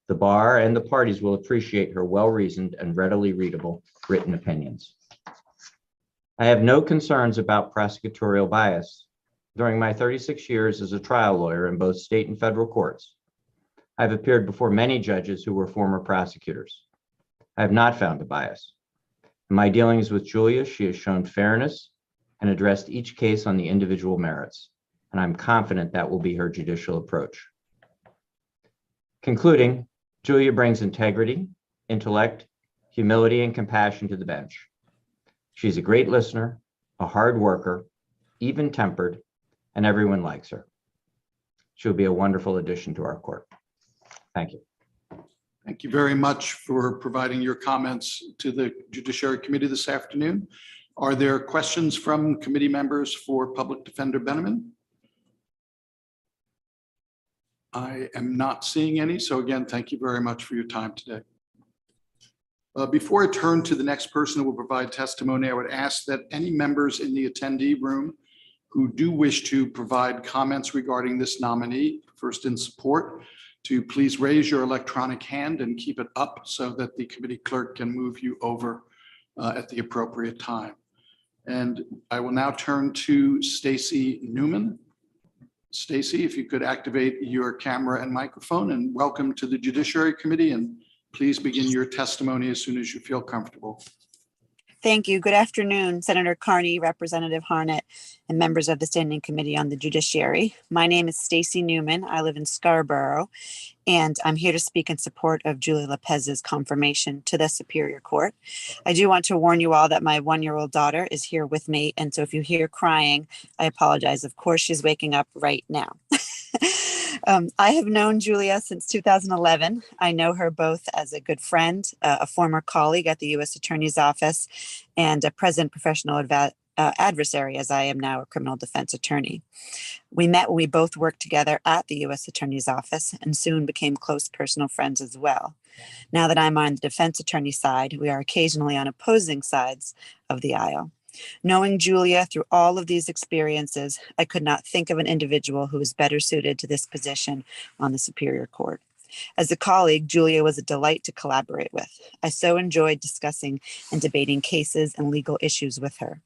The bar and the parties will appreciate her well-reasoned and readily readable written opinions. I have no concerns about prosecutorial bias. During my 36 years as a trial lawyer in both state and federal courts, I've appeared before many judges who were former prosecutors. I have not found a bias. In my dealings with Julia, she has shown fairness and addressed each case on the individual merits, and I'm confident that will be her judicial approach. Concluding, Julia brings integrity, intellect, humility, and compassion to the bench. She's a great listener, a hard worker, even-tempered, and everyone likes her. She'll be a wonderful addition to our court. Thank you. Thank you very much for providing your comments to the Judiciary Committee this afternoon. Are there questions from committee members for Public Defender Benjamin? I am not seeing any. So again, thank you very much for your time today. Before I turn to the next person who will provide testimony, I would ask that any members in the attendee room who do wish to provide comments regarding this nominee, first in support, to please raise your electronic hand and keep it up so that the committee clerk can move you over at the appropriate time. And I will now turn to Stacy Newman. Stacy, if you could activate your camera and microphone, and welcome to the Judiciary Committee, and please begin your testimony as soon as you feel comfortable. Thank you. Good afternoon, Senator Carney, Representative Harnett, and members of the Standing Committee on the Judiciary. My name is Stacy Newman. I live in Scarborough, and I'm here to speak in support of Julia Lopez's confirmation to the Superior Court. I do want to warn you all that my one-year-old daughter is here with me, and so if you hear crying, I apologize. Of course, she's waking up right now. I have known Julia since 2011. I know her both as a good friend, a former colleague at the U.S. Attorney's Office, and a present professional adversary, as I am now a criminal defense attorney. We met when we both worked together at the U.S. Attorney's Office and soon became close personal friends as well. Now that I'm on the defense attorney side, we are occasionally on opposing sides of the aisle. Knowing Julia through all of these experiences, I could not think of an individual who was better suited to this position on the Superior Court. As a colleague, Julia was a delight to collaborate with. I so enjoyed discussing and debating cases and legal issues with her.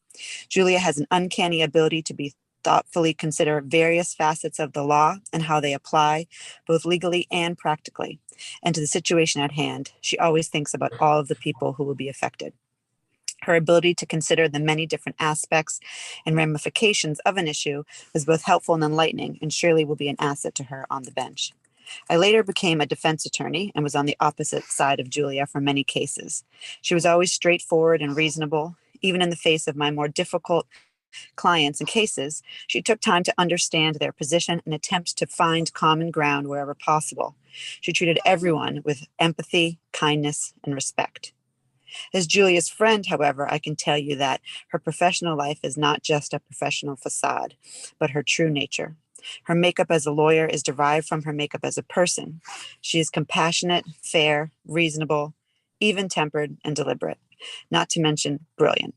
Julia has an uncanny ability to be thoughtfully consider various facets of the law and how they apply, both legally and practically, and to the situation at hand. She always thinks about all of the people who will be affected. Her ability to consider the many different aspects and ramifications of an issue was both helpful and enlightening, and surely will be an asset to her on the bench. I later became a defense attorney and was on the opposite side of Julia for many cases. She was always straightforward and reasonable. Even in the face of my more difficult clients and cases, she took time to understand their position and attempt to find common ground wherever possible. She treated everyone with empathy, kindness, and respect. As Julia's friend, however, I can tell you that her professional life is not just a professional facade, but her true nature. Her makeup as a lawyer is derived from her makeup as a person. She is compassionate, fair, reasonable, even-tempered, and deliberate, not to mention brilliant.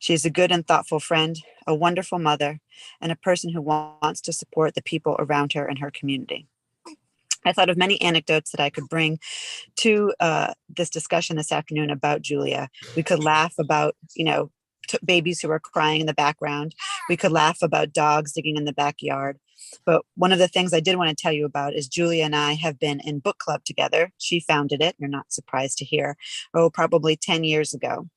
She is a good and thoughtful friend, a wonderful mother, and a person who wants to support the people around her and her community. I thought of many anecdotes that I could bring to this discussion this afternoon about Julia. We could laugh about, babies who are crying in the background. We could laugh about dogs digging in the backyard. But one of the things I did want to tell you about is Julia and I have been in book club together. She founded it, you're not surprised to hear, probably 10 years ago.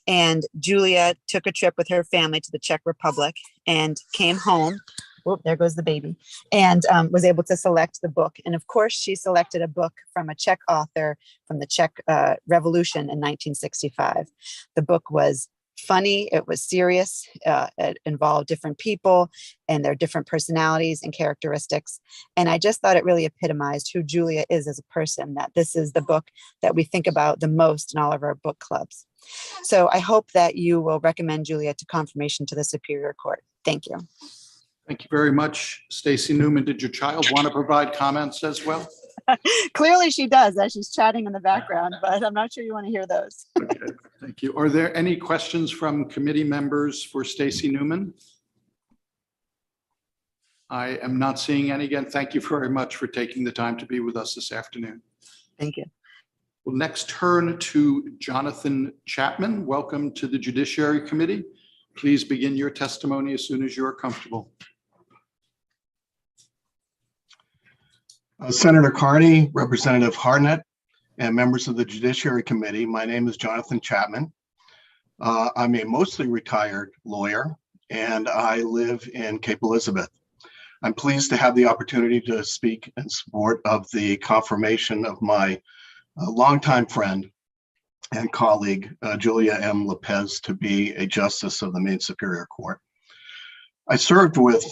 And Julia took a trip with her family to the Czech Republic and came home. Oh, there goes the baby. And was able to select the book. And of course, she selected a book from a Czech author from the Czech Revolution in 1965. The book was funny, it was serious, it involved different people and their different personalities and characteristics. And I just thought it really epitomized who Julia is as a person, that this is the book that we think about the most in all of our book clubs. So I hope that you will recommend Julia to confirmation to the Superior Court. Thank you. Thank you very much. Stacy Newman, did your child want to provide comments as well? Clearly she does, as she's chatting in the background, but I'm not sure you want to hear those. Okay, thank you. Are there any questions from committee members for Stacy Newman? I am not seeing any. Again, thank you very much for taking the time to be with us this afternoon. Thank you. We'll next turn to Jonathan Chapman. Welcome to the Judiciary Committee. Please begin your testimony as soon as you are comfortable. Senator Carney, Representative Harnett, and members of the Judiciary Committee, my name is Jonathan Chapman. I'm a mostly retired lawyer, and I live in Cape Elizabeth. I'm pleased to have the opportunity to speak in support of the confirmation of my longtime friend and colleague, Julia M. Lopez, to be a justice of the Maine Superior Court. I served with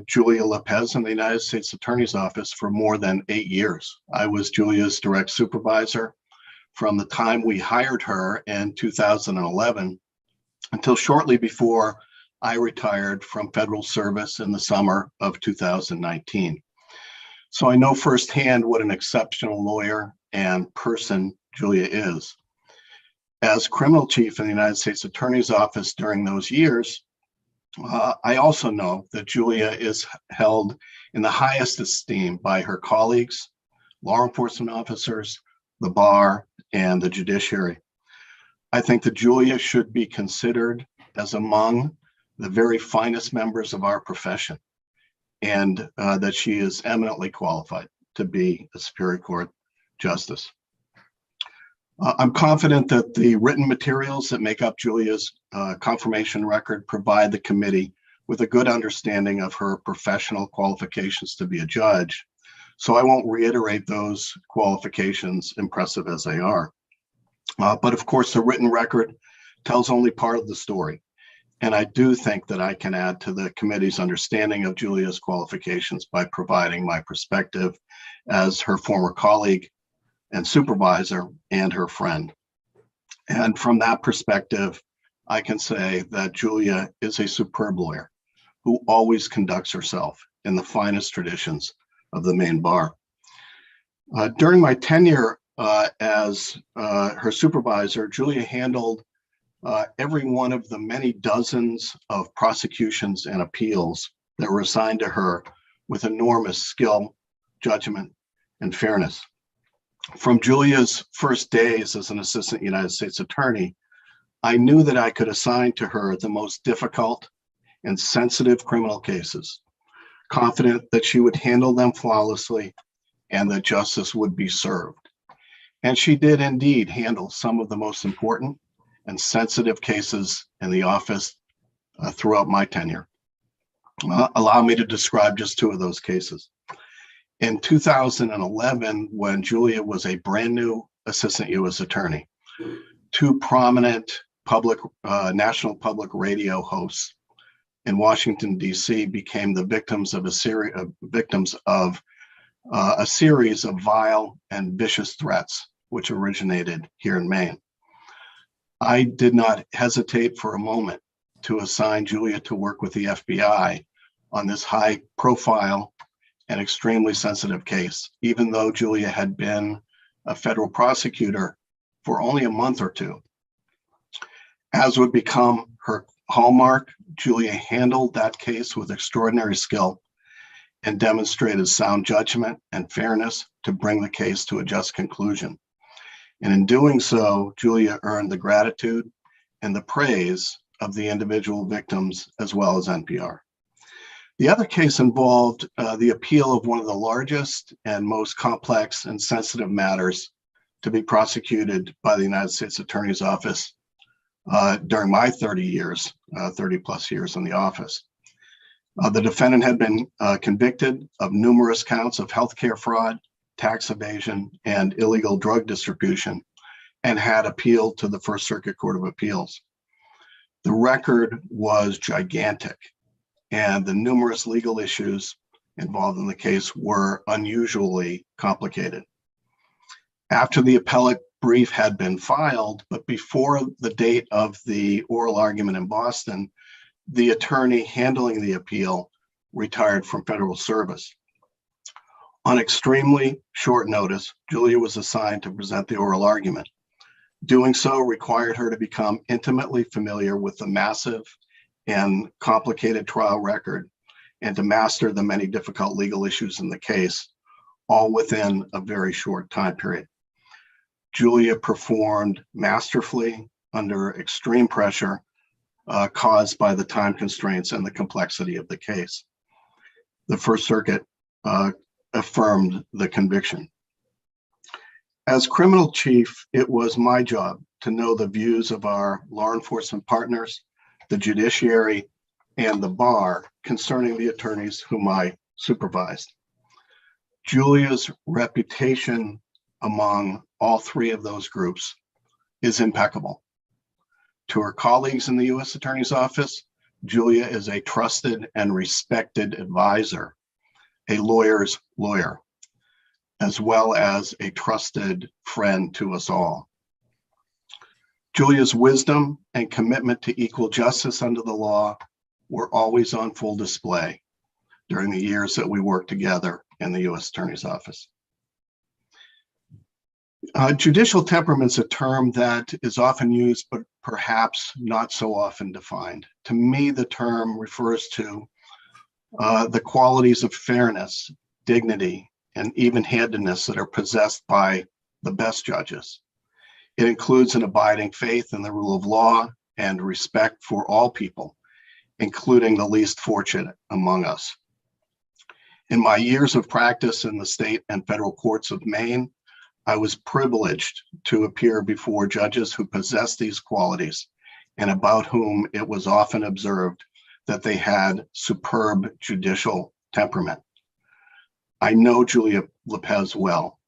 Julia Lopez in the United States Attorney's Office for more than 8 years. I was Julia's direct supervisor from the time we hired her in 2011 until shortly before I retired from federal service in the summer of 2019. So I know firsthand what an exceptional lawyer and person Julia is. As criminal chief in the United States Attorney's Office during those years, I also know that Julia is held in the highest esteem by her colleagues, law enforcement officers, the bar, and the judiciary. I think that Julia should be considered as among the very finest members of our profession, and that she is eminently qualified to be a Superior Court justice. I'm confident that the written materials that make up Julia's confirmation record provide the committee with a good understanding of her professional qualifications to be a judge. So I won't reiterate those qualifications, impressive as they are. But of course, the written record tells only part of the story. And I do think that I can add to the committee's understanding of Julia's qualifications by providing my perspective as her former colleague and supervisor and her friend. And from that perspective, I can say that Julia is a superb lawyer who always conducts herself in the finest traditions of the Maine bar. During my tenure as her supervisor, Julia handled every one of the many dozens of prosecutions and appeals that were assigned to her with enormous skill, judgment, and fairness. From Julia's first days as an assistant United States attorney, I knew that I could assign to her the most difficult and sensitive criminal cases, confident that she would handle them flawlessly and that justice would be served. And she did indeed handle some of the most important and sensitive cases in the office throughout my tenure. Allow me to describe just two of those cases. In 2011, when Julia was a brand new assistant U.S. attorney, two prominent national public radio hosts in Washington, D.C. became the victims of a series of vile and vicious threats, which originated here in Maine. I did not hesitate for a moment to assign Julia to work with the FBI on this high profile and extremely sensitive case, even though Julia had been a federal prosecutor for only a month or two. As would become her hallmark, Julia handled that case with extraordinary skill and demonstrated sound judgment and fairness to bring the case to a just conclusion. And in doing so, Julia earned the gratitude and the praise of the individual victims as well as NPR. The other case involved the appeal of one of the largest and most complex and sensitive matters to be prosecuted by the United States Attorney's Office during my 30 plus years in the office. The defendant had been convicted of numerous counts of healthcare fraud, tax evasion, and illegal drug distribution, and had appealed to the First Circuit Court of Appeals. The record was gigantic, and the numerous legal issues involved in the case were unusually complicated. After the appellate brief had been filed, but before the date of the oral argument in Boston, the attorney handling the appeal retired from federal service. On extremely short notice, Julia was assigned to present the oral argument. Doing so required her to become intimately familiar with the massive and complicated trial record and to master the many difficult legal issues in the case, all within a very short time period. Julia performed masterfully under extreme pressure caused by the time constraints and the complexity of the case. The First Circuit affirmed the conviction. As criminal chief, it was my job to know the views of our law enforcement partners, the judiciary, and the bar concerning the attorneys whom I supervised. Julia's reputation among all three of those groups is impeccable. To her colleagues in the U.S. Attorney's Office, Julia is a trusted and respected advisor, a lawyer's lawyer, as well as a trusted friend to us all. Julia's wisdom and commitment to equal justice under the law were always on full display during the years that we worked together in the U.S. Attorney's Office. Judicial temperament's a term that is often used, but perhaps not so often defined. To me, the term refers to the qualities of fairness, dignity, and even-handedness that are possessed by the best judges. It includes an abiding faith in the rule of law and respect for all people, including the least fortunate among us. In my years of practice in the state and federal courts of Maine, I was privileged to appear before judges who possess these qualities and about whom it was often observed that they had superb judicial temperament. I know Julia Lopez well.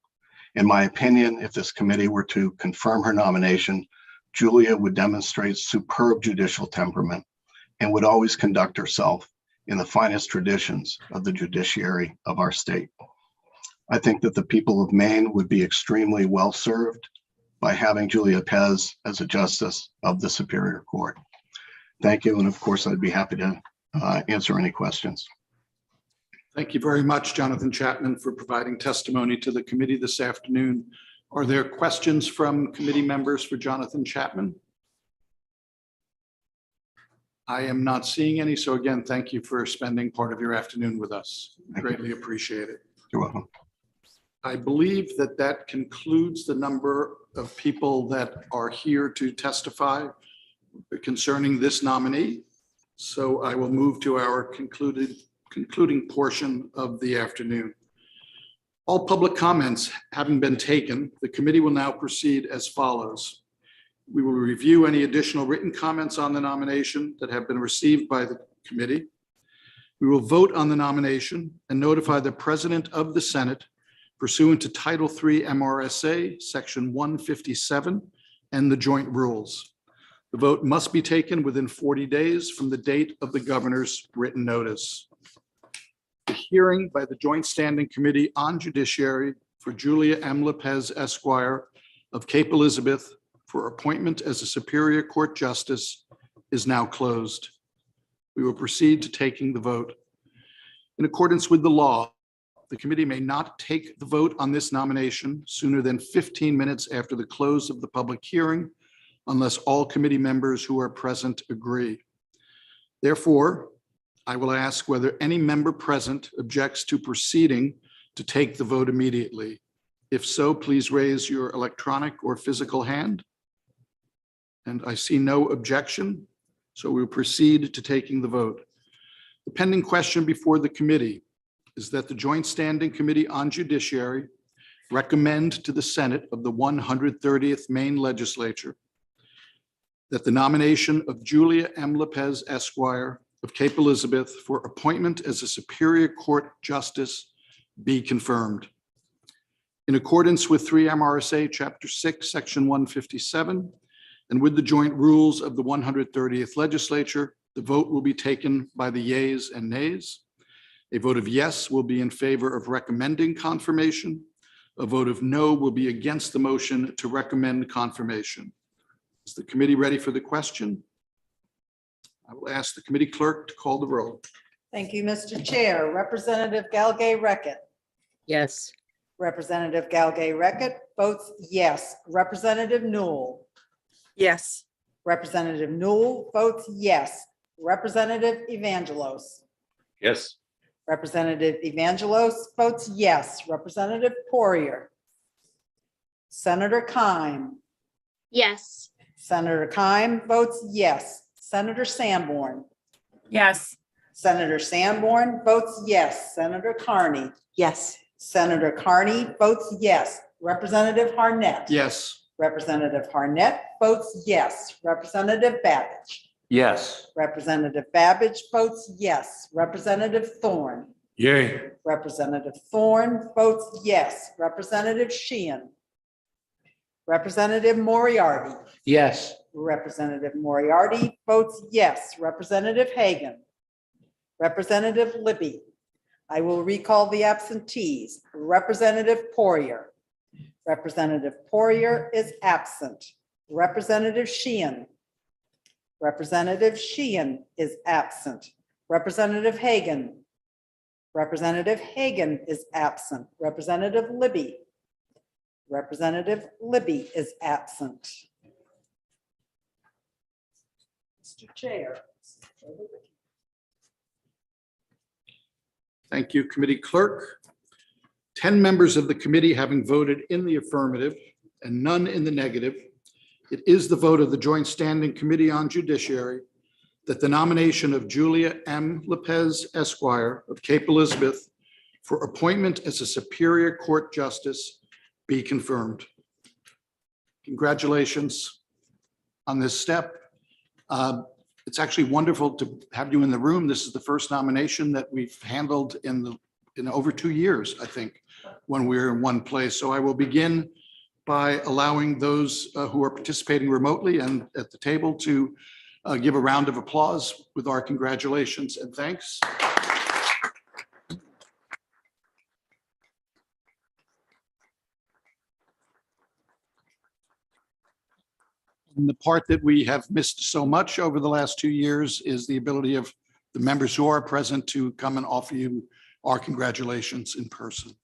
In my opinion, if this committee were to confirm her nomination, Julia would demonstrate superb judicial temperament and would always conduct herself in the finest traditions of the judiciary of our state. I think that the people of Maine would be extremely well served by having Julia Lopez as a justice of the Superior Court. Thank you, and of course, I'd be happy to answer any questions. Thank you very much, Jonathan Chapman, for providing testimony to the committee this afternoon. Are there questions from committee members for Jonathan Chapman? I am not seeing any. So again, thank you for spending part of your afternoon with us. Greatly appreciate it. You're welcome. I believe that that concludes the number of people that are here to testify concerning this nominee. So I will move to our concluding portion of the afternoon. All public comments having been taken, the committee will now proceed as follows. We will review any additional written comments on the nomination that have been received by the committee. We will vote on the nomination and notify the President of the Senate pursuant to Title III MRSA, Section 157, and the joint rules. The vote must be taken within 40 days from the date of the governor's written notice. The hearing by the Joint Standing Committee on Judiciary for Julia M. Lopez Esquire of Cape Elizabeth for appointment as a Superior Court Justice is now closed. We will proceed to taking the vote. In accordance with the law, the committee may not take the vote on this nomination sooner than 15 minutes after the close of the public hearing, unless all committee members who are present agree. Therefore, I will ask whether any member present objects to proceeding to take the vote immediately. If so, please raise your electronic or physical hand. And I see no objection, so we will proceed to taking the vote. The pending question before the committee is that the Joint Standing Committee on Judiciary recommend to the Senate of the 130th Maine Legislature that the nomination of Julia M. Lopez Esquire of Cape Elizabeth for appointment as a Superior Court Justice be confirmed. In accordance with 3 MRSA Chapter 6, Section 157, and with the joint rules of the 130th Legislature, the vote will be taken by the yeas and nays. A vote of yes will be in favor of recommending confirmation. A vote of no will be against the motion to recommend confirmation. Is the committee ready for the question? I will ask the committee clerk to call the roll. Thank you, Mr. Chair. Representative Galgay-Reckitt. Yes. Representative Galgay-Reckitt votes yes. Representative Newell. Yes. Representative Newell votes yes. Representative Evangelos. Yes. Representative Evangelos votes yes. Representative Poirier. Senator Keim. Yes. Senator Keim votes yes. Senator Sanborn. Yes. Senator Sanborn votes yes. Senator Carney. Yes. Senator Carney votes yes. Representative Harnett. Yes. Representative Harnett votes yes. Representative Babbage. Yes. Representative Babbage votes yes. Representative Thorne. Yay. Representative Thorne votes yes. Representative Sheehan. Representative Moriarty. Yes. Representative Moriarty votes yes. Representative Hagan. Representative Libby. I will recall the absentees. Representative Poirier. Representative Poirier is absent. Representative Sheehan. Representative Sheehan is absent. Representative Hagan. Representative Hagan is absent. Representative Libby. Representative Libby is absent. Mr. Chair. Thank you, committee clerk. 10 members of the committee having voted in the affirmative and none in the negative, it is the vote of the Joint Standing Committee on Judiciary that the nomination of Julia M. Lopez Esquire of Cape Elizabeth for appointment as a Superior Court Justice be confirmed. Congratulations on this step. It's actually wonderful to have you in the room. This is the first nomination that we've handled in over 2 years, I think, when we're in one place. So I will begin by allowing those who are participating remotely and at the table to give a round of applause with our congratulations and thanks. And the part that we have missed so much over the last 2 years is the ability of the members who are present to come and offer you our congratulations in person.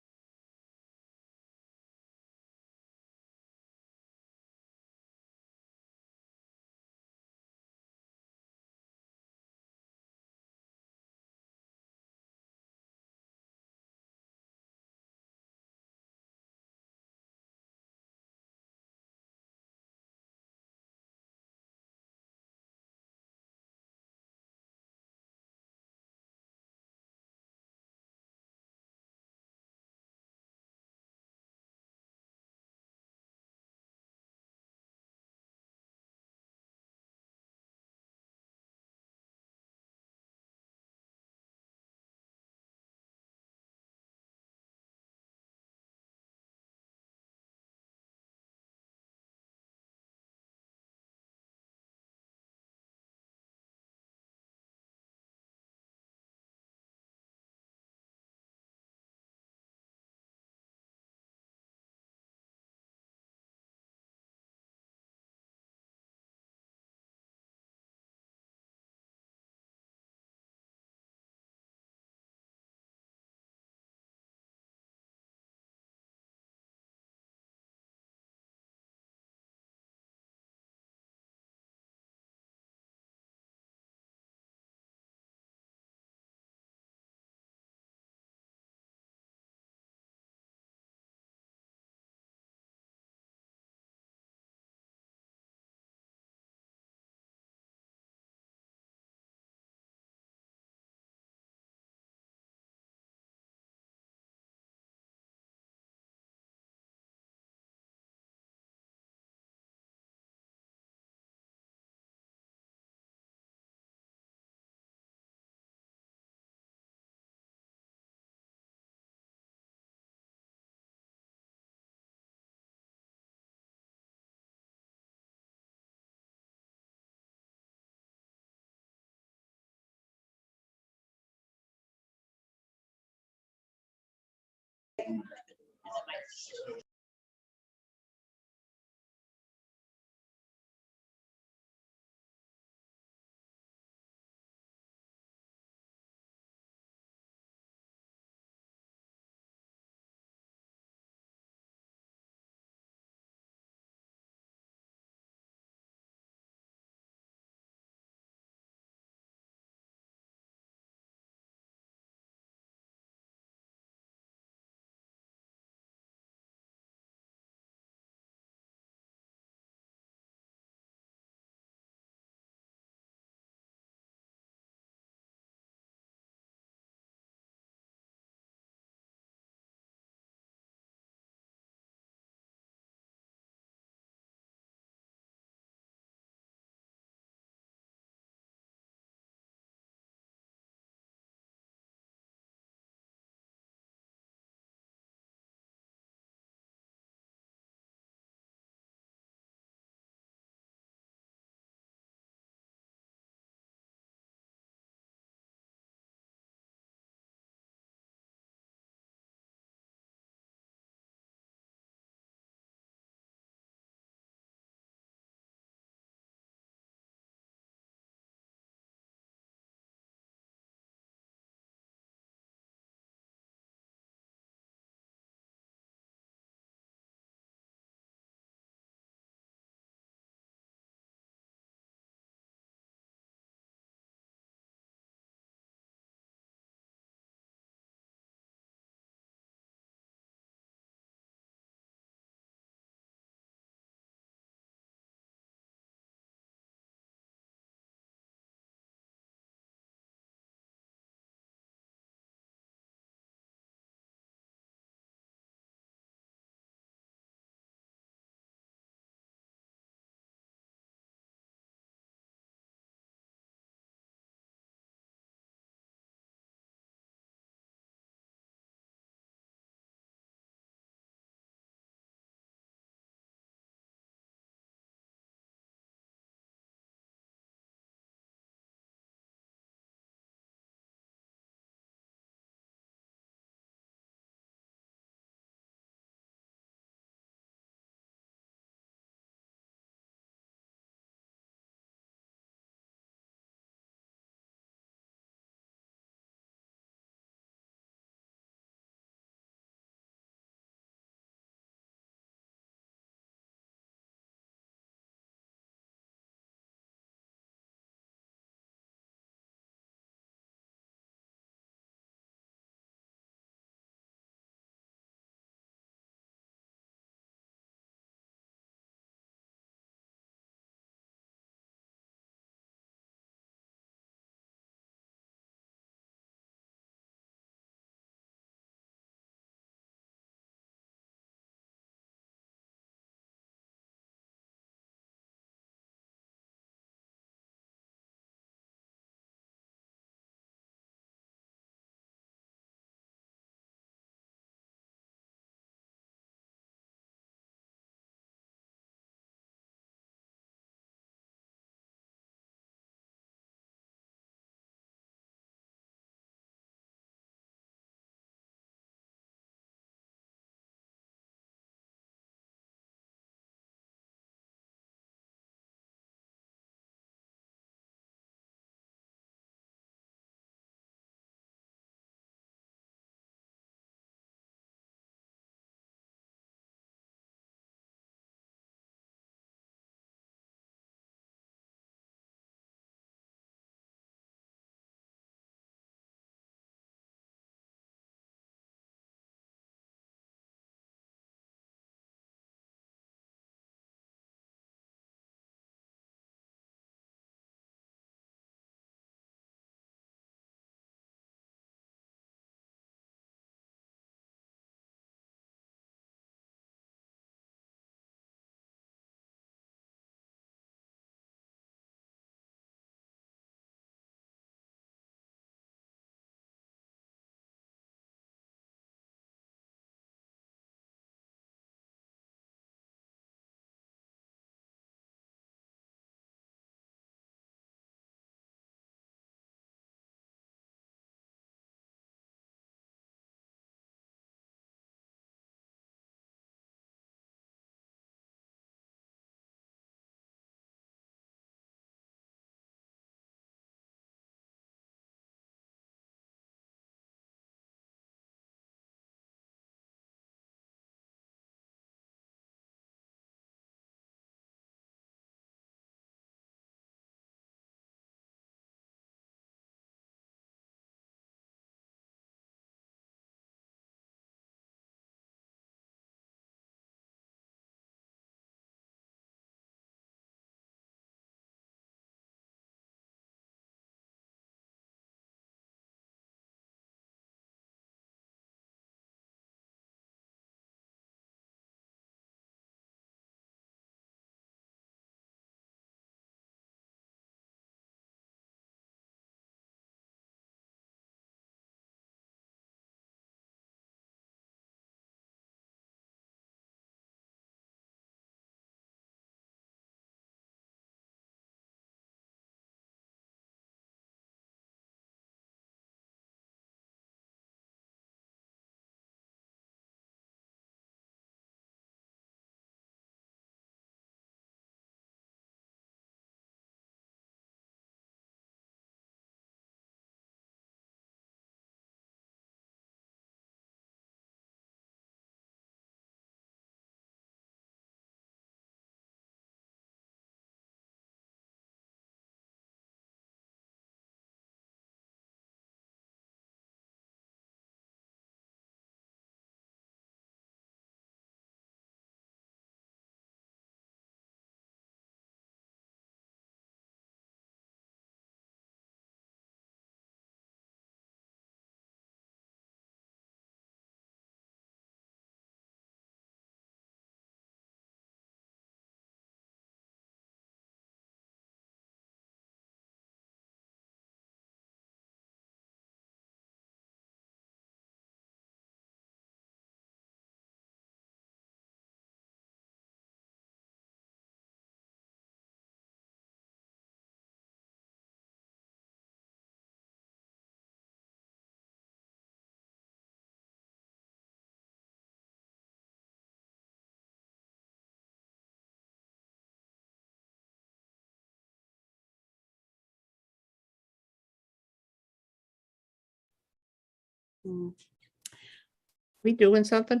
We doing something?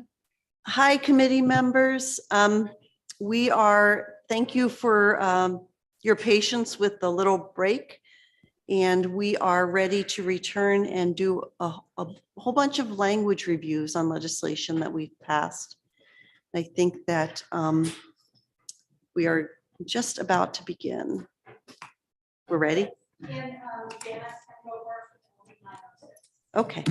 Hi, committee members. Thank you for your patience with the little break. And we are ready to return and do a whole bunch of language reviews on legislation that we've passed. I think that we are just about to begin. We're ready? Okay.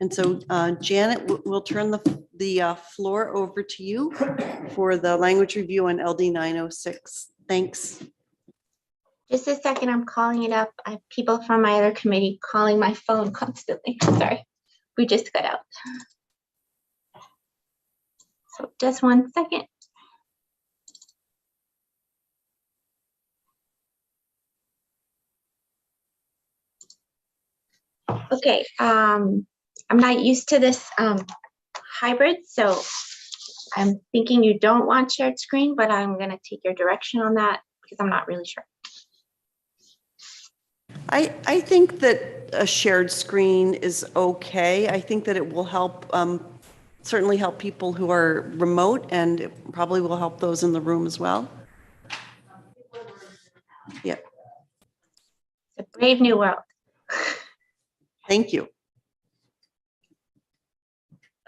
And so Janet, we'll turn the floor over to you for the language review on LD 906. Thanks. Just a second, I'm calling it up. I have people from my other committee calling my phone constantly. Sorry, we just got out. So just 1 second. Okay, I'm not used to this hybrid, so I'm thinking you don't want shared screen, but I'm gonna take your direction on that because I'm not really sure. I think that a shared screen is okay. I think that it will help, certainly help people who are remote, and it probably will help those in the room as well. Yeah. It's a brave new world. Thank you.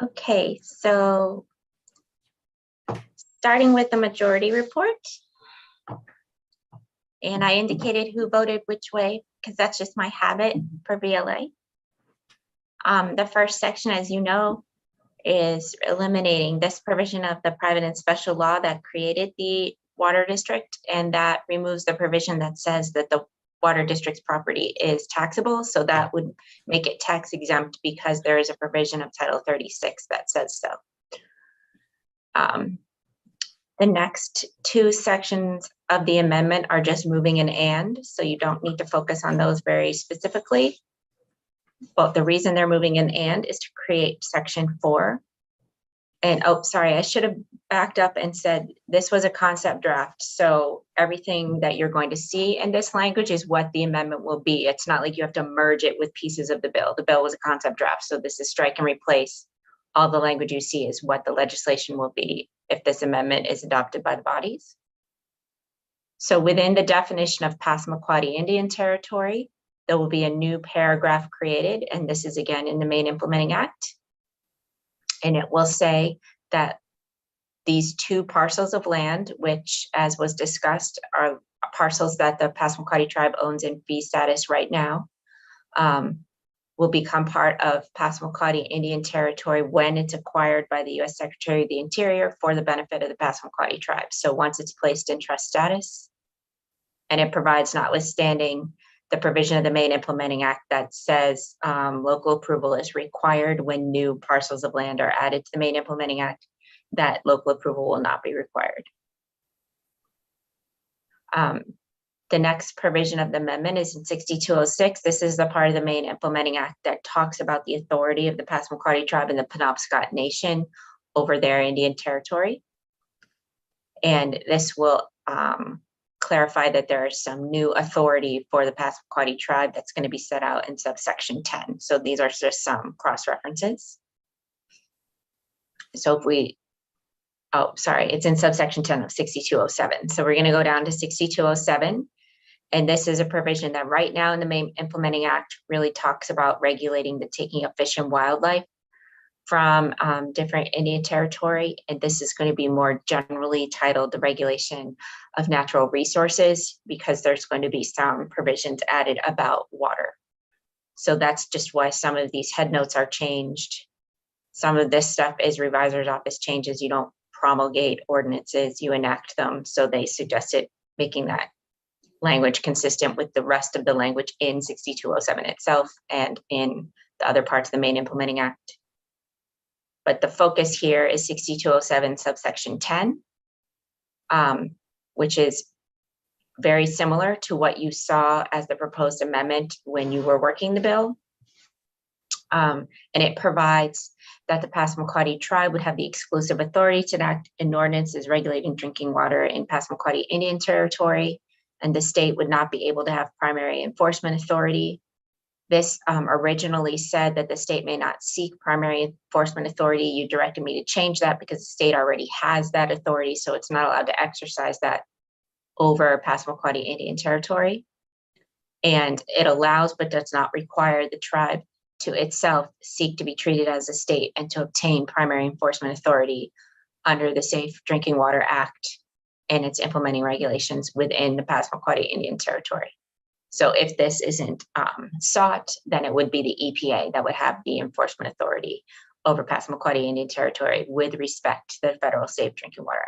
Okay, so starting with the majority report. And I indicated who voted which way, because that's just my habit for VLA. The first section, as you know, is eliminating this provision of the private and special law that created the water district, and that removes the provision that says that the water district's property is taxable. So that would make it tax exempt because there is a provision of Title 36 that says so. The next two sections of the amendment are just moving an and, so you don't need to focus on those very specifically. But the reason they're moving an and is to create section 4. And oh, sorry, I should have backed up and said this was a concept draft. So everything that you're going to see in this language is what the amendment will be. It's not like you have to merge it with pieces of the bill. The bill was a concept draft. So this is strike and replace. All the language you see is what the legislation will be if this amendment is adopted by the bodies. So within the definition of Passamaquoddy Indian Territory, there will be a new paragraph created, and this is again in the Maine Implementing Act. And it will say that these two parcels of land, which as was discussed, are parcels that the Passamaquoddy tribe owns in fee status right now, will become part of Passamaquoddy Indian Territory when it's acquired by the U.S. Secretary of the Interior for the benefit of the Passamaquoddy tribe. So once it's placed in trust status, and it provides, notwithstanding the provision of the Maine Implementing Act that says local approval is required when new parcels of land are added to the Maine Implementing Act, that local approval will not be required. The next provision of the amendment is in 6206. This is the part of the Maine Implementing Act that talks about the authority of the Passamaquoddy tribe and the Penobscot Nation over their Indian territory. And this will clarify that there is some new authority for the Passamaquoddy tribe that's going to be set out in subsection 10. So these are just some cross references. So if we, oh, sorry, it's in subsection 10 of 6207. So we're going to go down to 6207. And this is a provision that right now in the Maine Implementing Act really talks about regulating the taking of fish and wildlife from different Indian territory. And this is going to be more generally titled the regulation of natural resources, because there's going to be some provisions added about water. So that's just why some of these head notes are changed. Some of this stuff is revisor's office changes. You don't promulgate ordinances, you enact them. So they suggested making that language consistent with the rest of the language in 6207 itself and in the other parts of the Maine Implementing Act. But the focus here is 6207 subsection 10, which is very similar to what you saw as the proposed amendment when you were working the bill. And it provides that the Passamaquoddy tribe would have the exclusive authority to enact an ordinances regulating drinking water in Passamaquoddy Indian Territory, and the state would not be able to have primary enforcement authority. This originally said that the state may not seek primary enforcement authority. You directed me to change that because the state already has that authority, so it's not allowed to exercise that over Passamaquoddy Indian Territory. And it allows but does not require the tribe to itself seek to be treated as a state and to obtain primary enforcement authority under the Safe Drinking Water Act and its implementing regulations within the Passamaquoddy Indian Territory. So if this isn't sought, then it would be the EPA that would have the enforcement authority over Passamaquoddy Indian Territory with respect to the Federal Safe Drinking Water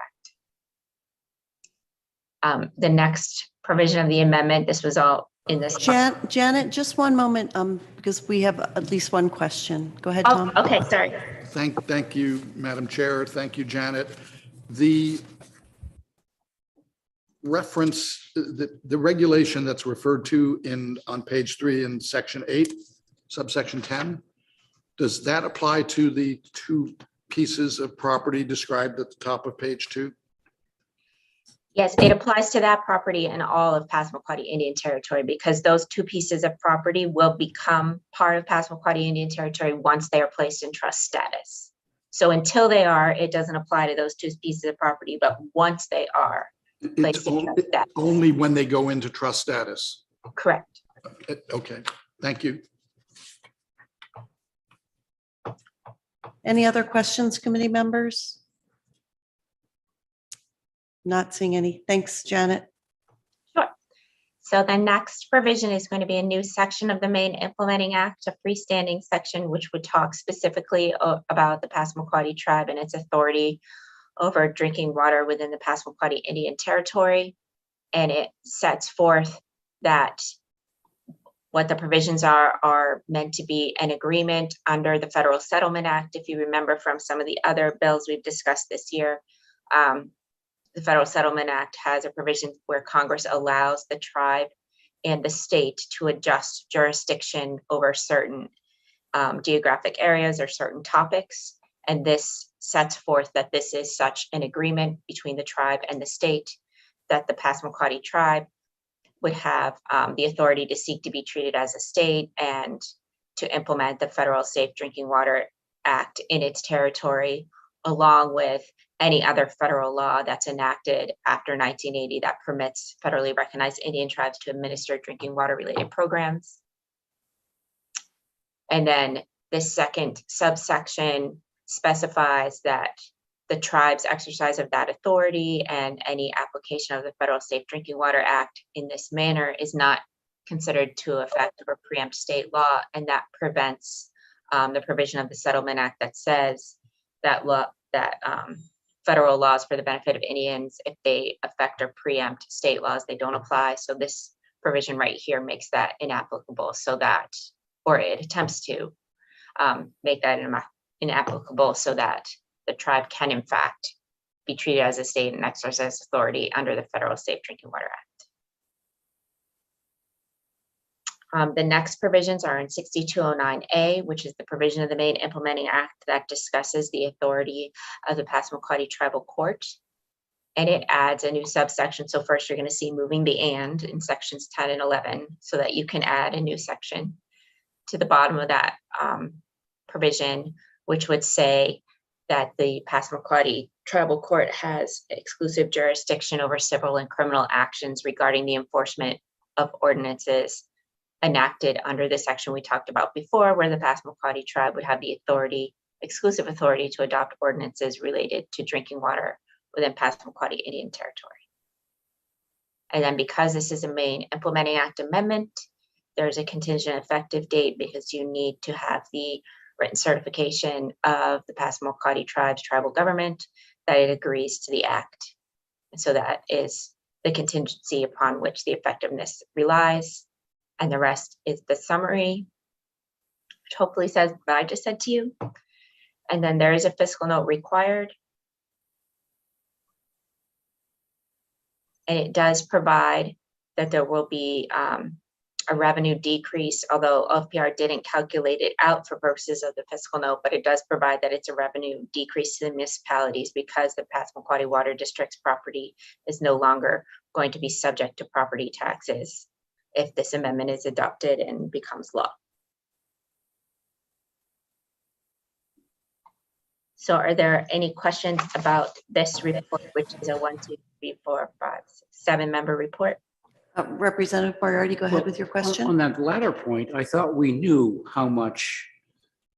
Act. The next provision of the amendment, this was all in this. Janet, just one moment, because we have at least one question. Go ahead, Oh, Tom. okay, sorry. Thank you, Madam Chair. Thank you, Janet. The reference, the regulation that's referred to on page 3 in section 8, subsection 10, does that apply to the 2 pieces of property described at the top of page 2? Yes, it applies to that property and all of Passamaquoddy Indian Territory because those 2 pieces of property will become part of Passamaquoddy Indian Territory once they are placed in trust status. So until they are, it doesn't apply to those 2 pieces of property, but once they are placed in trust status. Only when they go into trust status. Correct. Okay, thank you. Any other questions, committee members? Not seeing any. Thanks, Janet. Sure. So the next provision is going to be a new section of the Maine Implementing Act, a freestanding section, which would talk specifically about the Passamaquoddy tribe and its authority over drinking water within the Passamaquoddy Indian Territory. And it sets forth that what the provisions are meant to be an agreement under the Federal Settlement Act. If you remember from some of the other bills we've discussed this year, the Federal Settlement Act has a provision where Congress allows the tribe and the state to adjust jurisdiction over certain geographic areas or certain topics. And this sets forth that this is such an agreement between the tribe and the state that the Passamaquoddy tribe would have the authority to seek to be treated as a state and to implement the Federal Safe Drinking Water Act in its territory, along with any other federal law that's enacted after 1980 that permits federally recognized Indian tribes to administer drinking water related programs. And then the second subsection specifies that the tribe's exercise of that authority and any application of the Federal Safe Drinking Water Act in this manner is not considered to affect or preempt state law, and that prevents the provision of the Settlement Act that says that federal laws for the benefit of Indians, if they affect or preempt state laws, they don't apply. So this provision right here makes that inapplicable, so that, or it attempts to make that inapplicable so that the tribe can in fact be treated as a state and exercise authority under the Federal Safe Drinking Water Act. The next provisions are in 6209A, which is the provision of the Maine Implementing Act that discusses the authority of the Passamaquoddy Tribal Court. And it adds a new subsection. So first you're going to see moving the and in sections 10 and 11 so that you can add a new section to the bottom of that provision, which would say that the Passamaquoddy Tribal Court has exclusive jurisdiction over civil and criminal actions regarding the enforcement of ordinances enacted under the section we talked about before, where the Passamaquoddy tribe would have the authority, exclusive authority to adopt ordinances related to drinking water within Passamaquoddy Indian Territory. And then because this is a Maine Implementing Act amendment, there's a contingent effective date because you need to have the written certification of the Passamaquoddy tribe's tribal government that it agrees to the act. And so that is the contingency upon which the effectiveness relies. And the rest is the summary, which hopefully says what I just said to you. And then there is a fiscal note required. And it does provide that there will be a revenue decrease, although OPR didn't calculate it out for purposes of the fiscal note, but it does provide that it's a revenue decrease to the municipalities because the Passamaquoddy Water District's property is no longer going to be subject to property taxes if this amendment is adopted and becomes law. So are there any questions about this report, which is a 1, 2, 3, 4, 5, 6, 7-member report? Representative Moriarty, go ahead with your question. On that latter point, I thought we knew how much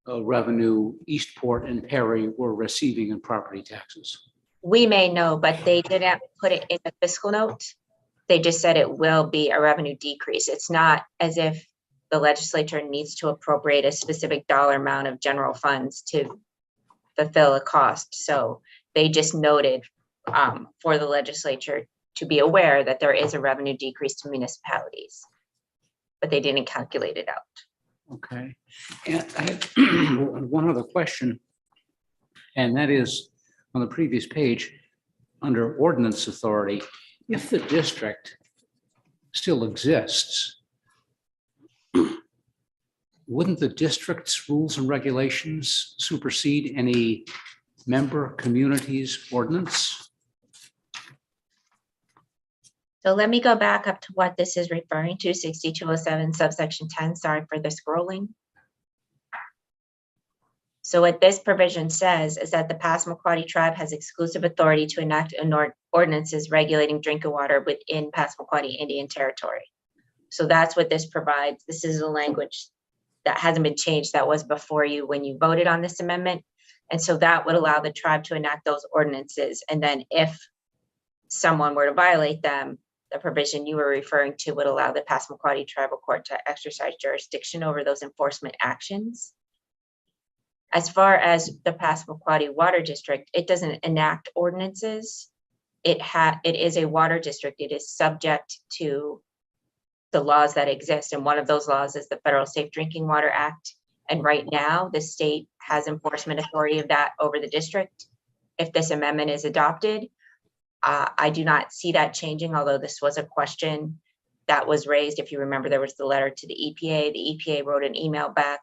revenue Eastport and Perry were receiving in property taxes. We may know, but they didn't put it in the fiscal note. They just said it will be a revenue decrease. It's not as if the legislature needs to appropriate a specific dollar amount of general funds to fulfill a cost. So they just noted for the legislature to be aware that there is a revenue decrease to municipalities, but they didn't calculate it out. Okay. And I had one other question, and that is on the previous page, under ordinance authority, if the district still exists, wouldn't the district's rules and regulations supersede any member community's ordinance? So let me go back up to what this is referring to, 6207 subsection 10. Sorry for the scrolling. So what this provision says is that the Passamaquoddy tribe has exclusive authority to enact ordinances regulating drinking water within Passamaquoddy Indian Territory. So that's what this provides. This is a language that hasn't been changed, that was before you when you voted on this amendment. And so that would allow the tribe to enact those ordinances. And then if someone were to violate them, the provision you were referring to would allow the Passamaquoddy Tribal Court to exercise jurisdiction over those enforcement actions. As far as the Passamaquoddy Water District, it doesn't enact ordinances. It is a water district. It is subject to the laws that exist. And one of those laws is the Federal Safe Drinking Water Act. And right now, the state has enforcement authority of that over the district. If this amendment is adopted, I do not see that changing, although this was a question that was raised. If you remember, there was the letter to the EPA. The EPA wrote an email back.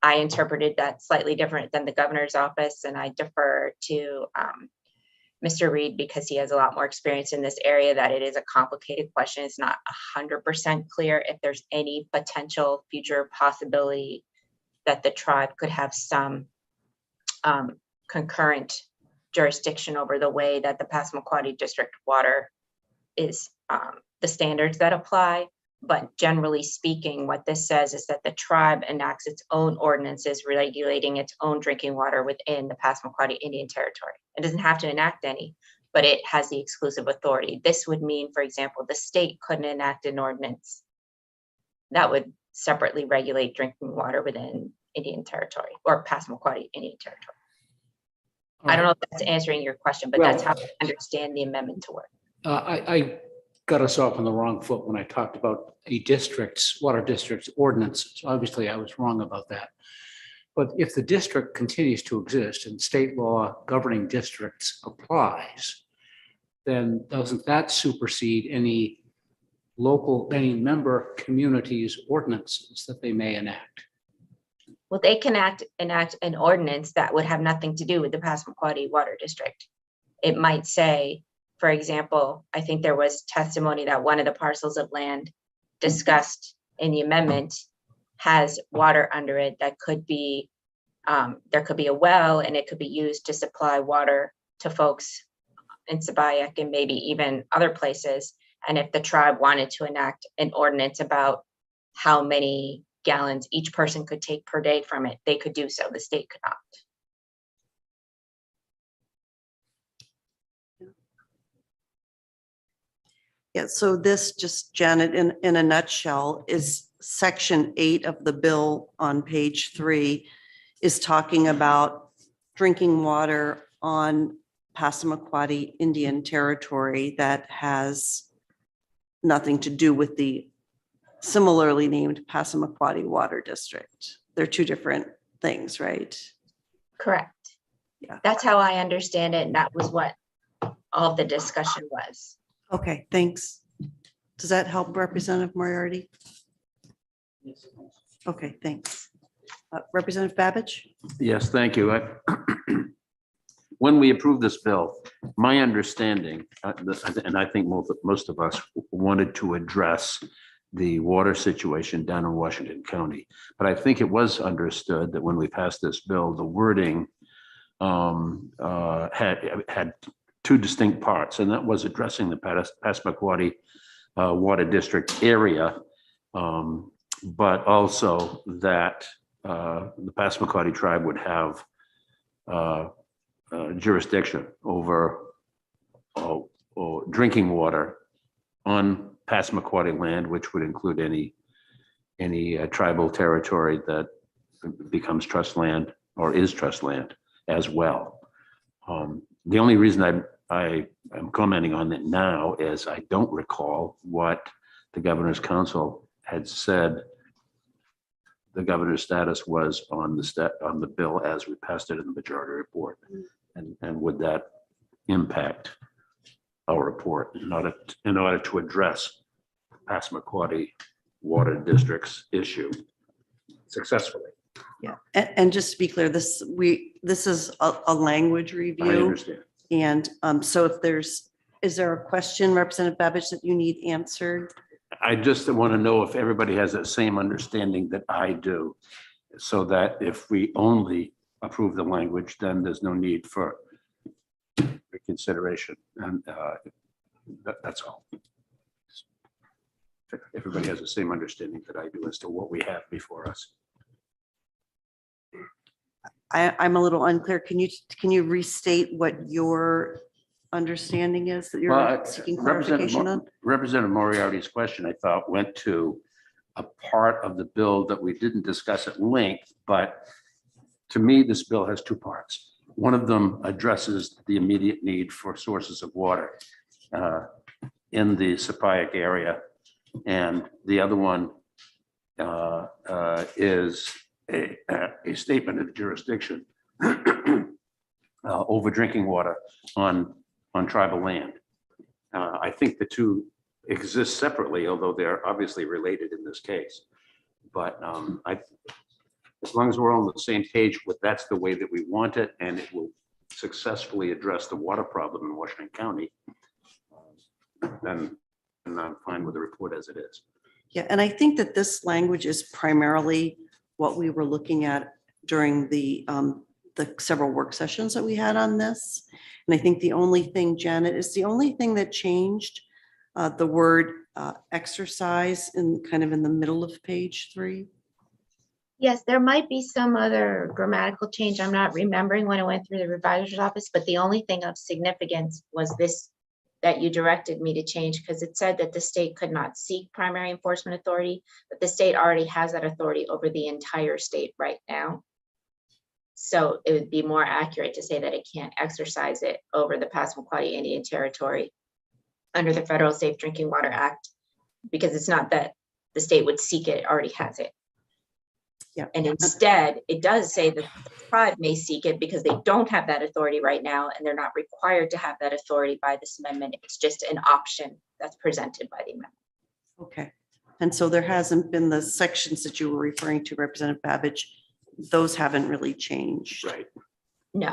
I interpreted that slightly different than the governor's office, and I defer to Mr. Reed because he has a lot more experience in this area, that it is a complicated question. It's not 100% clear if there's any potential future possibility that the tribe could have some concurrent jurisdiction over the way that the Passamaquoddy District water is, the standards that apply. But generally speaking, what this says is that the tribe enacts its own ordinances regulating its own drinking water within the Passamaquoddy Indian Territory. It doesn't have to enact any, but it has the exclusive authority. This would mean, for example, the state couldn't enact an ordinance that would separately regulate drinking water within Indian Territory or Passamaquoddy Indian Territory. I don't know if that's answering your question, but that's how I understand the amendment to work. I got us off on the wrong foot when I talked about a district's, water district's ordinance. So obviously I was wrong about that. But if the district continues to exist and state law governing districts applies, then doesn't that supersede any member communities' ordinances that they may enact? Well, they can enact an ordinance that would have nothing to do with the Passamaquoddy Water District. It might say, for example, I think there was testimony that one of the parcels of land discussed in the amendment has water under it that could be, there could be a well, and it could be used to supply water to folks in Sabayak and maybe even other places. And if the tribe wanted to enact an ordinance about how many gallons each person could take per day from it, they could do so. The state could not. Yeah, so this just, Janet, in a nutshell, is section 8 of the bill on page 3 is talking about drinking water on Passamaquoddy Indian Territory that has nothing to do with the similarly named Passamaquoddy Water District. They're two different things, right? Correct. Yeah. That's how I understand it. And that was what all of the discussion was. Okay, thanks. Does that help, Representative Moriarty? Okay, thanks. Representative Babbage? Yes, thank you. When we approved this bill, my understanding, and I think most of us wanted to address the water situation down in Washington County. But I think it was understood that when we passed this bill, the wording had two distinct parts, and that was addressing the Passamaquoddy Water District area, but also that the Passamaquoddy tribe would have jurisdiction over drinking water on Passamaquoddy land, which would include any tribal territory that becomes trust land or is trust land as well. The only reason I am commenting on it now is I don't recall what the governor's council had said the governor's status was on the bill as we passed it in the majority report, and would that impact our report in order to address Passamaquoddy Water District's issue successfully. Yeah, and just to be clear, this is a language I review. understand. And so is there a question, Representative Babbage, that you need answered? I just want to know if everybody has that same understanding that I do, so that if we only approve the language, then there's no need for reconsideration. And that's all. Everybody has the same understanding that I do as to what we have before us. I'm a little unclear. Can you restate what your understanding is that you're seeking clarification on? Representative Moriarty's question, I thought, went to a part of the bill that we didn't discuss at length, but to me, this bill has two parts. One of them addresses the immediate need for sources of water in the Sapaic area, and the other one is a statement of jurisdiction over drinking water on tribal land. I think the two exist separately, although they're obviously related in this case. But as long as we're on the same page with that's the way that we want it, and it will successfully address the water problem in Washington County, then I'm fine with the report as it is. Yeah, and I think that this language is primarily what we were looking at during the several work sessions that we had on this. And I think the only thing, Janet, is the only thing that changed the word exercise in the middle of page 3. Yes, there might be some other grammatical change. I'm not remembering when I went through the revisor's office, but the only thing of significance was this that you directed me to change, because it said that the state could not seek primary enforcement authority, but the state already has that authority over the entire state right now. So it would be more accurate to say that it can't exercise it over the Passamaquoddy Indian Territory under the Federal Safe Drinking Water Act, because it's not that the state would seek it, it already has it. Yeah. And instead, it does say that the tribe may seek it because they don't have that authority right now, and they're not required to have that authority by this amendment. It's just an option that's presented by the amendment. Okay. And so there hasn't been the sections that you were referring to, Representative Babbage. Those haven't really changed. Right. No.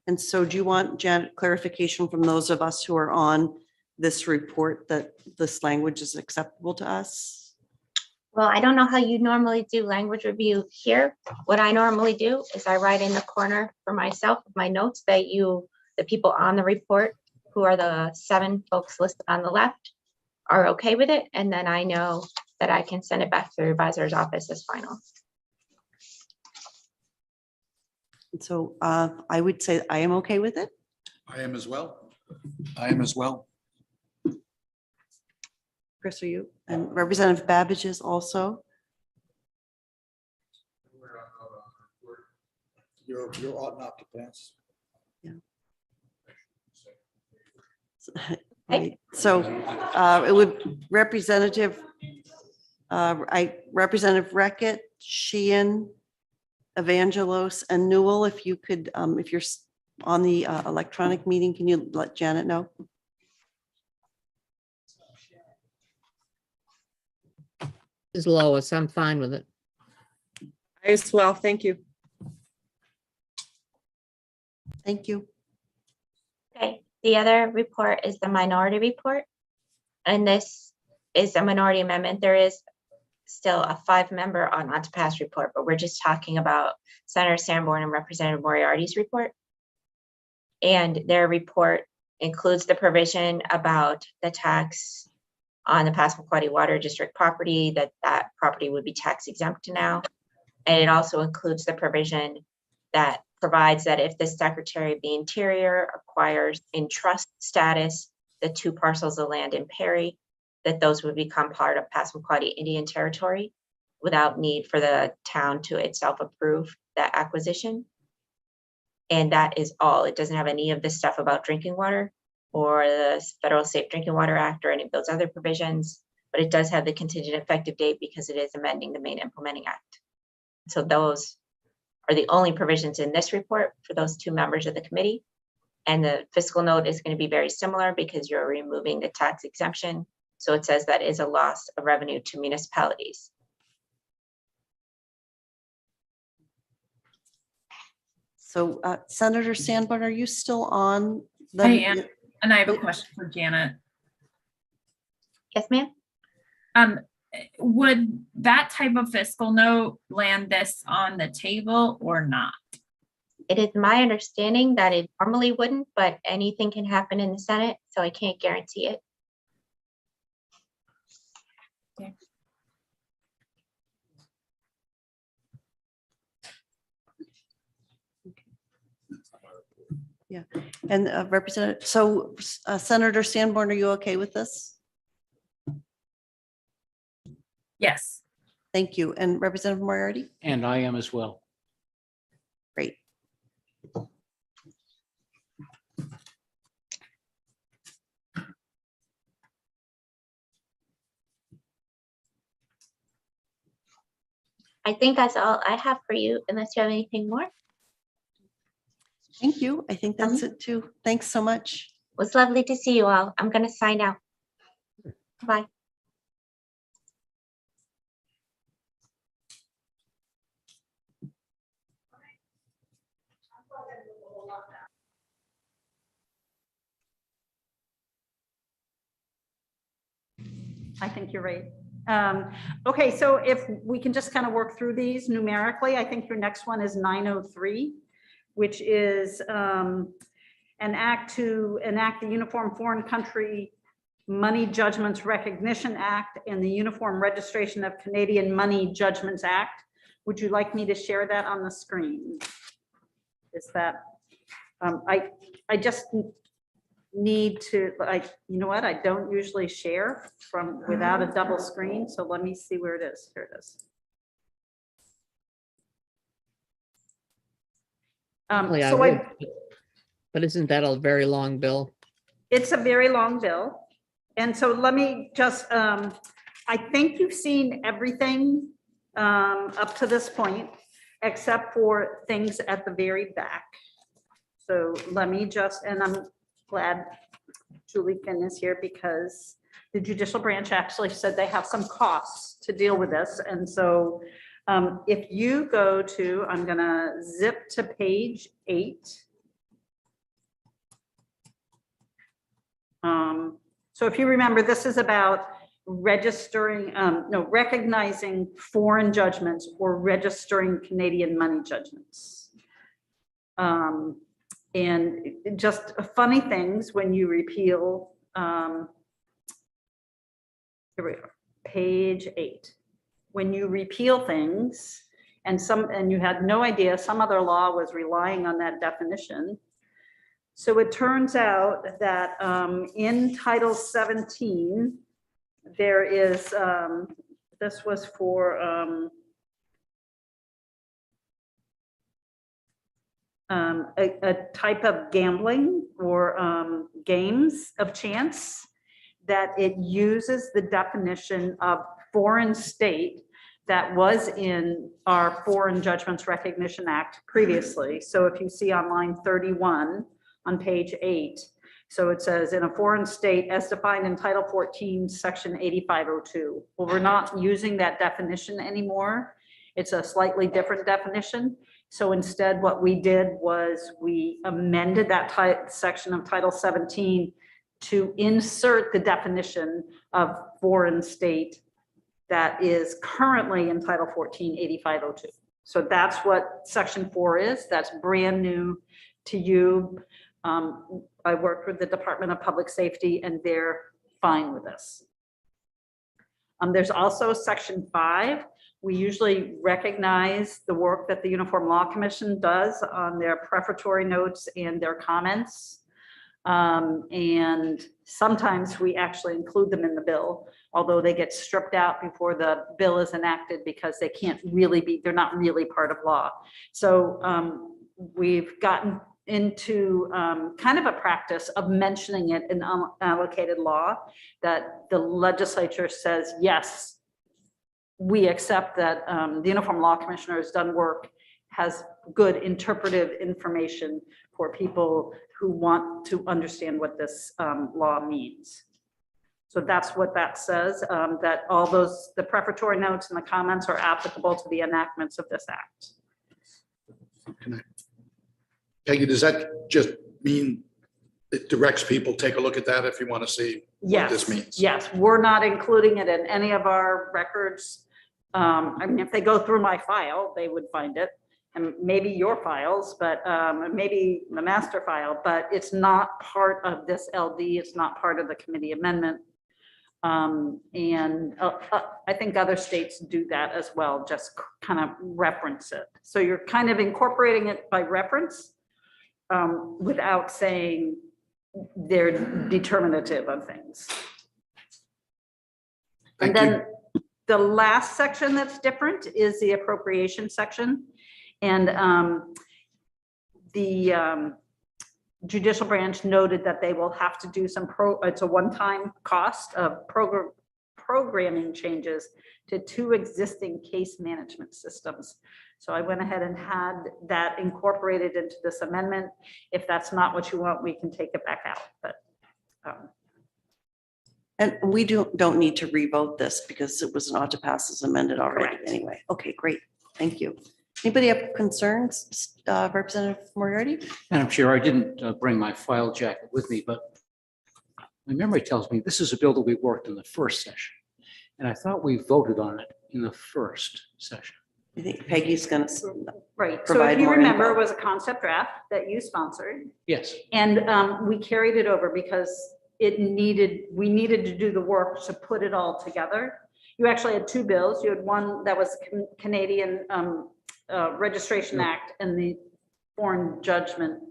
And so do you want, Janet, clarification from those of us who are on this report that this language is acceptable to us? Well, I don't know how you normally do language review here. What I normally do is I write in the corner for myself, my notes that the people on the report, who are the 7 folks listed on the left, are okay with it. And then I know that I can send it back to the revisor's office as final. So I would say I am okay with it. I am as well. I am as well. Chris, are you? And Representative Babbage is also? You ought not to pass. Right. So it would Representative Reckitt, Sheehan, Evangelos, and Newell, if you could, if you're on the electronic meeting, can you let Janet know? Is Lois, I'm fine with it. I as well, thank you. Thank you. Okay, the other report is the minority report. And this is a minority amendment. There is still a 5-member on not to pass report, but we're just talking about Senator Sanborn and Representative Moriarty's report. And their report includes the provision about the tax on the Passamaquoddy Water District property, that property would be tax exempt now. And it also includes the provision that provides that if the Secretary of the Interior acquires in trust status the 2 parcels of land in Perry, that those would become part of Passamaquoddy Indian Territory without need for the town to itself approve that acquisition. And that is all. It doesn't have any of this stuff about drinking water or the Federal Safe Drinking Water Act or any of those other provisions, but it does have the contingent effective date because it is amending the Maine Implementing Act. So those are the only provisions in this report for those 2 members of the committee. And the fiscal note is going to be very similar because you're removing the tax exemption. So it says that is a loss of revenue to municipalities. So Senator Sanborn, are you still on? I am, and I have a question for Janet. Yes, ma'am. Would that type of fiscal note land this on the table or not? It is my understanding that it normally wouldn't, but anything can happen in the Senate, so I can't guarantee it. Okay. Yeah, and Representative, so Senator Sanborn, are you okay with this? Yes. Thank you. And Representative Moriarty? And I am as well. Great. I think that's all I have for you, unless you have anything more. Thank you. I think that's it too. Thanks so much. It was lovely to see you all. I'm going to sign out. Bye. I think you're right. Okay, so if we can just kind of work through these numerically, I think your next one is 903, which is an act to enact the Uniform Foreign Country Money Judgments Recognition Act and the Uniform Registration of Canadian Money Judgments Act. Would you like me to share that on the screen? Is that, I just need to, like, you know what, I don't usually share from without a double screen, so let me see where it is. Here it is. Yeah, So but isn't that a very long bill? it's a very long bill. And so let me just, I think you've seen everything up to this point, except for things at the very back. So let me just, and I'm glad Julie Finn is here because the judicial branch actually said they have some costs to deal with this. And so if you go to, I'm gonna zip to page 8. So if you remember, this is about registering, recognizing foreign judgments or registering Canadian money judgments. And just funny things when you repeal, here we go, page 8. When you repeal things and you had no idea some other law was relying on that definition. So it turns out that in Title 17, there is, this was for a type of gambling or games of chance that it uses the definition of foreign state that was in our Foreign Judgments Recognition Act previously. So if you see on line 31 on page 8, so it says in a foreign state as defined in Title 14, Section 8502. Well, we're not using that definition anymore. It's a slightly different definition. So instead, what we did was we amended that section of Title 17 to insert the definition of foreign state that is currently in Title 14, 8502. So that's what Section 4 is. That's brand new to you. I worked with the Department of Public Safety and they're fine with this. There's also Section 5. We usually recognize the work that the Uniform Law Commission does on their prefatory notes and their comments. And sometimes we actually include them in the bill, although they get stripped out before the bill is enacted because they can't really be, they're not really part of law. So we've gotten into kind of a practice of mentioning it in unallocated law, that the legislature says, yes, we accept that the Uniform Law Commissioner has done work, has good interpretive information for people who want to understand what this law means. So that's what that says, that all those, the prefatory notes and the comments are applicable to the enactments of this act. Peggy, does that just mean it directs people, take a look at that if you want to see what this means? Yes, we're not including it in any of our records. I mean, if they go through my file, they would find it, and maybe your files, but maybe the master file, but it's not part of this LD. It's not part of the committee amendment. And I think other states do that as well, just kind of reference it. So you're kind of incorporating it by reference without saying they're determinative of things. And then the last section that's different is the appropriation section. And the judicial branch noted that they will have to do some it's a one-time cost of programming changes to 2 existing case management systems. So I went ahead and had that incorporated into this amendment. If that's not what you want, we can take it back out, but. And we don't need to revote this because it was not to pass as amended already anyway. Okay, great. Thank you. Anybody have concerns? Representative Moriarty? Madam Chair, I didn't bring my file jacket with me, but my memory tells me this is a bill that we worked in the first session. And I thought we voted on it in the first session. I think Peggy's going to Right. So if you remember, it was a concept draft that you sponsored. Yes. And we carried it over because we needed to do the work to put it all together. You actually had 2 bills. You had one that was Canadian Registration Act and the Foreign Judgment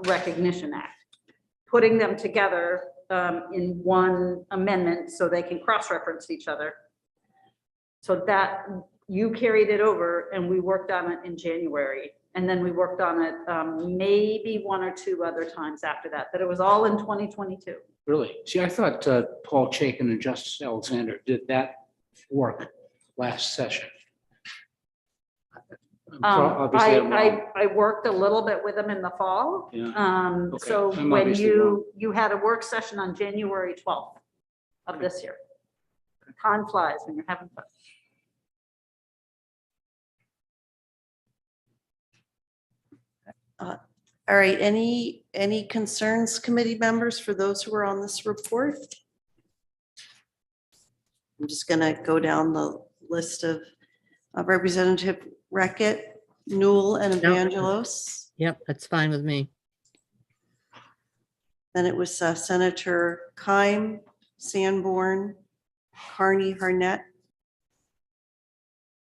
Recognition Act. Putting them together in one amendment so they can cross-reference each other. So that you carried it over and we worked on it in January. And then we worked on it maybe 1 or 2 other times after that, but it was all in 2022. Really? See, I thought Paul Chaikin and Justice Alexander did that work last session. Obviously, I'm wrong. I worked a little bit with them in the fall. Yeah. Okay. So I'm when obviously wrong. you had a work session on January 12th of this year. Time flies when you're having fun. All right, any concerns, committee members, for those who are on this report? I'm just gonna go down the list of Representative Reckitt, Newell, and Evangelos. Yep, that's fine with me. Then it was Senator Keim, Sanborn, Carney, Harnett.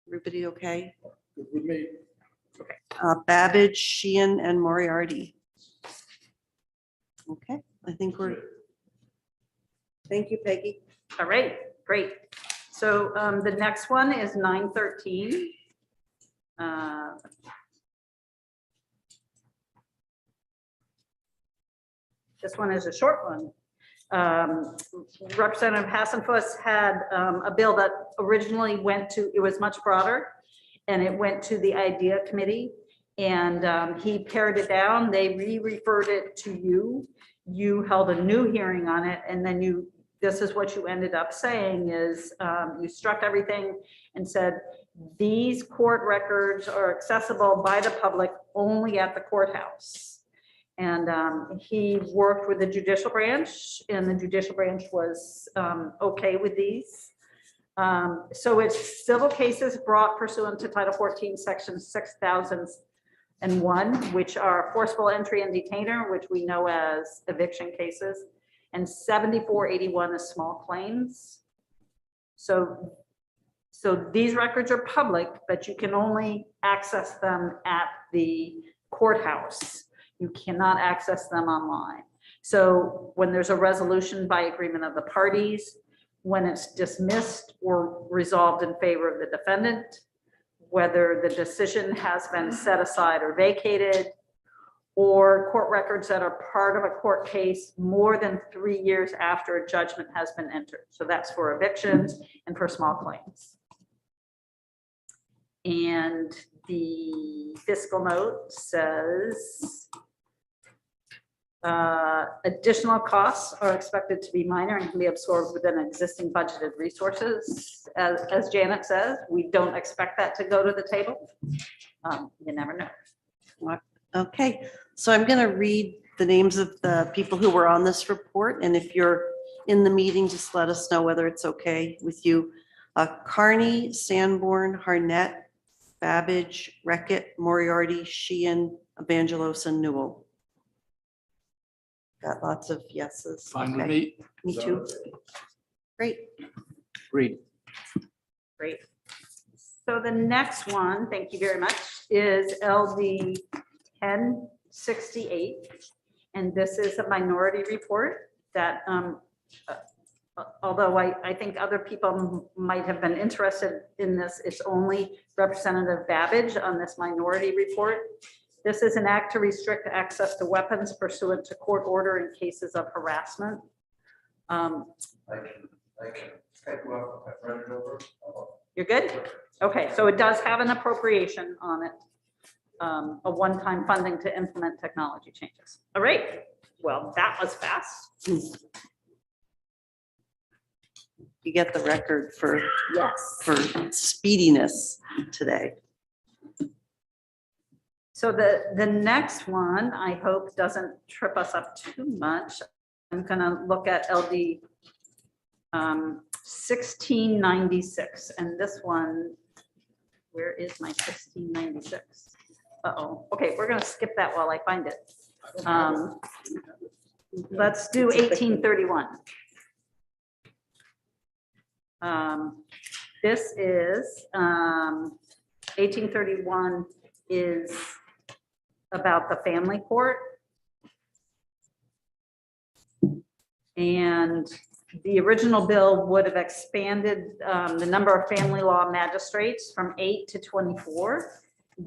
Everybody okay? Good with me. Babbage, Sheehan, and Moriarty. Okay, I think we're. Thank you, Peggy. All right, great. So the next one is 913. This one is a short one. Representative Hassenfuss had a bill that originally went to, it was much broader, and it went to the IDEA committee, and he pared it down. They re-referred it to you. You held a new hearing on it, and then this is what you ended up saying is you struck everything and said, these court records are accessible by the public only at the courthouse. And he worked with the judicial branch, and the judicial branch was okay with these. So it's civil cases brought pursuant to Title 14, Section 6001, which are forcible entry and detainer, which we know as eviction cases, and 7481 is small claims. So these records are public, but you can only access them at the courthouse. You cannot access them online. So when there's a resolution by agreement of the parties, when it's dismissed or resolved in favor of the defendant, whether the decision has been set aside or vacated, or court records that are part of a court case more than 3 years after a judgment has been entered. So that's for evictions and for small claims. And the fiscal note says additional costs are expected to be minor and can be absorbed within existing budgeted resources. As Janet says, we don't expect that to go to the table. You never know. Okay, so I'm going to read the names of the people who were on this report, and if you're in the meeting, just let us know whether it's okay with you. Carney, Sanborn, Harnett, Babbage, Reckitt, Moriarty, Sheehan, Evangelos, and Newell. Got lots of yeses. Fine with Okay. me. Me too. Great. Agreed. Great. So the next one, thank you very much, is LD 1068. And this is a minority report that, although I think other people might have been interested in this, it's only Representative Babbage on this minority report. This is an act to restrict access to weapons pursuant to court order in cases of harassment. You're good? Okay, so it does have an appropriation on it, a one-time funding to implement technology changes. All right, well, that was fast. You get the record for Yes. speediness today. So the next one, I hope doesn't trip us up too much. I'm gonna look at LD 1696, and this one, where is my 1696? Uh-oh, okay, we're gonna skip that while I find it. Let's do 1831. This is 1831 is about the family court. And the original bill would have expanded the number of family law magistrates from 8 to 24.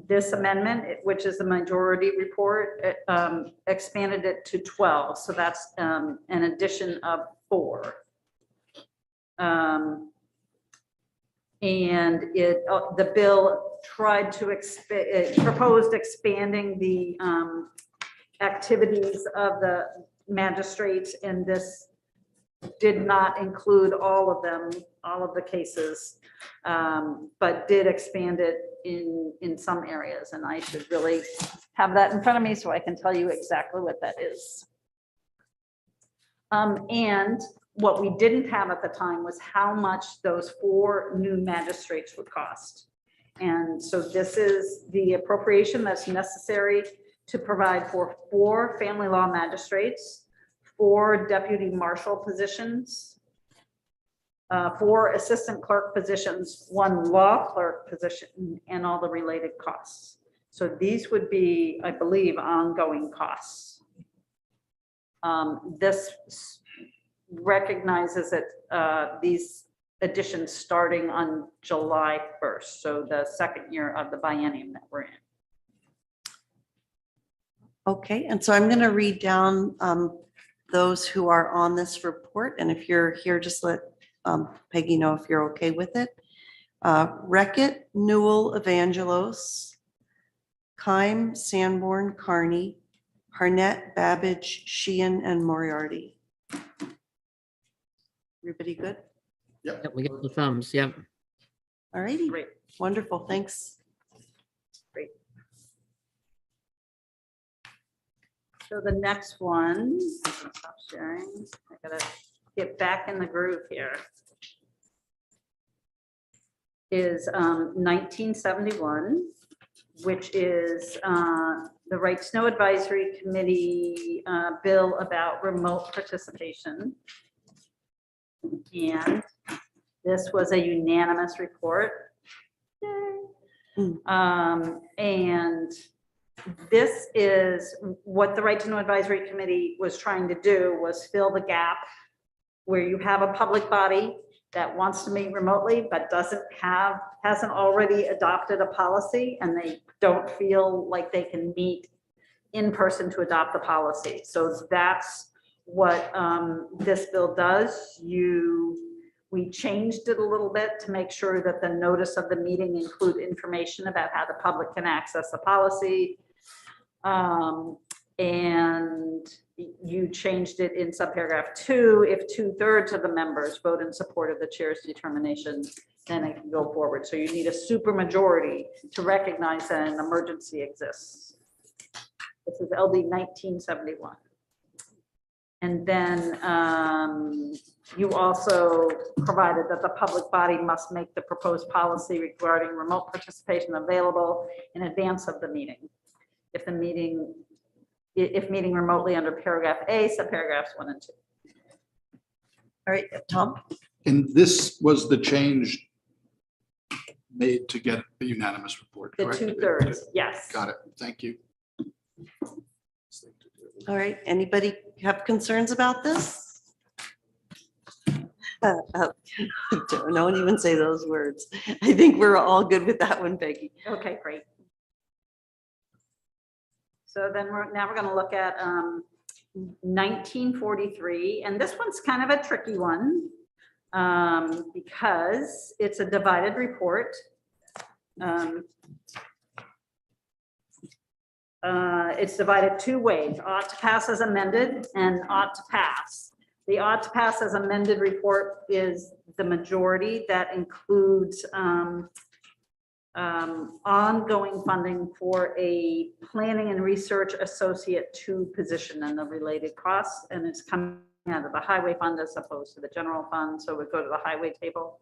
This amendment, which is the majority report, expanded it to 12. So that's an addition of 4. And the bill tried to proposed expanding the activities of the magistrates, and this did not include all of them, all of the cases, but did expand it in some areas. And I should really have that in front of me so I can tell you exactly what that is. And what we didn't have at the time was how much those 4 new magistrates would cost. And so this is the appropriation that's necessary to provide for 4 family law magistrates, 4 deputy marshal positions, 4 assistant clerk positions, 1 law clerk position, and all the related costs. So these would be, I believe, ongoing costs. This recognizes that these additions starting on July 1st, so the second year of the biennium that we're in. Okay, and so I'm going to read down those who are on this report, and if you're here, just let Peggy know if you're okay with it. Reckitt, Newell, Evangelos, Keim, Sanborn, Carney, Harnett, Babbage, Sheehan, and Moriarty. Everybody good? Yep, we got the thumbs, yep. All righty, Great. wonderful, thanks. Great. So the next one, I'm gonna stop sharing. I gotta get back in the groove here. is 1971, which is the Right to Know Advisory Committee bill about remote participation. And this was a unanimous report. Yay. And this is what the Right to Know Advisory Committee was trying to do, was fill the gap where you have a public body that wants to meet remotely, but hasn't already adopted a policy, and they don't feel like they can meet in person to adopt the policy. So that's what this bill does. We changed it a little bit to make sure that the notice of the meeting include information about how the public can access the policy. And you changed it in subparagraph 2, if 2/3 of the members vote in support of the chair's determination, then it can go forward. So you need a supermajority to recognize that an emergency exists. This is LD 1971. And then you also provided that the public body must make the proposed policy regarding remote participation available in advance of the meeting. If meeting remotely under paragraph A, subparagraphs 1 and 2. All right, Tom? And this was the change made to get the unanimous report, The correct? 2/3, yes. Got it. Thank you. All right, anybody have concerns about this? No one even say those words. I think we're all good with that one, Peggy. Okay, great. So then now we're going to look at 1943, and this one's kind of a tricky one because it's a divided report. It's divided 2 ways: ought to pass as amended and ought to pass. The ought to pass as amended report is the majority. That includes ongoing funding for a planning and research associate 2 position and the related costs, and it's coming out of the highway fund as opposed to the general fund, so we go to the highway table.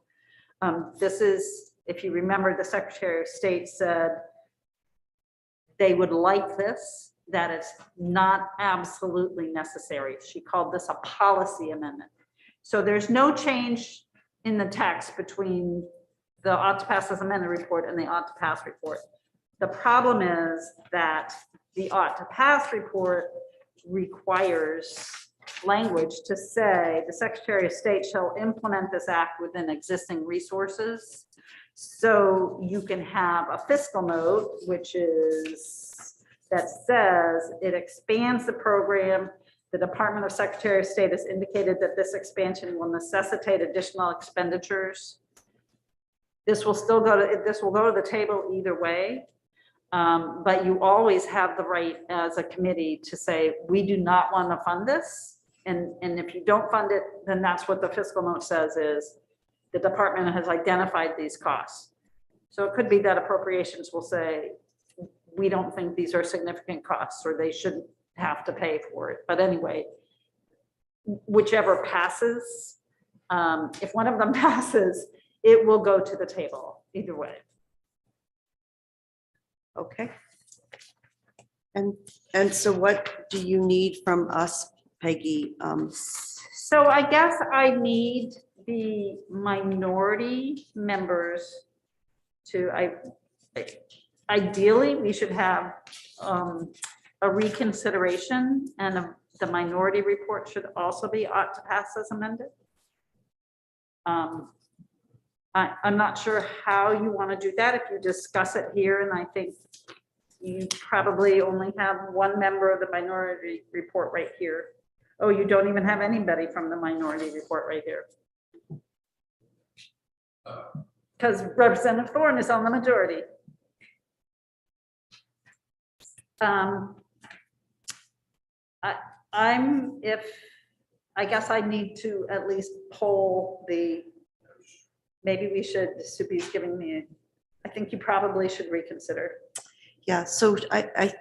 This is, if you remember, the Secretary of State said they would like this, that it's not absolutely necessary. She called this a policy amendment. So there's no change in the text between the ought to pass as amended report and the ought to pass report. The problem is that the ought to pass report requires language to say the Secretary of State shall implement this act within existing resources. So you can have a fiscal note, which is, that says it expands the program. The Department of Secretary of State has indicated that this expansion will necessitate additional expenditures. This will still go to, this will go to the table either way, but you always have the right as a committee to say, we do not want to fund this. And if you don't fund it, then that's what the fiscal note says, is the department has identified these costs. So it could be that appropriations will say, we don't think these are significant costs, or they shouldn't have to pay for it. But anyway, whichever passes, if one of them passes, it will go to the table either way. Okay. And so what do you need from us, Peggy? So I guess I need the minority members to, ideally, we should have a reconsideration, and the minority report should also be ought to pass as amended. I'm not sure how you want to do that. If you discuss it here, and I think you probably only have one member of the minority report right here. Oh, you don't even have anybody from the minority report right here. Because Representative Thorne is on the majority. I guess I need to at least poll the, maybe we should, Supi's giving me, I think you probably should reconsider. Yeah, so I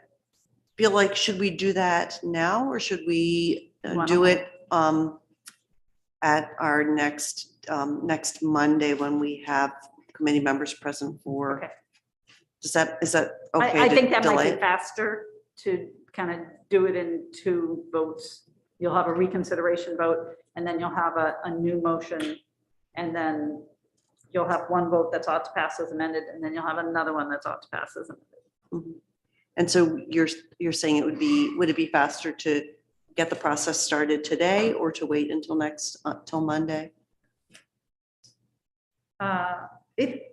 feel like, should we do that now, or should we do it at our next Monday when we have committee members present for. Okay. Is that okay? I to think that might delay? be faster to kind of do it in 2 votes. You'll have a reconsideration vote, and then you'll have a new motion, and then you'll have 1 vote that's ought to pass as amended, and then you'll have another one that's ought to pass as amended. Mhm. And so you're saying would it be faster to get the process started today or to wait until till Monday?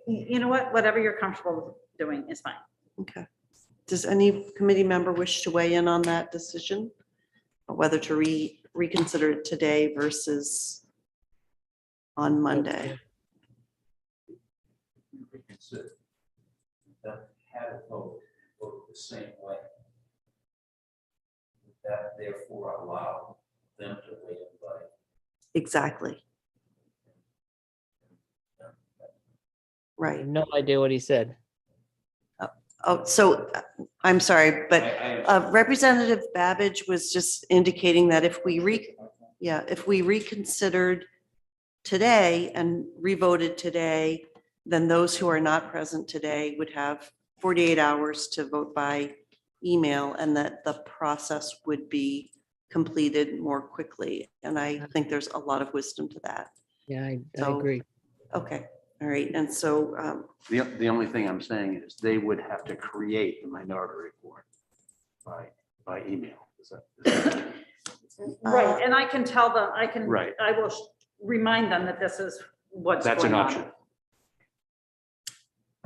You know what, whatever you're comfortable doing is fine. Okay. Does any committee member wish to weigh in on that decision? Or whether to reconsider it today versus on Monday? That had a vote the same way. That therefore allow them to weigh in by. Exactly. I Right. have no idea what he said. Oh, so I'm sorry, but Representative Babbage was just indicating that if we reconsidered today and revoted today, then those who are not present today would have 48 hours to vote by email, and that the process would be completed more quickly. And I think there's a lot of wisdom to that. Yeah, I So- agree. Okay, all right. And so The only thing I'm saying is they would have to create the minority report by email. Is that- Right, and I can tell them, Right. I will remind them that this is what's That's going an on. option.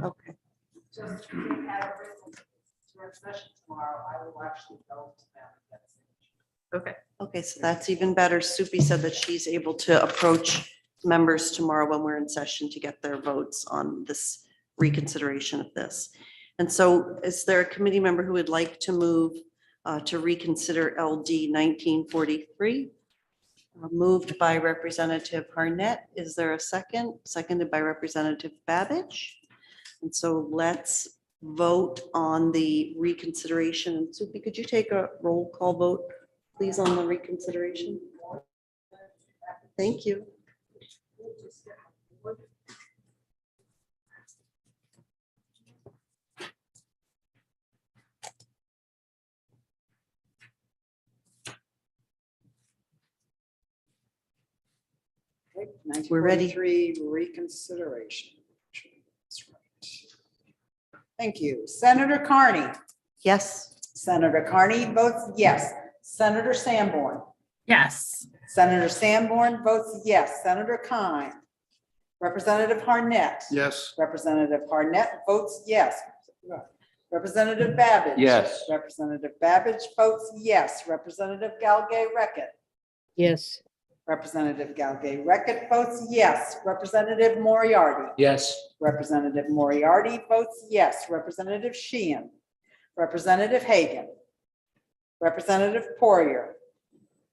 okay. Just to have a session tomorrow, I will actually go to them. Okay. Okay, so that's even better. Supi said that she's able to approach members tomorrow when we're in session to get their votes on this reconsideration of this. And so is there a committee member who would like to move to reconsider LD 1943? Moved by Representative Harnett. Is there a second? Seconded by Representative Babbage. And so let's vote on the reconsideration. And Supi, could you take a roll call vote, please, on the reconsideration? Thank you. We're ready. 1943 reconsideration. That's right. Thank you. Senator Carney. Yes. Senator Carney votes yes. Senator Sanborn. Yes. Senator Sanborn votes yes. Senator Kine. Representative Harnett. Yes. Representative Harnett votes yes. Representative Babbage. Yes. Representative Babbage votes yes. Representative Galgay-Reckett. Yes. Representative Galgay-Reckett votes yes. Representative Moriarty. Yes. Representative Moriarty votes yes. Representative Sheehan. Representative Hagan. Representative Poirier.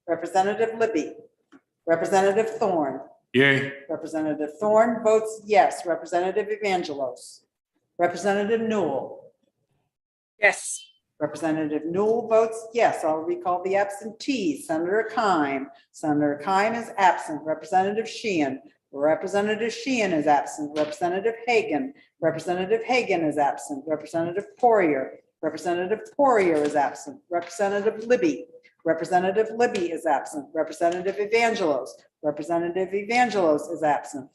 Representative Libby. Representative Thorne. Yay. Representative Thorne votes yes. Representative Evangelos. Representative Newell. Yes. Representative Newell votes yes. I'll recall the absentees. Senator Kime. Senator Kime is absent. Representative Sheehan. Representative Sheehan is absent. Representative Hagan. Representative Hagan is absent. Representative Poirier. Representative Poirier is absent. Representative Libby. Representative Libby is absent. Representative Evangelos. Representative Evangelos is absent.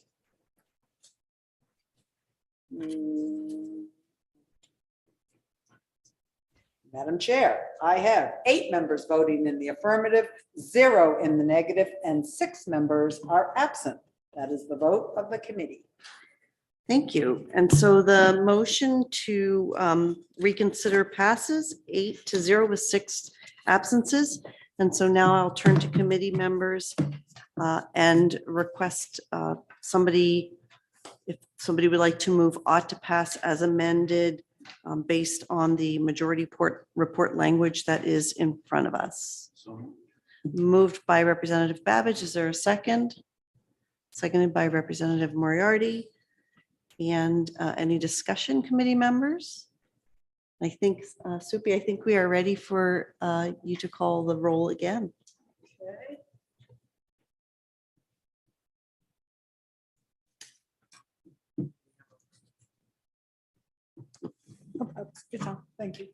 Madam Chair, I have 8 members voting in the affirmative, 0 in the negative, and 6 members are absent. That is the vote of the committee. Thank you. And so the motion to reconsider passes 8-0 with 6 absences. And so now I'll turn to committee members and request if somebody would like to move ought to pass as amended based on the majority report language that is in front of us. Moved by Representative Babbage. Is there a second? Seconded by Representative Moriarty. And any discussion, committee members? I think, Supi, I think we are ready for you to call the roll again. Good job. Thank you.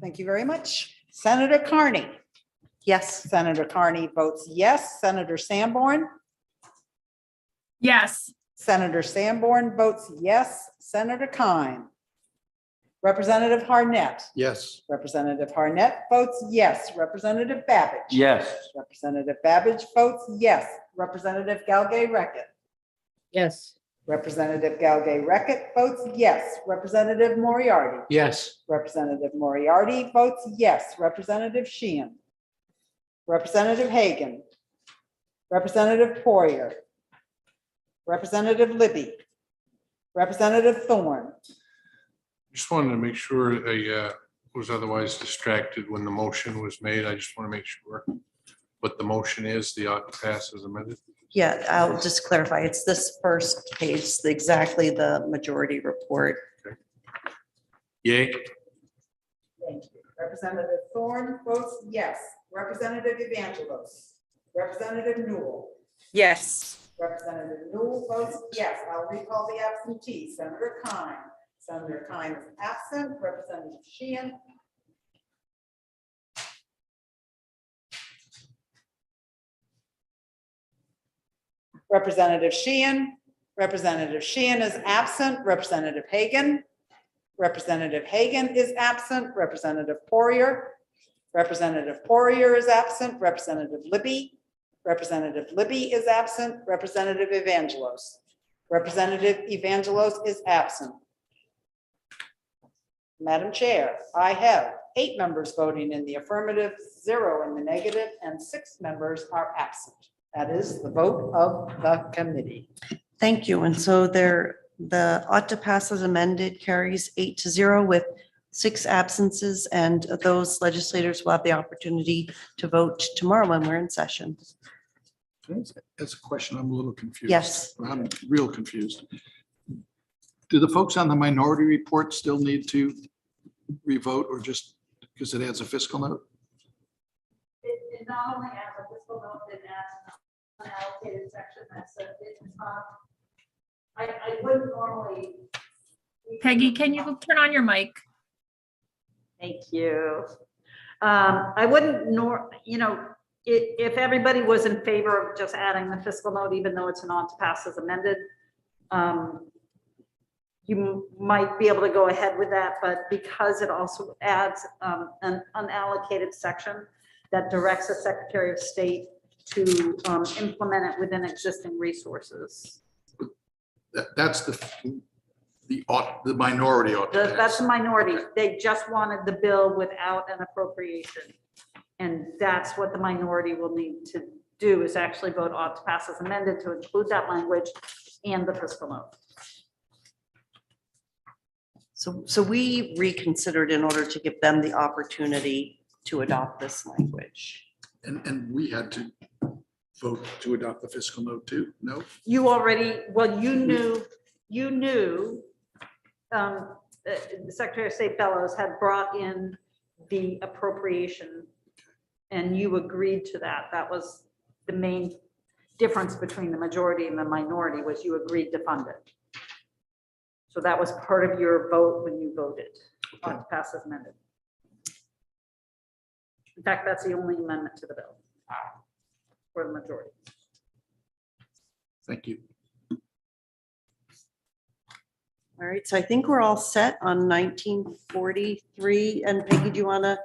Thank you very much. Senator Carney. Yes. Senator Carney votes yes. Senator Sanborn. Yes. Senator Sanborn votes yes. Senator Kime. Representative Harnett. Yes. Representative Harnett votes yes. Representative Babbage. Yes. Representative Babbage votes yes. Representative Galgay-Reckett. Yes. Representative Galgay-Reckett votes yes. Representative Moriarty. Yes. Representative Moriarty votes yes. Representative Sheehan. Representative Hagan. Representative Poirier. Representative Libby. Representative Thorne. Just wanted to make sure I was otherwise distracted when the motion was made. I just want to make sure what the motion is, the ought to pass as amended. Yeah, I'll just clarify. It's this first page, exactly the majority report. Yay. Thank you. Representative Thorne votes yes. Representative Evangelos. Representative Newell. Yes. Representative Newell votes yes. I'll recall the absentee. Senator Kime. Senator Kime is absent. Representative Sheehan. Representative Sheehan. Representative Sheehan is absent. Representative Hagan. Representative Hagan is absent. Representative Poirier. Representative Poirier is absent. Representative Libby. Representative Libby is absent. Representative Evangelos. Representative Evangelos is absent. Madam Chair, I have 8 members voting in the affirmative, 0 in the negative, and 6 members are absent. That is the vote of the committee. Thank you. And so the ought to pass as amended carries 8-0 with 6 absences, and those legislators will have the opportunity to vote tomorrow when we're in session. That's a question I'm a little confused. Yes. I'm real confused. Do the folks on the minority report still need to revote, or just because it adds a fiscal note? It not only adds a fiscal note, it adds an unallocated section that's I wouldn't normally. Peggy, can you turn on your mic? Thank you. I wouldn't if everybody was in favor of just adding the fiscal note, even though it's an ought to pass as amended, you might be able to go ahead with that, but because it also adds an unallocated section that directs the Secretary of State to implement it within existing resources. That's the minority ought to pass. That's the minority. They just wanted the bill without an appropriation. And that's what the minority will need to do, is actually vote ought to pass as amended to include that language and the fiscal note. So we reconsidered in order to give them the opportunity to adopt this language. And we had to vote to adopt the fiscal note too, no? You already, well, you knew the Secretary of State Bellows had brought in the appropriation and you agreed to that. That was the main difference between the majority and the minority, was you agreed to fund it. So that was part of your vote when you voted on to pass as amended. In fact, that's the only amendment to the bill for the majority. Thank you. All right, so I think we're all set on 1943. And Peggy, do you want to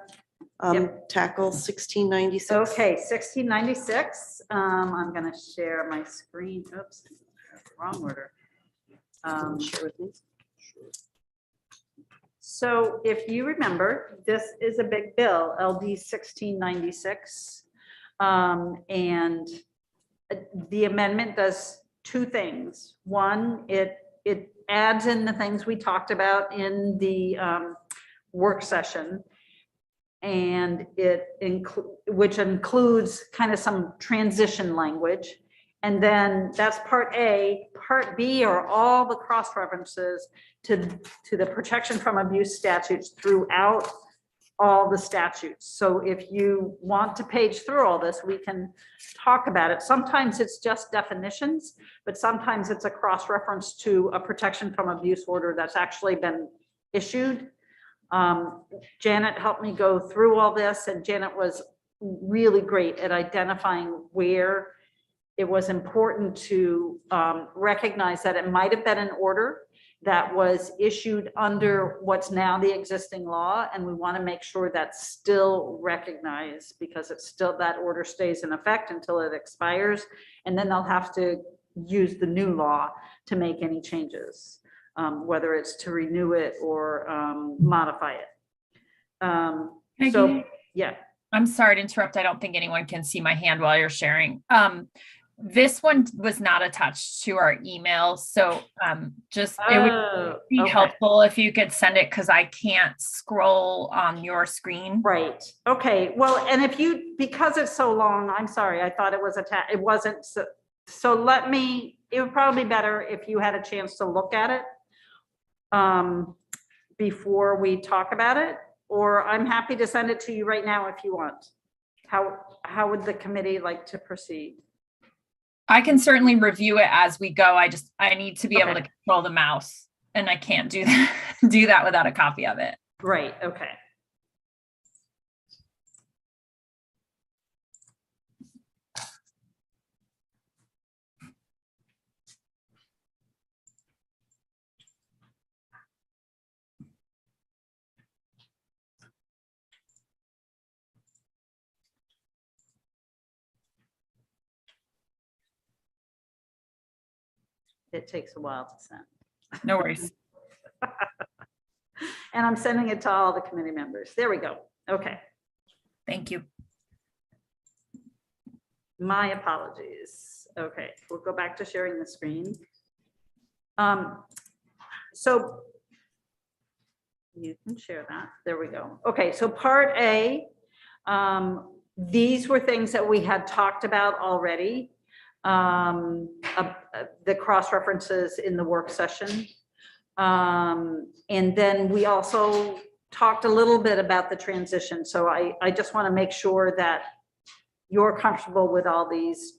tackle 1696? Okay, 1696. I'm going to share my screen. Oops, wrong order. Share with me. So if you remember, this is a big bill, LD 1696. And the amendment does 2 things. One, it adds in the things we talked about in the work session, and which includes kind of some transition language. And then that's part A. Part B are all the cross references to the protection from abuse statutes throughout all the statutes. So if you want to page through all this, we can talk about it. Sometimes it's just definitions, but sometimes it's a cross reference to a protection from abuse order that's actually been issued. Janet helped me go through all this, and Janet was really great at identifying where it was important to recognize that it might have been an order that was issued under what's now the existing law, and we want to make sure that's still recognized, because it's still, that order stays in effect until it expires, and then they'll have to use the new law to make any changes, whether it's to renew it or modify it. So, yeah. I'm sorry to interrupt. I don't think anyone can see my hand while you're sharing. This one was not attached to our email, so just it would be helpful if you could send it, because I can't scroll on your screen. Right. Okay. Well, and if you, because it's so long, I'm sorry, I thought it was attached. It wasn't. So let me, it would probably be better if you had a chance to look at it before we talk about it, or I'm happy to send it to you right now if you want. How would the committee like to proceed? I can certainly review it as we go. I need to be able to control the mouse, and I can't do that without a copy of it. Right. Okay. It takes a while to send. No worries. And I'm sending it to all the committee members. There we go. Okay. Thank you. My apologies. Okay, we'll go back to sharing the screen. So you can share that. There we go. Okay, so part A, these were things that we had talked about already. The cross references in the work session. And then we also talked a little bit about the transition. So I just want to make sure that you're comfortable with all these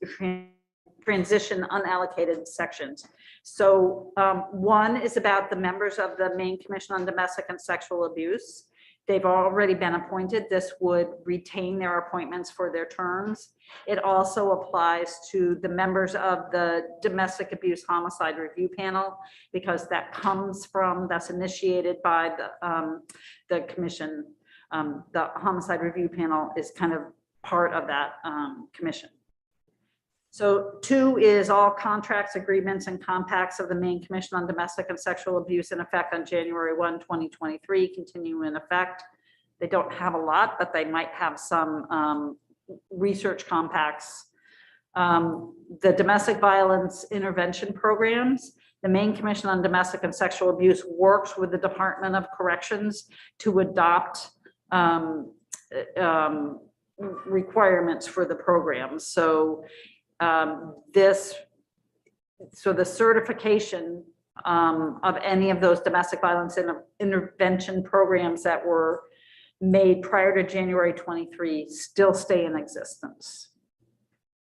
transition unallocated sections. So one is about the members of the Maine Commission on Domestic and Sexual Abuse. They've already been appointed. This would retain their appointments for their terms. It also applies to the members of the Domestic Abuse Homicide Review Panel, because that comes from, that's initiated by the commission. The Homicide Review Panel is kind of part of that commission. So 2 is all contracts, agreements, and compacts of the Maine Commission on Domestic and Sexual Abuse in effect on January 1, 2023, continue in effect. They don't have a lot, but they might have some research compacts. The domestic violence intervention programs. The Maine Commission on Domestic and Sexual Abuse works with the Department of Corrections to adopt requirements for the program. So the certification of any of those domestic violence intervention programs that were made prior to January 23 still stay in existence.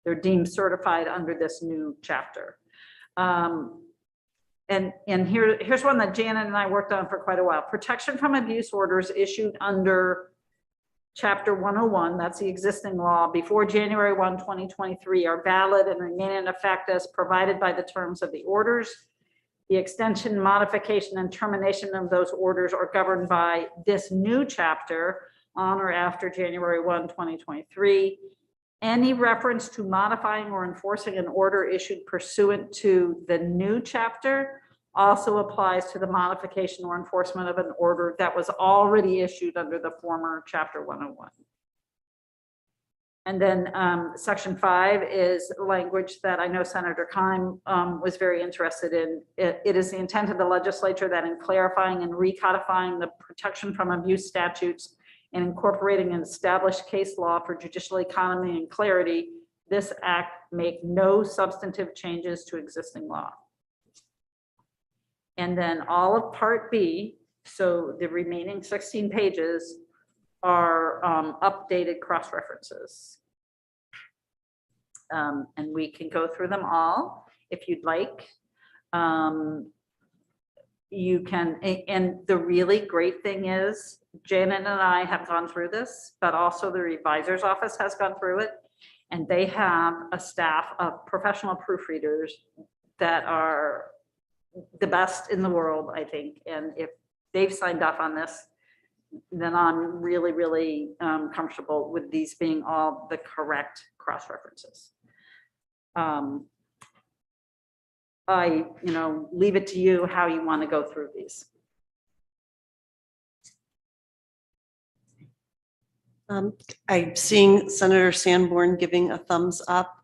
They're deemed certified under this new chapter. And here's one that Janet and I worked on for quite a while. Protection from abuse orders issued under Chapter 101, that's the existing law, before January 1, 2023 are valid and remain in effect as provided by the terms of the orders. The extension, modification, and termination of those orders are governed by this new chapter on or after January 1, 2023. Any reference to modifying or enforcing an order issued pursuant to the new chapter also applies to the modification or enforcement of an order that was already issued under the former Chapter 101. And then Section 5 is language that I know Senator Keim was very interested in. It is the intent of the legislature that in clarifying and recodifying the protection from abuse statutes and incorporating an established case law for judicial economy and clarity, this act make no substantive changes to existing law. And then all of Part B, so the remaining 16 pages are updated cross-references. And we can go through them all if you'd like. you can, and the really great thing is Janet and I have gone through this, but also the revisor's office has gone through it. And they have a staff of professional proofreaders that are the best in the world, I think. And if they've signed off on this, then I'm really, really comfortable with these being all the correct cross-references. I, leave it to you how you want to go through these. I'm seeing Senator Sanborn giving a thumbs up.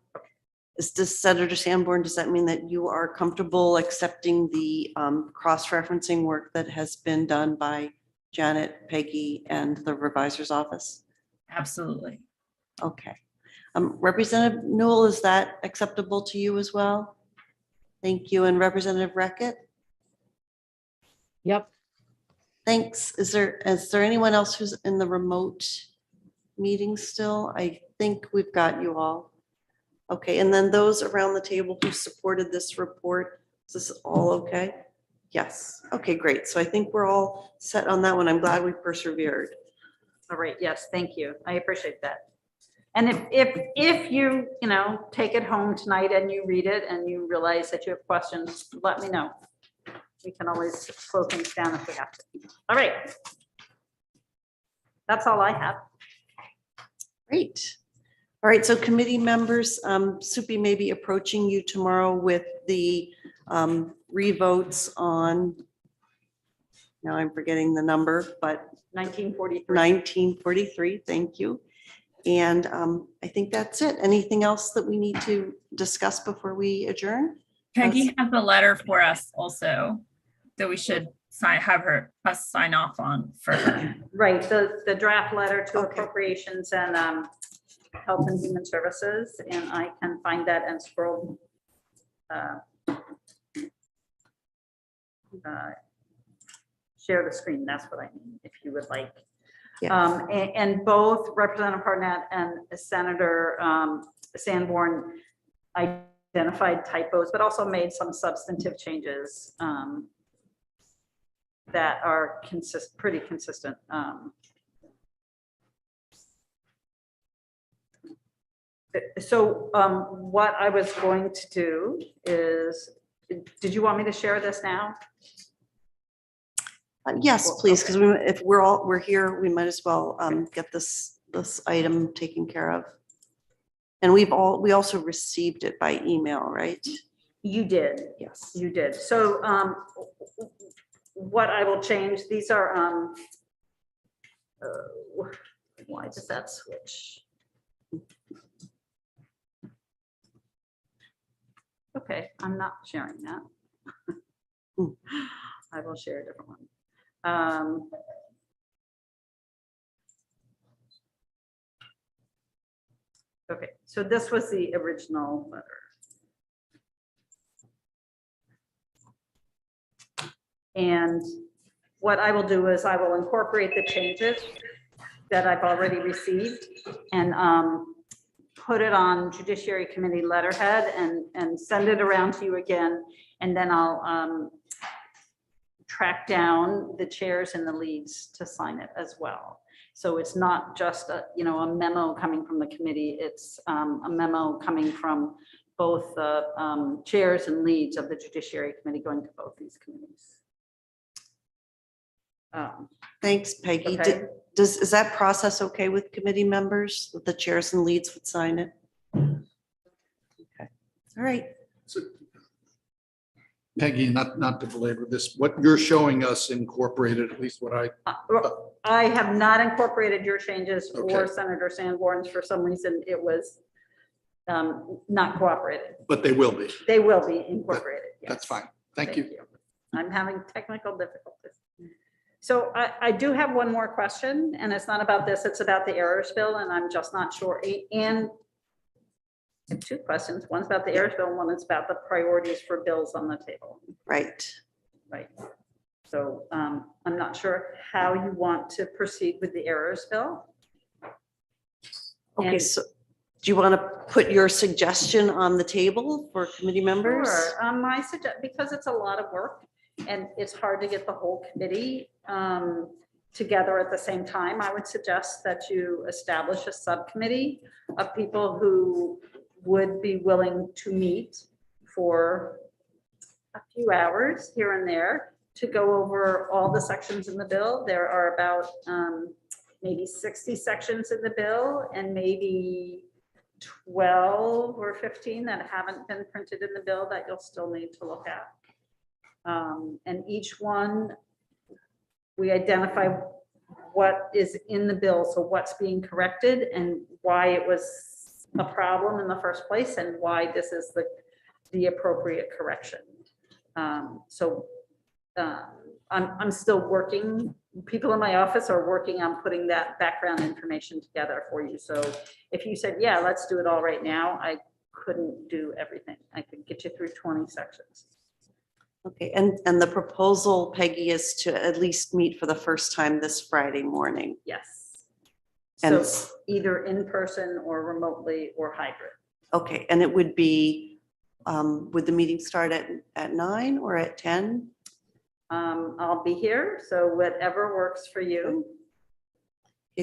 Senator Sanborn, does that mean that you are comfortable accepting the cross-referencing work that has been done by Janet, Peggy, and the revisor's office? Absolutely. Okay. Representative Newell, is that acceptable to you as well? Thank you. And Representative Reckitt? Yep. Thanks. Is there anyone else who's in the remote meeting still? I think we've got you all. Okay, and then those around the table who supported this report, is this all okay? Yes. Okay, great. So I think we're all set on that one. I'm glad we persevered. All right, yes, thank you. I appreciate that. And if you, take it home tonight and you read it and you realize that you have questions, let me know. We can always slow things down if we have to. All right. That's all I have. Great. All right, so committee members, Supi may be approaching you tomorrow with the revotes on, now I'm forgetting the number, but 1943. 1943, thank you. And I think that's it. Anything else that we need to discuss before we adjourn? Peggy has a letter for us also that we should have us sign off on for her. Right, the draft letter to appropriations and Health and Human Services, and I can find that and scroll. Share the screen, that's what I mean, if you would like. Yeah. And both Representative Harnett and Senator Sanborn identified typos, but also made some substantive changes that are pretty consistent. So what I was going to do is, did you want me to share this now? Yes, please, because if we're here, we might as well get this item taken care of. And we also received it by email, right? You did. Yes. You did. So what I will change, these are, why does that switch? Okay, I'm not sharing that. I will share a different one. Okay, so this was the original letter. And what I will do is I will incorporate the changes that I've already received and put it on Judiciary Committee letterhead and send it around to you again. And then I'll track down the chairs and the leads to sign it as well. So it's not just a memo coming from the committee, it's a memo coming from both the chairs and leads of the Judiciary Committee going to both these committees. Thanks, Peggy. Okay. Is that process okay with committee members, that the chairs and leads would sign it? Okay, all right. So, Peggy, not to belabor this, what you're showing us incorporated, at least what I have not incorporated your changes or Okay. Senator Sanborn's. For some reason, it was not cooperated. but they will be. They will be incorporated. That's yes. fine. Thank you. I'm having technical difficulties. So I do have one more question, and it's not about this, it's about the errors bill, and I'm just not sure. And I have two questions. One's about the errors bill, and one is about the priorities for bills on the table. Right. Right. So I'm not sure how you want to proceed with the errors bill. Okay, And- so do you want to put your suggestion on the table for committee members? Sure. My because it's a lot of work, and it's hard to get the whole committee together at the same time. I would suggest that you establish a subcommittee of people who would be willing to meet for a few hours here and there to go over all the sections in the bill. There are about maybe 60 sections in the bill and maybe 12 or 15 that haven't been printed in the bill that you'll still need to look at. And each one, we identify what is in the bill, so what's being corrected and why it was a problem in the first place and why this is the appropriate correction. I'm still working, people in my office are working on putting that background information together for you. So if you said, yeah, let's do it all right now, I couldn't do everything. I could get you through 20 sections. Okay, and the proposal, Peggy, is to at least meet for the first time this Friday morning. Yes. And So either in person or remotely or hybrid. okay, and it would be, would the meeting start at 9 or at 10? I'll be here, so whatever works for you.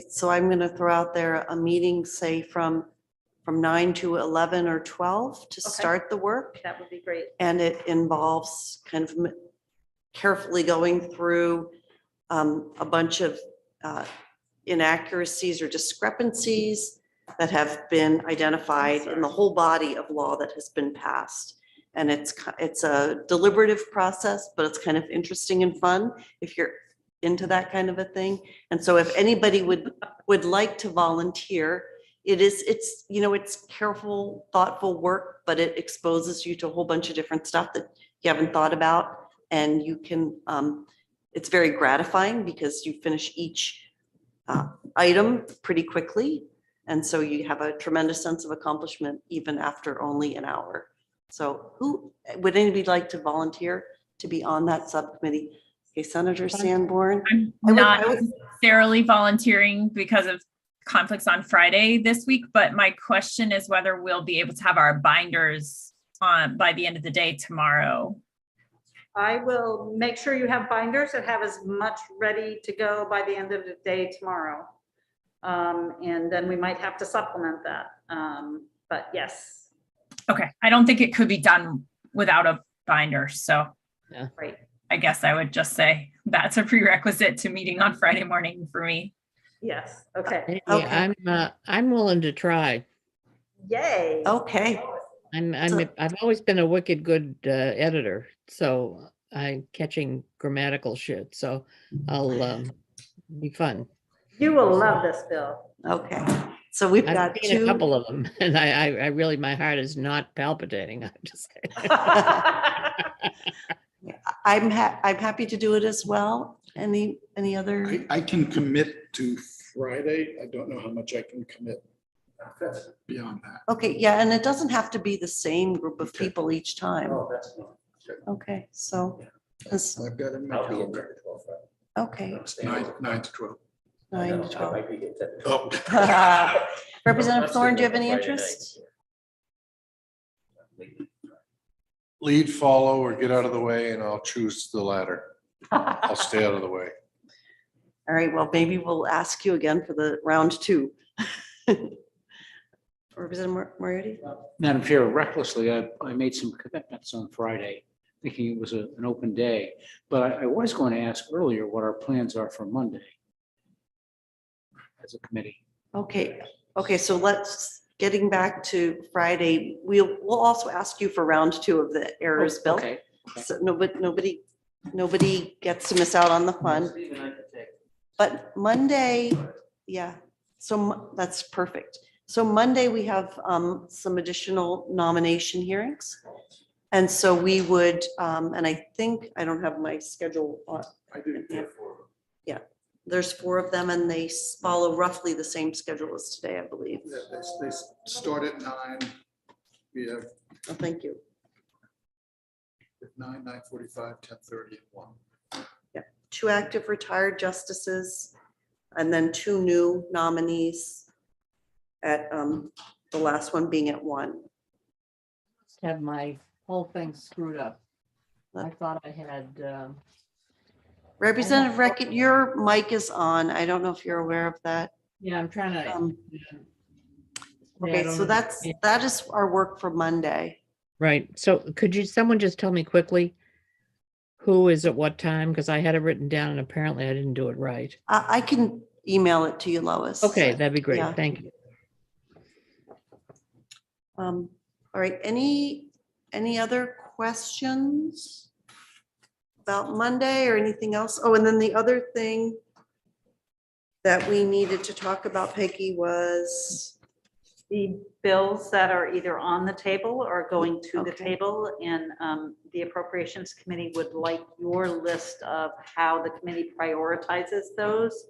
So I'm going to throw out there a meeting, say from 9 to 11 or 12 to start the work. That would be great. And it involves kind of carefully going through a bunch of inaccuracies or discrepancies that have been identified in the whole body of law that has been passed. And it's a deliberative process, but it's kind of interesting and fun if you're into that kind of a thing. And so if anybody would like to volunteer, it's careful, thoughtful work, but it exposes you to a whole bunch of different stuff that you haven't thought about. And you can, it's very gratifying because you finish each item pretty quickly. And so you have a tremendous sense of accomplishment even after only an hour. So would anybody like to volunteer to be on that subcommittee? Okay, Senator Sanborn. I'm not necessarily volunteering because of conflicts on Friday this week, but my question is whether we'll be able to have our binders on by the end of the day tomorrow. I will make sure you have binders that have as much ready to go by the end of the day tomorrow. And then we might have to supplement that. But yes. Okay, I don't think it could be done without a binder. So Yeah. Right. I guess I would just say that's a prerequisite to meeting on Friday morning for me. Yes. Okay. Yeah, I'm willing to try. Yay. Okay. I've always been a wicked good editor, so I'm catching grammatical shit. So I'll be fun. You will love this bill. Okay. So we've I've got seen a two. couple of them, and I really, my heart is not palpitating. I just I'm happy to do it as well. Any other? I can commit to Friday. I don't know how much I can commit beyond that. Okay, yeah, and it doesn't have to be the same group of people each time. that's not. Okay, so, I've got it in my calendar. okay. 9 to 12. 9 to 12. Oh. Representative Thorne, do you have any interest? Lead, follow, or get out of the way, and I'll choose the latter. I'll stay out of the way. All right, well, maybe we'll ask you again for the round 2. Representative Moriarty? Madam Chair, recklessly, I made some commitments on Friday, thinking it was an open day. But I was going to ask earlier what our plans are for Monday as a committee. Okay, so getting back to Friday, we'll also ask you for round 2 of the errors bill. Okay. So nobody gets to miss out on the fun. But Monday, yeah, so that's perfect. So Monday, we have some additional nomination hearings. And so we would, and I think, I don't have my schedule on. I did. Yeah, there's 4 of them and they follow roughly the same schedule as today, I believe. Yeah, they start at 9. We have Oh, thank you. 9, 9:45, 10:30, and 1. Yeah, 2 active retired justices and then 2 new nominees at the last one being at 1. Have my whole thing screwed up. I thought I had, Representative Reckett, your mic is on. I don't know if you're aware of that. yeah, I'm trying to. Okay, so that is our work for Monday. Right. So could someone just tell me quickly who is at what time? Because I had it written down and apparently I didn't do it right. I can email it to you, Lois. Okay, that'd be great. Yeah. Thank you. All right, any other questions about Monday or anything else? Oh, and then the other thing that we needed to talk about, Peggy, was The bills that are either on the table or going to the Okay. table, and the Appropriations Committee would like your list of how the committee prioritizes those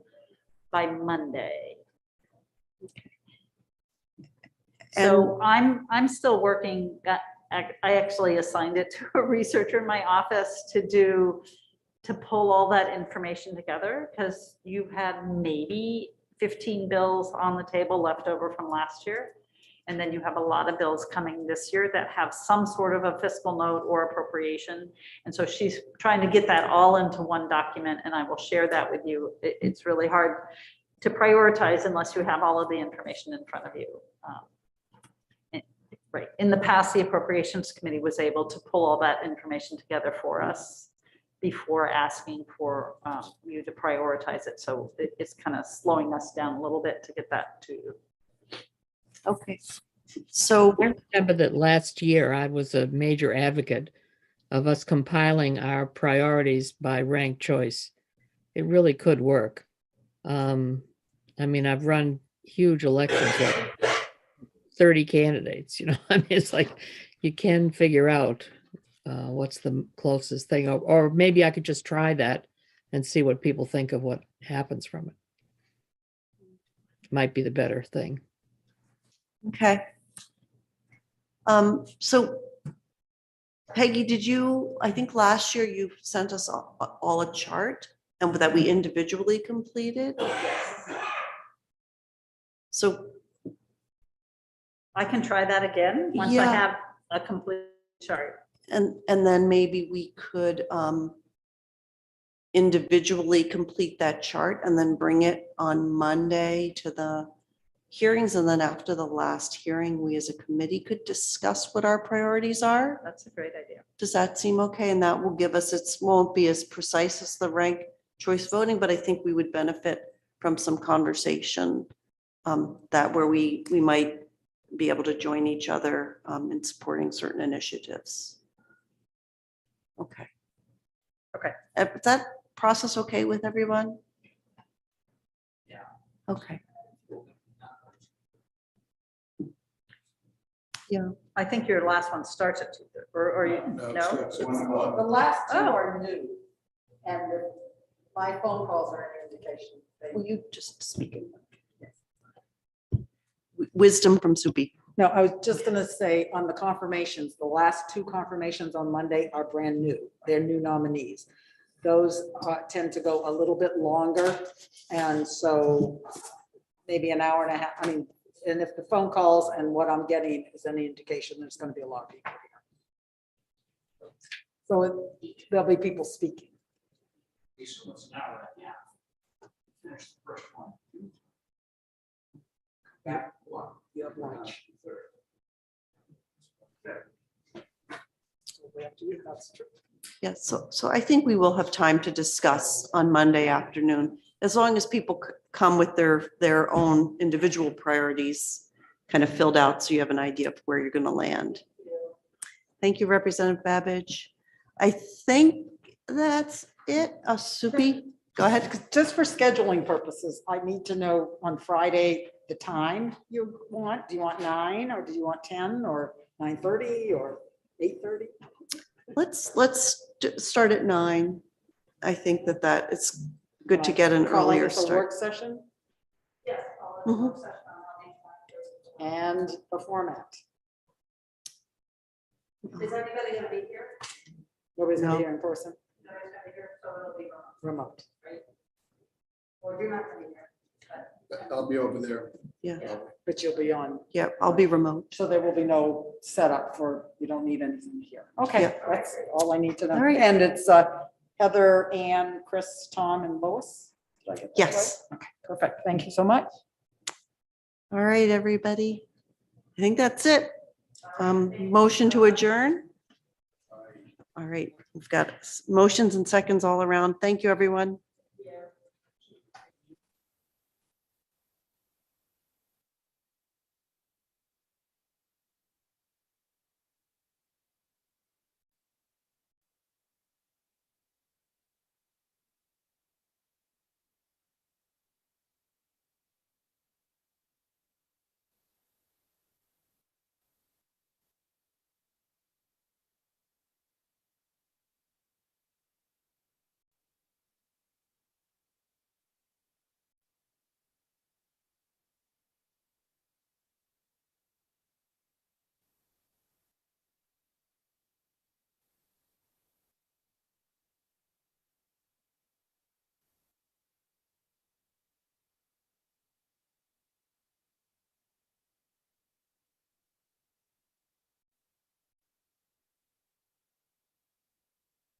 by Monday. So I'm still working, I actually assigned it to a researcher in my office to pull all that information together, because you've had maybe 15 bills on the table left over from last year. And then you have a lot of bills coming this year that have some sort of a fiscal note or appropriation. And so she's trying to get that all into one document, and I will share that with you. It's really hard to prioritize unless you have all of the information in front of you. Right. In the past, the Appropriations Committee was able to pull all that information together for us before asking for you to prioritize it. So it's kind of slowing us down a little bit to get that to you. okay. So I remember that last year I was a major advocate of us compiling our priorities by ranked choice. It really could work. I mean, I've run huge elections, like 30 candidates, you know, I mean, it's like you can figure out what's the closest thing, or maybe I could just try that and see what people think of what happens from it. Might be the better thing. Okay. So Peggy, I think last year you sent us all a chart and that we individually completed. So I can try that again once I Yeah. have a complete chart. And then maybe we could individually complete that chart and then bring it on Monday to the hearings. And then after the last hearing, we as a committee could discuss what our priorities are. That's a great idea. Does that seem okay? And that will give us, it won't be as precise as the rank choice voting, but I think we would benefit from some conversation that where we might be able to join each other in supporting certain initiatives. Okay. Okay. Is that process okay with everyone? Yeah. Okay. Yeah. I think your last one starts at 2:30, or you, no? The last two are new, and my phone calls are an indication. Will you just speak? Wisdom from Soupy. No, I was just gonna say on the confirmations, the last two confirmations on Monday are brand new. They're new nominees. Those tend to go a little bit longer, and so maybe an hour and a half. I mean, and if the phone calls and what I'm getting is any indication, there's gonna be a lot of people here. So there'll be people speaking. Yeah. You have lunch. We have to, that's true. Yes, so I think we will have time to discuss on Monday afternoon, as long as people come with their own individual priorities kind of filled out, so you have an idea of where you're going to land. Thank you, Representative Babbage. I think that's it. Soupy, go ahead. Just for scheduling purposes, I need to know on Friday the time you want. Do you want 9 or do you want 10 or 9:30 or 8:30? Let's start at 9. I think that it's good to get an Calling earlier this a work start. session Yes. Mhm. and the format. Is anybody gonna be here? Nobody's gonna No. be here in person, Nobody's gonna be here, so it'll be remote. or you're not gonna be here. I'll be over there. Yeah, But you'll be on, yeah, I'll be remote. so there will be no setup for, you don't need anything here. Okay, Yeah. that's all I need to know. All right. And it's Heather, Ann, Chris, Tom, and Lois? Did I get that Yes. right? Okay, perfect. Thank you so much. All right, everybody. I think that's it. Motion to adjourn. All right, we've got motions and seconds all around. Thank you, everyone.